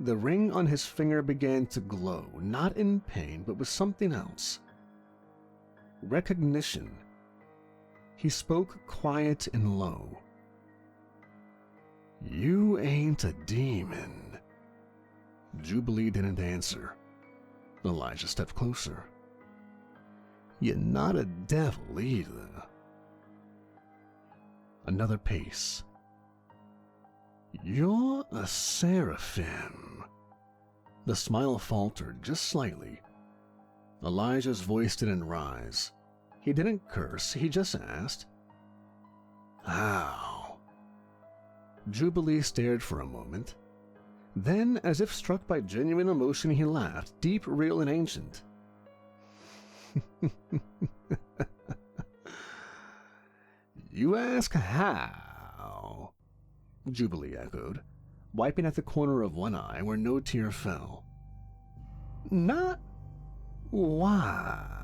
The ring on his finger began to glow, not in pain, but with something else. Recognition. He spoke quiet and low. You ain't a demon. Jubilee didn't answer. Elijah stepped closer. You're not a devil either. Another pace. You're a seraphim. The smile faltered just slightly. Elijah's voice didn't rise. He didn't curse, he just asked, how? Jubilee stared for a moment. Then, as if struck by genuine emotion, he laughed, deep, real, and ancient. You ask how? Jubilee echoed, wiping at the corner of one eye where no tear fell. Not why.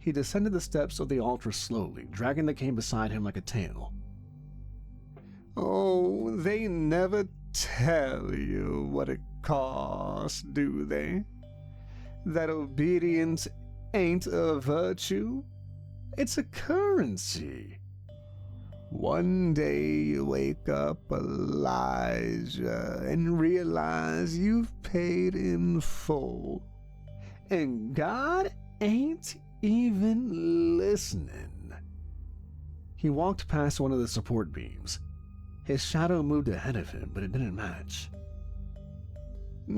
He descended the steps of the altar slowly, dragging the cane beside him like a tail. Oh, they never tell you what it costs, do they? That obedience ain't a virtue. It's a currency. One day you wake up, Elijah, and realize you've paid in full. And God ain't even listening. He walked past one of the support beams. His shadow moved ahead of him, but it didn't match.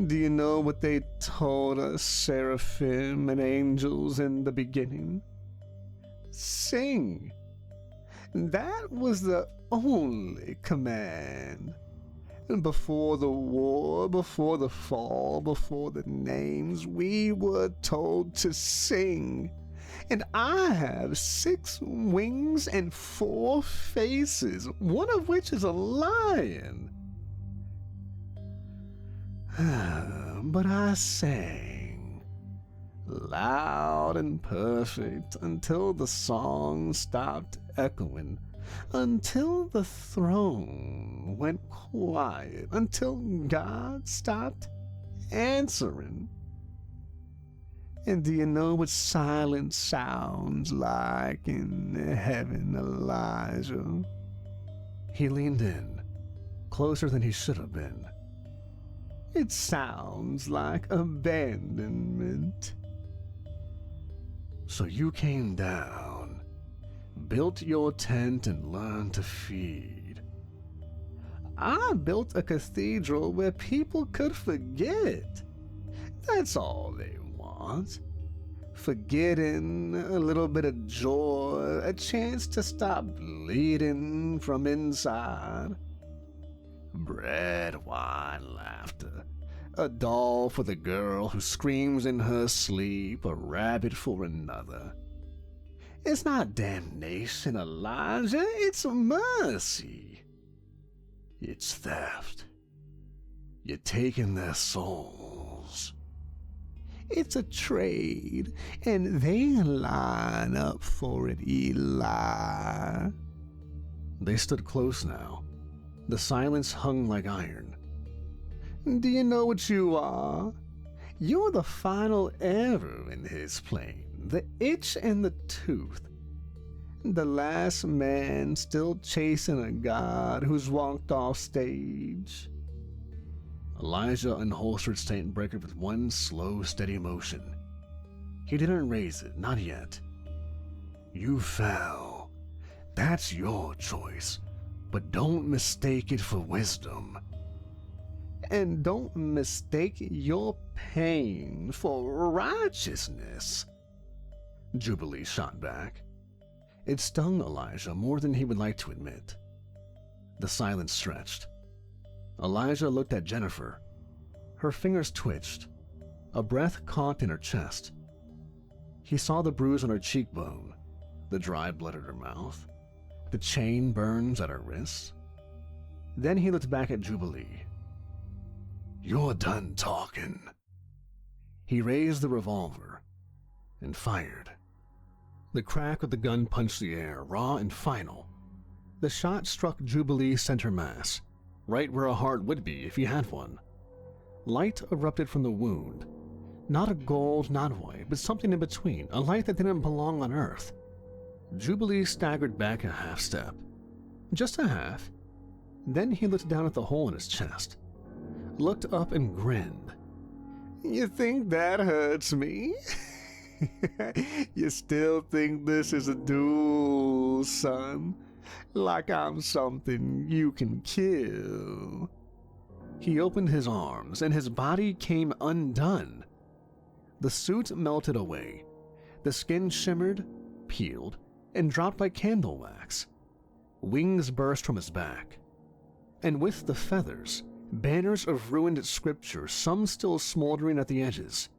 Do you know what they told us, seraphim and angels, in the beginning? Sing. That was the only command. Before the war, before the fall, before the names, we were told to sing. And I have 6 wings and 4 faces, one of which is a lion. But I sang. loud and perfect, until the song stopped echoing, until the throne went quiet, until God stopped answering. And do you know what silence sounds like in heaven, Elijah? He leaned in, closer than he should have been. It sounds like abandonment. So you came down, built your tent, and learned to feed. I built a cathedral where people could forget. That's all they want. Forgetting, a little bit of joy, a chance to stop bleeding from inside. Bread, wine, laughter. A doll for the girl who screams in her sleep, a rabbit for another. It's not damnation, Elijah, it's mercy. It's theft. You're taking their souls. It's a trade, and they line up for it, Eli. They stood close now. The silence hung like iron. Do you know what you are? You're the final error in his plane, the itch and the tooth. The last man still chasing a god who's walked off stage. Elijah unholstered Saint Breaker with one slow, steady motion. He didn't raise it, not yet. You fell. That's your choice, but don't mistake it for wisdom. And don't mistake your pain for righteousness. Jubilee shot back. It stung Elijah more than he would like to admit. The silence stretched. Elijah looked at Jennifer. Her fingers twitched. A breath caught in her chest. He saw the bruise on her cheekbone, the dry blood at her mouth, the chain burns at her wrists. Then he looked back at Jubilee. You're done talking. He raised the revolver and fired. The crack of the gun punched the air, raw and final. The shot struck Jubilee's center mass, right where a heart would be if he had one. Light erupted from the wound. Not a gold, not white, but something in between, a light that didn't belong on Earth. Jubilee staggered back a half step. Just a half. Then he looked down at the hole in his chest, looked up and grinned. You think that hurts me? You still think this is a duel, son? Like I'm something you can kill. He opened his arms, and his body came undone. The suit melted away. The skin shimmered, peeled, and dropped like candle wax. Wings burst from his back. And with the feathers, banners of ruined scripture, some still smoldering at the edges.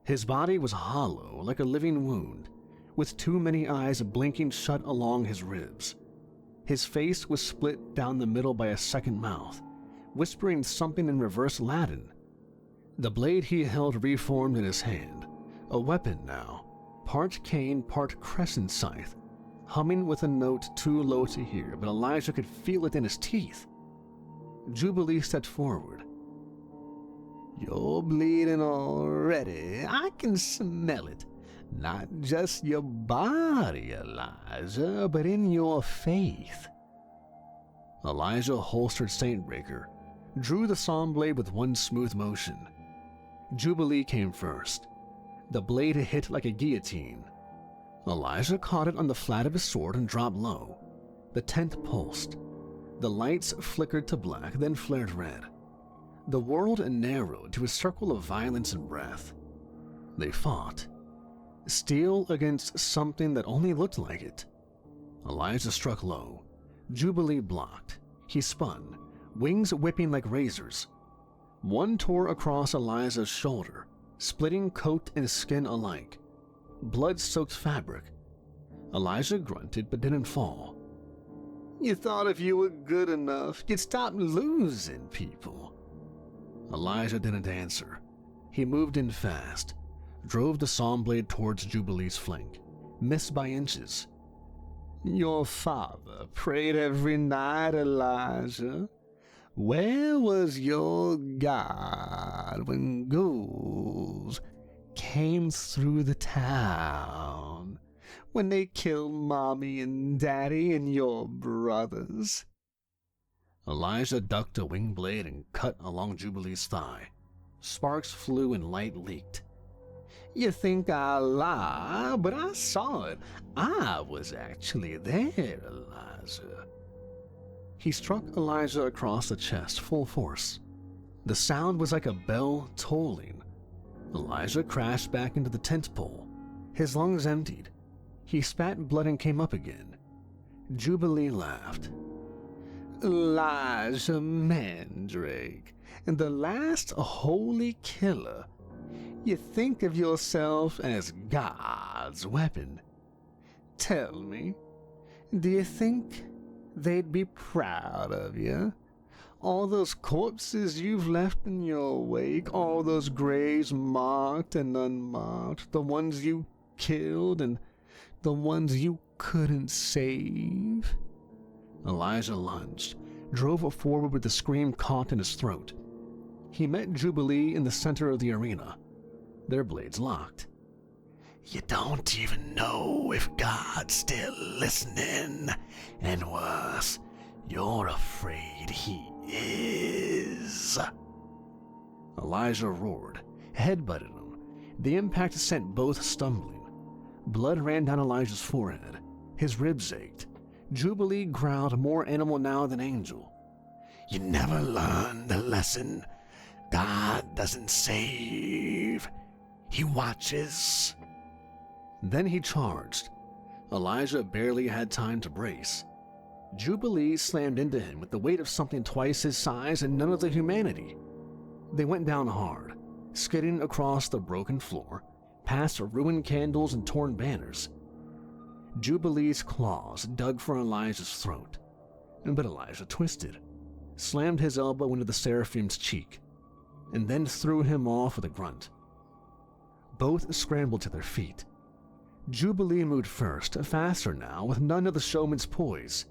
His body was hollow, like a living wound, with too many eyes blinking shut along his ribs. His face was split down the middle by a second mouth, whispering something in reverse Latin. The blade he held reformed in his hand, a weapon now, part cane, part crescent scythe, humming with a note too low to hear, but Elijah could feel it in his teeth. Jubilee stepped forward. You're bleeding already. I can smell it. Not just your body, Elijah, but in your faith. Elijah holstered Saintbreaker, drew the psalm blade with one smooth motion. Jubilee came first. The blade hit like a guillotine. Elijah caught it on the flat of his sword and dropped low. The tent pulsed. The lights flickered to black, then flared red. The world narrowed to a circle of violence and breath. They fought. Steel against something that only looked like it. Elijah struck low. Jubilee blocked. He spun, wings whipping like razors. One tore across Elijah's shoulder, splitting coat and skin alike. Blood-soaked fabric. Elijah grunted but didn't fall. You thought if you were good enough, you'd stop losing people. Elijah didn't answer. He moved in fast, drove the sawn blade towards Jubilee's flank, missed by inches. "Your father prayed every night, Elijah. Where was your God when ghouls came through the town? When they killed Mommy and Daddy and your brothers?" Elijah ducked a wing blade and cut along Jubilee's thigh. Sparks flew and light leaked. "You think I lie, but I saw it. I was actually there, Elijah." He struck Elijah across the chest full force. The sound was like a bell tolling. Elijah crashed back into the tent pole. His lungs emptied. He spat blood and came up again. Jubilee laughed. "Elijah Mandrake, the last holy killer. You think of yourself as God's weapon. Tell me, do you think they'd be proud of you? All those corpses you've left in your wake, all those graves marked and unmarked, the ones you killed and the ones you couldn't save?" Elijah lunged, drove forward with the scream caught in his throat. He met Jubilee in the center of the arena. Their blades locked. "You don't even know if God's still listening, and worse, you're afraid he is." Elijah roared, headbutted him. The impact sent both stumbling. Blood ran down Elijah's forehead. His ribs ached. Jubilee growled, more animal now than angel. "You never learned the lesson. God doesn't save. He watches." Then he charged. Elijah barely had time to brace. Jubilee slammed into him with the weight of something twice his size and none of the humanity. They went down hard, skidding across the broken floor, past ruined candles and torn banners. Jubilee's claws dug for Elijah's throat, but Elijah twisted, slammed his elbow into the Seraphim's cheek, and then threw him off with a grunt. Both scrambled to their feet. Jubilee moved first, faster now, with none of the showman's poise.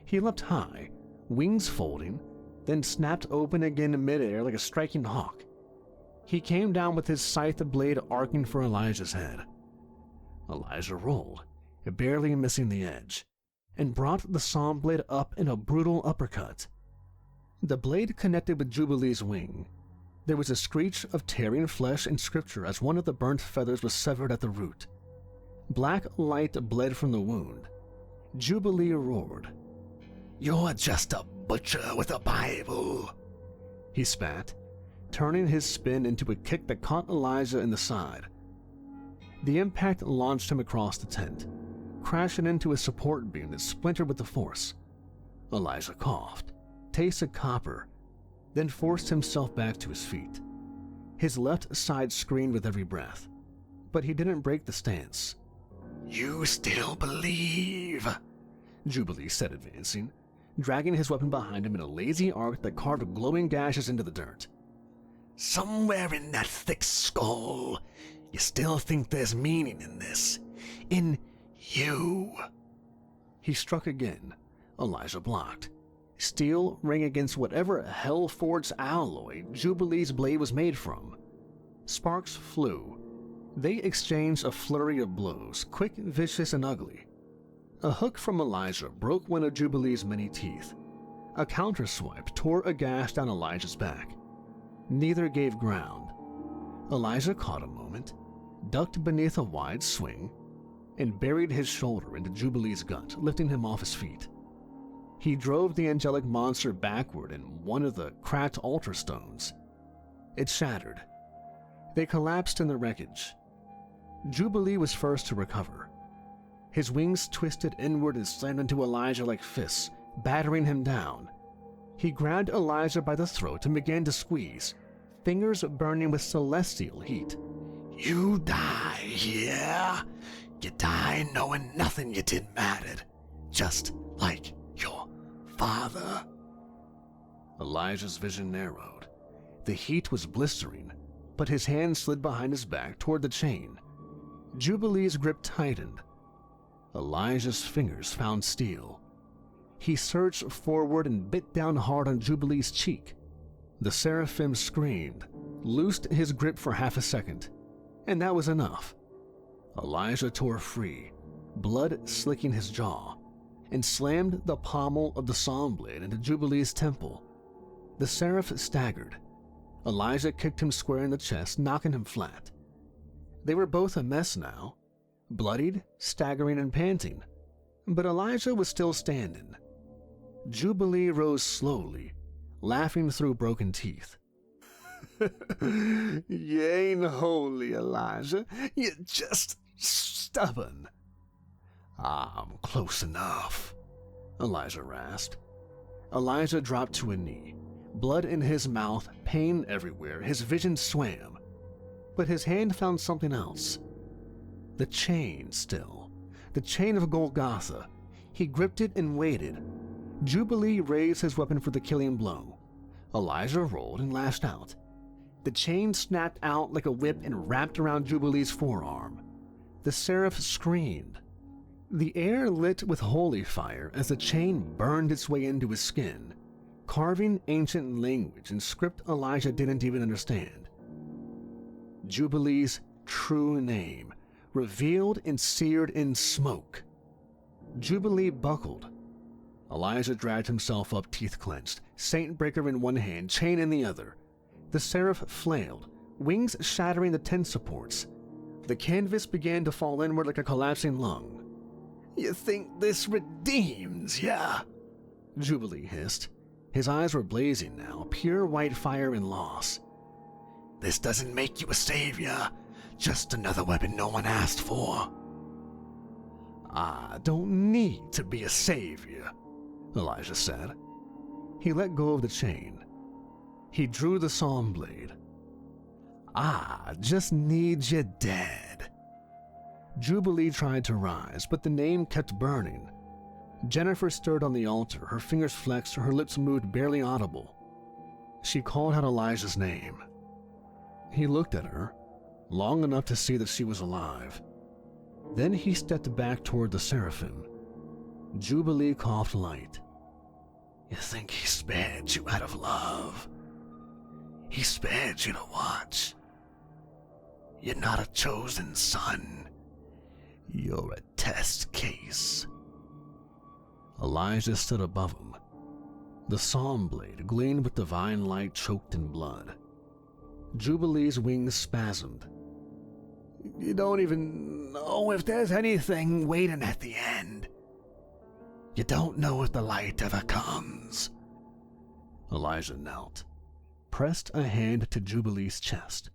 He leapt high, wings folding, then snapped open again in midair like a striking hawk. He came down with his scythe blade arcing for Elijah's head. Elijah rolled, barely missing the edge, and brought the sawn blade up in a brutal uppercut. The blade connected with Jubilee's wing. There was a screech of tearing flesh and scripture as one of the burnt feathers was severed at the root. Black light bled from the wound. Jubilee roared. "You're just a butcher with a Bible," he spat, turning his spin into a kick that caught Elijah in the side. The impact launched him across the tent, crashing into a support beam that splintered with the force. Elijah coughed, tasted copper, then forced himself back to his feet. His left side screamed with every breath, but he didn't break the stance. "You still believe," Jubilee said, advancing, dragging his weapon behind him in a lazy arc that carved glowing gashes into the dirt. "Somewhere in that thick skull, you still think there's meaning in this. In you." He struck again. Elijah blocked. Steel rang against whatever hell-forged alloy Jubilee's blade was made from. Sparks flew. They exchanged a flurry of blows, quick, vicious, and ugly. A hook from Elijah broke one of Jubilee's many teeth. A counterswipe tore a gash down Elijah's back. Neither gave ground. Elijah caught a moment, ducked beneath a wide swing, and buried his shoulder into Jubilee's gut, lifting him off his feet. He drove the angelic monster backward in one of the cracked altar stones. It shattered. They collapsed in the wreckage. Jubilee was first to recover. His wings twisted inward and slammed into Elijah like fists, battering him down. He grabbed Elijah by the throat and began to squeeze, fingers burning with celestial heat. "You die here. You die knowing nothing you did mattered, just like your father." Elijah's vision narrowed. The heat was blistering. but his hand slid behind his back toward the chain. Jubilee's grip tightened. Elijah's fingers found steel. He surged forward and bit down hard on Jubilee's cheek. The seraphim screamed, loosed his grip for half a second, and that was enough. Elijah tore free, blood slicking his jaw, and slammed the pommel of the psalm blade into Jubilee's temple. The seraph staggered. Elijah kicked him square in the chest, knocking him flat. They were both a mess now, bloodied, staggering, and panting, but Elijah was still standing. Jubilee rose slowly, laughing through broken teeth. You ain't holy, Elijah. You're just stubborn. I'm close enough, Elijah rasped. Elijah dropped to a knee, blood in his mouth, pain everywhere. His vision swam, but his hand found something else. The chain still. The chain of Golgotha. He gripped it and waited. Jubilee raised his weapon for the killing blow. Elijah rolled and lashed out. The chain snapped out like a whip and wrapped around Jubilee's forearm. The seraph screamed. The air lit with holy fire as the chain burned its way into his skin, carving ancient language and script Elijah didn't even understand. Jubilee's true name, revealed and seared in smoke. Jubilee buckled. Elijah dragged himself up, teeth clenched, saint breaker in one hand, chain in the other. The seraph flailed, wings shattering the tent supports. The canvas began to fall inward like a collapsing lung. You think this redeems ya? Jubilee hissed. His eyes were blazing now, pure white fire and loss. This doesn't make you a savior, just another weapon no one asked for. I don't need to be a savior, Elijah said. He let go of the chain. He drew the psalm blade. I just need you dead. Jubilee tried to rise, but the name kept burning. Jennifer stirred on the altar, her fingers flexed, her lips moved barely audible. She called out Elijah's name. He looked at her, long enough to see that she was alive. Then he stepped back toward the seraphim. Jubilee coughed light. You think he spared you out of love? He spared you to watch. You're not a chosen son. You're a test case. Elijah stood above him. The psalm blade gleamed with divine light choked in blood. Jubilee's wings spasmed. You don't even know if there's anything waiting at the end. You don't know if the light ever comes. Elijah knelt, pressed a hand to Jubilee's chest.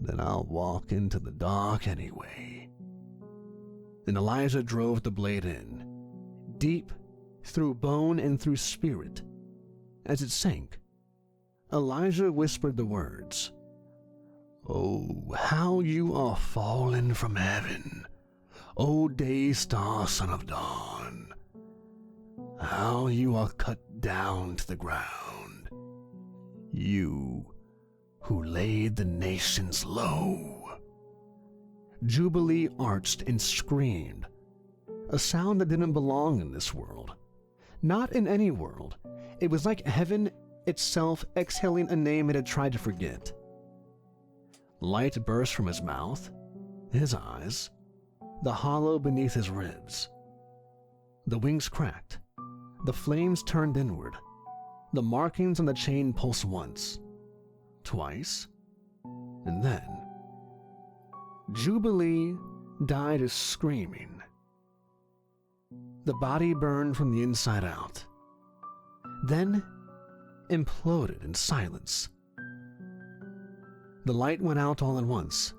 Then I'll walk into the dark anyway. And Elijah drove the blade in, deep, through bone and through spirit. As it sank, Elijah whispered the words, Oh, how you are fallen from heaven, O day star, son of dawn. How you are cut down to the ground, you who laid the nations low. Jubilee arched and screamed, a sound that didn't belong in this world. Not in any world. It was like heaven itself exhaling a name it had tried to forget. Light burst from his mouth, his eyes, the hollow beneath his ribs. The wings cracked. The flames turned inward. The markings on the chain pulsed once, twice, and then Jubilee died screaming. The body burned from the inside out, then imploded in silence. The light went out all at once.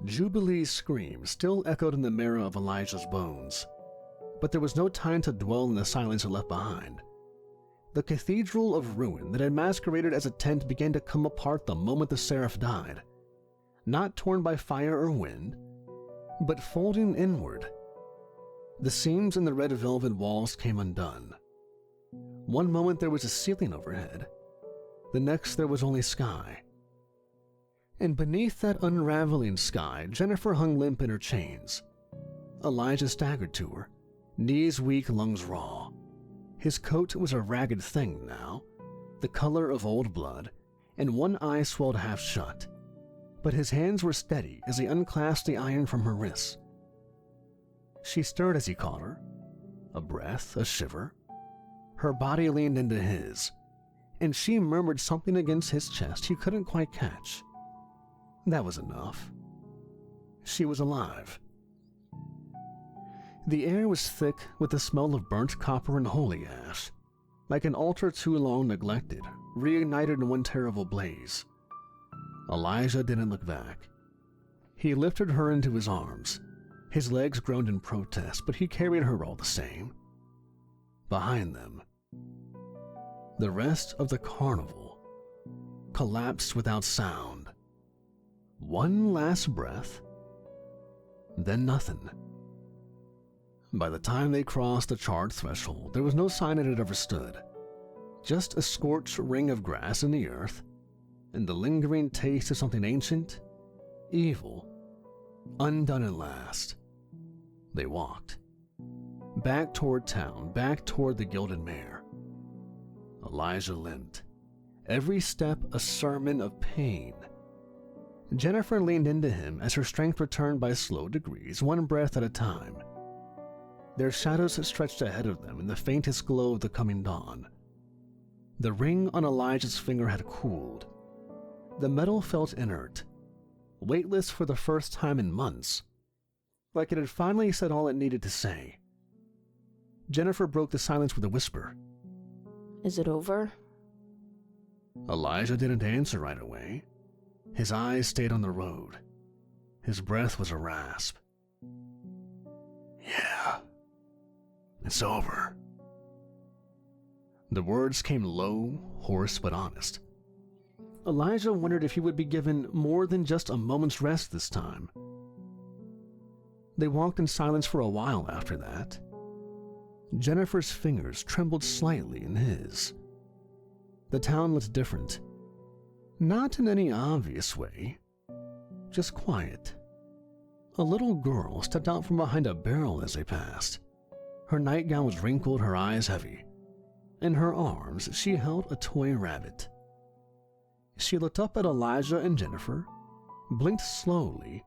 Jubilee's scream still echoed in the marrow of Elijah's bones, but there was no time to dwell in the silence it left behind. The cathedral of ruin that had masqueraded as a tent began to come apart the moment the seraph died, not torn by fire or wind, but folding inward. The seams in the red velvet walls came undone. One moment there was a ceiling overhead. The next there was only sky. And beneath that unraveling sky, Jennifer hung limp in her chains. Elijah staggered to her, knees weak, lungs raw. His coat was a ragged thing now, the color of old blood, and one eye swelled half shut. But his hands were steady as he unclasped the iron from her wrists. She stirred as he caught her. A breath, a shiver. Her body leaned into his, and she murmured something against his chest he couldn't quite catch. That was enough. She was alive. The air was thick with the smell of burnt copper and holy ash, like an altar too long neglected, reignited in one terrible blaze. Elijah didn't look back. He lifted her into his arms. His legs groaned in protest, but he carried her all the same. Behind them, the rest of the carnival collapsed without sound. One last breath, then nothing. By the time they crossed the charred threshold, there was no sign it had ever stood. Just a scorched ring of grass in the earth, and the lingering taste of something ancient, evil, undone at last. They walked. Back toward town, back toward the Gilded Mare. Elijah limped, every step a sermon of pain. Jennifer leaned into him as her strength returned by slow degrees, one breath at a time. Their shadows stretched ahead of them in the faintest glow of the coming dawn. The ring on Elijah's finger had cooled. The metal felt inert, weightless for the first time in months, like it had finally said all it needed to say. Jennifer broke the silence with a whisper. Is it over? Elijah didn't answer right away. His eyes stayed on the road. His breath was a rasp. Yeah, it's over. The words came low, hoarse, but honest. Elijah wondered if he would be given more than just a moment's rest this time. They walked in silence for a while after that. Jennifer's fingers trembled slightly in his. The town looked different. Not in any obvious way, just quiet. A little girl stepped out from behind a barrel as they passed. Her nightgown was wrinkled, her eyes heavy. In her arms, she held a toy rabbit. She looked up at Elijah and Jennifer, blinked slowly,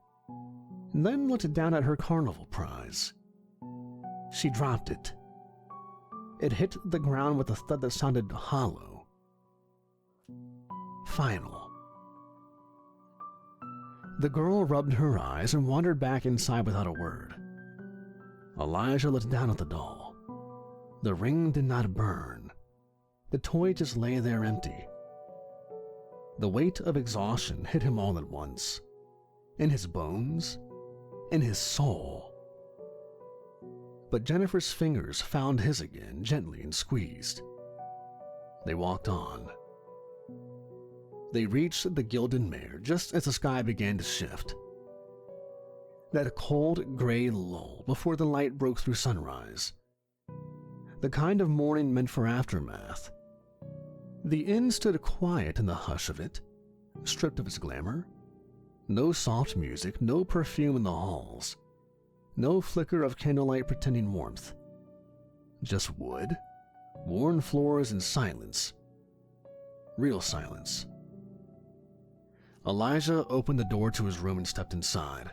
and then looked down at her carnival prize. She dropped it. It hit the ground with a thud that sounded hollow. Final. The girl rubbed her eyes and wandered back inside without a word. Elijah looked down at the doll. The ring did not burn. The toy just lay there empty. The weight of exhaustion hit him all at once. In his bones, in his soul. But Jennifer's fingers found his again, gently, and squeezed. They walked on. They reached the Gilded Mare just as the sky began to shift. That cold gray lull before the light broke through sunrise. The kind of morning meant for aftermath. The inn stood quiet in the hush of it, stripped of its glamour. No soft music, no perfume in the halls. No flicker of candlelight pretending warmth. Just wood, worn floors, and silence. Real silence. Elijah opened the door to his room and stepped inside.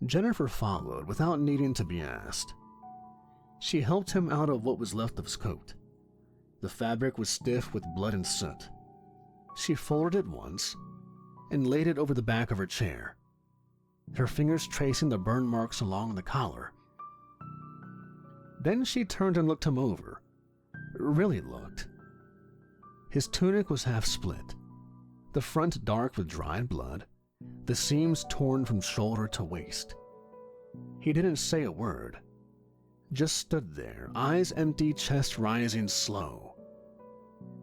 Jennifer followed without needing to be asked. She helped him out of what was left of his coat. The fabric was stiff with blood and soot. She folded it once and laid it over the back of her chair, her fingers tracing the burn marks along the collar. Then she turned and looked him over. Really looked. His tunic was half split, the front dark with dried blood, the seams torn from shoulder to waist. He didn't say a word, just stood there, eyes empty, chest rising slow.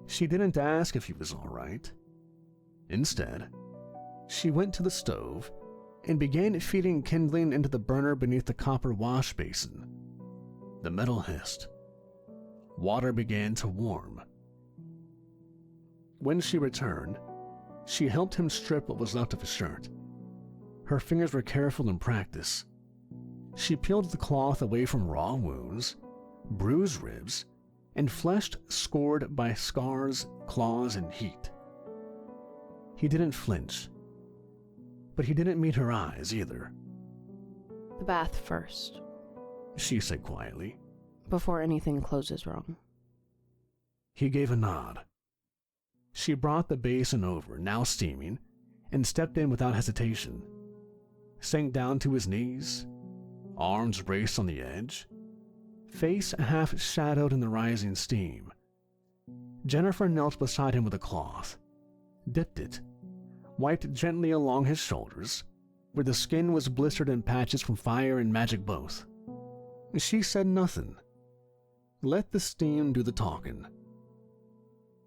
She didn't ask if he was all right. Instead, she went to the stove and began feeding kindling into the burner beneath the copper wash basin. The metal hissed. Water began to warm. When she returned, she helped him strip what was left of his shirt. Her fingers were careful in practice. She peeled the cloth away from raw wounds, bruised ribs, and flesh scored by scars, claws, and heat. He didn't flinch, but he didn't meet her eyes either. The bath first, She said quietly. before anything closes wrong. He gave a nod. She brought the basin over, now steaming, and stepped in without hesitation. Sank down to his knees, arms braced on the edge, face half shadowed in the rising steam. Jennifer knelt beside him with a cloth, dipped it, wiped gently along his shoulders, where the skin was blistered in patches from fire and magic both. She said nothing. Let the steam do the talking.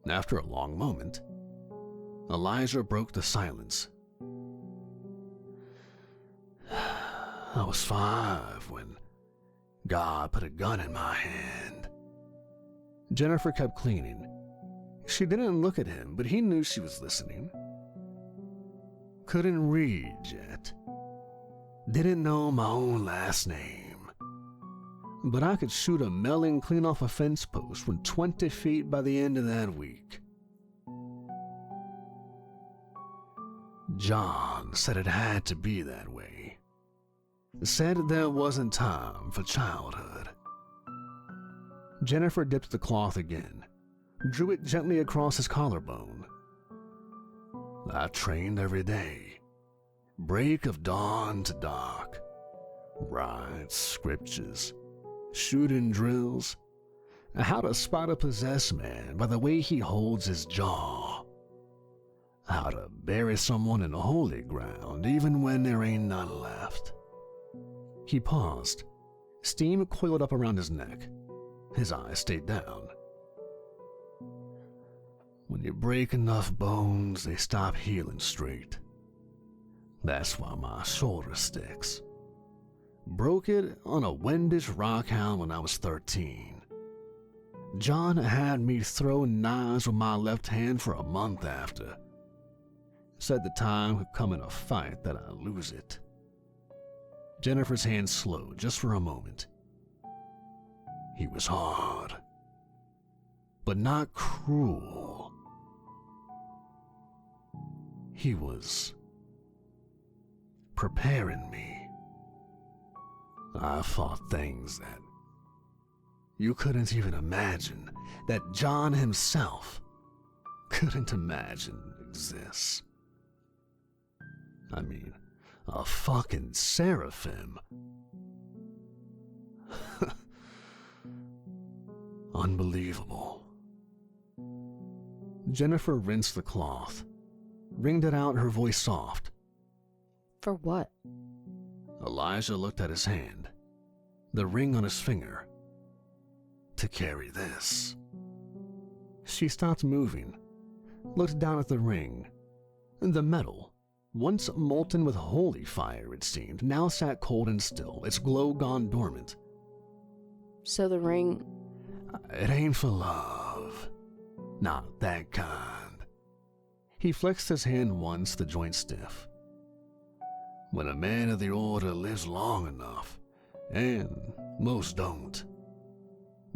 After a long moment, Elijah broke the silence. I was 5 when God put a gun in my hand. Jennifer kept cleaning. She didn't look at him, but he knew she was listening. Couldn't read yet. Didn't know my own last name. But I could shoot a melon clean off a fence post from 20 feet by the end of that week. John said it had to be that way. Said there wasn't time for childhood. Jennifer dipped the cloth again, drew it gently across his collarbone. I trained every day, break of dawn to dark. Rites, scriptures, shooting drills, how to spot a possessed man by the way he holds his jaw. How to bury someone in holy ground even when there ain't none left. He paused. Steam coiled up around his neck. His eyes stayed down. When you break enough bones, they stop healing straight. That's why my shoulder sticks. Broke it on a Wendish rockhound when I was 13. John had me throwing knives with my left hand for a month after. Said the time would come in a fight that I'd lose it. Jennifer's hand slowed just for a moment. He was hard, but not cruel. He was preparing me. I fought things that you couldn't even imagine, that John himself couldn't imagine exists. I mean, a fucking seraphim. Unbelievable. Jennifer rinsed the cloth, wringed it out, her voice soft. For what? Elijah looked at his hand, the ring on his finger. To carry this. She stopped moving, looked down at the ring. The metal, once molten with holy fire it seemed, now sat cold and still, its glow gone dormant. So the ring... It ain't for love. Not that kind. He flexed his hand once, the joint stiff. When a man of the order lives long enough, and most don't,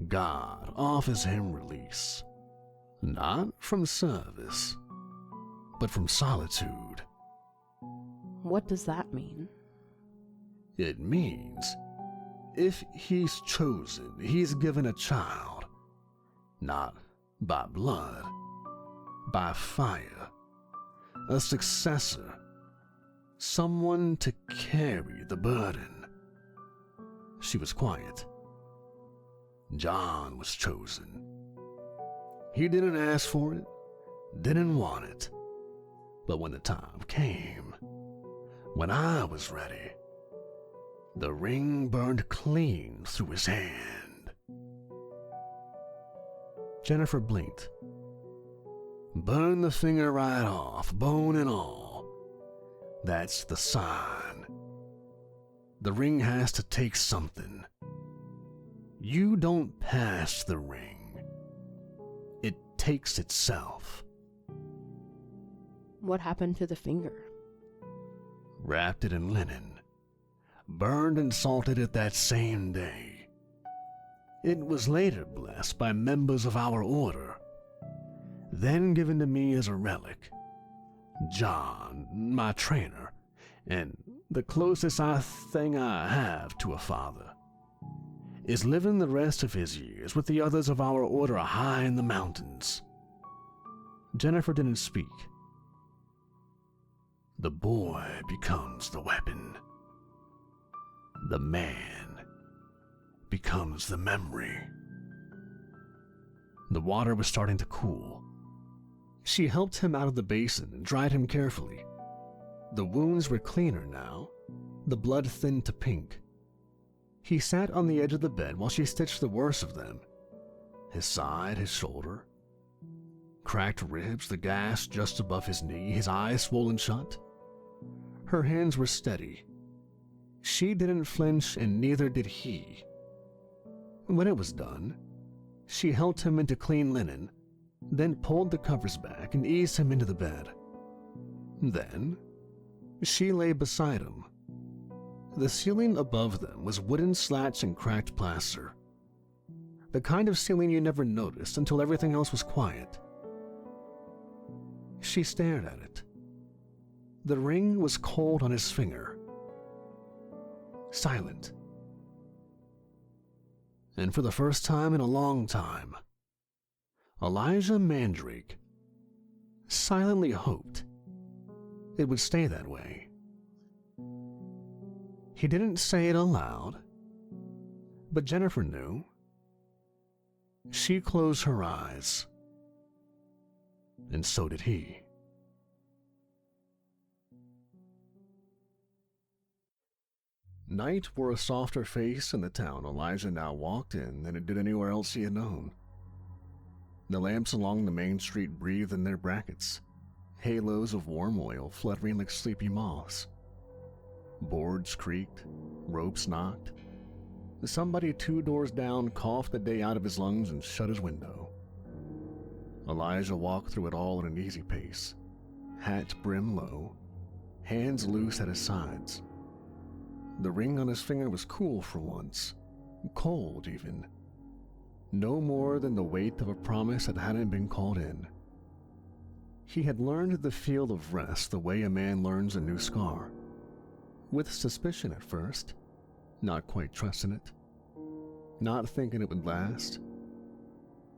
God offers him release. Not from service, but from solitude. What does that mean? It means if he's chosen, he's given a child. Not by blood, by fire. A successor. Someone to carry the burden. She was quiet. John was chosen. He didn't ask for it, didn't want it. But when the time came, when I was ready, the ring burned clean through his hand. Jennifer blinked. Burn the finger right off, bone and all. That's the sign. The ring has to take something. You don't pass the ring. It takes itself. What happened to the finger? Wrapped it in linen, burned and salted it that same day. It was later blessed by members of our order, then given to me as a relic. John, my trainer, and the closest thing I have to a father, is living the rest of his years with the others of our order high in the mountains. Jennifer didn't speak. The boy becomes the weapon. The man becomes the memory. The water was starting to cool. She helped him out of the basin and dried him carefully. The wounds were cleaner now, the blood thinned to pink. He sat on the edge of the bed while she stitched the worst of them. His side, his shoulder. Cracked ribs, the gash just above his knee, his eyes swollen shut. Her hands were steady. She didn't flinch and neither did he. When it was done, she helped him into clean linen, then pulled the covers back and eased him into the bed. Then, she lay beside him. The ceiling above them was wooden slats and cracked plaster. The kind of ceiling you never noticed until everything else was quiet. She stared at it. The ring was cold on his finger. Silent. And for the first time in a long time, Elijah Mandrake silently hoped it would stay that way. He didn't say it aloud, but Jennifer knew. She closed her eyes, and so did he. Night wore a softer face in the town Elijah now walked in than it did anywhere else he had known. The lamps along the main street breathed in their brackets, halos of warm oil fluttering like sleepy moths. Boards creaked, ropes knocked. Somebody 2 doors down coughed the day out of his lungs and shut his window. Elijah walked through it all at an easy pace, hat brim low, hands loose at his sides. The ring on his finger was cool for once, cold even. No more than the weight of a promise that hadn't been called in. He had learned the feel of rest the way a man learns a new scar. With suspicion at first, not quite trusting it, not thinking it would last.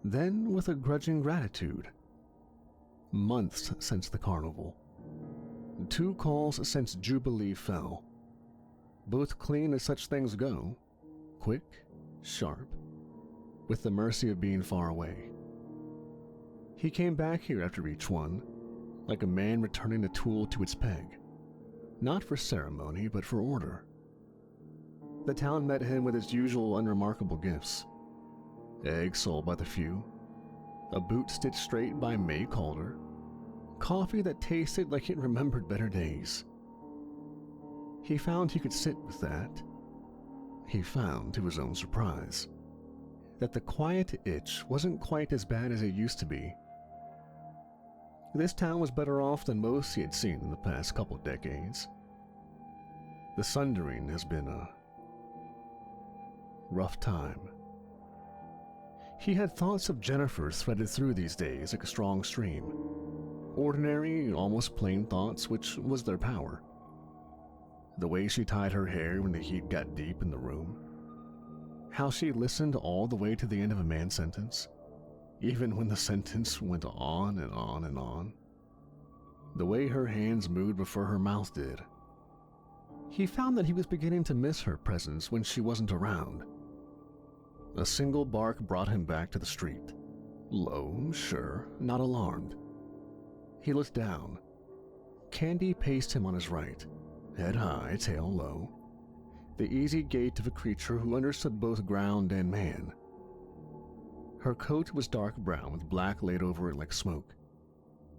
Then with a grudging gratitude. Months since the carnival. 2 calls since Jubilee fell. Both clean as such things go, quick, sharp, with the mercy of being far away. He came back here after each one, like a man returning a tool to its peg, not for ceremony, but for order. The town met him with its usual unremarkable gifts. Eggs sold by the few, a boot stitched straight by May Calder, coffee that tasted like it remembered better days. He found he could sit with that. He found, to his own surprise, that the quiet itch wasn't quite as bad as it used to be. This town was better off than most he had seen in the past couple decades. The sundering has been a rough time. He had thoughts of Jennifer threaded through these days like a strong stream. Ordinary, almost plain thoughts, which was their power. The way she tied her hair when the heat got deep in the room. How she listened all the way to the end of a man's sentence, even when the sentence went on and on and on. The way her hands moved before her mouth did. He found that he was beginning to miss her presence when she wasn't around. A single bark brought him back to the street. Low, sure, not alarmed. He looked down. Candy paced him on his right, head high, tail low. The easy gait of a creature who understood both ground and man. Her coat was dark brown with black laid over it like smoke.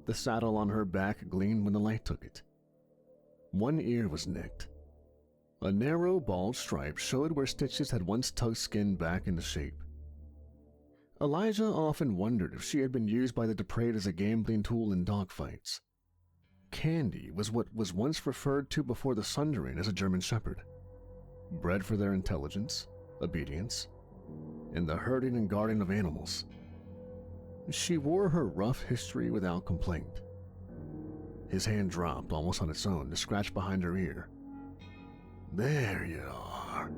The saddle on her back gleamed when the light took it. One ear was nicked. A narrow, bald stripe showed where stitches had once tugged skin back into shape. Elijah often wondered if she had been used by the depraved as a gambling tool in dogfights. Candy was what was once referred to before the Sundering as a German Shepherd, bred for their intelligence, obedience, and the herding and guarding of animals. She wore her rough history without complaint. His hand dropped almost on its own to scratch behind her ear. "There you are,"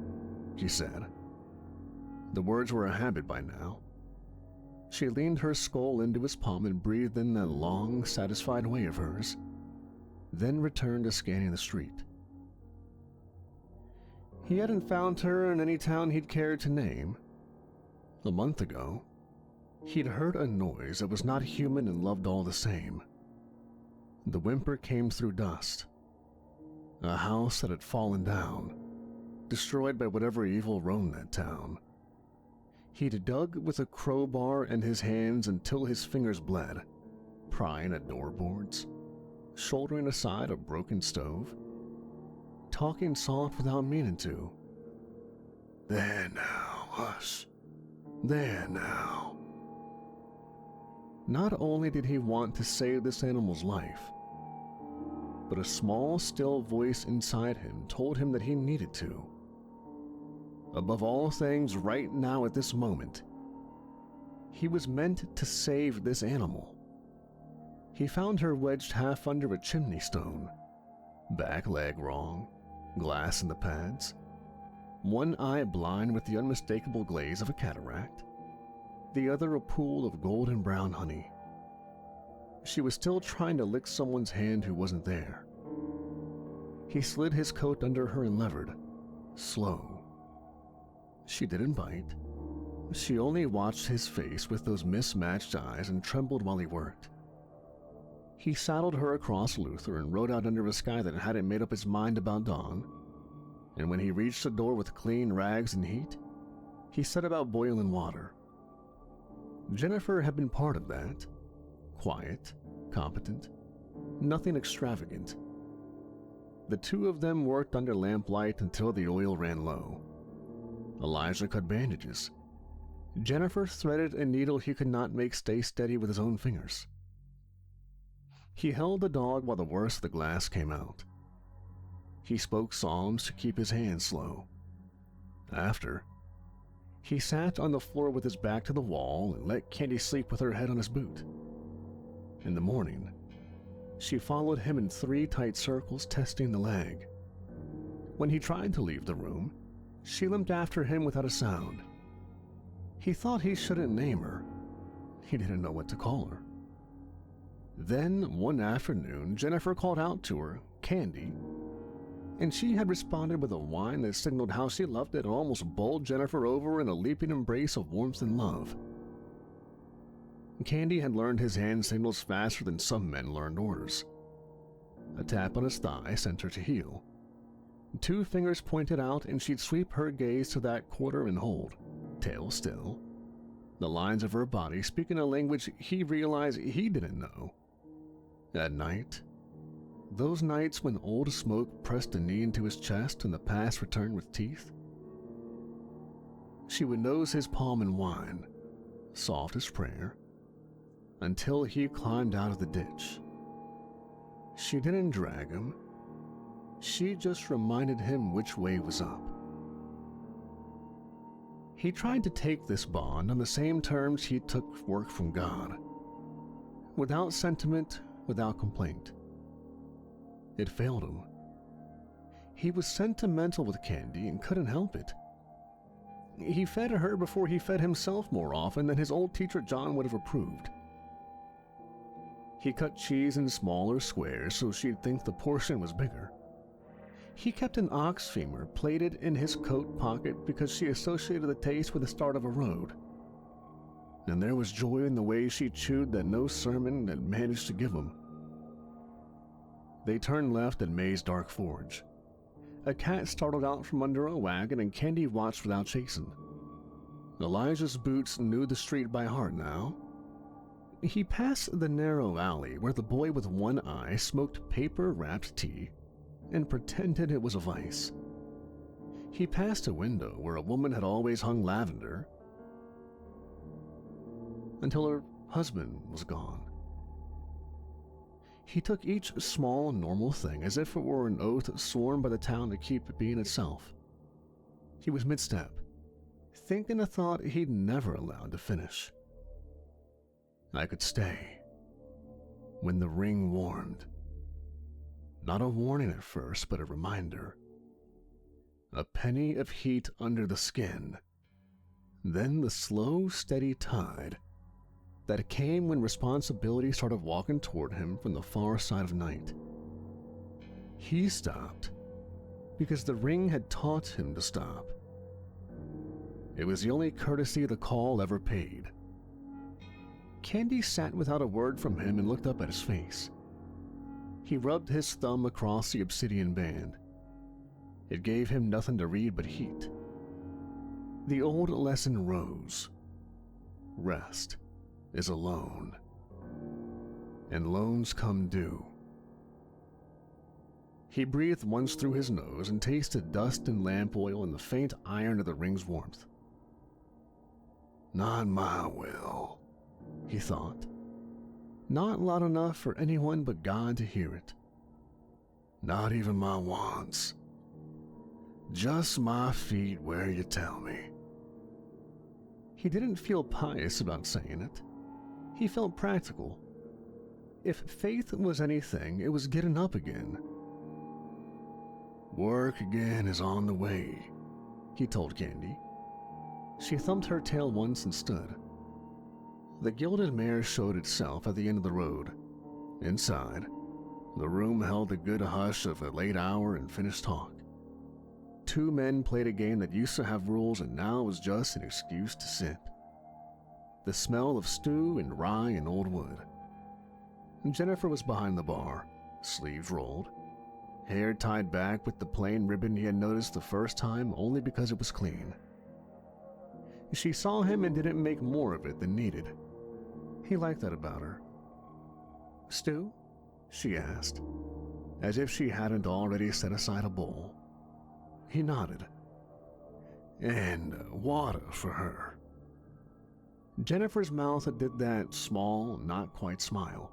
she said. The words were a habit by now. She leaned her skull into his palm and breathed in that long, satisfied way of hers, then returned to scanning the street. He hadn't found her in any town he'd cared to name. A month ago, he'd heard a noise that was not human and loved all the same. The whimper came through dust. A house that had fallen down, destroyed by whatever evil roamed that town. He'd dug with a crowbar in his hands until his fingers bled, prying at doorboards, shouldering aside a broken stove, talking soft without meaning to. "There now, hush. There now." Not only did he want to save this animal's life, but a small, still voice inside him told him that he needed to. Above all things, right now at this moment, he was meant to save this animal. He found her wedged half under a chimney stone, back leg wrong, glass in the pads, one eye blind with the unmistakable glaze of a cataract, the other a pool of golden brown honey. She was still trying to lick someone's hand who wasn't there. He slid his coat under her and levered, slow. She didn't bite. She only watched his face with those mismatched eyes and trembled while he worked. He saddled her across Luther and rode out under a sky that hadn't made up its mind about dawn, and when he reached the door with clean rags and heat, he set about boiling water. Jennifer had been part of that. Quiet, competent, nothing extravagant. The two of them worked under lamplight until the oil ran low. Elijah cut bandages. Jennifer threaded a needle he could not make stay steady with his own fingers. He held the dog while the worst of the glass came out. He spoke psalms to keep his hands slow. After, he sat on the floor with his back to the wall and let Candy sleep with her head on his boot. In the morning, she followed him in 3 tight circles, testing the leg. When he tried to leave the room, she limped after him without a sound. He thought he shouldn't name her. He didn't know what to call her. Then, one afternoon, Jennifer called out to her, "Candy," and she had responded with a whine that signaled how she loved it and almost bowled Jennifer over in a leaping embrace of warmth and love. Candy had learned his hand signals faster than some men learned orders. A tap on his thigh sent her to heel. 2 fingers pointed out and she'd sweep her gaze to that quarter and hold, tail still, the lines of her body speaking a language he realized he didn't know. At night, those nights when Old Smoke pressed a knee into his chest and the past returned with teeth, she would nose his palm and whine, soft as prayer, until he climbed out of the ditch. She didn't drag him. She just reminded him which way was up. He tried to take this bond on the same terms he took work from God, without sentiment, without complaint. It failed him. He was sentimental with Candy and couldn't help it. He fed her before he fed himself more often than his old teacher John would have approved. He cut cheese in smaller squares so she'd think the portion was bigger. He kept an ox femur plated in his coat pocket because she associated the taste with the start of a road. And there was joy in the way she chewed that no sermon had managed to give him. They turned left at May's dark forge. A cat startled out from under a wagon and Candy watched without chasing. Elijah's boots knew the street by heart now. He passed the narrow alley where the boy with one eye smoked paper-wrapped tea and pretended it was a vice. He passed a window where a woman had always hung lavender until her husband was gone. He took each small, normal thing as if it were an oath sworn by the town to keep being itself. He was mid-step, thinking a thought he'd never allowed to finish. I could stay. When the ring warned. Not a warning at first, but a reminder. A penny of heat under the skin. Then the slow, steady tide that came when responsibility started walking toward him from the far side of night. He stopped because the ring had taught him to stop. It was the only courtesy the call ever paid. Candy sat without a word from him and looked up at his face. He rubbed his thumb across the obsidian band. It gave him nothing to read but heat. The old lesson rose. Rest is a loan, and loans come due. He breathed once through his nose and tasted dust and lamp oil and the faint iron of the ring's warmth. Not my will, he thought. Not loud enough for anyone but God to hear it. Not even my wants. Just my feet where you tell me. He didn't feel pious about saying it. He felt practical. If faith was anything, it was getting up again. Work again is on the way, he told Candy. She thumped her tail once and stood. The gilded mare showed itself at the end of the road. Inside, the room held the good hush of a late hour and finished talk. Two men played a game that used to have rules and now was just an excuse to sit. The smell of stew and rye and old wood. Jennifer was behind the bar, sleeves rolled, hair tied back with the plain ribbon he had noticed the first time only because it was clean. She saw him and didn't make more of it than needed. He liked that about her. Stew? She asked, as if she hadn't already set aside a bowl. He nodded. And water for her. Jennifer's mouth did that small, not quite smile.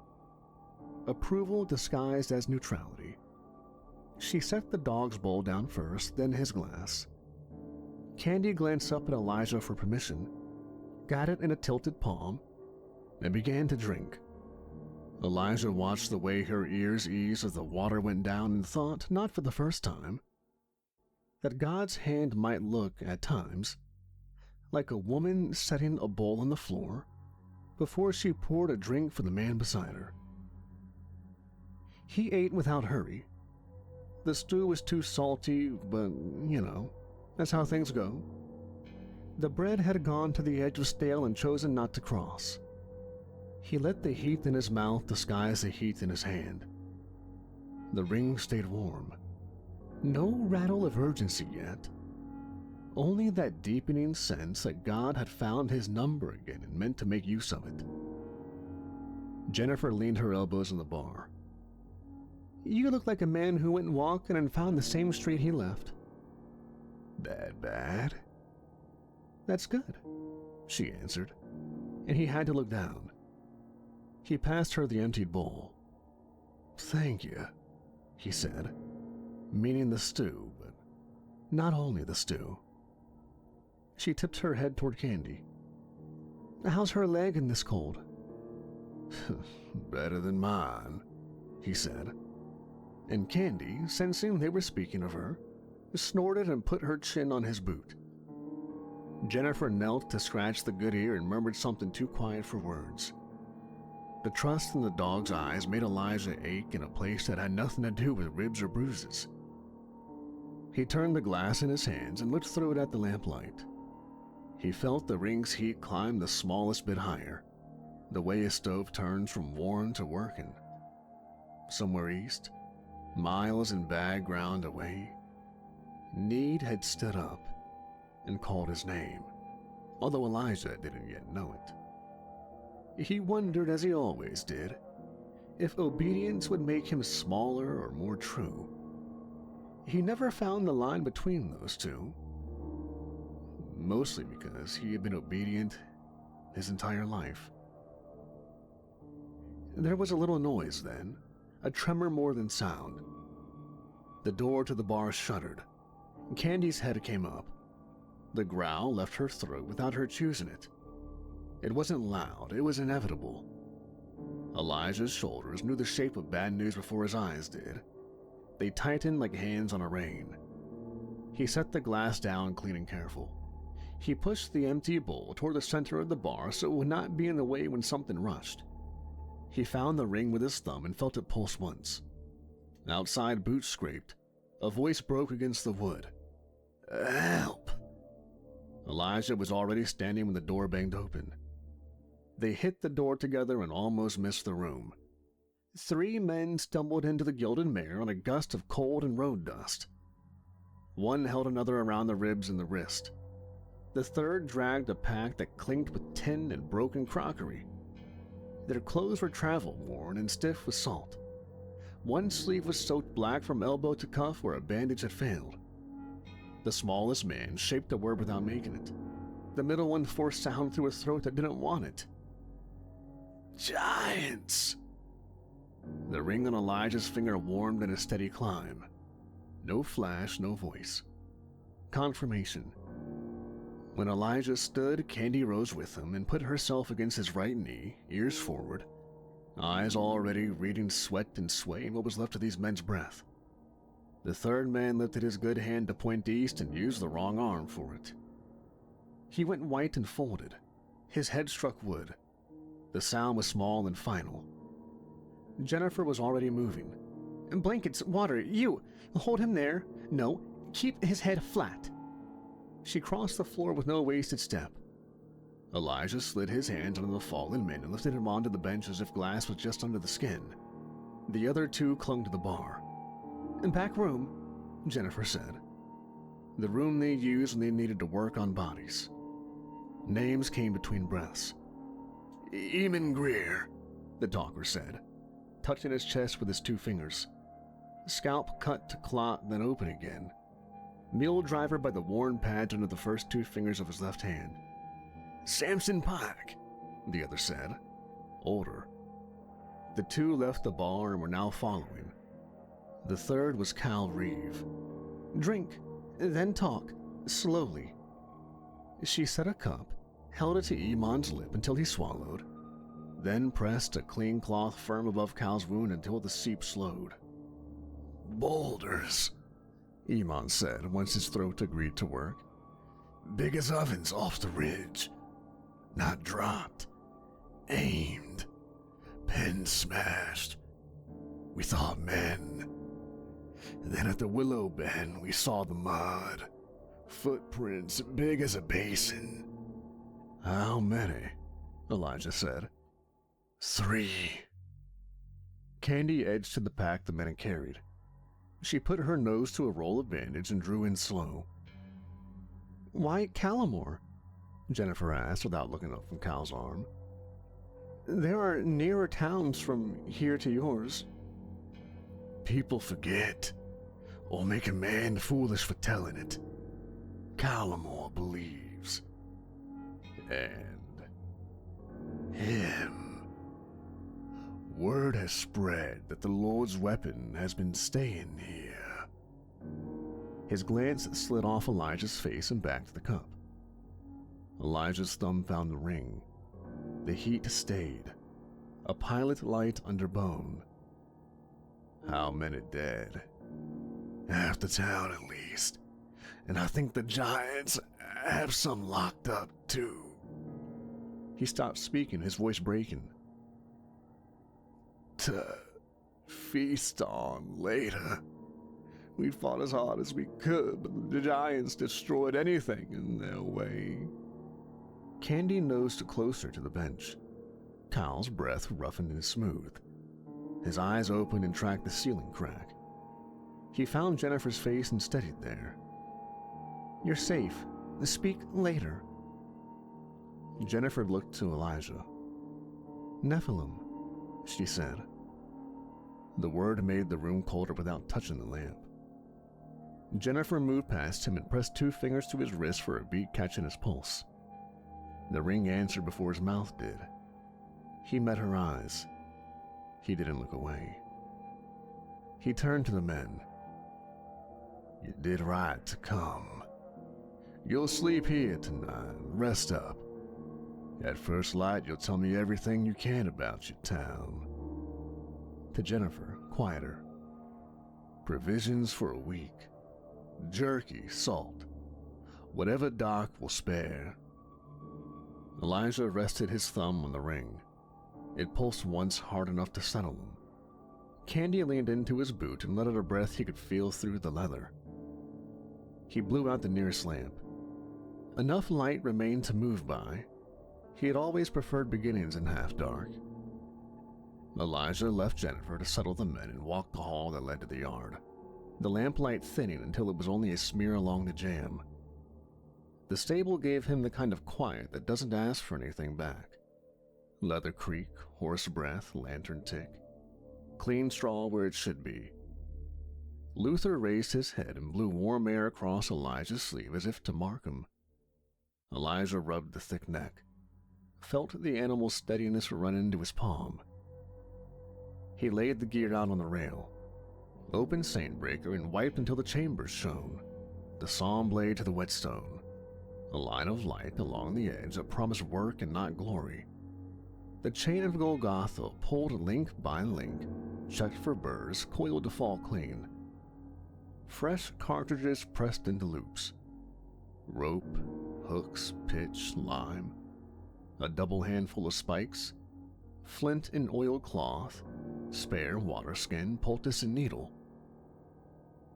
Approval disguised as neutrality. She set the dog's bowl down first, then his glass. Candy glanced up at Elijah for permission, got it in a tilted palm, and began to drink. Elijah watched the way her ears eased as the water went down and thought, not for the first time, that God's hand might look, at times, like a woman setting a bowl on the floor before she poured a drink for the man beside her. He ate without hurry. The stew was too salty, but, that's how things go. The bread had gone to the edge of stale and chosen not to cross. He let the heat in his mouth disguise the heat in his hand. The ring stayed warm. No rattle of urgency yet. Only that deepening sense that God had found his number again and meant to make use of it. Jennifer leaned her elbows on the bar. You look like a man who went walking and found the same street he left. That bad? That's good, she answered, and he had to look down. He passed her the emptied bowl. Thank you, he said, meaning the stew, but not only the stew. She tipped her head toward Candy. How's her leg in this cold? Better than mine, he said. And Candy, sensing they were speaking of her, snorted and put her chin on his boot. Jennifer knelt to scratch the good ear and murmured something too quiet for words. The trust in the dog's eyes made Elijah ache in a place that had nothing to do with ribs or bruises. He turned the glass in his hands and looked through it at the lamplight. He felt the ring's heat climb the smallest bit higher, the way a stove turns from worn to working. Somewhere east, miles and bag ground away, need had stood up and called his name, although Elijah didn't yet know it. He wondered, as he always did, if obedience would make him smaller or more true. He never found the line between those two, mostly because he had been obedient his entire life. There was a little noise then, a tremor more than sound. The door to the bar shuddered. Candy's head came up. The growl left her throat without her choosing it. It wasn't loud, it was inevitable. Elijah's shoulders knew the shape of bad news before his eyes did. They tightened like hands on a rein. He set the glass down clean and careful. He pushed the empty bowl toward the center of the bar so it would not be in the way when something rushed. He found the ring with his thumb and felt it pulse once. Outside, boots scraped. A voice broke against the wood. "Help!" Elijah was already standing when the door banged open. They hit the door together and almost missed the room. 3 men stumbled into the Gilded Mare on a gust of cold and road dust. One held another around the ribs and the wrist. The third dragged a pack that clinked with tin and broken crockery. Their clothes were travel-worn and stiff with salt. One sleeve was soaked black from elbow to cuff where a bandage had failed. The smallest man shaped a word without making it. The middle one forced sound through a throat that didn't want it. "Giants!" The ring on Elijah's finger warmed in a steady climb. No flash, no voice. Confirmation. When Elijah stood, Candy rose with him and put herself against his right knee, ears forward, eyes already reading sweat and sway in what was left of these men's breath. The third man lifted his good hand to point east and used the wrong arm for it. He went white and folded. His head struck wood. The sound was small and final. Jennifer was already moving. "Blankets, water, you! Hold him there. No, keep his head flat." She crossed the floor with no wasted step. Elijah slid his hands under the fallen man and lifted him onto the bench as if glass was just under the skin. The other 2 clung to the bar. "Back room," Jennifer said. The room they used when they needed to work on bodies. Names came between breaths. "Eamon Greer," the talker said, touching his chest with his 2 fingers. Scalp cut to clot, then open again. Mule driver by the worn pads under the first 2 fingers of his left hand. "Samson Pike," the other said, older. The 2 left the bar and were now following. The third was Cal Reeve. "Drink, then talk, slowly." She set a cup, held it to Iman's lip until he swallowed, then pressed a clean cloth firm above Cal's wound until the seep slowed. "Boulders," Iman said once his throat agreed to work. "Big as ovens off the ridge. Not dropped. Aimed. Pin smashed. We thought men. Then at the Willow Bend we saw the mud. Footprints big as a basin." "How many?" Elijah said. 3. Candy edged to the pack the men had carried. She put her nose to a roll of bandage and drew in slow. "Why Callamore?" Jennifer asked without looking up from Cal's arm. "There are nearer towns from here to yours." "People forget, or make a man foolish for telling it. Callamore believes. And him. Word has spread that the Lord's weapon has been staying here." His glance slid off Elijah's face and back to the cup. Elijah's thumb found the ring. The heat stayed. A pilot light under bone. "How many dead?" "Half the town at least. And I think the giants have some locked up too." He stopped speaking, his voice breaking. "To feast on later. We fought as hard as we could, but the giants destroyed anything in their way." Candy nosed closer to the bench. Cal's breath roughened and smooth. His eyes opened and tracked the ceiling crack. He found Jennifer's face and steadied there. "You're safe. Speak later." Jennifer looked to Elijah. "Nephilim," she said. The word made the room colder without touching the lamp. Jennifer moved past him and pressed 2 fingers to his wrist for a beat catching his pulse. The ring answered before his mouth did. He met her eyes. He didn't look away. He turned to the men. You did right to come. You'll sleep here tonight and rest up. At first light, you'll tell me everything you can about your town. To Jennifer, quieter. Provisions for a week. Jerky, salt. Whatever Doc will spare. Elijah rested his thumb on the ring. It pulsed once hard enough to settle him. Candy leaned into his boot and let out a breath he could feel through the leather. He blew out the nearest lamp. Enough light remained to move by. He had always preferred beginnings in half dark. Elijah left Jennifer to settle the men and walked the hall that led to the yard, the lamplight thinning until it was only a smear along the jamb. The stable gave him the kind of quiet that doesn't ask for anything back. Leather creak, horse breath, lantern tick. Clean straw where it should be. Luther raised his head and blew warm air across Elijah's sleeve as if to mark him. Elijah rubbed the thick neck, felt the animal's steadiness run into his palm. He laid the gear out on the rail, opened Saintbreaker and wiped until the chambers shone, the saw blade to the whetstone, a line of light along the edge that promised work and not glory. The chain of Golgotha pulled link by link, checked for burrs, coiled to fall clean. Fresh cartridges pressed into loops. Rope, hooks, pitch, lime. A double handful of spikes. Flint and oiled cloth. Spare water skin, poultice, and needle.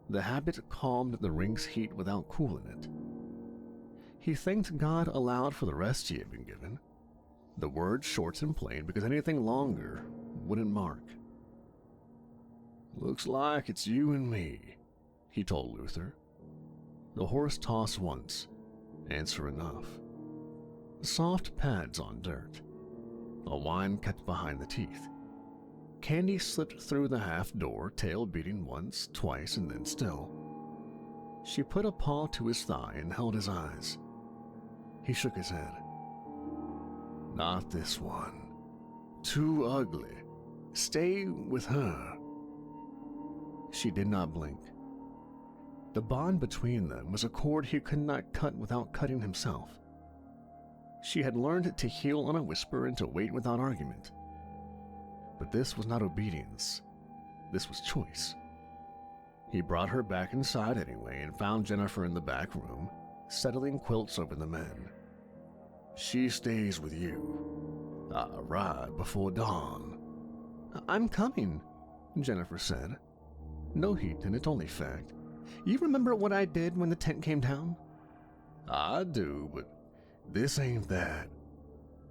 The habit calmed the ring's heat without cooling it. He thanked God aloud for the rest he had been given. The words short and plain because anything longer wouldn't mark. Looks like it's you and me, he told Luther. The horse tossed once, answer enough. Soft pads on dirt. A whine kept behind the teeth. Candy slipped through the half door, tail beating once, twice, and then still. She put a paw to his thigh and held his eyes. He shook his head. Not this one. Too ugly. Stay with her. She did not blink. The bond between them was a cord he could not cut without cutting himself. She had learned to heal on a whisper and to wait without argument. But this was not obedience. This was choice. He brought her back inside anyway and found Jennifer in the back room, settling quilts over the men. She stays with you. I'll ride before dawn. I'm coming, Jennifer said. No heat in it, only fact. You remember what I did when the tent came down? I do, but this ain't that.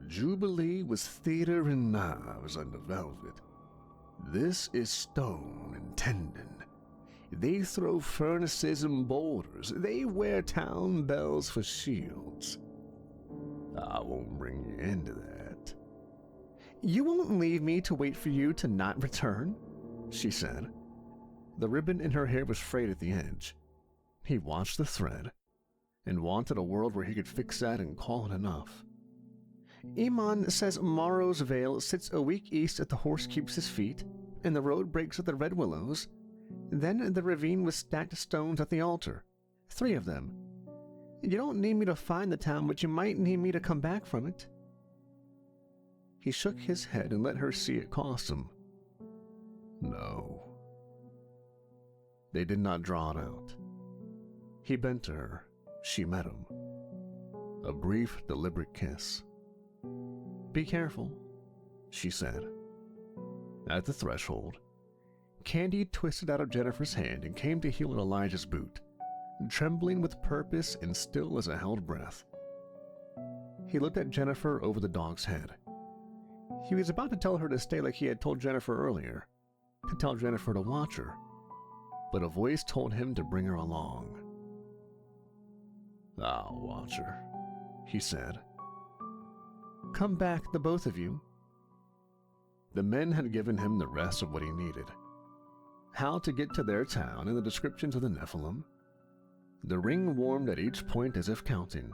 Jubilee was theater and knives under velvet. This is stone and tendon. They throw furnaces and boulders. They wear town bells for shields. I won't bring you into that. You won't leave me to wait for you to not return, she said. The ribbon in her hair was frayed at the edge. He watched the thread and wanted a world where he could fix that and call it enough. Iman says Morrow's Vale sits a week east at the Horse Keeps His Feet, and the road breaks at the Red Willows. Then the ravine with stacked stones at the altar. 3 of them. You don't need me to find the town, but you might need me to come back from it. He shook his head and let her see it cost him. No. They did not draw it out. He bent to her. She met him. A brief, deliberate kiss. Be careful, she said. At the threshold, Candy twisted out of Jennifer's hand and came to heel at Elijah's boot, trembling with purpose and still as a held breath. He looked at Jennifer over the dog's head. He was about to tell her to stay like he had told Jennifer earlier, to tell Jennifer to watch her, but a voice told him to bring her along. I'll watch her, he said. Come back, the both of you. The men had given him the rest of what he needed. How to get to their town and the descriptions of the Nephilim. The ring warmed at each point as if counting.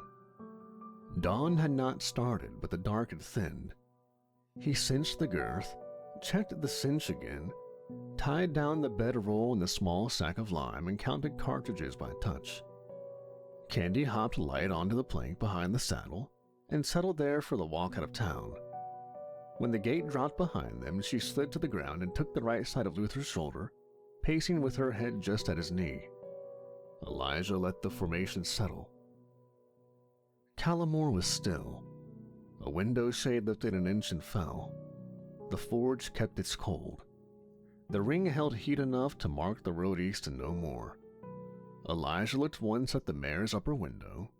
Dawn had not started, but the dark had thinned. He cinched the girth, checked the cinch again, tied down the bedroll in the small sack of lime, and counted cartridges by touch. Candy hopped light onto the plank behind the saddle and settled there for the walk out of town. When the gate dropped behind them, she slid to the ground and took the right side of Luther's shoulder, pacing with her head just at his knee. Elijah let the formation settle. Callamore was still. A window shade lifted an inch and fell. The forge kept its cold. The ring held heat enough to mark the road east and no more. Elijah looked once at the mare's upper window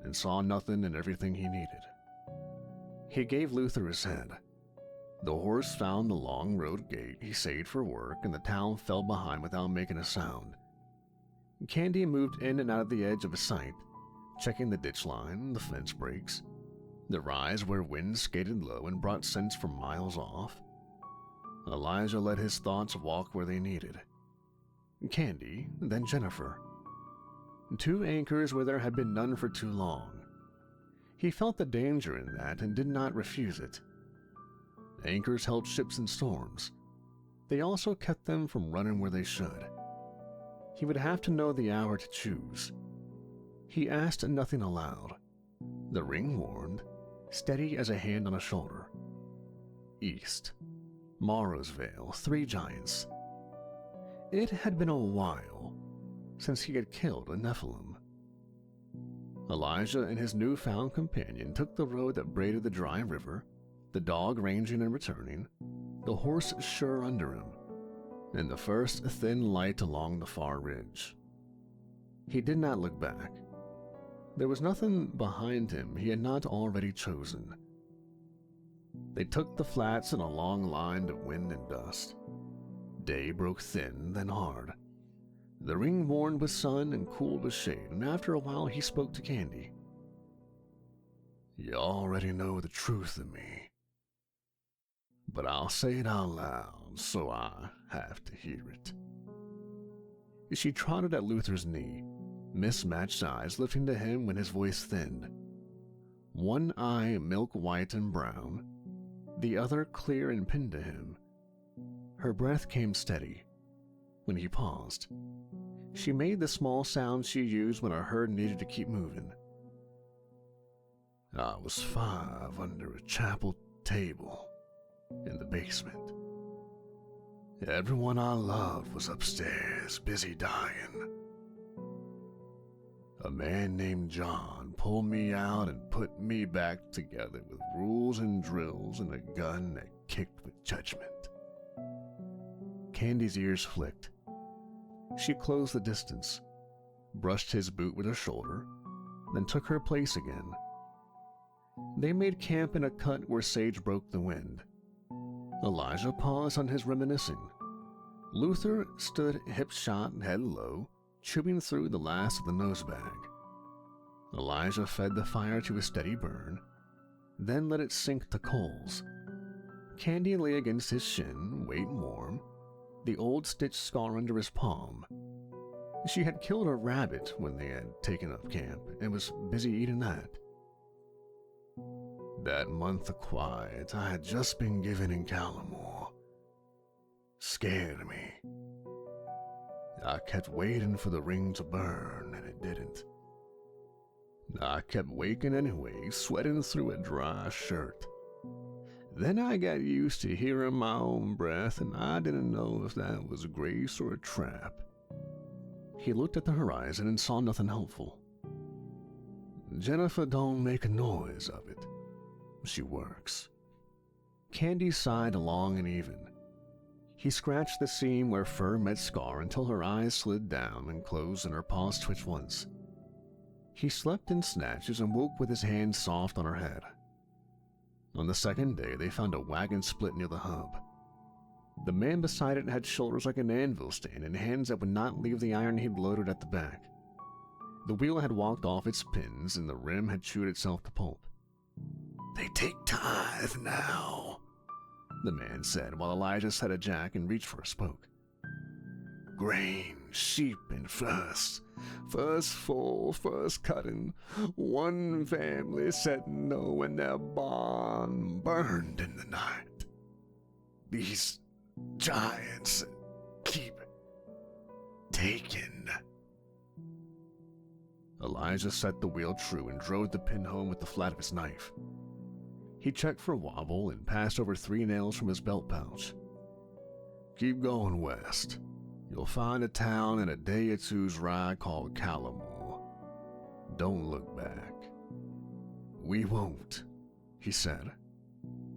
and saw nothing and everything he needed. He gave Luther his head. The horse found the long road gate he saved for work, and the town fell behind without making a sound. Candy moved in and out of the edge of his sight, checking the ditch line, the fence breaks, the rise where wind skated low and brought scents from miles off. Elijah let his thoughts walk where they needed. Candy, then Jennifer. 2 anchors where there had been none for too long. He felt the danger in that and did not refuse it. Anchors held ships in storms. They also kept them from running where they should. He would have to know the hour to choose. He asked nothing aloud. The ring warned, steady as a hand on a shoulder. East. Morrow's Vale, 3 giants. It had been a while since he had killed a Nephilim. Elijah and his newfound companion took the road that braided the dry river, the dog ranging and returning, the horse sure under him, and the first thin light along the far ridge. He did not look back. There was nothing behind him he had not already chosen. They took the flats in a long line of wind and dust. Day broke thin, then hard. The ring warmed with sun and cooled with shade, and after a while he spoke to Candy. "You already know the truth of me, but I'll say it out loud, so I have to hear it." She trotted at Luther's knee, mismatched eyes lifting to him when his voice thinned. One eye milk white and brown, the other clear and pinned to him. Her breath came steady. When he paused, she made the small sound she used when a herd needed to keep moving. "I was 5 under a chapel table in the basement. Everyone I loved was upstairs, busy dying. A man named John pulled me out and put me back together with rules and drills and a gun that kicked with judgment." Candy's ears flicked. She closed the distance, brushed his boot with her shoulder, then took her place again. They made camp in a cut where sage broke the wind. Elijah paused on his reminiscing. Luther stood hip shot and head low, chewing through the last of the nosebag. Elijah fed the fire to a steady burn, then let it sink to coals. Candy lay against his shin, weight warm, the old stitched scar under his palm. She had killed a rabbit when they had taken up camp and was busy eating that. That month of quiet I had just been given in Callamore scared me. I kept waiting for the ring to burn, and it didn't. I kept waking anyway, sweating through a dry shirt. Then I got used to hearing my own breath, and I didn't know if that was grace or a trap. He looked at the horizon and saw nothing helpful. Jennifer don't make a noise of it. She works. Candy sighed long and even. He scratched the seam where fur met scar until her eyes slid down and closed and her paws twitched once. He slept in snatches and woke with his hand soft on her head. On the second day, they found a wagon split near the hub. The man beside it had shoulders like an anvil stand and hands that would not leave the iron he'd loaded at the back. The wheel had walked off its pins and the rim had chewed itself to pulp. "They take tithe now," the man said while Elijah set a jack and reached for a spoke. "Grain, sheep, and first full, first cutting. One family said no, and their barn burned in the night. These giants keep taking. Elijah set the wheel true and drove the pin home with the flat of his knife. He checked for wobble and passed over 3 nails from his belt pouch. Keep going west. You'll find a town in a day or two's ride called Carnival. Don't look back. We won't, he said.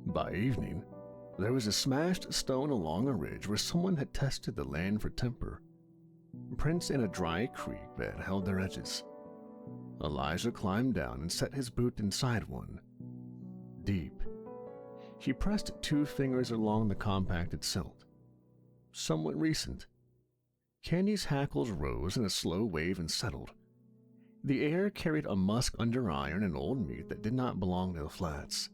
By evening, there was a smashed stone along a ridge where someone had tested the land for temper. Prints in a dry creek bed held their edges. Elijah climbed down and set his boot inside one. Deep. He pressed 2 fingers along the compacted silt. Somewhat recent. Candy's hackles rose in a slow wave and settled. The air carried a musk under iron and old meat that did not belong to the flats.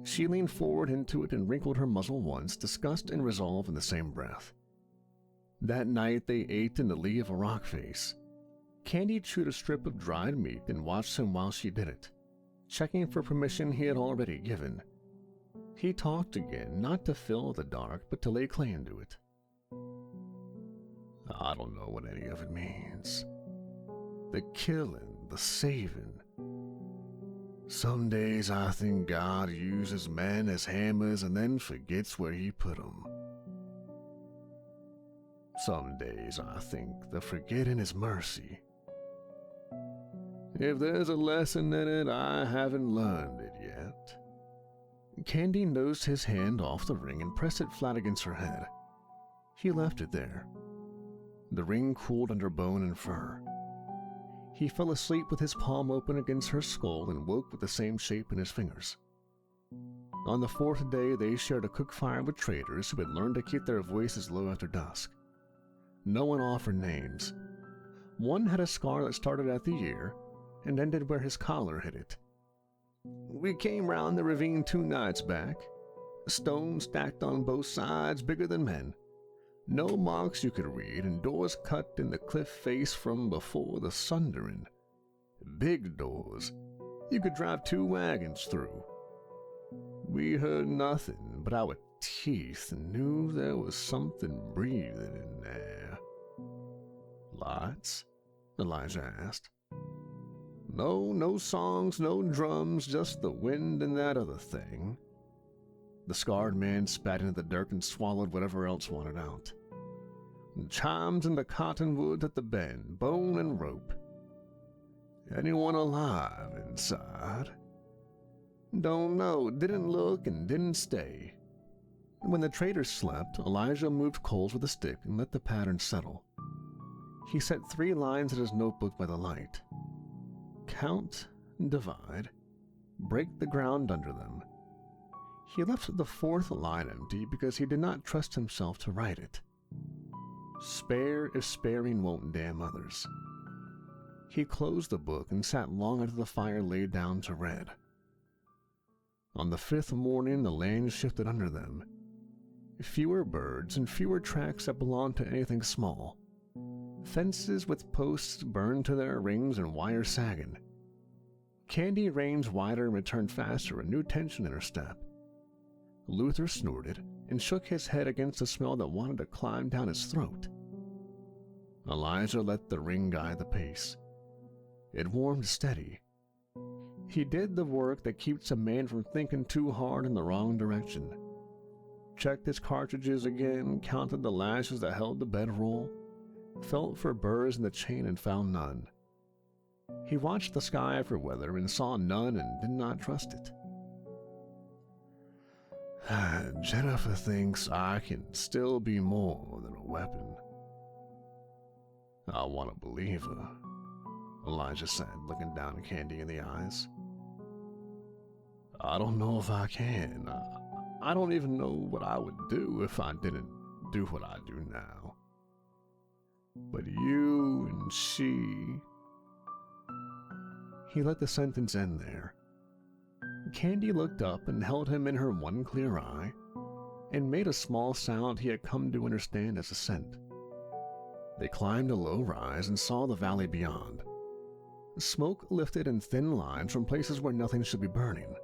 She leaned forward into it and wrinkled her muzzle once, disgust and resolve in the same breath. That night they ate in the lee of a rock face. Candy chewed a strip of dried meat and watched him while she did it, checking for permission he had already given. He talked again, not to fill the dark, but to lay claim to it. I don't know what any of it means. The killing, the saving. Some days I think God uses men as hammers and then forgets where he put them. Some days I think the forgetting is mercy. If there's a lesson in it, I haven't learned it yet. Candy nosed his hand off the ring and pressed it flat against her head. He left it there. The ring cooled under bone and fur. He fell asleep with his palm open against her skull and woke with the same shape in his fingers. On the 4th day, they shared a cook fire with traders who had learned to keep their voices low after dusk. No one offered names. One had a scar that started at the ear and ended where his collar hit it. We came round the ravine 2 nights back. Stones stacked on both sides, bigger than men. No marks you could read, and doors cut in the cliff face from before the sundering. Big doors. You could drive 2 wagons through. We heard nothing, but our teeth knew there was something breathing in there. Lights? Elijah asked. No songs, no drums, just the wind and that other thing. The scarred man spat into the dirt and swallowed whatever else wanted out. Chimes in the cottonwoods at the bend, bone and rope. Anyone alive inside? Don't know, didn't look and didn't stay. When the traders slept, Elijah moved coals with a stick and let the pattern settle. He set 3 lines in his notebook by the light. Count, divide, break the ground under them. He left the 4th line empty because he did not trust himself to write it. Spare if sparing won't damn others. He closed the book and sat long until the fire lay down to red. On the 5th morning, the land shifted under them. Fewer birds and fewer tracks that belonged to anything small. Fences with posts burned to their rings and wire sagging. Candy ranged wider and returned faster, a new tension in her step. Luther snorted and shook his head against the smell that wanted to climb down his throat. Elijah let the ring guide the pace. It warmed steady. He did the work that keeps a man from thinking too hard in the wrong direction. Checked his cartridges again, counted the lashes that held the bedroll, felt for burrs in the chain and found none. He watched the sky for weather and saw none and did not trust it. Jennifer thinks I can still be more than a weapon. I want to believe her, Elijah said, looking down at Candy in the eyes. I don't know if I can. I don't even know what I would do if I didn't do what I do now. But you and she... He let the sentence end there. Candy looked up and held him in her one clear eye, and made a small sound he had come to understand as assent. They climbed a low rise and saw the valley beyond. Smoke lifted in thin lines from places where nothing should be burning.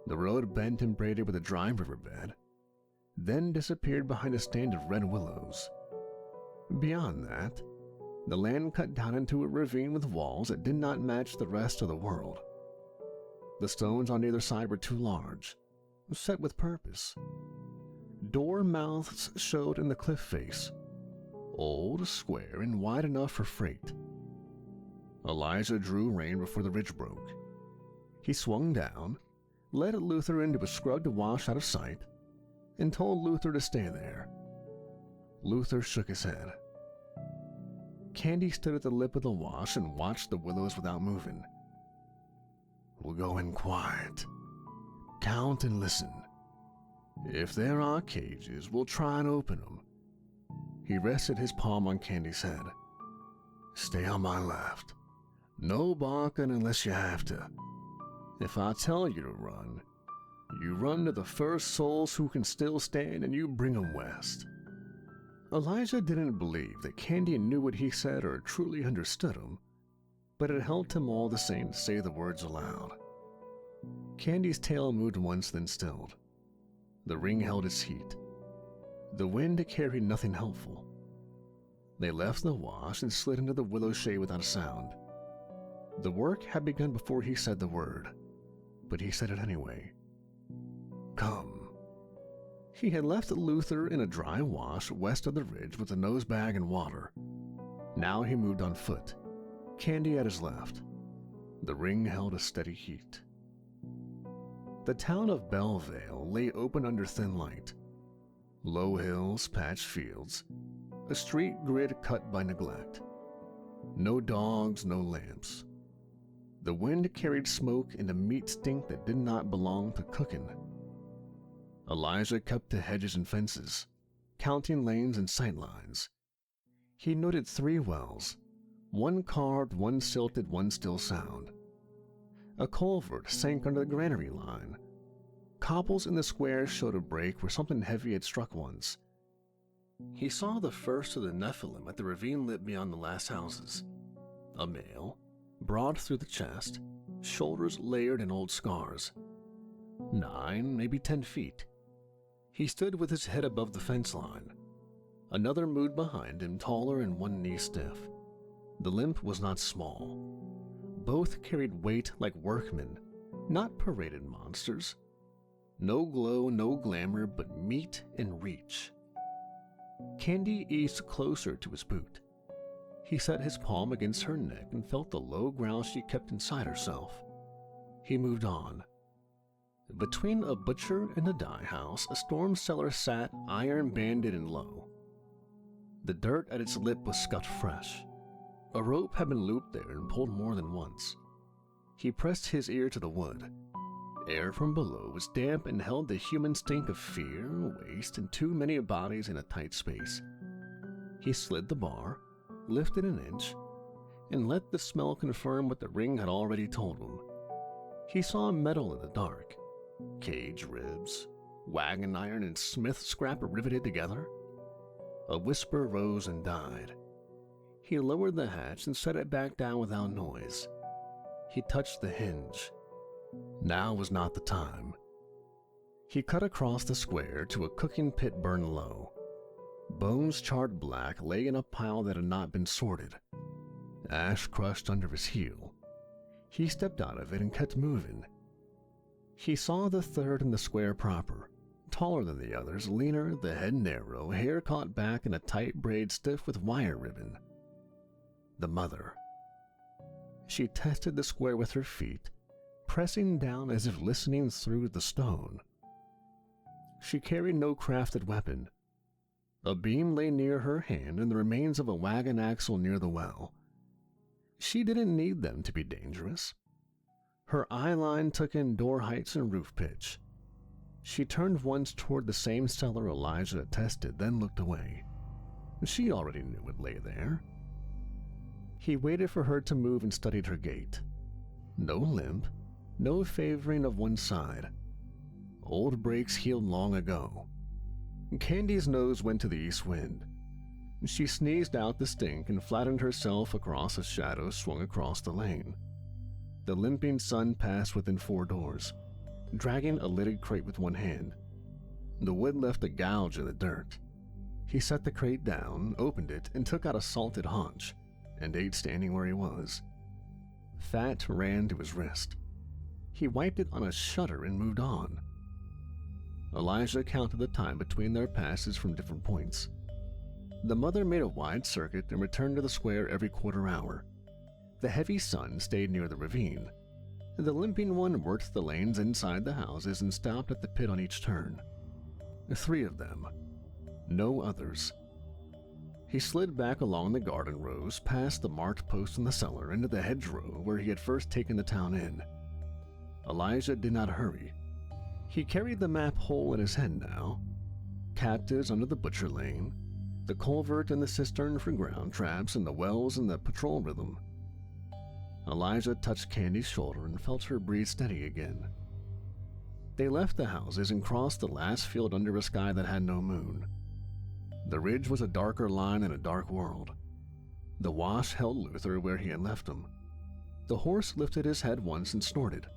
The road bent and braided with a dry riverbed. then disappeared behind a stand of red willows. Beyond that, the land cut down into a ravine with walls that did not match the rest of the world. The stones on either side were too large, set with purpose. Door mouths showed in the cliff face, old, square, and wide enough for freight. Elijah drew rein before the ridge broke. He swung down, led Luther into a scrubbed wash out of sight, and told Luther to stay there. Luther shook his head. Candy stood at the lip of the wash and watched the willows without moving. "We'll go in quiet. Count and listen. If there are cages, we'll try and open them." He rested his palm on Candy's head. "Stay on my left. No barking unless you have to. If I tell you to run, you run to the first souls who can still stand and you bring them west." Elijah didn't believe that Candy knew what he said or truly understood him, but it helped him all the same to say the words aloud. Candy's tail moved once, then stilled. The ring held its heat. The wind carried nothing helpful. They left the wash and slid into the willow shade without a sound. The work had begun before he said the word, but he said it anyway. "Come." He had left Luther in a dry wash west of the ridge with a nose bag and water. Now he moved on foot, Candy at his left. The ring held a steady heat. The town of Bellevale lay open under thin light. Low hills, patched fields, a street grid cut by neglect. No dogs, no lamps. The wind carried smoke and a meat stink that did not belong to cooking. Elijah kept to hedges and fences, counting lanes and sight lines. He noted 3 wells, one carved, one silted, one still sound. A culvert sank under the granary line. Cobbles in the square showed a break where something heavy had struck once. He saw the first of the Nephilim at the ravine lip beyond the last houses. A male, broad through the chest, shoulders layered in old scars. 9, maybe 10 feet. He stood with his head above the fence line. Another moved behind him, taller and one knee stiff. The limp was not small. Both carried weight like workmen, not paraded monsters. No glow, no glamour, but meat and reach. Candy eased closer to his boot. He set his palm against her neck and felt the low growl she kept inside herself. He moved on. Between a butcher and a dye house, a storm cellar sat, iron-banded and low. The dirt at its lip was scuffed fresh. A rope had been looped there and pulled more than once. He pressed his ear to the wood. Air from below was damp and held the human stink of fear, waste, and too many bodies in a tight space. He slid the bar, lifted an inch, and let the smell confirm what the ring had already told him. He saw metal in the dark. Cage ribs, wagon iron, and smith scrap riveted together. A whisper rose and died. He lowered the hatch and set it back down without noise. He touched the hinge. Now was not the time. He cut across the square to a cooking pit burned low. Bones charred black lay in a pile that had not been sorted. Ash crushed under his heel. He stepped out of it and kept moving. He saw the third in the square proper, taller than the others, leaner, the head narrow, hair caught back in a tight braid stiff with wire ribbon. The mother. She tested the square with her feet, pressing down as if listening through the stone. She carried no crafted weapon. A beam lay near her hand and the remains of a wagon axle near the well. She didn't need them to be dangerous. Her eye line took in door heights and roof pitch. She turned once toward the same cellar Elijah had tested, then looked away. She already knew it lay there. He waited for her to move and studied her gait. No limp, no favoring of one side. Old breaks healed long ago. Candy's nose went to the east wind. She sneezed out the stink and flattened herself across a shadow swung across the lane. The limping son passed within 4 doors, dragging a lidded crate with one hand. The wood left a gouge in the dirt. He set the crate down, opened it, and took out a salted haunch, and ate standing where he was. Fat ran to his wrist. He wiped it on a shutter and moved on. Elijah counted the time between their passes from different points. The mother made a wide circuit and returned to the square every quarter hour. The heavy son stayed near the ravine. The limping one worked the lanes inside the houses and stopped at the pit on each turn. 3 of them. No others. He slid back along the garden rows, past the marked post in the cellar, into the hedgerow where he had first taken the town in. Elijah did not hurry. He carried the map whole in his head now. Captives under the butcher lane, the culvert and the cistern for ground traps, and the wells and the patrol rhythm. Elijah touched Candy's shoulder and felt her breathe steady again. They left the houses and crossed the last field under a sky that had no moon. The ridge was a darker line in a dark world. The wash held Luther where he had left him. The horse lifted his head once and snorted.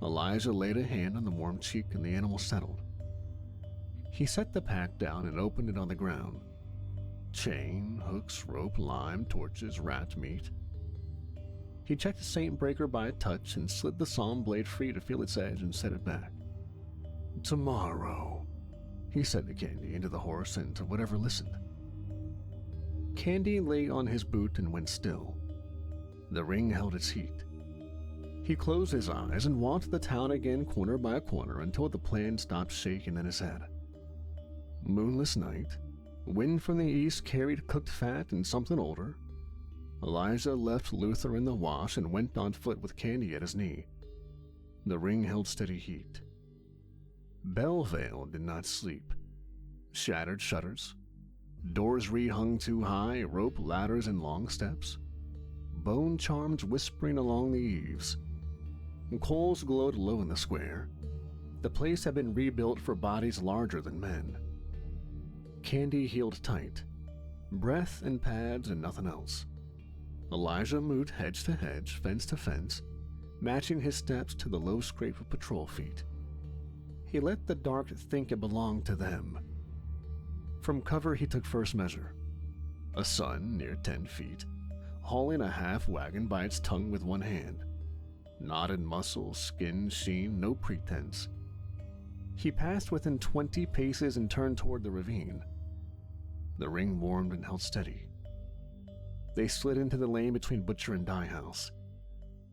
Elijah laid a hand on the warm cheek and the animal settled. He set the pack down and opened it on the ground. Chain, hooks, rope, lime, torches, rat meat. He checked the Saint Breaker by a touch and slid the sawn blade free to feel its edge and set it back. "Tomorrow," he said to Candy and to the horse and to whatever listened. Candy lay on his boot and went still. The ring held its heat. He closed his eyes and walked the town again corner by corner until the plan stopped shaking in his head. Moonless night. Wind from the east carried cooked fat and something older. Elijah left Luther in the wash and went on foot with Candy at his knee. The ring held steady heat. Bellevale did not sleep. Shattered shutters. Doors rehung too high, rope ladders and long steps. Bone charms whispering along the eaves. Coals glowed low in the square. The place had been rebuilt for bodies larger than men. Candy heeled tight. Breath and pads and nothing else. Elijah moved hedge to hedge, fence to fence, matching his steps to the low scrape of patrol feet. He let the dark think it belonged to them. From cover he took first measure. A son near 10 feet, hauling a half wagon by its tongue with one hand. Knotted muscles, skin sheen, no pretense. He passed within 20 paces and turned toward the ravine. The ring warmed and held steady. They slid into the lane between butcher and dye house.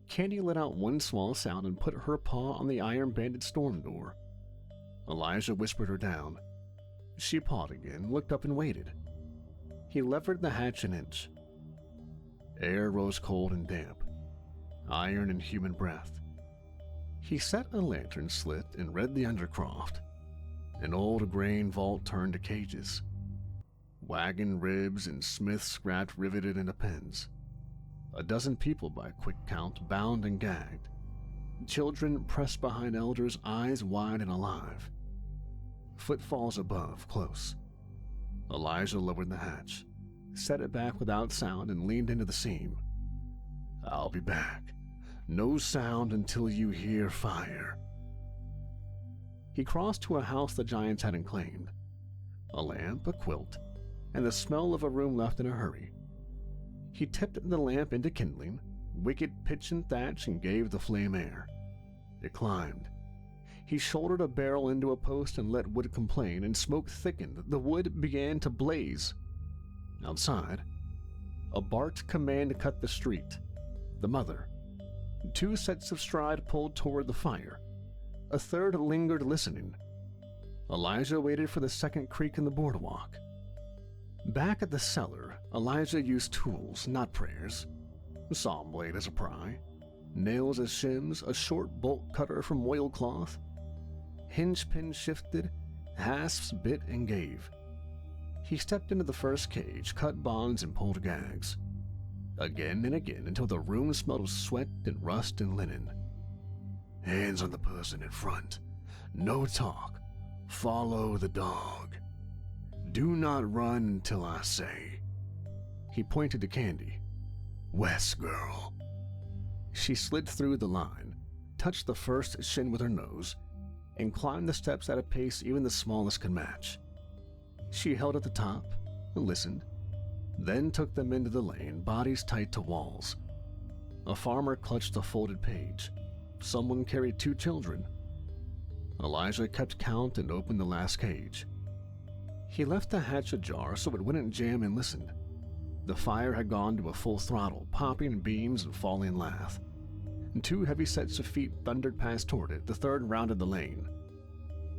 Candy let out one small sound and put her paw on the iron-banded storm door. Elijah whispered her down. She pawed again, looked up and waited. He levered the hatch an inch. Air rose cold and damp. Iron and human breath. He set a lantern slit and read the undercroft. An old grain vault turned to cages. Wagon ribs and smith scrapped riveted into pens. A dozen people by quick count, bound and gagged. Children pressed behind elders, eyes wide and alive. Footfalls above, close. Elijah lowered the hatch, set it back without sound, and leaned into the seam. "I'll be back. No sound until you hear fire." He crossed to a house the giants hadn't claimed. A lamp, a quilt, and the smell of a room left in a hurry. He tipped the lamp into kindling, wicked pitch and thatch, and gave the flame air. It climbed. He shouldered a barrel into a post and let wood complain, and smoke thickened. The wood began to blaze. Outside, a barked command cut the street. The mother. 2 sets of stride pulled toward the fire. A third lingered listening. Elijah waited for the second creak in the boardwalk. Back at the cellar, Elijah used tools, not prayers. A saw blade as a pry, nails as shims, a short bolt cutter from oilcloth. Hinge pin shifted, hasps bit and gave. He stepped into the first cage, cut bonds and pulled gags. Again and again until the room smelled of sweat and rust and linen. Hands on the person in front. No talk. Follow the dog. Do not run until I say. He pointed to Candy. West girl. She slid through the line, touched the first shin with her nose, and climbed the steps at a pace even the smallest could match. She held at the top and listened, then took them into the lane, bodies tight to walls. A farmer clutched a folded page. Someone carried 2 children. Elijah kept count and opened the last cage. He left the hatch ajar so it wouldn't jam and listened. The fire had gone to a full throttle, popping beams and falling lath. And 2 heavy sets of feet thundered past toward it, the third rounded the lane.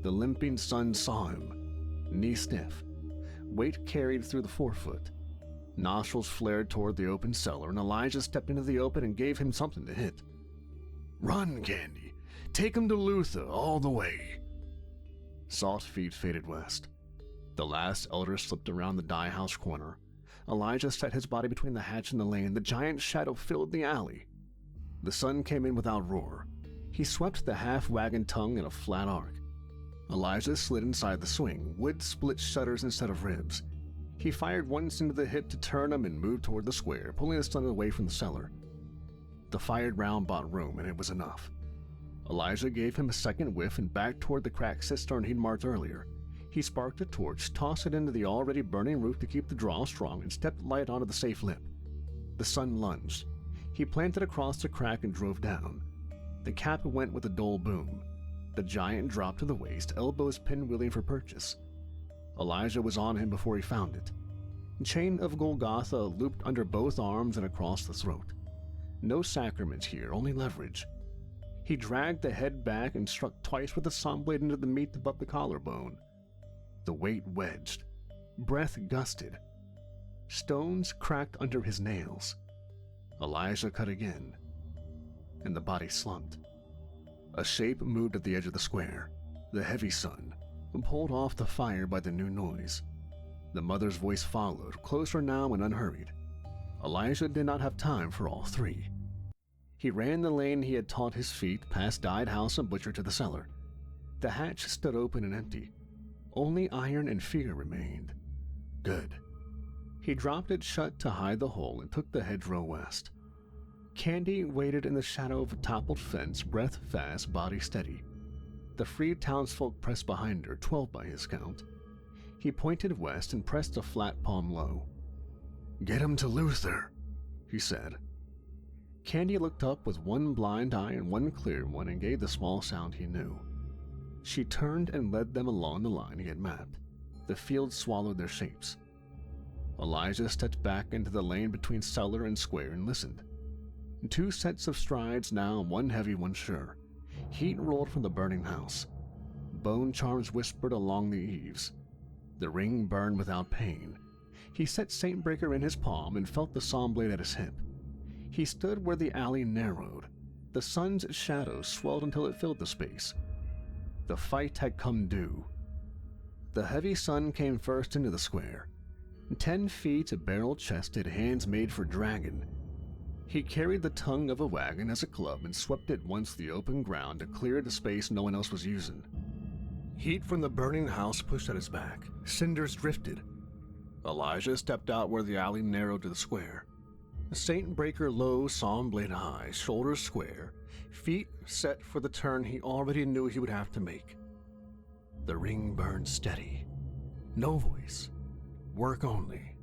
The limping son saw him, knee stiff, weight carried through the forefoot. Nostrils flared toward the open cellar, and Elijah stepped into the open and gave him something to hit. "Run, Candy! Take him to Luther all the way!" Salt feet faded west. The last elder slipped around the dye house corner. Elijah set his body between the hatch and the lane. The giant shadow filled the alley. The sun came in without roar. He swept the half-wagon tongue in a flat arc. Elijah slid inside the swing. Wood split shutters instead of ribs. He fired once into the hip to turn him and moved toward the square, pulling the sun away from the cellar. The fired round bought room, and it was enough. Elijah gave him a second whiff and backed toward the cracked cistern he'd marked earlier. He sparked a torch, tossed it into the already burning roof to keep the draw strong, and stepped light onto the safe lip. The sun lunged. He planted across the crack and drove down. The cap went with a dull boom. The giant dropped to the waist, elbows pinwheeling for purchase. Elijah was on him before he found it. Chain of Golgotha looped under both arms and across the throat. No sacraments here, only leverage. He dragged the head back and struck twice with the saw blade into the meat above the collarbone. The weight wedged. Breath gusted. Stones cracked under his nails. Elijah cut again, and the body slumped. A shape moved at the edge of the square. The heavy son, pulled off the fire by the new noise. The mother's voice followed, closer now and unhurried. Elijah did not have time for all 3. He ran the lane he had taught his feet, past dyed house and butcher to the cellar. The hatch stood open and empty. Only iron and fear remained. Good. He dropped it shut to hide the hole and took the hedgerow west. Candy waited in the shadow of a toppled fence, breath fast, body steady. The freed townsfolk pressed behind her, 12 by his count. He pointed west and pressed a flat palm low. "Get him to Luther," he said. Candy looked up with one blind eye and one clear one and gave the small sound he knew. She turned and led them along the line he had mapped. The field swallowed their shapes. Elijah stepped back into the lane between cellar and square and listened. 2 sets of strides now, one heavy, one sure. Heat rolled from the burning house. Bone charms whispered along the eaves. The ring burned without pain. He set Saintbreaker in his palm and felt the saw blade at his hip. He stood where the alley narrowed. The sun's shadow swelled until it filled the space. The fight had come due. The heavy sun came first into the square. 10 feet, barrel-chested, hands made for dragon. He carried the tongue of a wagon as a club and swept it once the open ground to clear the space no one else was using. Heat from the burning house pushed at his back. Cinders drifted. Elijah stepped out where the alley narrowed to the square. Saintbreaker low, saw blade high, shoulders square, feet set for the turn he already knew he would have to make. The ring burned steady. No voice. Work only.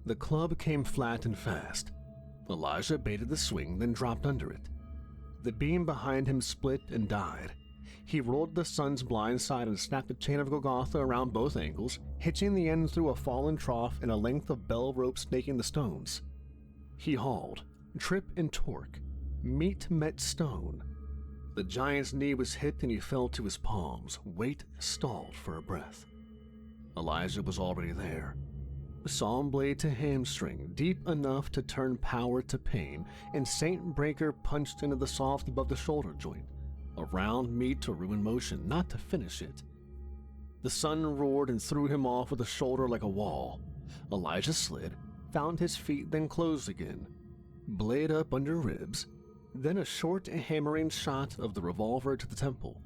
The club came flat and fast. Elijah baited the swing, then dropped under it. The beam behind him split and died. He rolled the sun's blind side and snapped a chain of Golgotha around both ankles, hitching the end through a fallen trough and a length of bell rope snaking the stones. He hauled, trip and torque. Meat met stone. The giant's knee was hit and he fell to his palms. Weight stalled for a breath. Elijah was already there. Saw blade to hamstring, deep enough to turn power to pain, and Saintbreaker punched into the soft above the shoulder joint. A round meat to ruin motion, not to finish it. The sun roared and threw him off with a shoulder like a wall. Elijah slid, found his feet, then closed again. Blade up under ribs, then a short hammering shot of the revolver to the temple.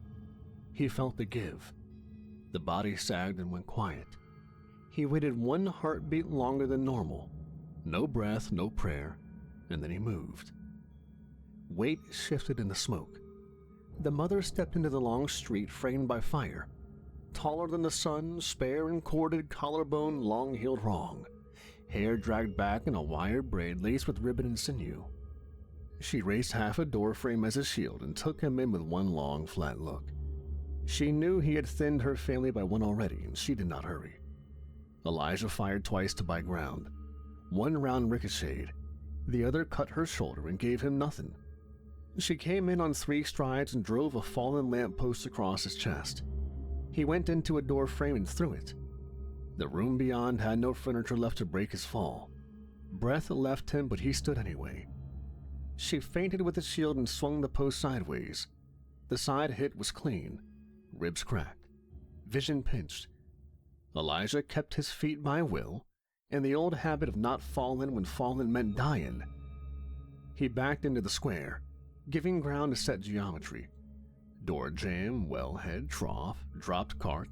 He felt the give. The body sagged and went quiet. He waited 1 heartbeat longer than normal. No breath, no prayer, and then he moved. Weight shifted in the smoke. The mother stepped into the long street framed by fire. Taller than the sun, spare and corded, collarbone long-heeled wrong, hair dragged back in a wire braid laced with ribbon and sinew. She raised half a doorframe as a shield and took him in with one long, flat look. She knew he had thinned her family by one already, and she did not hurry. Elijah fired twice to buy ground. One round ricocheted. The other cut her shoulder and gave him nothing. She came in on 3 strides and drove a fallen lamppost across his chest. He went into a door frame and threw it. The room beyond had no furniture left to break his fall. Breath left him, but he stood anyway. She feinted with the shield and swung the post sideways. The side hit was clean. Ribs cracked. Vision pinched. Elijah kept his feet by will, and the old habit of not falling when falling meant dying. He backed into the square, giving ground to set geometry. Door jamb, wellhead, trough, dropped cart.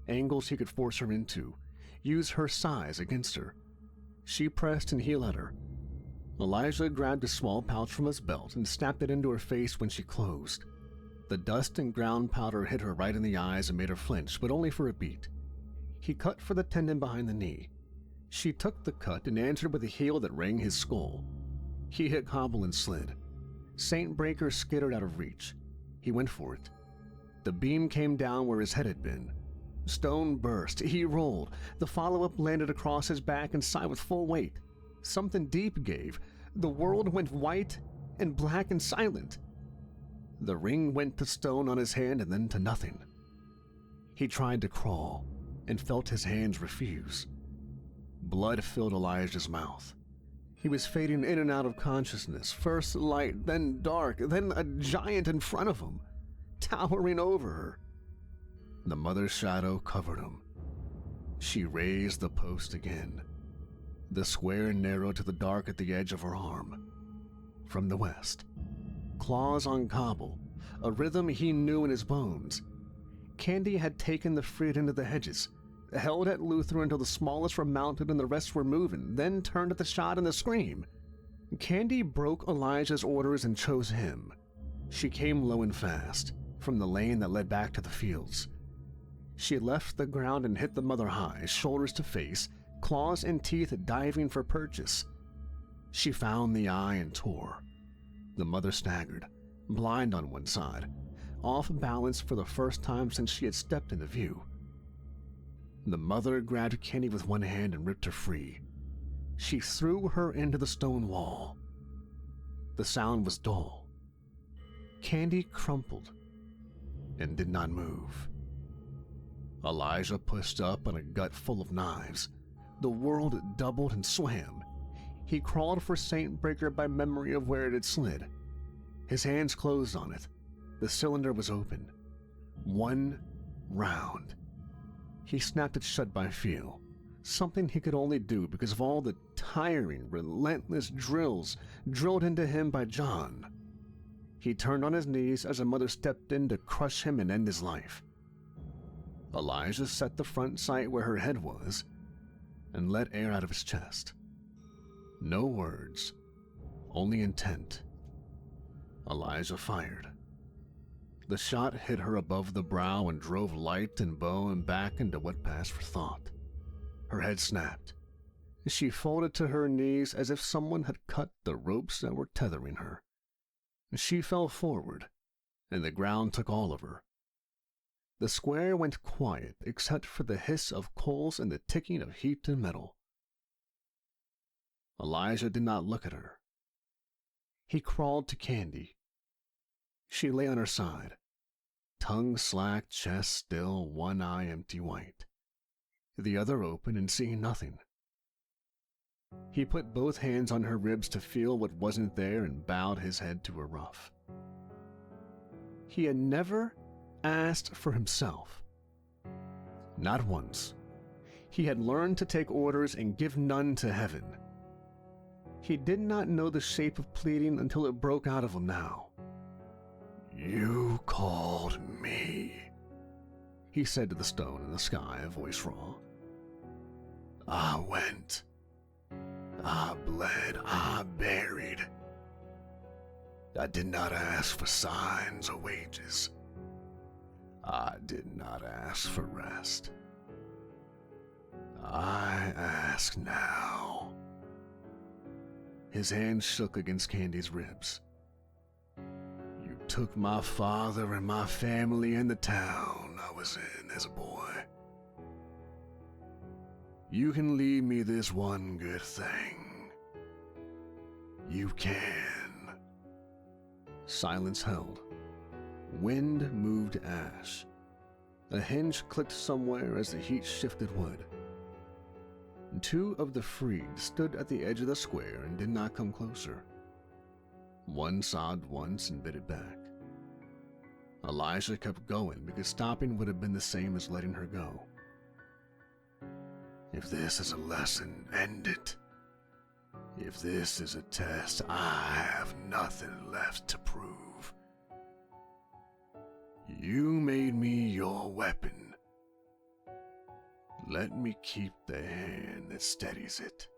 Angles he could force her into, use her size against her. She pressed and he let her. Elijah grabbed a small pouch from his belt and snapped it into her face when she closed. The dust and ground powder hit her right in the eyes and made her flinch, but only for a beat. He cut for the tendon behind the knee. She took the cut and answered with a heel that rang his skull. He hit cobble and slid. Saint Breaker skittered out of reach. He went for it. The beam came down where his head had been. Stone burst. He rolled. The follow-up landed across his back and side with full weight. Something deep gave. The world went white and black and silent. The ring went to stone on his hand and then to nothing. He tried to crawl and felt his hands refuse. Blood filled Elijah's mouth. He was fading in and out of consciousness, first light, then dark, then a giant in front of him, towering over her. The mother's shadow covered him. She raised the post again. The square narrowed to the dark at the edge of her arm. From the west, claws on cobble, a rhythm he knew in his bones. Candy had taken the Frid into the hedges, held at Luther until the smallest were mounted and the rest were moving, then turned at the shot and the scream. Candy broke Elijah's orders and chose him. She came low and fast, from the lane that led back to the fields. She left the ground and hit the mother high, shoulders to face, claws and teeth diving for purchase. She found the eye and tore. The mother staggered, blind on one side, off balance for the first time since she had stepped into view. The mother grabbed Candy with one hand and ripped her free. She threw her into the stone wall. The sound was dull. Candy crumpled and did not move. Elijah pushed up on a gut full of knives. The world doubled and swam. He crawled for Saint Breaker by memory of where it had slid. His hands closed on it. The cylinder was open. One round. He snapped it shut by feel, something he could only do because of all the tiring, relentless drills drilled into him by John. He turned on his knees as a mother stepped in to crush him and end his life. Elijah set the front sight where her head was and let air out of his chest. No words, only intent. Elijah fired. The shot hit her above the brow and drove light and bow and back into what passed for thought. Her head snapped. She folded to her knees as if someone had cut the ropes that were tethering her. She fell forward, and the ground took all of her. The square went quiet except for the hiss of coals and the ticking of heat and metal. Elijah did not look at her. He crawled to Candy. She lay on her side, tongue slack, chest still, one eye empty white, the other open and seeing nothing. He put both hands on her ribs to feel what wasn't there and bowed his head to her ruff. He had never asked for himself. Not once. He had learned to take orders and give none to heaven. He did not know the shape of pleading until it broke out of him now. "You called me," he said to the stone in the sky, a voice raw. "I went. I bled. I buried. I did not ask for signs or wages. I did not ask for rest. I ask now." His hand shook against Candy's ribs. "You took my father and my family and the town I was in as a boy. You can leave me this one good thing. You can." Silence held. Wind moved ash. A hinge clicked somewhere as the heat shifted wood. Two of the freed stood at the edge of the square and did not come closer. One sobbed once and bit it back. Elijah kept going because stopping would have been the same as letting her go. "If this is a lesson, end it. If this is a test, I have nothing left to prove. You made me your weapon. Let me keep the hand that steadies it.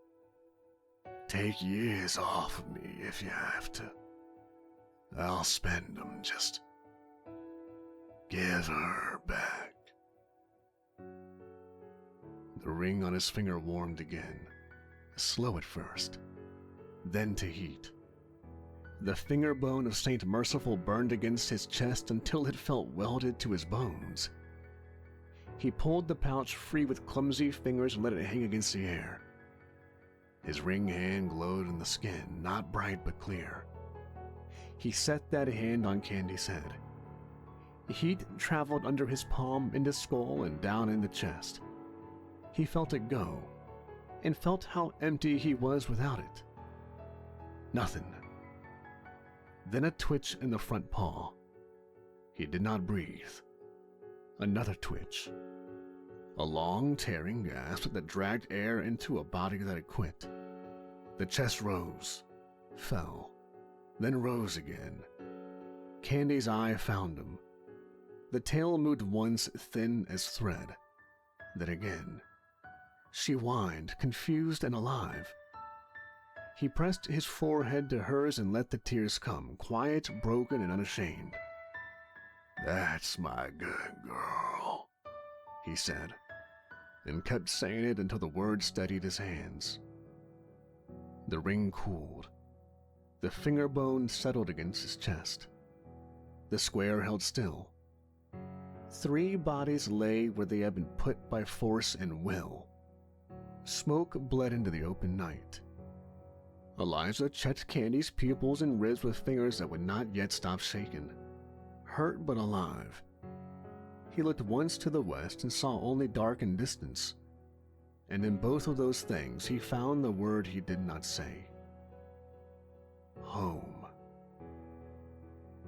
Take years off of me if you have to. I'll spend them, just give her back." The ring on his finger warmed again, slow at first, then to heat. The finger bone of Saint Merciful burned against his chest until it felt welded to his bones. He pulled the pouch free with clumsy fingers and let it hang against the air. His ring hand glowed in the skin, not bright but clear. He set that hand on Candy's head. Heat traveled under his palm into skull and down in the chest. He felt it go, and felt how empty he was without it. Nothing. Then a twitch in the front paw. He did not breathe. Another twitch. A long, tearing gasp that dragged air into a body that had quit. The chest rose, fell, then rose again. Candy's eye found him. The tail moved once thin as thread, then again. She whined, confused and alive. He pressed his forehead to hers and let the tears come, quiet, broken, and unashamed. "That's my good girl," he said, and kept saying it until the words steadied his hands. The ring cooled. The finger bone settled against his chest. The square held still. 3 bodies lay where they had been put by force and will. Smoke bled into the open night. Elijah checked Candy's pupils and ribs with fingers that would not yet stop shaking. Hurt but alive. He looked once to the west and saw only dark and distance. And in both of those things he found the word he did not say. Home.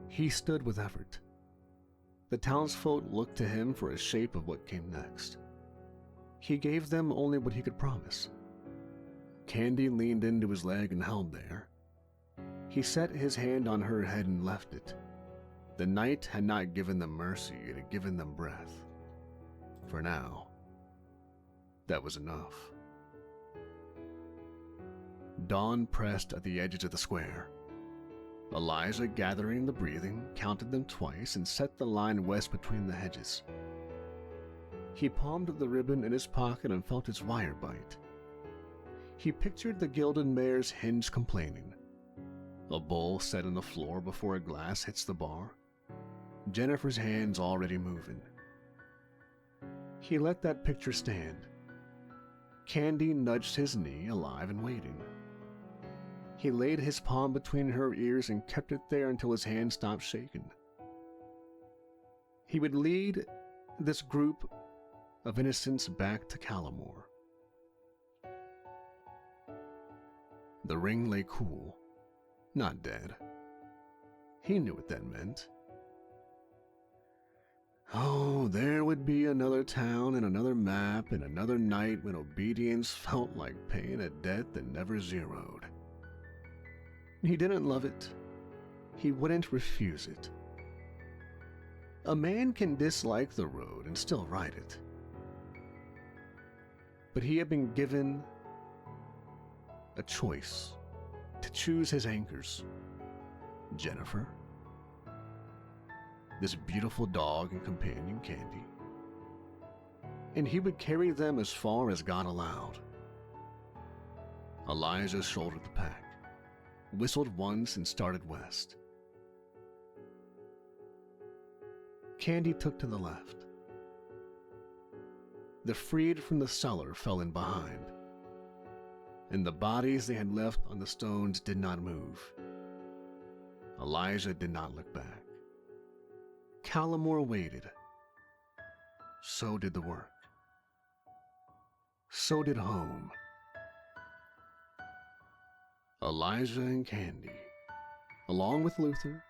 He stood with effort. The townsfolk looked to him for a shape of what came next. He gave them only what he could promise. Candy leaned into his leg and held there. He set his hand on her head and left it. The night had not given them mercy, it had given them breath. For now, that was enough. Dawn pressed at the edges of the square. Elijah, gathering the breathing, counted them twice and set the line west between the hedges. He palmed the ribbon in his pocket and felt its wire bite. He pictured the gilded mare's hinge complaining. A bowl set on the floor before a glass hits the bar. Jennifer's hands already moving. He let that picture stand. Candy nudged his knee, alive and waiting. He laid his palm between her ears and kept it there until his hand stopped shaking. He would lead this group of innocents back to Callamore. The ring lay cool, not dead. He knew what that meant. Oh, there would be another town and another map and another night when obedience felt like paying a debt that never zeroed. He didn't love it. He wouldn't refuse it. A man can dislike the road and still ride it. But he had been given a choice to choose his anchors. Jennifer, this beautiful dog and companion Candy, and he would carry them as far as God allowed. Elijah shouldered the pack, whistled once, and started west. Candy took to the left. The freed from the cellar fell in behind, and the bodies they had left on the stones did not move. Elijah did not look back. Callamore waited. So did the work. So did home. Elijah and Candy, along with Luther,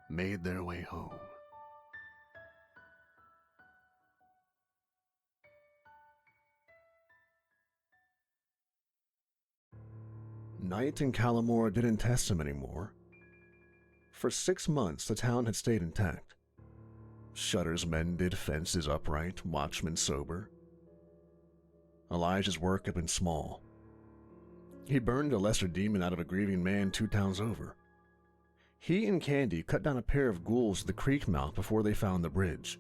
made their way home. Night in Callamore didn't test him anymore. For 6 months, the town had stayed intact. Shutters mended, fences upright, watchmen sober. Elijah's work had been small. He burned a lesser demon out of a grieving man 2 towns over. He and Candy cut down a pair of ghouls at the creek mouth before they found the bridge.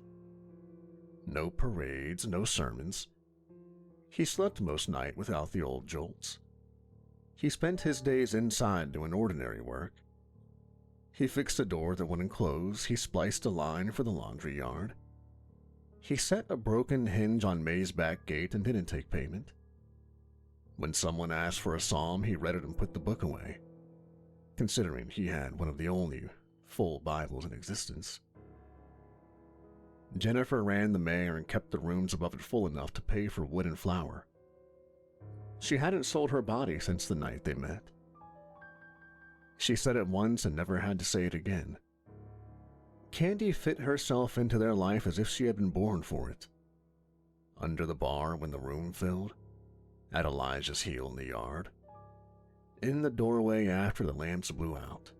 No parades, no sermons. He slept most night without the old jolts. He spent his days inside doing ordinary work. He fixed a door that wouldn't close. He spliced a line for the laundry yard. He set a broken hinge on May's back gate and didn't take payment. When someone asked for a psalm, he read it and put the book away, considering he had one of the only full Bibles in existence. Jennifer ran the mare and kept the rooms above it full enough to pay for wood and flour. She hadn't sold her body since the night they met. She said it once and never had to say it again. Candy fit herself into their life as if she had been born for it. Under the bar when the room filled, at Elijah's heel in the yard, in the doorway after the lamps blew out.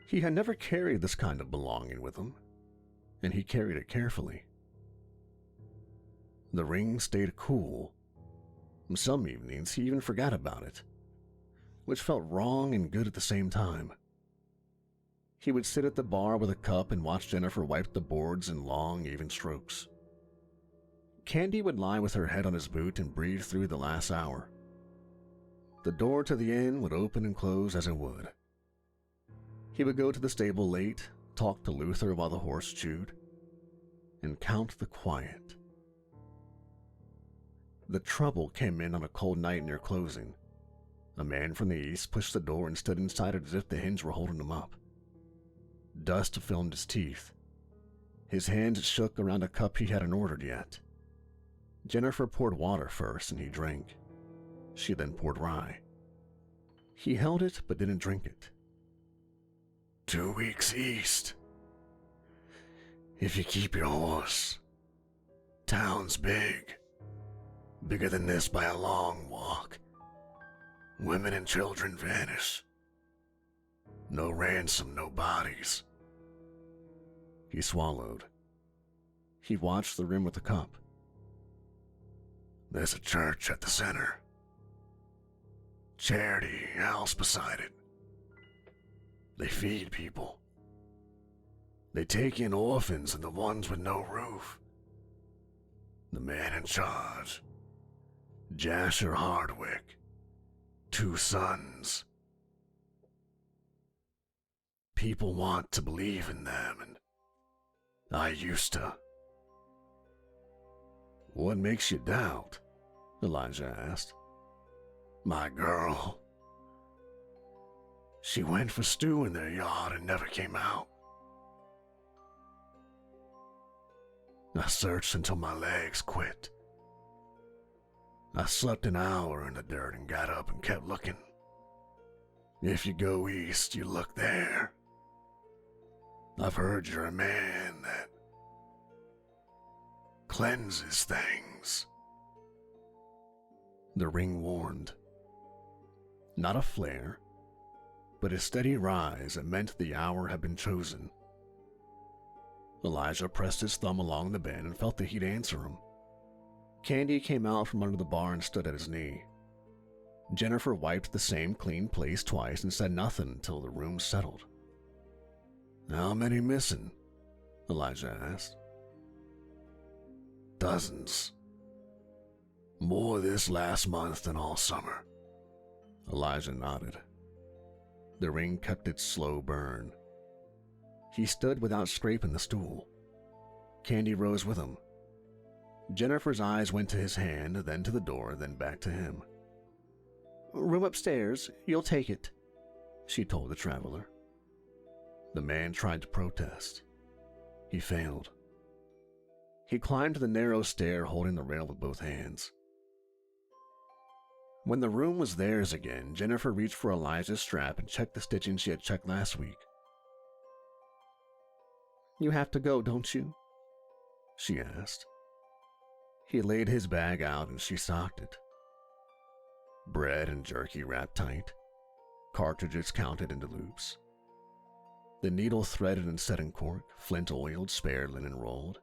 He had never carried this kind of belonging with him, and he carried it carefully. The ring stayed cool. Some evenings he even forgot about it, which felt wrong and good at the same time. He would sit at the bar with a cup and watch Jennifer wipe the boards in long, even strokes. Candy would lie with her head on his boot and breathe through the last hour. The door to the inn would open and close as it would. He would go to the stable late, talk to Luther while the horse chewed, and count the quiet. The trouble came in on a cold night near closing. A man from the east pushed the door and stood inside it as if the hinge were holding him up. Dust filmed his teeth. His hands shook around a cup he hadn't ordered yet. Jennifer poured water first and he drank. She then poured rye. He held it but didn't drink it. 2 weeks east. If you keep your horse. Town's big. Bigger than this by a long walk. Women and children vanish. No ransom, no bodies. He swallowed. He watched the rim with the cup. There's a church at the center. Charity house beside it. They feed people. They take in orphans and the ones with no roof. The man in charge, Jasher Hardwick, 2 sons. People want to believe in them, and I used to. What makes you doubt? Elijah asked. My girl. She went for stew in their yard and never came out. I searched until my legs quit. I slept an hour in the dirt and got up and kept looking. If you go east, you look there. I've heard you're a man that cleanses things. The ring warned. Not a flare, but a steady rise that meant the hour had been chosen. Elijah pressed his thumb along the bend and felt the heat answer him. Candy came out from under the bar and stood at his knee. Jennifer wiped the same clean place twice and said nothing until the room settled. "How many missing?" Elijah asked. "Dozens. More this last month than all summer." Elijah nodded. The ring kept its slow burn. He stood without scraping the stool. Candy rose with him. Jennifer's eyes went to his hand, then to the door, then back to him. "Room upstairs. You'll take it," she told the traveler. The man tried to protest. He failed. He climbed the narrow stair, holding the rail with both hands. When the room was theirs again, Jennifer reached for Elijah's strap and checked the stitching she had checked last week. "You have to go, don't you?" she asked. He laid his bag out and she socked it. Bread and jerky wrapped tight, cartridges counted into loops. The needle threaded and set in cork, flint oiled, spare linen rolled.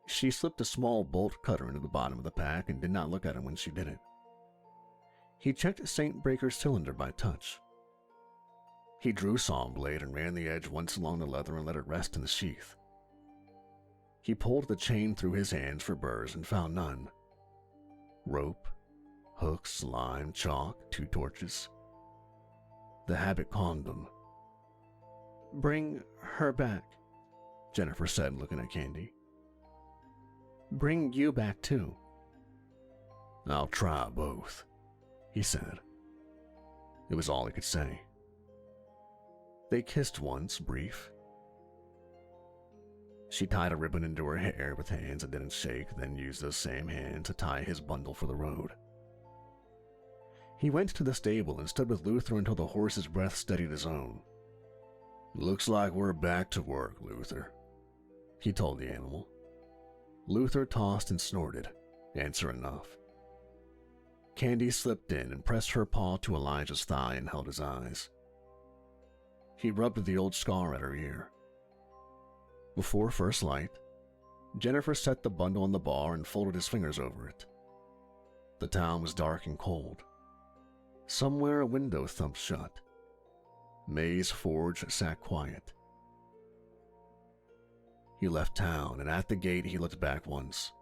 She slipped a small bolt cutter into the bottom of the pack and did not look at him when she did it. He checked St. Breaker's cylinder by touch. He drew saw blade and ran the edge once along the leather and let it rest in the sheath. He pulled the chain through his hands for burrs and found none. Rope, hooks, lime, chalk, 2 torches. The habit calmed him. "Bring her back," Jennifer said, looking at Candy. "Bring you back, too." "I'll try both," he said. It was all he could say. They kissed once, brief. She tied a ribbon into her hair with hands that didn't shake, then used those same hands to tie his bundle for the road. He went to the stable and stood with Luther until the horse's breath steadied his own. "Looks like we're back to work, Luther," he told the animal. Luther tossed and snorted, answer enough. Candy slipped in and pressed her paw to Elijah's thigh and held his eyes. He rubbed the old scar at her ear. Before first light, Jennifer set the bundle on the bar and folded his fingers over it. The town was dark and cold. Somewhere a window thumped shut. May's forge sat quiet. He left town, and at the gate he looked back once.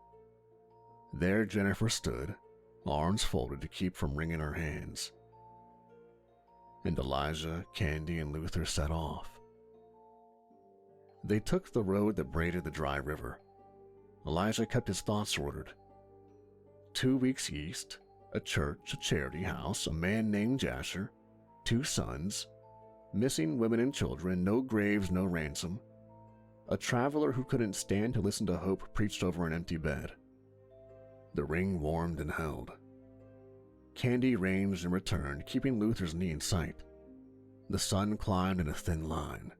There Jennifer stood, arms folded to keep from wringing her hands. And Elijah, Candy, and Luther set off. They took the road that braided the dry river. Elijah kept his thoughts ordered. 2 weeks east, a church, a charity house, a man named Jasher, 2 sons, missing women and children, no graves, no ransom, a traveler who couldn't stand to listen to hope preached over an empty bed. The ring warmed and held. Candy ranged and returned, keeping Luther's knee in sight. The sun climbed in a thin line.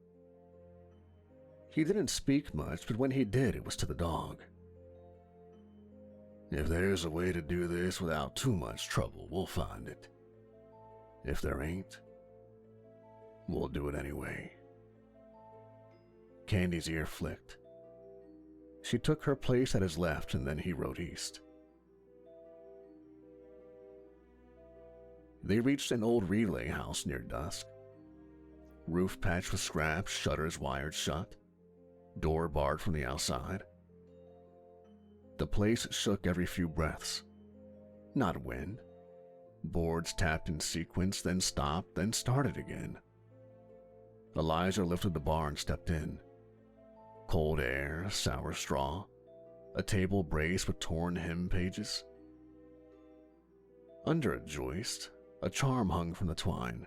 He didn't speak much, but when he did, it was to the dog. "If there's a way to do this without too much trouble, we'll find it. If there ain't, we'll do it anyway." Candy's ear flicked. She took her place at his left, and then he rode east. They reached an old relay house near dusk. Roof patched with scraps, shutters wired shut, door barred from the outside. The place shook every few breaths. Not wind. Boards tapped in sequence, then stopped, then started again. Elijah lifted the bar and stepped in. Cold air, sour straw, a table braced with torn hymn pages. Under a joist, a charm hung from the twine.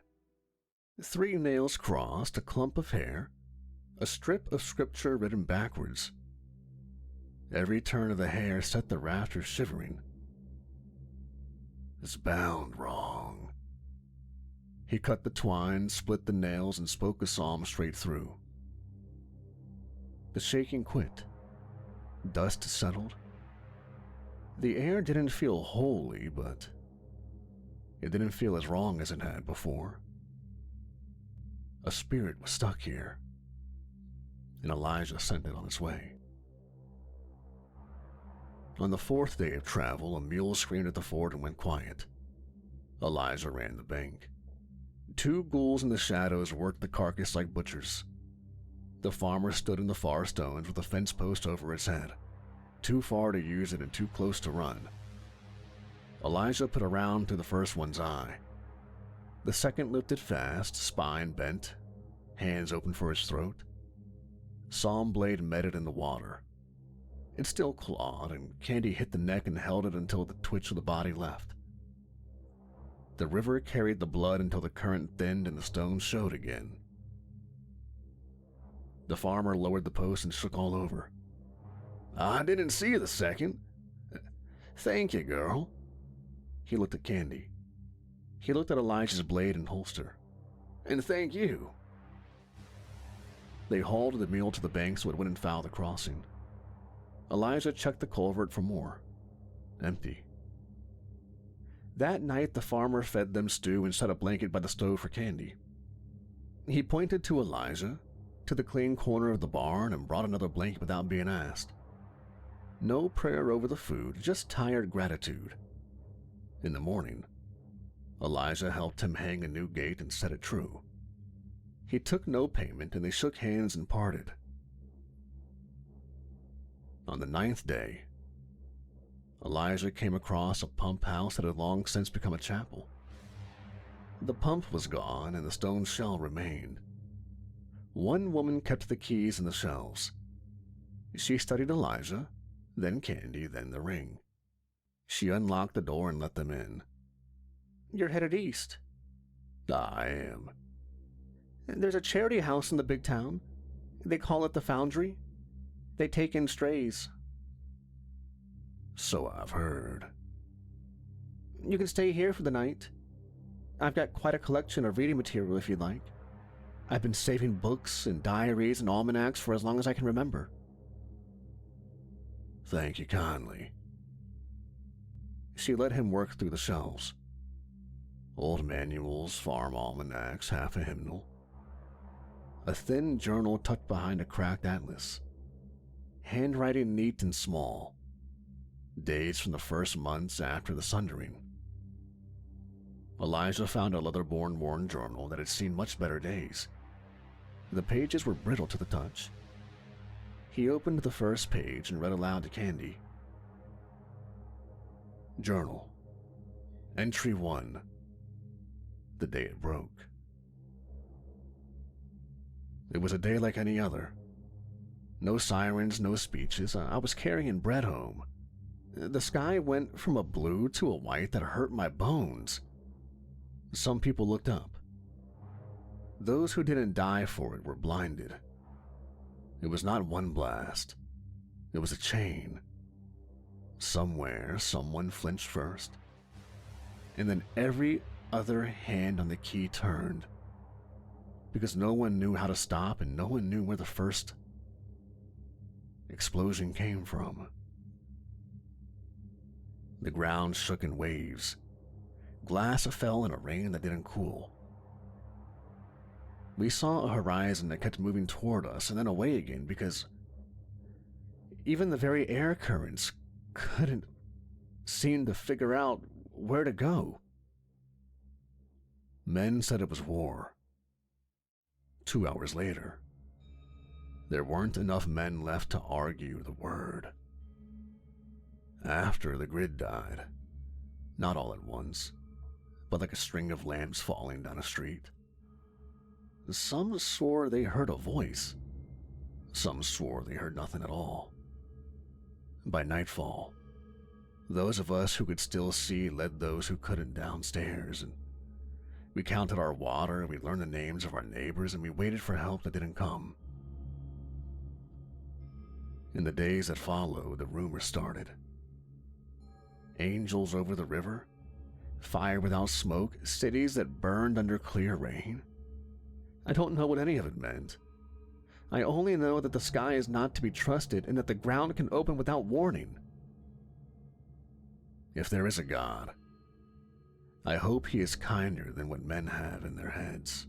3 nails crossed, a clump of hair, a strip of scripture written backwards. Every turn of the hair set the rafters shivering. "It's bound wrong." He cut the twine, split the nails, and spoke a psalm straight through. The shaking quit. Dust settled. The air didn't feel holy, but it didn't feel as wrong as it had before. A spirit was stuck here, and Elijah sent it on its way. On the 4th day of travel, a mule screamed at the ford and went quiet. Elijah ran the bank. 2 ghouls in the shadows worked the carcass like butchers. The farmer stood in the far stones with a fence post over his head, too far to use it and too close to run. Elijah put a round through the first one's eye. The second lifted fast, spine bent, hands open for his throat. Psalm blade met it in the water. It still clawed, and Candy hit the neck and held it until the twitch of the body left. The river carried the blood until the current thinned and the stones showed again. The farmer lowered the post and shook all over. "I didn't see you the second. Thank you, girl." He looked at Candy. He looked at Elijah's blade and holster. "And thank you." They hauled the mule to the bank so it wouldn't foul the crossing. Elijah checked the culvert for more. Empty. That night, the farmer fed them stew and set a blanket by the stove for Candy. He pointed to Elijah, to the clean corner of the barn, and brought another blanket without being asked. No prayer over the food, just tired gratitude. In the morning, Elijah helped him hang a new gate and set it true. He took no payment, and they shook hands and parted. On the 9th day, Elijah came across a pump house that had long since become a chapel. The pump was gone, and the stone shell remained. One woman kept the keys in the shelves. She studied Elijah, then Candy, then the ring. She unlocked the door and let them in. "You're headed east." "I am." "There's a charity house in the big town. They call it the Foundry. They take in strays." "So I've heard." "You can stay here for the night. I've got quite a collection of reading material if you'd like. I've been saving books and diaries and almanacs for as long as I can remember." "Thank you kindly." She let him work through the shelves. Old manuals, farm almanacs, half a hymnal. A thin journal tucked behind a cracked atlas. Handwriting neat and small. Days from the first months after the sundering. Elijah found a leather-borne worn journal that had seen much better days. The pages were brittle to the touch. He opened the first page and read aloud to Candy. Journal. Entry 1. The day it broke. It was a day like any other. No sirens, no speeches. I was carrying bread home. The sky went from a blue to a white that hurt my bones. Some people looked up. Those who didn't die for it were blinded. It was not one blast. It was a chain. Somewhere, someone flinched first. And then every other hand on the key turned. Because no one knew how to stop and no one knew where the first explosion came from. The ground shook in waves. Glass fell in a rain that didn't cool. We saw a horizon that kept moving toward us and then away again because even the very air currents couldn't seem to figure out where to go. Men said it was war. 2 hours later, there weren't enough men left to argue the word. After the grid died, not all at once, but like a string of lamps falling down a street. Some swore they heard a voice. Some swore they heard nothing at all. By nightfall, those of us who could still see led those who couldn't downstairs, and we counted our water, we learned the names of our neighbors, and we waited for help that didn't come. In the days that followed, the rumors started. Angels over the river, fire without smoke, cities that burned under clear rain. I don't know what any of it meant. I only know that the sky is not to be trusted and that the ground can open without warning. If there is a God, I hope he is kinder than what men have in their heads.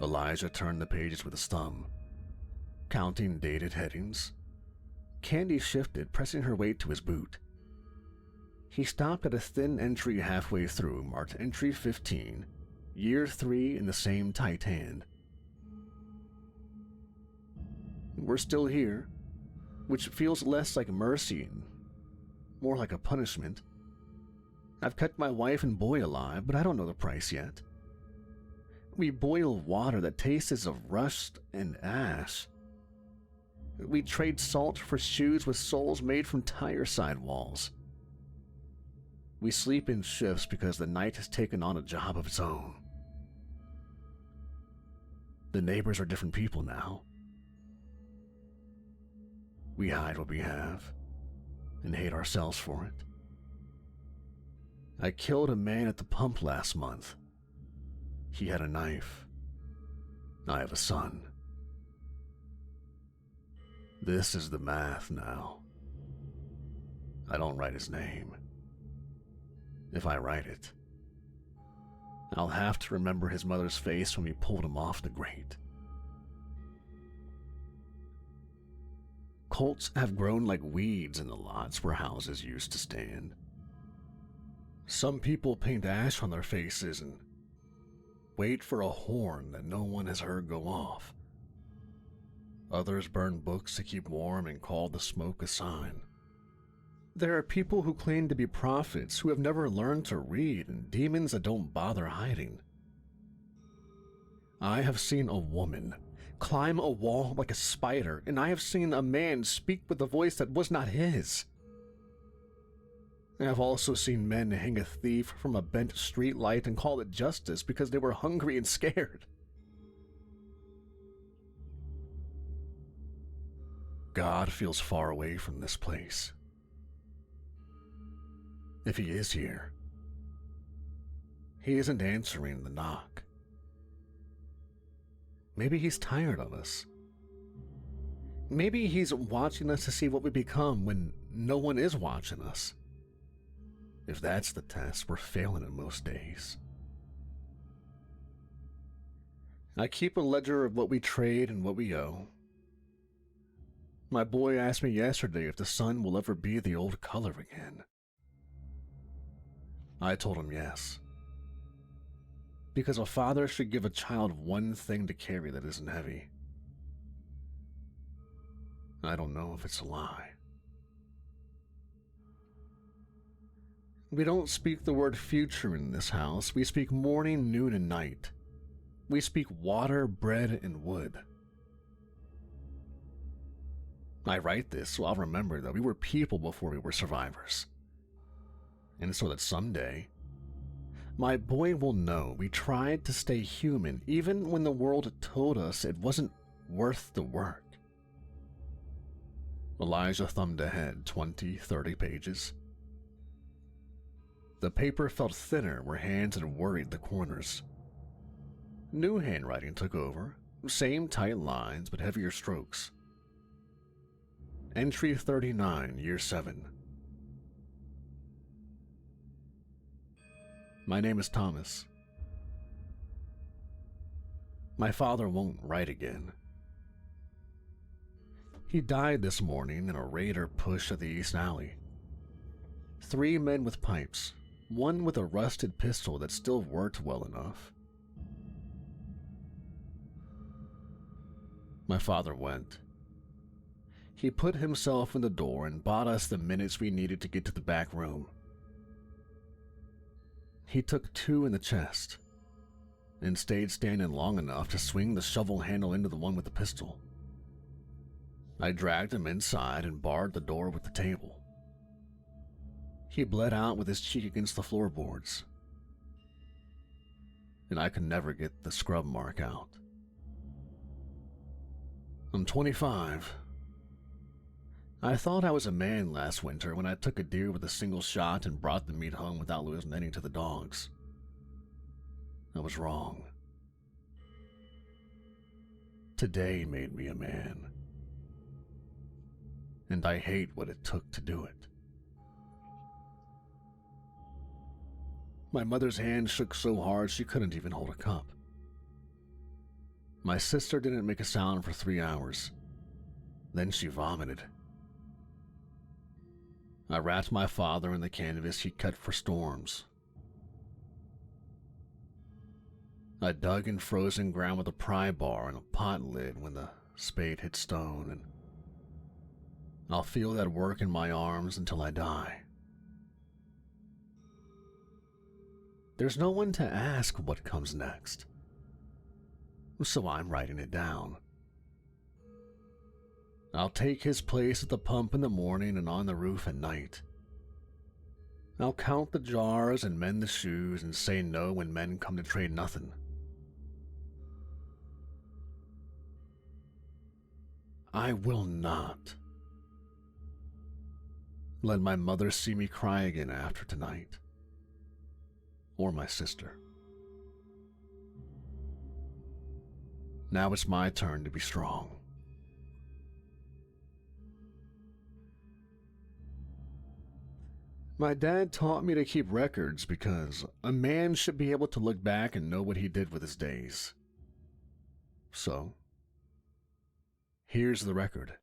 Elijah turned the pages with his thumb, counting dated headings. Candy shifted, pressing her weight to his boot. He stopped at a thin entry halfway through marked Entry 15, Year 3 in the same tight hand. We're still here, which feels less like mercy and more like a punishment. I've kept my wife and boy alive, but I don't know the price yet. We boil water that tastes of rust and ash. We trade salt for shoes with soles made from tire sidewalls. We sleep in shifts because the night has taken on a job of its own. The neighbors are different people now. We hide what we have and hate ourselves for it. I killed a man at the pump last month. He had a knife. I have a son. This is the math now. I don't write his name. If I write it, I'll have to remember his mother's face when we pulled him off the grate. Cults have grown like weeds in the lots where houses used to stand. Some people paint ash on their faces and wait for a horn that no one has heard go off. Others burn books to keep warm and call the smoke a sign. There are people who claim to be prophets who have never learned to read, and demons that don't bother hiding. I have seen a woman climb a wall like a spider, and I have seen a man speak with a voice that was not his. I have also seen men hang a thief from a bent street light and call it justice because they were hungry and scared. God feels far away from this place. If he is here, he isn't answering the knock. Maybe he's tired of us. Maybe he's watching us to see what we become when no one is watching us. If that's the test, we're failing it most days. I keep a ledger of what we trade and what we owe. My boy asked me yesterday if the sun will ever be the old color again. I told him yes. Because a father should give a child one thing to carry that isn't heavy. I don't know if it's a lie. We don't speak the word future in this house. We speak morning, noon, and night. We speak water, bread, and wood. I write this so I'll remember that we were people before we were survivors. And so that someday, my boy will know we tried to stay human even when the world told us it wasn't worth the work. Elijah thumbed ahead 20, 30 pages. The paper felt thinner where hands had worried the corners. New handwriting took over, same tight lines but heavier strokes. Entry 39, Year 7. My name is Thomas. My father won't write again. He died this morning in a raid or push at the East Alley. 3 men with pipes, one with a rusted pistol that still worked well enough. My father went. He put himself in the door and bought us the minutes we needed to get to the back room. He took 2 in the chest and stayed standing long enough to swing the shovel handle into the one with the pistol. I dragged him inside and barred the door with the table. He bled out with his cheek against the floorboards, and I could never get the scrub mark out. I'm 25. I thought I was a man last winter when I took a deer with a single shot and brought the meat home without losing any to the dogs. I was wrong. Today made me a man, and I hate what it took to do it. My mother's hand shook so hard she couldn't even hold a cup. My sister didn't make a sound for 3 hours. Then she vomited. I wrapped my father in the canvas he cut for storms. I dug in frozen ground with a pry bar and a pot lid when the spade hit stone, and I'll feel that work in my arms until I die. There's no one to ask what comes next, so I'm writing it down. I'll take his place at the pump in the morning and on the roof at night. I'll count the jars and mend the shoes and say no when men come to trade nothing. I will not let my mother see me cry again after tonight, or my sister. Now it's my turn to be strong. My dad taught me to keep records because a man should be able to look back and know what he did with his days. So, here's the record.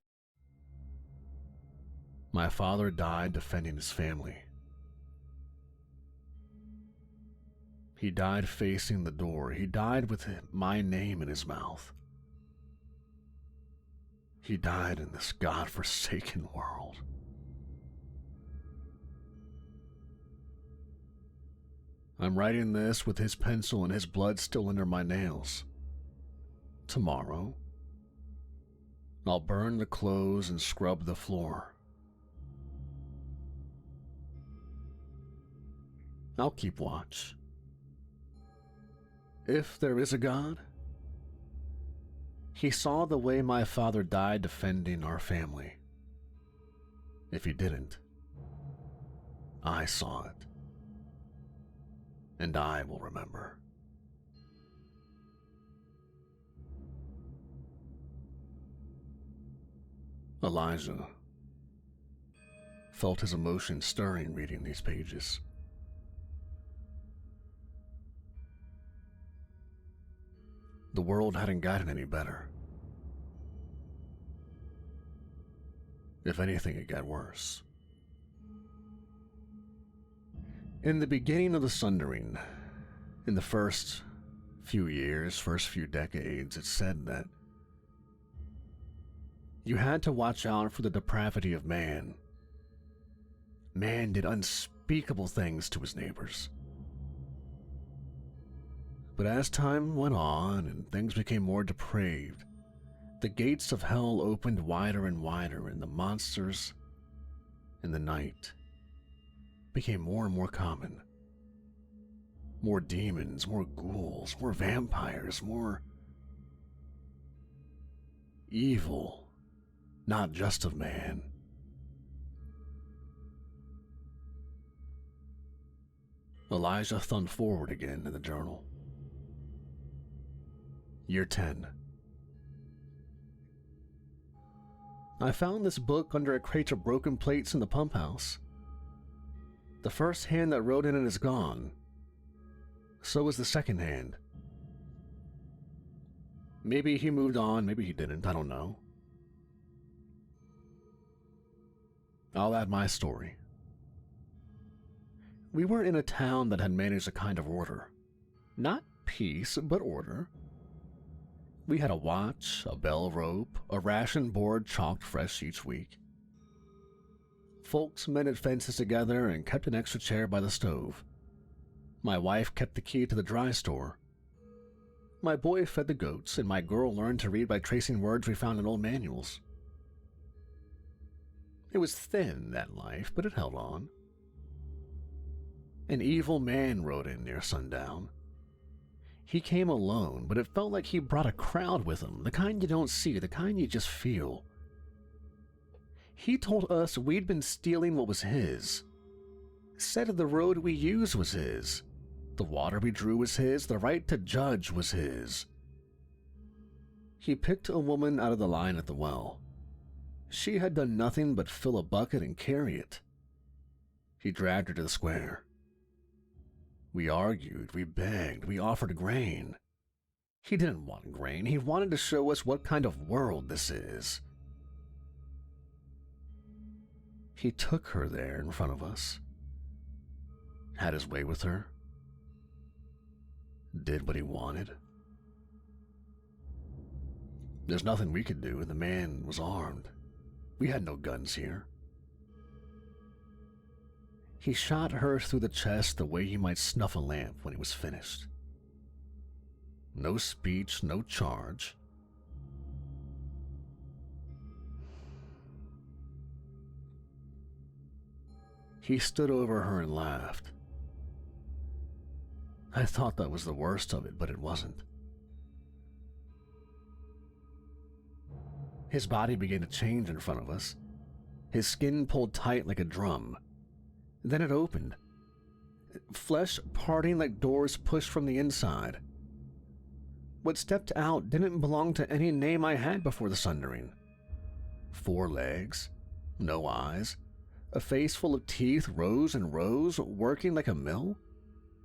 My father died defending his family. He died facing the door. He died with my name in his mouth. He died in this godforsaken world. I'm writing this with his pencil and his blood still under my nails. Tomorrow, I'll burn the clothes and scrub the floor. I'll keep watch. If there is a God, he saw the way my father died defending our family. If he didn't, I saw it. And I will remember. Elijah felt his emotions stirring reading these pages. The world hadn't gotten any better. If anything, it got worse. In the beginning of the Sundering, in the first few years, first few decades, it said that you had to watch out for the depravity of man. Man did unspeakable things to his neighbors. But as time went on and things became more depraved, the gates of hell opened wider and wider, and the monsters in the night became more and more common. More demons, more ghouls, more vampires, more evil, not just of man. Elijah thumbed forward again in the journal. Year 10. I found this book under a crate of broken plates in the pump house. The first hand that wrote in it is gone. So is the second hand. Maybe he moved on, maybe he didn't, I don't know. I'll add my story. We were in a town that had managed a kind of order. Not peace, but order. We had a watch, a bell rope, a ration board chalked fresh each week. Folks mended fences together and kept an extra chair by the stove. My wife kept the key to the dry store. My boy fed the goats, and my girl learned to read by tracing words we found in old manuals. It was thin, that life, but it held on. An evil man rode in near sundown. He came alone, but it felt like he brought a crowd with him, the kind you don't see, the kind you just feel. He told us we'd been stealing what was his. Said the road we used was his. The water we drew was his. The right to judge was his. He picked a woman out of the line at the well. She had done nothing but fill a bucket and carry it. He dragged her to the square. We argued, we begged, we offered grain. He didn't want grain. He wanted to show us what kind of world this is. He took her there in front of us, had his way with her, did what he wanted. There's nothing we could do. The man was armed. We had no guns here. He shot her through the chest the way he might snuff a lamp when he was finished. No speech, no charge. He stood over her and laughed. I thought that was the worst of it, but it wasn't. His body began to change in front of us. His skin pulled tight like a drum. Then it opened. Flesh parting like doors pushed from the inside. What stepped out didn't belong to any name I had before the sundering. 4 legs, no eyes, a face full of teeth, rows and rows, working like a mill,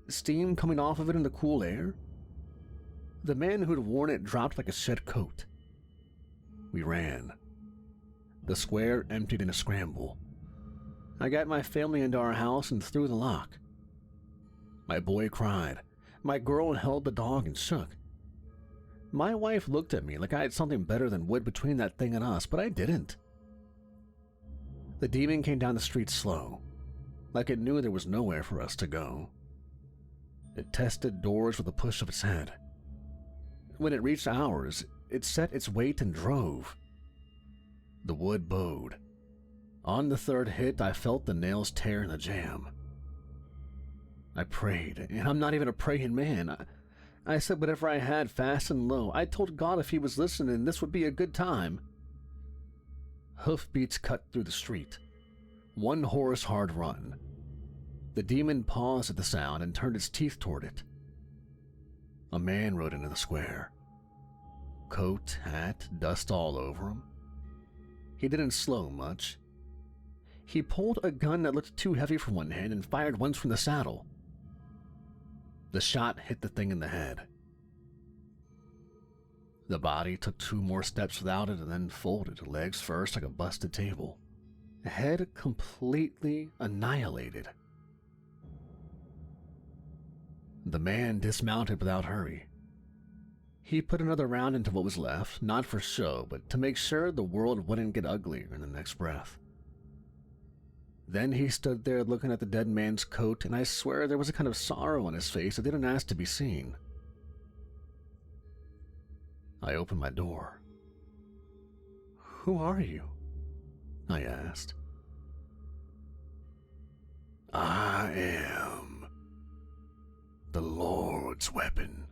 steam coming off of it in the cool air. The man who'd worn it dropped like a shed coat. We ran. The square emptied in a scramble. I got my family into our house and threw the lock. My boy cried. My girl held the dog and shook. My wife looked at me like I had something better than wood between that thing and us, but I didn't. The demon came down the street slow, like it knew there was nowhere for us to go. It tested doors with a push of its head. When it reached ours, it set its weight and drove. The wood bowed. On the 3rd hit, I felt the nails tear in the jamb. I prayed, and I'm not even a praying man. I said whatever I had fast and low. I told God if he was listening, this would be a good time. Hoofbeats cut through the street. 1 horse hard run. The demon paused at the sound and turned its teeth toward it. A man rode into the square. Coat, hat, dust all over him. He didn't slow much. He pulled a gun that looked too heavy for one hand and fired once from the saddle. The shot hit the thing in the head. The body took 2 more steps without it and then folded, legs first like a busted table. Head completely annihilated. The man dismounted without hurry. He put another round into what was left, not for show, but to make sure the world wouldn't get uglier in the next breath. Then he stood there looking at the dead man's coat, and I swear there was a kind of sorrow on his face that didn't ask to be seen. I opened my door. "Who are you?" I asked. "I am the Lord's weapon."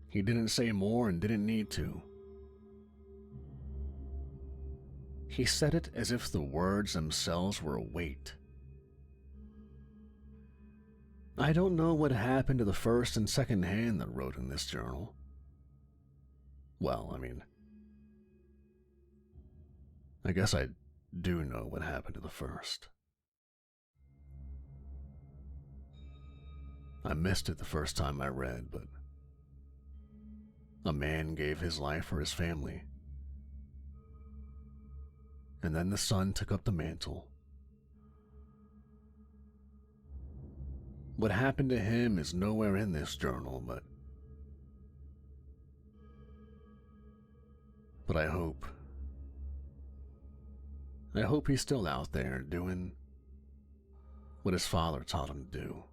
He didn't say more and didn't need to. He said it as if the words themselves were a weight. I don't know what happened to the first and second hand that wrote in this journal. Well, I guess I do know what happened to the first. I missed it the first time I read, but a man gave his life for his family. And then the son took up the mantle. What happened to him is nowhere in this journal, but I hope he's still out there doing what his father taught him to do.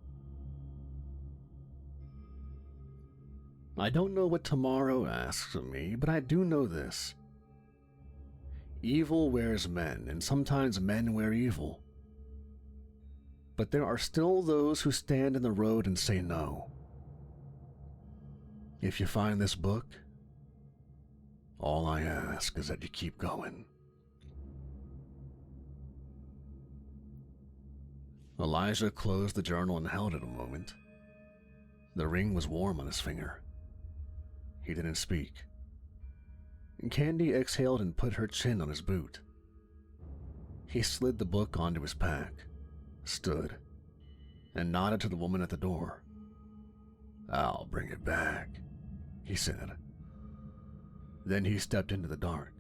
I don't know what tomorrow asks of me, but I do know this. Evil wears men, and sometimes men wear evil. But there are still those who stand in the road and say no. If you find this book, all I ask is that you keep going. Elijah closed the journal and held it a moment. The ring was warm on his finger. He didn't speak. Candy exhaled and put her chin on his boot. He slid the book onto his pack, stood, and nodded to the woman at the door. "I'll bring it back," he said. Then he stepped into the dark.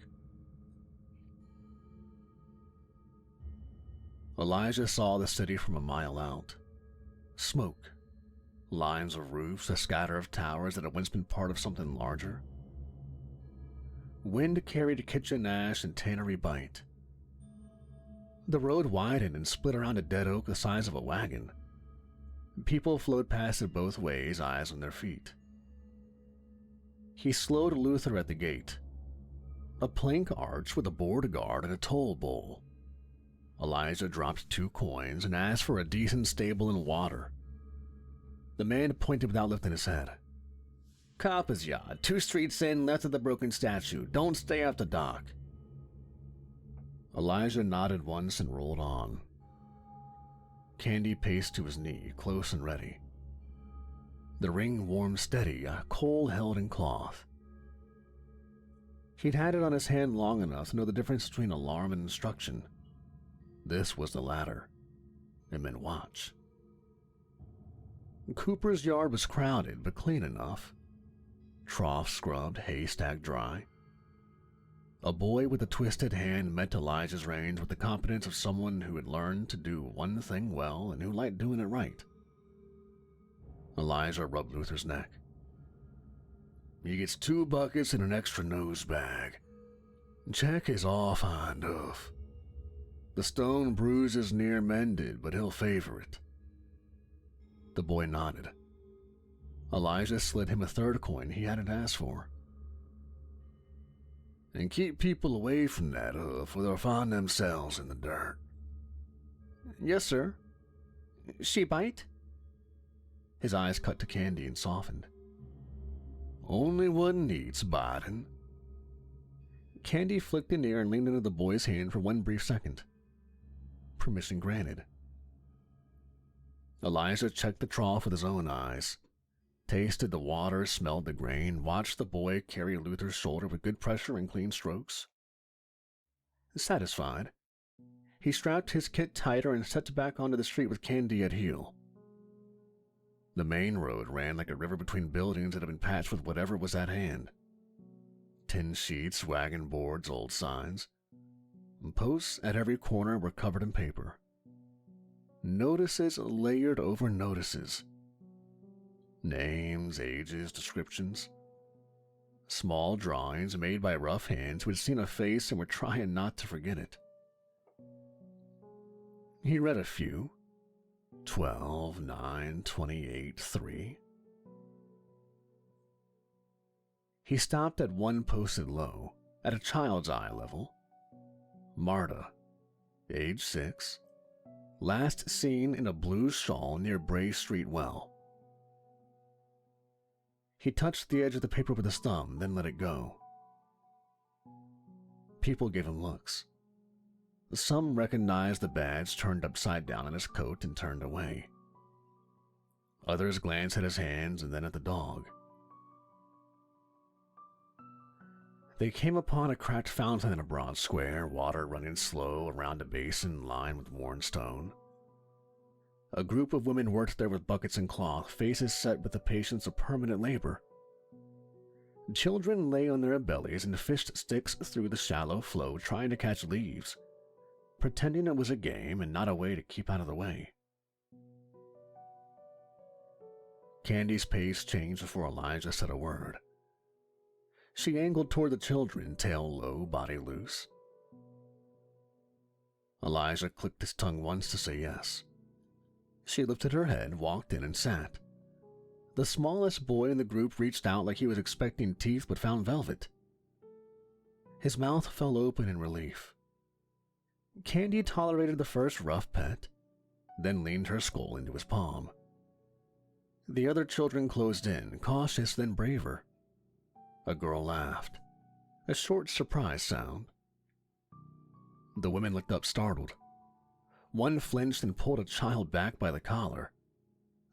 Elijah saw the city from a mile out. Smoke, lines of roofs, a scatter of towers that had once been part of something larger. Wind carried kitchen ash and tannery bite. The road widened and split around a dead oak the size of a wagon. People flowed past it both ways, eyes on their feet. He slowed Luther at the gate. A plank arch with a board guard and a toll bowl. Elijah dropped 2 coins and asked for a decent stable and water. The man pointed without lifting his head. "Copper's Yard, 2 streets in, left of the broken statue. Don't stay after dark." Elijah nodded once and rolled on. Candy paced to his knee, close and ready. The ring warmed steady, a coal held in cloth. He'd had it on his hand long enough to know the difference between alarm and instruction. This was the latter. It meant watch. Cooper's yard was crowded, but clean enough. Trough scrubbed, hay stacked dry. A boy with a twisted hand met Elijah's range with the competence of someone who had learned to do one thing well and who liked doing it right. Elijah rubbed Luther's neck. "He gets 2 buckets and an extra nose bag. Check is all fond of. The stone bruise is near mended, but he'll favor it." The boy nodded. Elijah slid him a 3rd coin he hadn't asked for. "And keep people away from that hoof or they'll find themselves in the dirt." "Yes, sir." "She bite?" His eyes cut to Candy and softened. "Only what needs biting." Candy flicked an ear and leaned into the boy's hand for one brief second. Permission granted. Elijah checked the trough with his own eyes, tasted the water, smelled the grain, watched the boy carry Luther's shoulder with good pressure and clean strokes. Satisfied, he strapped his kit tighter and stepped back onto the street with Candy at heel. The main road ran like a river between buildings that had been patched with whatever was at hand. Tin sheets, wagon boards, old signs. Posts at every corner were covered in paper. Notices layered over notices. Names, ages, descriptions. Small drawings made by rough hands who had seen a face and were trying not to forget it. He read a few. 12, 9, 28, 3. He stopped at one posted low, at a child's eye level. Marta, age 6, last seen in a blue shawl near Bray Street Well. He touched the edge of the paper with his thumb, then let it go. People gave him looks. Some recognized the badge turned upside down on his coat and turned away. Others glanced at his hands and then at the dog. They came upon a cracked fountain in a broad square, water running slow around a basin lined with worn stone. A group of women worked there with buckets and cloth, faces set with the patience of permanent labor. Children lay on their bellies and fished sticks through the shallow flow, trying to catch leaves, pretending it was a game and not a way to keep out of the way. Candy's pace changed before Elijah said a word. She angled toward the children, tail low, body loose. Elijah clicked his tongue once to say yes. She lifted her head, walked in, and sat. The smallest boy in the group reached out like he was expecting teeth but found velvet. His mouth fell open in relief. Candy tolerated the first rough pet, then leaned her skull into his palm. The other children closed in, cautious then braver. A girl laughed, a short surprise sound. The women looked up startled. One flinched and pulled a child back by the collar.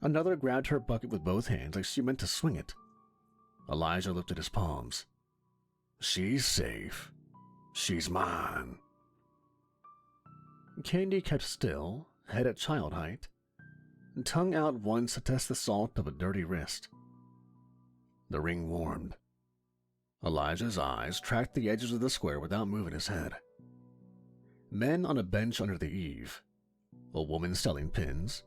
Another grabbed her bucket with both hands like she meant to swing it. Elijah lifted his palms. "She's safe. She's mine." Candy kept still, head at child height, tongue out once to test the salt of a dirty wrist. The ring warmed. Elijah's eyes tracked the edges of the square without moving his head. Men on a bench under the eave, a woman selling pins,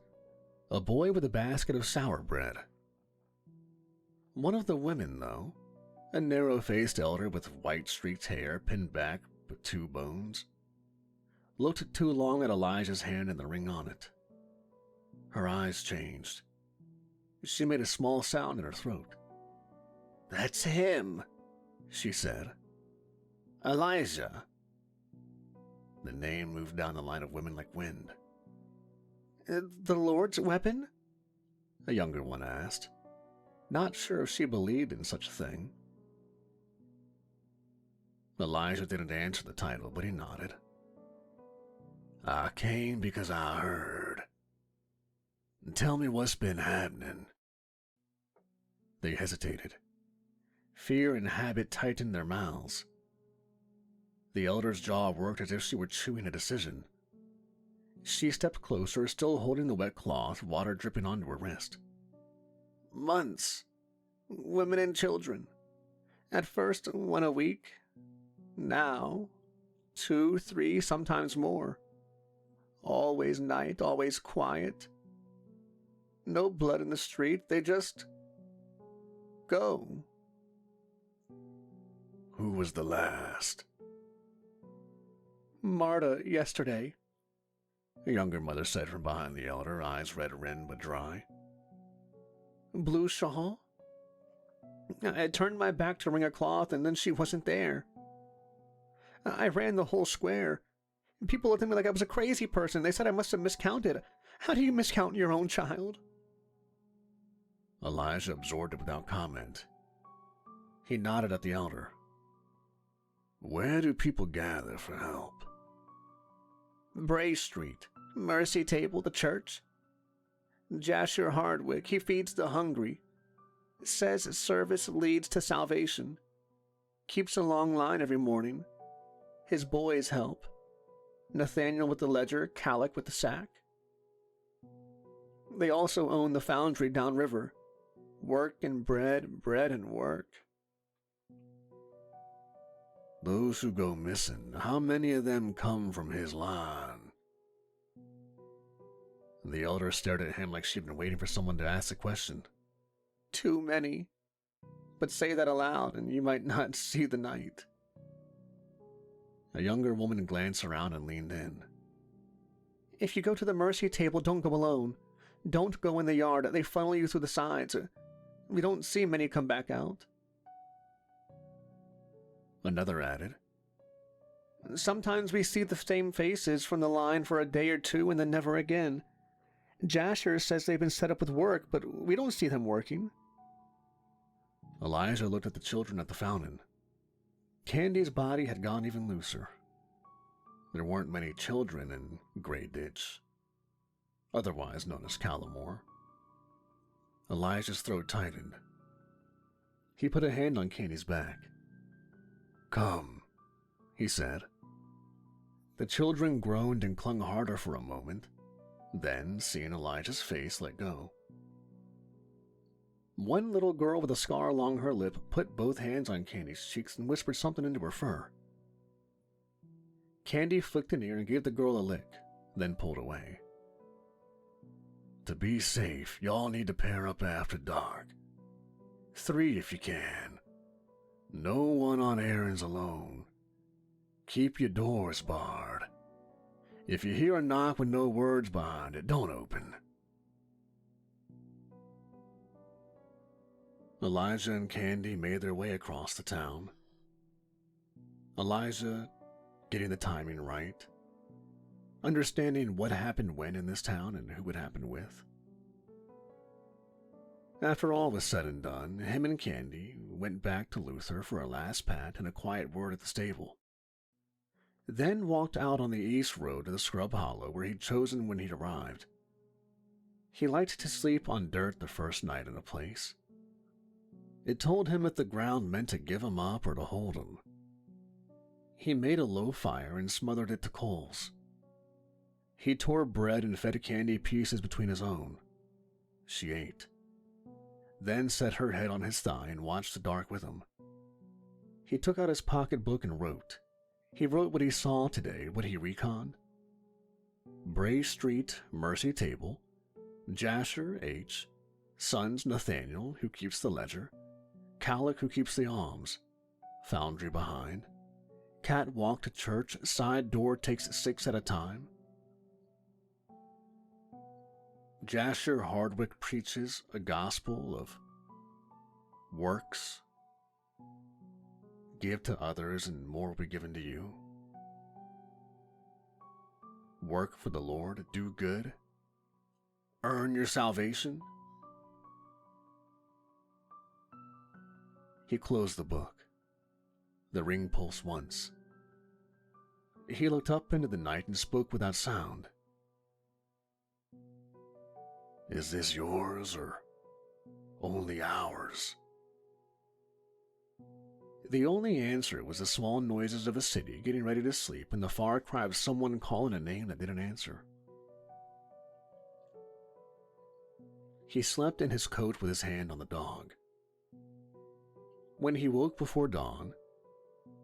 a boy with a basket of sour bread. One of the women, though, a narrow-faced elder with white streaked hair pinned back with 2 bones, looked too long at Elijah's hand and the ring on it. Her eyes changed. She made a small sound in her throat. "That's him," she said. "Elijah." The name moved down the line of women like wind. "The Lord's weapon?" a younger one asked, not sure if she believed in such a thing. Elijah didn't answer the title, but he nodded. "I came because I heard. Tell me what's been happening." They hesitated. Fear and habit tightened their mouths. The elder's jaw worked as if she were chewing a decision. She stepped closer, still holding the wet cloth, water dripping onto her wrist. "Months. Women and children. At first, 1 a week. Now, 2, 3, sometimes more. Always night, always quiet. No blood in the street, they just go." "Who was the last?" "Marta, yesterday," a younger mother said from behind the elder, eyes red-rimmed but dry. "Blue shawl. I turned my back to wring a cloth, and then she wasn't there. I ran the whole square. People looked at me like I was a crazy person. They said I must have miscounted. How do you miscount your own child?" Elijah absorbed it without comment. He nodded at the elder. "Where do people gather for help?" "Bray Street, Mercy Table, the church. Jasher Hardwick, he feeds the hungry. Says service leads to salvation. Keeps a long line every morning. His boys help. Nathaniel with the ledger, Calic with the sack. They also own the foundry downriver. Work and bread, bread and work." "Those who go missing, how many of them come from his line?" The elder stared at him like she'd been waiting for someone to ask the question. "Too many. But say that aloud and you might not see the night." A younger woman glanced around and leaned in. "If you go to the Mercy Table, don't go alone. Don't go in the yard. They funnel you through the sides. We don't see many come back out." Another added, "Sometimes we see the same faces from the line for a day or 2 and then never again. Jasher says they've been set up with work, but we don't see them working." Elijah looked at the children at the fountain. Candy's body had gone even looser. There weren't many children in Grey Ditch, otherwise known as Callamore. Elijah's throat tightened. He put a hand on Candy's back. "Come," he said. The children groaned and clung harder for a moment, then, seeing Elijah's face, let go. One little girl with a scar along her lip put both hands on Candy's cheeks and whispered something into her fur. Candy flicked an ear and gave the girl a lick, then pulled away. "To be safe, y'all need to pair up after dark. 3 if you can. No one on errands alone. Keep your doors barred. If you hear a knock with no words behind it, don't open." Elijah and Candy made their way across the town. Elijah getting the timing right, understanding what happened when in this town and who it happened with. After all was said and done, him and Candy went back to Luther for a last pat and a quiet word at the stable. Then walked out on the east road to the scrub hollow where he'd chosen when he'd arrived. He liked to sleep on dirt the first night in a place. It told him if the ground meant to give him up or to hold him. He made a low fire and smothered it to coals. He tore bread and fed Candy pieces between his own. She ate, then set her head on his thigh and watched the dark with him. He took out his pocketbook and wrote. He wrote what he saw today, what he reconned. Bray Street, Mercy Table, Jasher H., Sons Nathaniel, who keeps the ledger, Calic, who keeps the alms, Foundry behind, Catwalk to church, side door takes 6 at a time. Jasher Hardwick preaches a gospel of works. Give to others and more will be given to you. Work for the Lord, do good, earn your salvation. He closed the book. The ring pulsed once. He looked up into the night and spoke without sound. Is this yours or only ours? The only answer was the small noises of a city getting ready to sleep and the far cry of someone calling a name that didn't answer. He slept in his coat with his hand on the dog. When he woke before dawn,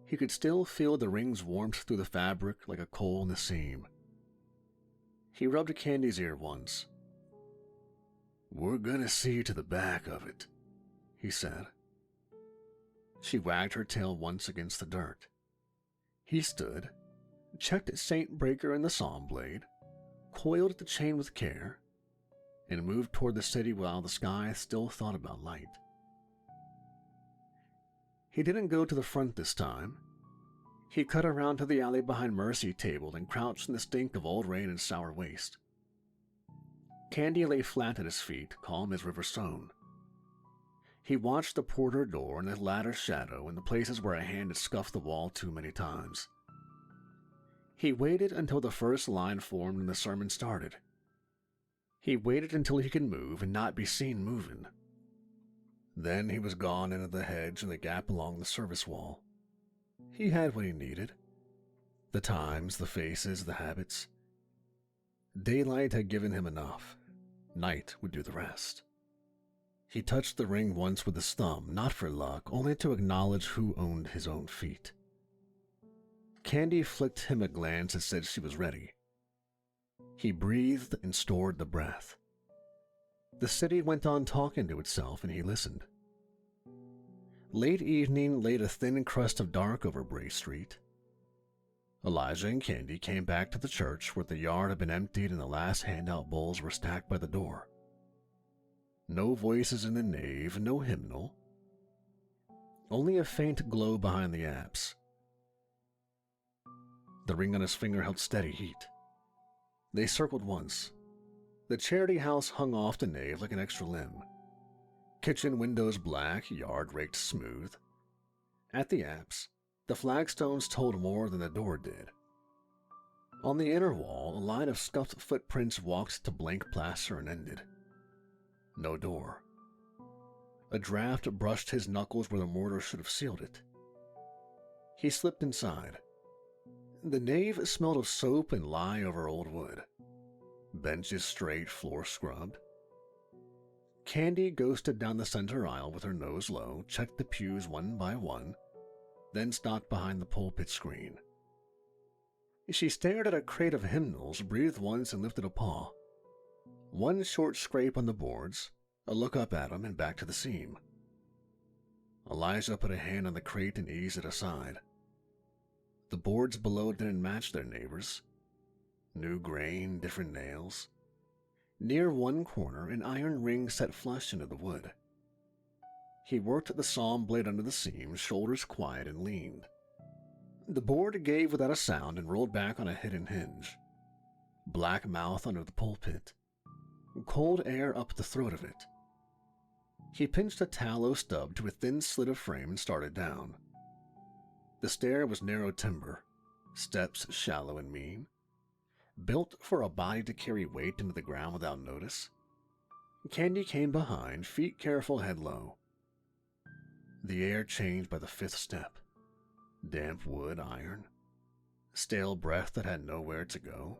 he could still feel the ring's warmth through the fabric like a coal in the seam. He rubbed Candy's ear once. We're gonna see to the back of it, he said. She wagged her tail once against the dirt. He stood, checked Saint Breaker and the psalm blade, coiled the chain with care, and moved toward the city while the sky still thought about light. He didn't go to the front this time. He cut around to the alley behind Mercy Table and crouched in the stink of old rain and sour waste. Candy lay flat at his feet, calm as river stone. He watched the porter door and the ladder's shadow in the places where a hand had scuffed the wall too many times. He waited until the first line formed and the sermon started. He waited until he could move and not be seen moving. Then he was gone into the hedge and the gap along the service wall. He had what he needed. The times, the faces, the habits. Daylight had given him enough. Night would do the rest. He touched the ring once with his thumb, not for luck, only to acknowledge who owned his own feet. Candy flicked him a glance that said she was ready. He breathed and stored the breath. The city went on talking to itself, and he listened. Late evening laid a thin crust of dark over Bray Street. Elijah and Candy came back to the church where the yard had been emptied and the last handout bowls were stacked by the door. No voices in the nave, no hymnal. Only a faint glow behind the apse. The ring on his finger held steady heat. They circled once. The charity house hung off the nave like an extra limb. Kitchen windows black, yard raked smooth. At the apse, the flagstones told more than the door did. On the inner wall, a line of scuffed footprints walked to blank plaster and ended. No door. A draft brushed his knuckles where the mortar should have sealed it. He slipped inside. The nave smelled of soap and lye over old wood. Benches straight, floor scrubbed. Candy ghosted down the center aisle with her nose low, checked the pews one by one, then stalked behind the pulpit screen. She stared at a crate of hymnals, breathed once and lifted a paw. One short scrape on the boards, a look up at him and back to the seam. Elijah put a hand on the crate and eased it aside. The boards below didn't match their neighbors. New grain, different nails. Near one corner, an iron ring set flush into the wood. He worked the psalm blade under the seam, shoulders quiet, and leaned. The board gave without a sound and rolled back on a hidden hinge. Black mouth under the pulpit. Cold air up the throat of it. He pinched a tallow stub to a thin slit of frame and started down. The stair was narrow timber, steps shallow and mean, built for a body to carry weight into the ground without notice. Candy came behind, feet careful, head low. The air changed by the fifth step. Damp wood, iron, stale breath that had nowhere to go.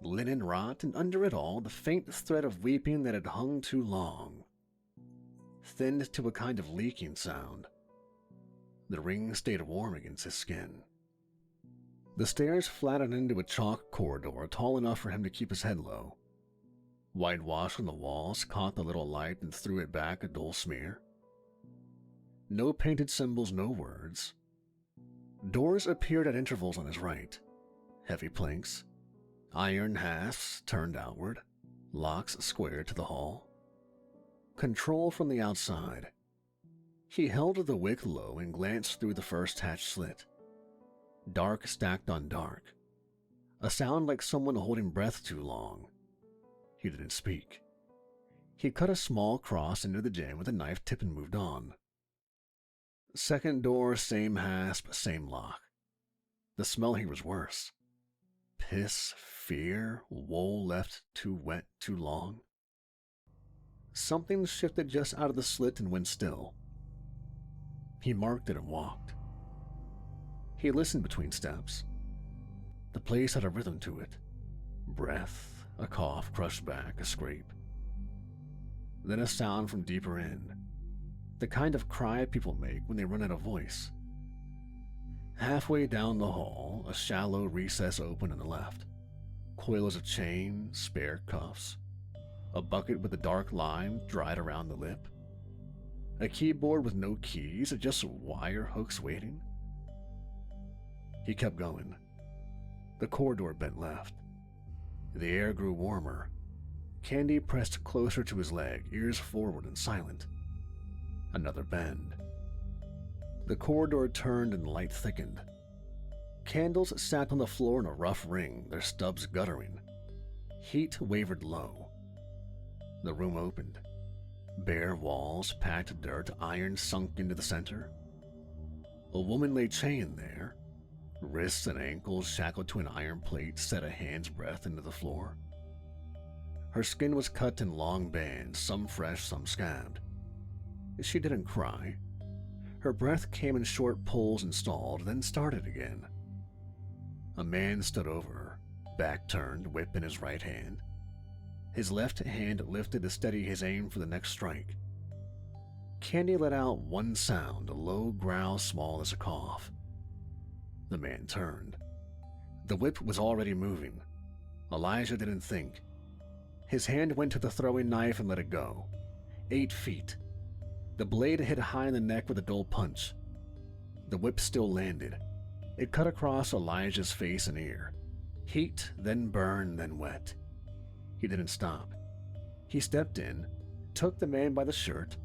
Linen rot, and under it all, the faint thread of weeping that had hung too long. Thinned to a kind of leaking sound. The ring stayed warm against his skin. The stairs flattened into a chalk corridor tall enough for him to keep his head low. Whitewash on the walls caught the little light and threw it back a dull smear. No painted symbols, no words. Doors appeared at intervals on his right. Heavy planks, iron hasps turned outward, locks squared to the hall. Control from the outside. He held the wick low and glanced through the first hatch slit. Dark stacked on dark. A sound like someone holding breath too long. He didn't speak. He cut a small cross into the jam with a knife tip and moved on. Second door, same hasp, same lock. The smell here was worse. Piss, fear, wool left too wet too long. Something shifted just out of the slit and went still. He marked it and walked. He listened between steps. The place had a rhythm to it. Breath, a cough crushed back, a scrape. Then a sound from deeper in. The kind of cry people make when they run out of voice. Halfway down the hall, a shallow recess opened on the left. Coils of chain, spare cuffs. A bucket with a dark lime dried around the lip. A keyboard with no keys, just wire hooks waiting. He kept going. The corridor bent left. The air grew warmer. Candy pressed closer to his leg, ears forward and silent. Another bend. The corridor turned and light thickened. Candles sat on the floor in a rough ring, their stubs guttering. Heat wavered low. The room opened. Bare walls, packed dirt, iron sunk into the center. A woman lay chained there. Wrists and ankles shackled to an iron plate set a hand's breadth into the floor. Her skin was cut in long bands, some fresh, some scabbed. She didn't cry. Her breath came in short pulls and stalled, then started again. A man stood over her, back turned, whip in his right hand. His left hand lifted to steady his aim for the next strike. Candy let out one sound, a low growl small as a cough. The man turned. The whip was already moving. Elijah didn't think. His hand went to the throwing knife and let it go. 8 feet. The blade hit high in the neck with a dull punch. The whip still landed. It cut across Elijah's face and ear. Heat, then burn, then wet. He didn't stop. He stepped in, took the man by the shirt,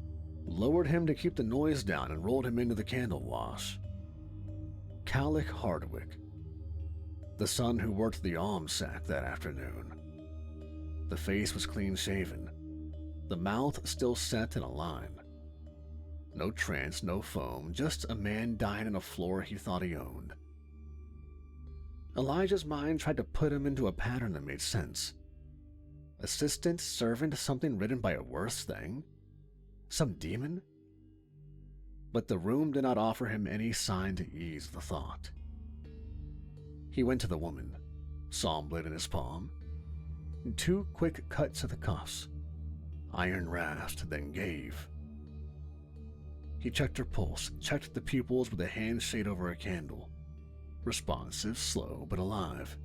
lowered him to keep the noise down, and rolled him into the candle wash. Calic Hardwick, the son who worked the alms sack that afternoon. The face was clean-shaven, the mouth still set in a line. No trance, no foam, just a man dying on a floor he thought he owned. Elijah's mind tried to put him into a pattern that made sense. Assistant, servant, something written by a worse thing? Some demon? But the room did not offer him any sign to ease the thought. He went to the woman, psalm blade in his palm. 2 quick cuts at the cuffs. Iron rasped, then gave. He checked her pulse, checked the pupils with a hand shade over a candle. Responsive, slow, but alive.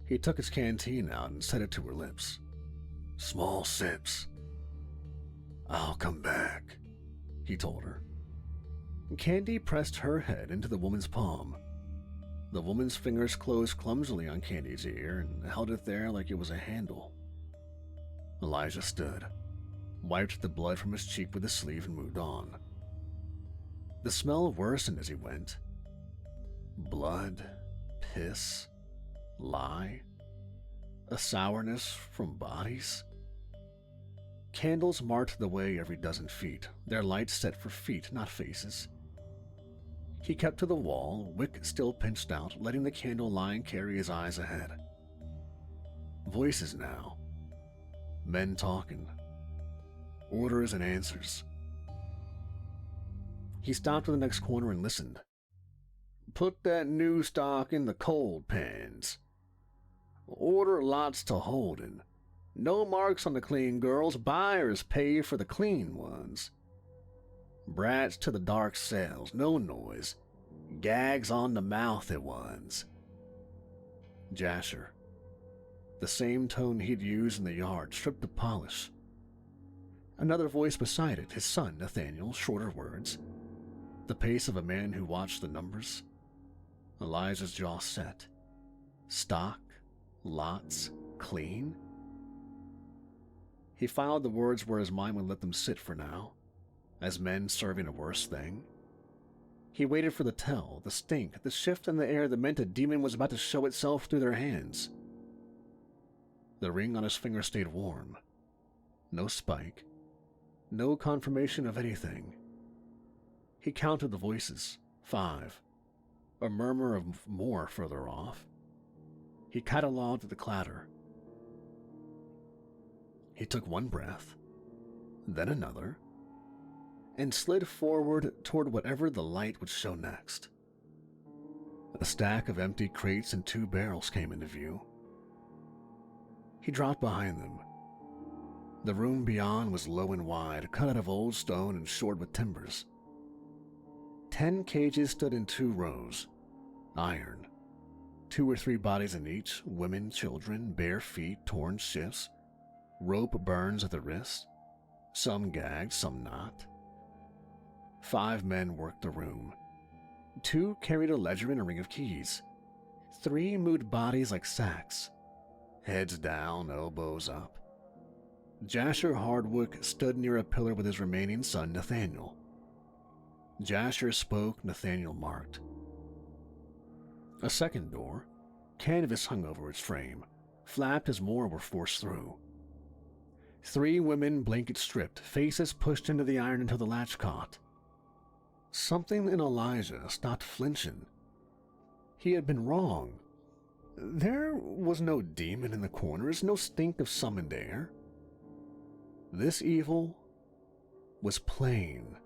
He took his canteen out and set it to her lips. Small sips. I'll come back, he told her. Candy pressed her head into the woman's palm. The woman's fingers closed clumsily on Candy's ear and held it there like it was a handle. Elijah stood, wiped the blood from his cheek with his sleeve and moved on. The smell worsened as he went. Blood, piss, lie, a sourness from bodies. Candles marked the way every dozen feet, their lights set for feet, not faces. He kept to the wall, wick still pinched out, letting the candle line carry his eyes ahead. Voices now. Men talking. Orders and answers. He stopped at the next corner and listened. Put that new stock in the cold pans. Order lots to Holden. No marks on the clean girls. Buyers pay for the clean ones. Brats to the dark cells. No noise. Gags on the mouthy ones. Jasher. The same tone he'd used in the yard, stripped of polish. Another voice beside it, his son, Nathaniel, shorter words. The pace of a man who watched the numbers. Elijah's jaw set. Stock, lots, clean. He filed the words where his mind would let them sit for now, as men serving a worse thing. He waited for the tell, the stink, the shift in the air that meant a demon was about to show itself through their hands. The ring on his finger stayed warm. No spike. No confirmation of anything. He counted the voices. 5. A murmur of more further off. He cataloged the clatter. He took one breath, then another, and slid forward toward whatever the light would show next. A stack of empty crates and 2 barrels came into view. He dropped behind them. The room beyond was low and wide, cut out of old stone and shored with timbers. 10 cages stood in 2 rows, iron. 2 or 3 bodies in each, women, children, bare feet, torn shifts, rope burns at the wrist, some gagged, some not. 5 men worked the room. 2 carried a ledger and a ring of keys. 3 moved bodies like sacks, heads down, elbows up. Jasher Hardwick stood near a pillar with his remaining son, Nathaniel. Jasher spoke, Nathaniel marked. A second door, canvas hung over its frame, flapped as more were forced through. 3 women, blanket stripped, faces pushed into the iron until the latch caught. Something in Elijah stopped flinching. He had been wrong. There was no demon in the corners, no stink of summoned air. This evil was plain.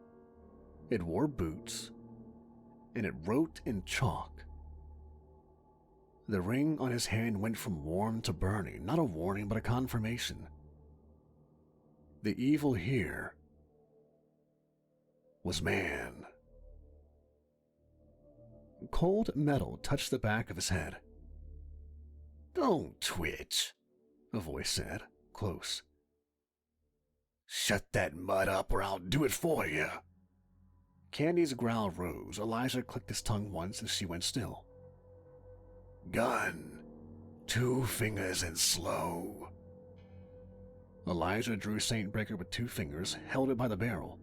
It wore boots, and it wrote in chalk. The ring on his hand went from warm to burning, not a warning, but a confirmation. The evil here was man. Cold metal touched the back of his head. "Don't twitch," a voice said, close. "Shut that mud up or I'll do it for you." Candy's growl rose. Elijah clicked his tongue once as she went still. "Gun. 2 fingers and slow." Elijah drew Saint Breaker with 2 fingers, held it by the barrel.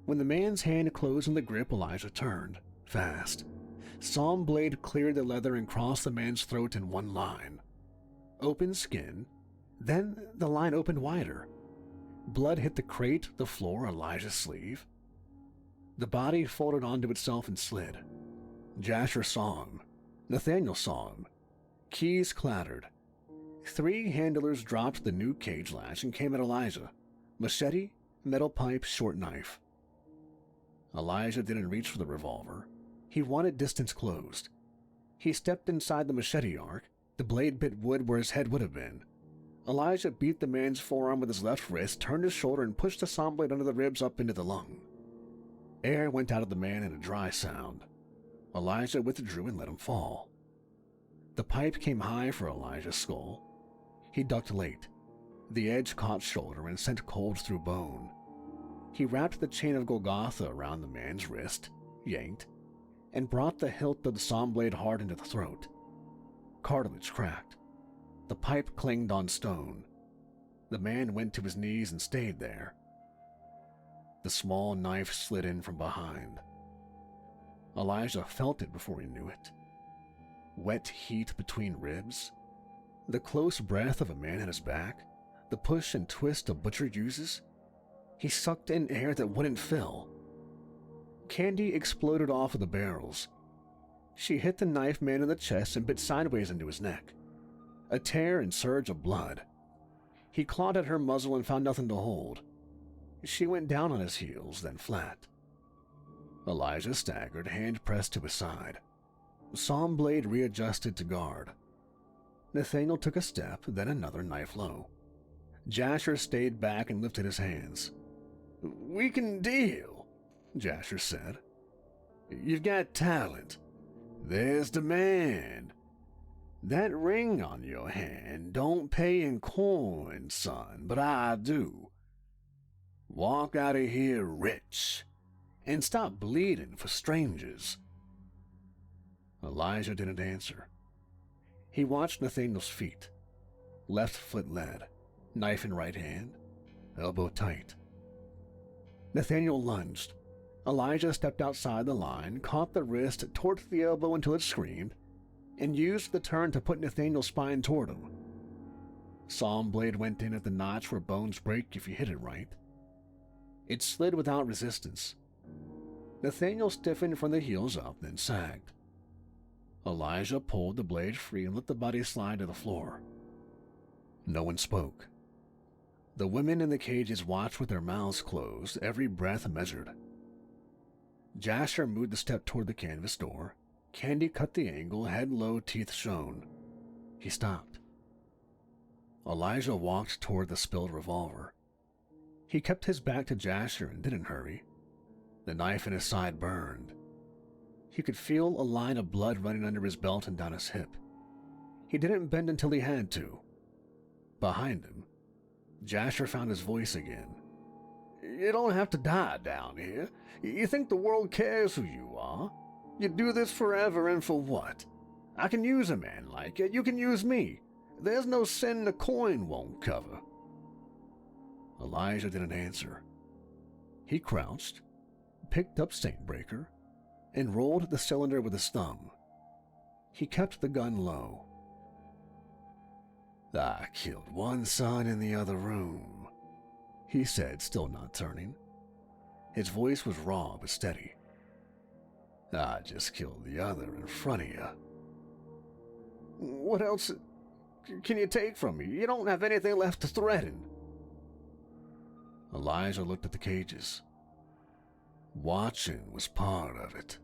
When the man's hand closed on the grip, Elijah turned, fast. Psalm blade cleared the leather and crossed the man's throat in one line. Open skin, then the line opened wider. Blood hit the crate, the floor, Elijah's sleeve. The body folded onto itself and slid. Jasher saw him. Nathaniel saw him. Keys clattered. 3 handlers dropped the new cage latch and came at Elijah. Machete, metal pipe, short knife. Elijah didn't reach for the revolver. He wanted distance closed. He stepped inside the machete arc. The blade bit wood where his head would have been. Elijah beat the man's forearm with his left wrist, turned his shoulder, and pushed the saw blade under the ribs up into the lung. Air went out of the man in a dry sound. Elijah withdrew and let him fall. The pipe came high for Elijah's skull. He ducked late. The edge caught shoulder and sent cold through bone. He wrapped the chain of Golgotha around the man's wrist, yanked, and brought the hilt of the saw blade hard into the throat. Cartilage cracked. The pipe clinged on stone. The man went to his knees and stayed there. The small knife slid in from behind. Elijah felt it before he knew it. Wet heat between ribs, the close breath of a man at his back, the push and twist a butcher uses. He sucked in air that wouldn't fill. Candy exploded off of the barrels. She hit the knife man in the chest and bit sideways into his neck. A tear and surge of blood. He clawed at her muzzle and found nothing to hold. She went down on his heels, then flat. Elijah staggered, hand pressed to his side. Psalm blade readjusted to guard. Nathaniel took a step, then another, knife low. Jasher stayed back and lifted his hands. "We can deal," Jasher said. "You've got talent. There's demand. That ring on your hand don't pay in coin, son, but I do. Walk out of here rich, and stop bleeding for strangers." Elijah didn't answer. He watched Nathaniel's feet. Left foot led, knife in right hand, elbow tight. Nathaniel lunged. Elijah stepped outside the line, caught the wrist, torqued the elbow until it screamed, and used the turn to put Nathaniel's spine toward him. Saw blade went in at the notch where bones break if you hit it right. It slid without resistance. Nathaniel stiffened from the heels up, then sagged. Elijah pulled the blade free and let the body slide to the floor. No one spoke. The women in the cages watched with their mouths closed, every breath measured. Jasher moved the step toward the canvas door. Candy cut the angle, head low, teeth shone. He stopped. Elijah walked toward the spilled revolver. He kept his back to Jasher and didn't hurry. The knife in his side burned. He could feel a line of blood running under his belt and down his hip. He didn't bend until he had to. Behind him, Jasher found his voice again. "You don't have to die down here. You think the world cares who you are? You do this forever, and for what? I can use a man like you. You can use me. There's no sin the coin won't cover." Elijah didn't answer. He crouched, picked up Saintbreaker, and rolled the cylinder with his thumb. He kept the gun low. "I killed one son in the other room," he said, still not turning. His voice was raw but steady. "I just killed the other in front of you." "What else can you take from me? You don't have anything left to threaten." Elijah looked at the cages. Watching was part of it.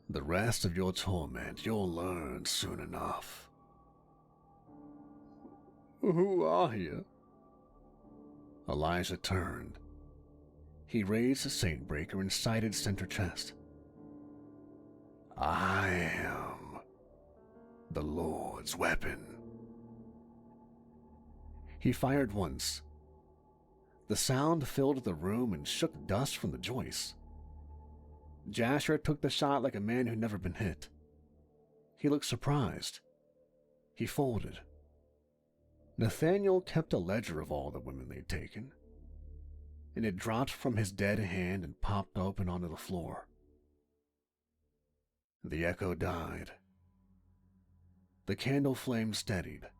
"The rest of your torment you'll learn soon enough." "Who are you?" Elijah turned. He raised the Saintbreaker and sighted center chest. "I am the Lord's weapon." He fired once. The sound filled the room and shook dust from the joists. Jasher took the shot like a man who'd never been hit. He looked surprised. He folded. Nathaniel kept a ledger of all the women they'd taken, and it dropped from his dead hand and popped open onto the floor. The echo died. The candle flame steadied.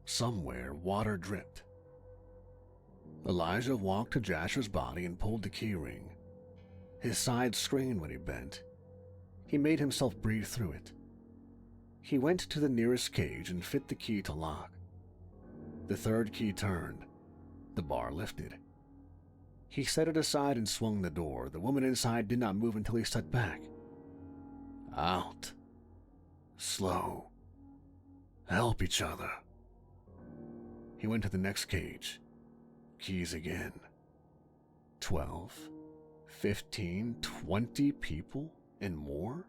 Somewhere, water dripped. Elijah walked to Jasher's body and pulled the key ring. His side screamed when he bent. He made himself breathe through it. He went to the nearest cage and fit the key to lock. The third key turned. The bar lifted. He set it aside and swung the door. The woman inside did not move until he stepped back. Out. Slow. Help each other. He went to the next cage. Keys again. 12, 15, 20 people and more?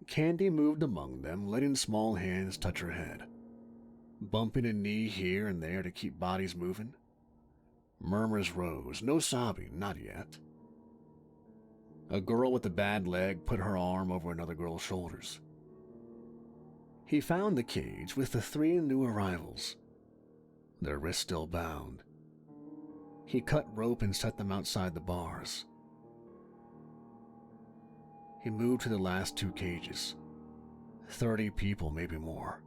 Candy moved among them, letting small hands touch her head, bumping a knee here and there to keep bodies moving. Murmurs rose, no sobbing, not yet. A girl with a bad leg put her arm over another girl's shoulders. He found the cage with the 3 new arrivals, their wrists still bound. He cut rope and set them outside the bars. He moved to the last 2 cages. 30 people, maybe more.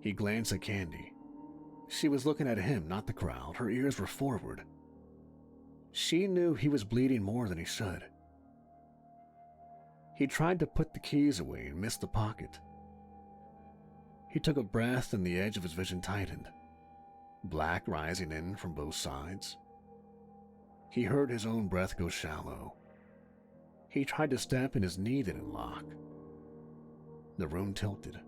He glanced at Candy. She was looking at him, not the crowd. Her ears were forward. She knew he was bleeding more than he should. He tried to put the keys away and missed the pocket. He took a breath and the edge of his vision tightened, black rising in from both sides. He heard his own breath go shallow. He tried to step and his knee didn't lock. The room tilted.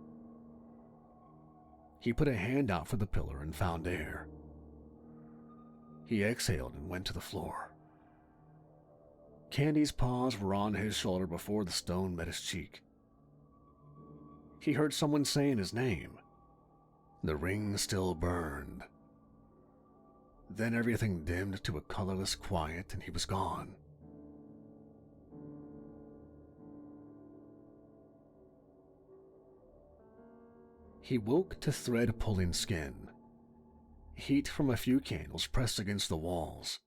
He put a hand out for the pillar and found air. He exhaled and went to the floor. Candy's paws were on his shoulder before the stone met his cheek. He heard someone saying his name. The ring still burned. Then everything dimmed to a colorless quiet and he was gone. He woke to thread-pulling skin. Heat from a few candles pressed against the walls.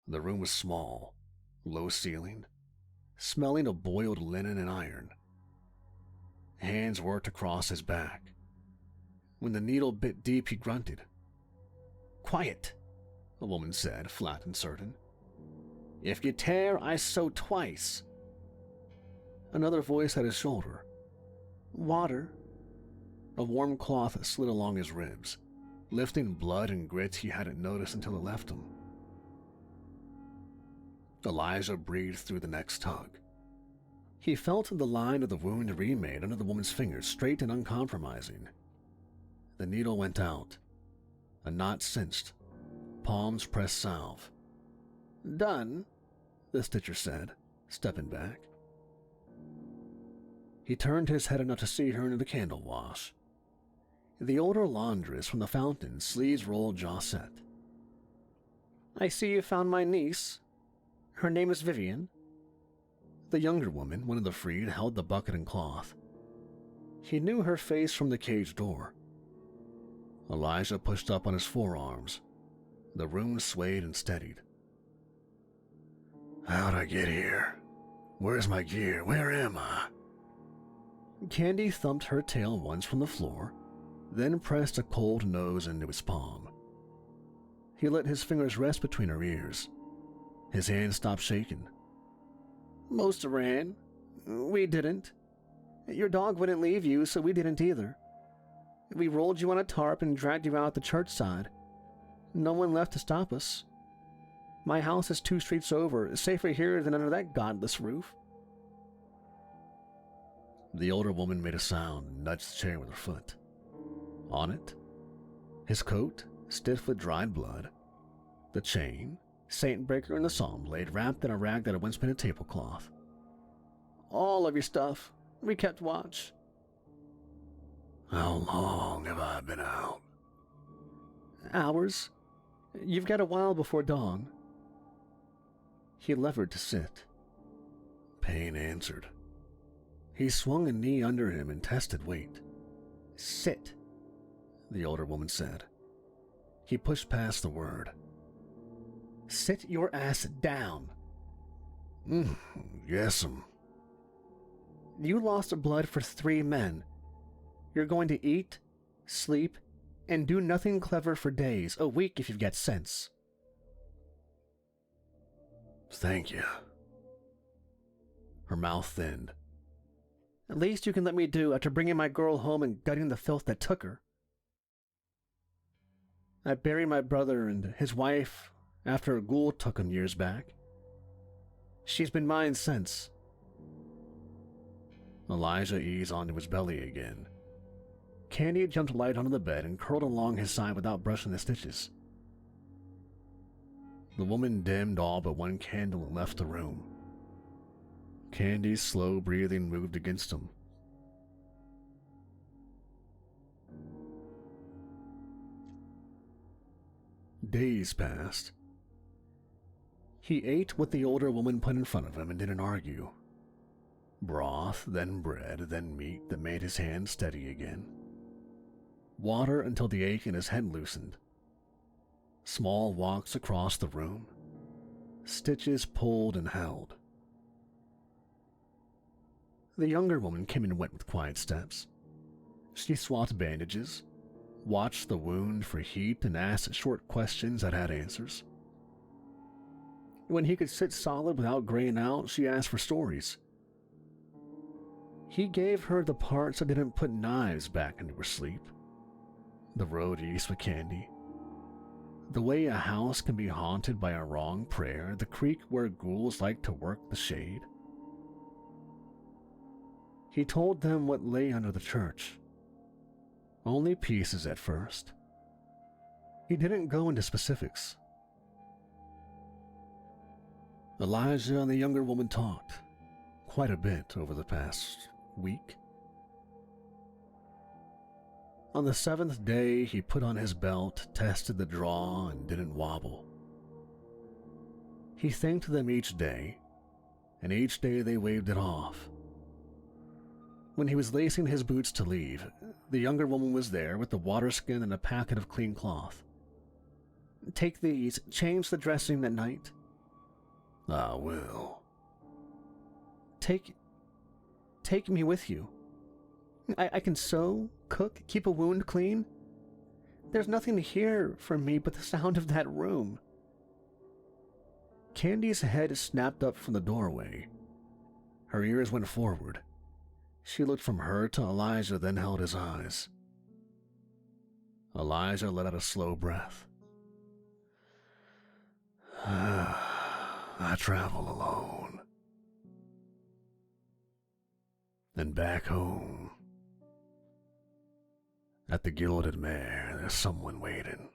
The room was small, low ceiling, smelling of boiled linen and iron. Hands worked across his back. When the needle bit deep, he grunted. "Quiet," a woman said, flat and certain. "If you tear, I sew twice." Another voice at his shoulder. "Water." A warm cloth slid along his ribs, lifting blood and grit he hadn't noticed until it left him. Elijah breathed through the next tug. He felt the line of the wound remade under the woman's fingers, straight and uncompromising. The needle went out. A knot cinched. Palms pressed salve. "Done," the stitcher said, stepping back. He turned his head enough to see her in the candle wash. The older laundress from the fountain, sleeves rolled, jaw set. "I see you found my niece. Her name is Vivian." The younger woman, one of the freed, held the bucket and cloth. He knew her face from the cage door. Elijah pushed up on his forearms. The room swayed and steadied. "How'd I get here? Where's my gear? Where am I?" Candy thumped her tail once from the floor, then pressed a cold nose into his palm. He let his fingers rest between her ears. His hand stopped shaking. "Most ran. We didn't. Your dog wouldn't leave you, so we didn't either. We rolled you on a tarp and dragged you out the church side. No one left to stop us. My house is 2 streets over, safer here than under that godless roof." The older woman made a sound and nudged the chair with her foot. On it, his coat, stiff with dried blood, the chain, saint breaker, and the psalm blade wrapped in a rag that had once been a tablecloth. "All of your stuff. We kept watch." "How long have I been out?" "Hours. You've got a while before dawn." He levered to sit. Pain answered. He swung a knee under him and tested weight. "Sit," the older woman said. He pushed past the word. "Sit your ass down." Yes'm." "You lost blood for 3 men. You're going to eat, sleep, and do nothing clever for days, a week if you've got sense." "Thank you." Her mouth thinned. "At least you can let me do after bringing my girl home and gutting the filth that took her. I buried my brother and his wife after a ghoul took him years back. She's been mine since." Elijah eased onto his belly again. Candy jumped light onto the bed and curled along his side without brushing the stitches. The woman dimmed all but one candle and left the room. Candy's slow breathing moved against him. Days passed. He ate what the older woman put in front of him and didn't argue. Broth, then bread, then meat that made his hands steady again. Water until the ache in his head loosened. Small walks across the room. Stitches pulled and held. The younger woman came and went with quiet steps. She swapped bandages, watched the wound for heat, and asked short questions that had answers. When he could sit solid without graying out, she asked for stories. He gave her the parts that didn't put knives back into her sleep. The road east with Candy. The way a house can be haunted by a wrong prayer, the creek where ghouls like to work the shade. He told them what lay under the church. Only pieces at first. He didn't go into specifics. Elijah and the younger woman talked quite a bit over the past week. On the 7th day, he put on his belt, tested the draw, and didn't wobble. He thanked them each day, and each day they waved it off. When he was lacing his boots to leave, the younger woman was there with the water skin and a packet of clean cloth. "Take these, change the dressing at night." "I will." Take me with you. I can sew, cook, keep a wound clean. There's nothing here for me but the sound of that room." Candy's head snapped up from the doorway. Her ears went forward. She looked from her to Elijah, then held his eyes. Elijah let out a slow breath. I travel alone. And back home, at the Gilded Mare, there's someone waiting.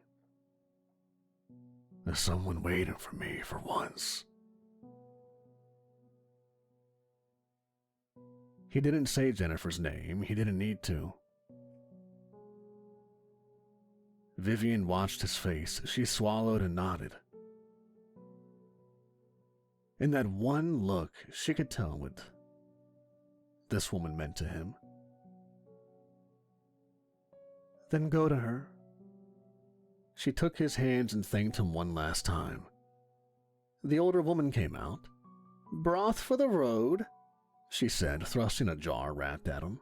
There's someone waiting for me for once. He didn't say Jennifer's name. He didn't need to. Vivian watched his face. She swallowed and nodded. In that one look, she could tell what this woman meant to him. "Then go to her." She took his hands and thanked him one last time. The older woman came out. "Broth for the road," she said, thrusting a jar wrapped at him.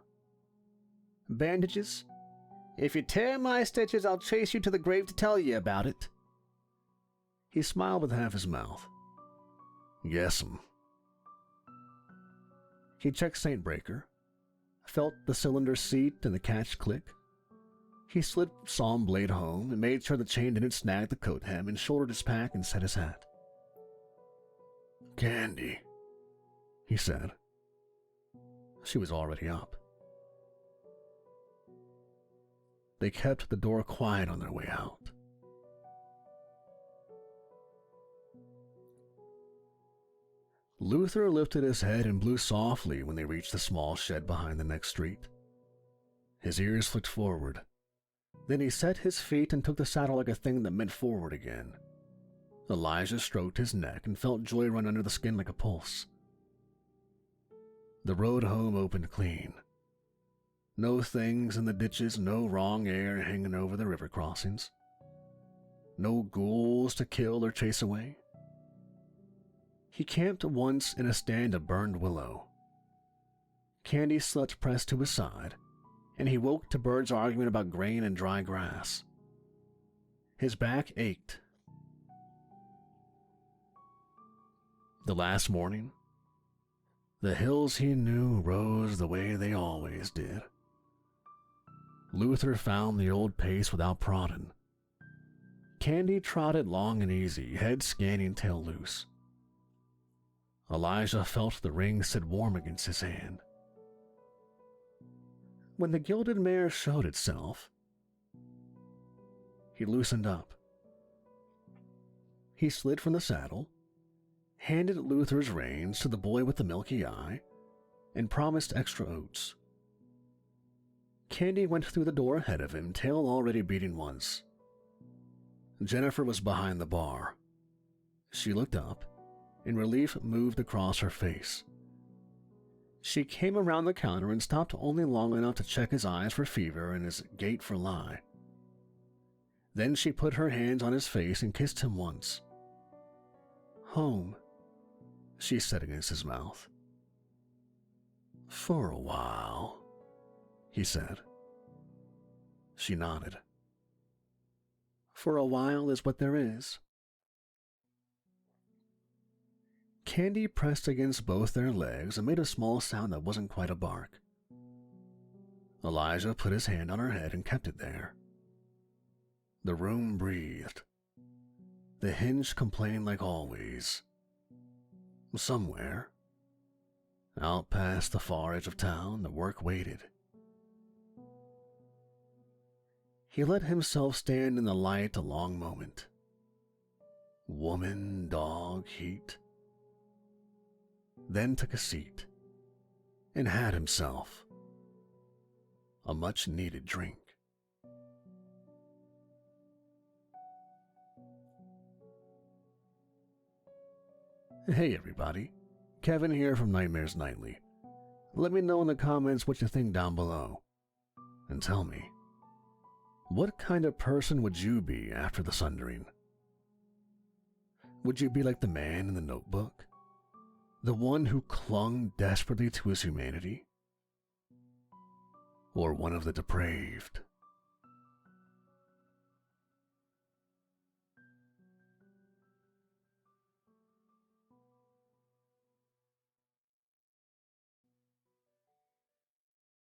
"Bandages? If you tear my stitches, I'll chase you to the grave to tell you about it." He smiled with half his mouth. "Yes'm." He checked Saint Breaker, felt the cylinder seat and the catch click. He slid Psalm Blade home and made sure the chain didn't snag the coat hem and shouldered his pack and set his hat. "Candy," he said. She was already up. They kept the door quiet on their way out. Luther lifted his head and blew softly when they reached the small shed behind the next street. His ears flicked forward. Then he set his feet and took the saddle like a thing that meant forward again. Elijah stroked his neck and felt joy run under the skin like a pulse. The road home opened clean. No things in the ditches, no wrong air hanging over the river crossings. No ghouls to kill or chase away. He camped once in a stand of burned willow. Candy slept pressed to his side, and he woke to birds arguing about grain and dry grass. His back ached. The last morning, the hills he knew rose the way they always did. Luther found the old pace without prodding. Candy trotted long and easy, head scanning, tail loose. Elijah felt the ring sit warm against his hand. When the Gilded Mare showed itself, he loosened up. He slid from the saddle, handed Luther's reins to the boy with the milky eye, and promised extra oats. Candy went through the door ahead of him, tail already beating once. Jennifer was behind the bar. She looked up, and relief moved across her face. She came around the counter and stopped only long enough to check his eyes for fever and his gait for lie. Then she put her hands on his face and kissed him once. "Home," she said against his mouth. "For a while," he said. She nodded. "For a while is what there is." Candy pressed against both their legs and made a small sound that wasn't quite a bark. Elijah put his hand on her head and kept it there. The room breathed. The hinge complained like always. Somewhere, out past the far edge of town, the work waited. He let himself stand in the light a long moment. Woman, dog, heat. then took a seat and had himself a much-needed drink. Hey everybody, Kevin here from Nightmares Nightly. Let me know in the comments what you think down below. And tell me, what kind of person would you be after the sundering? Would you be like the man in the Notebook? The one who clung desperately to his humanity? Or one of the depraved,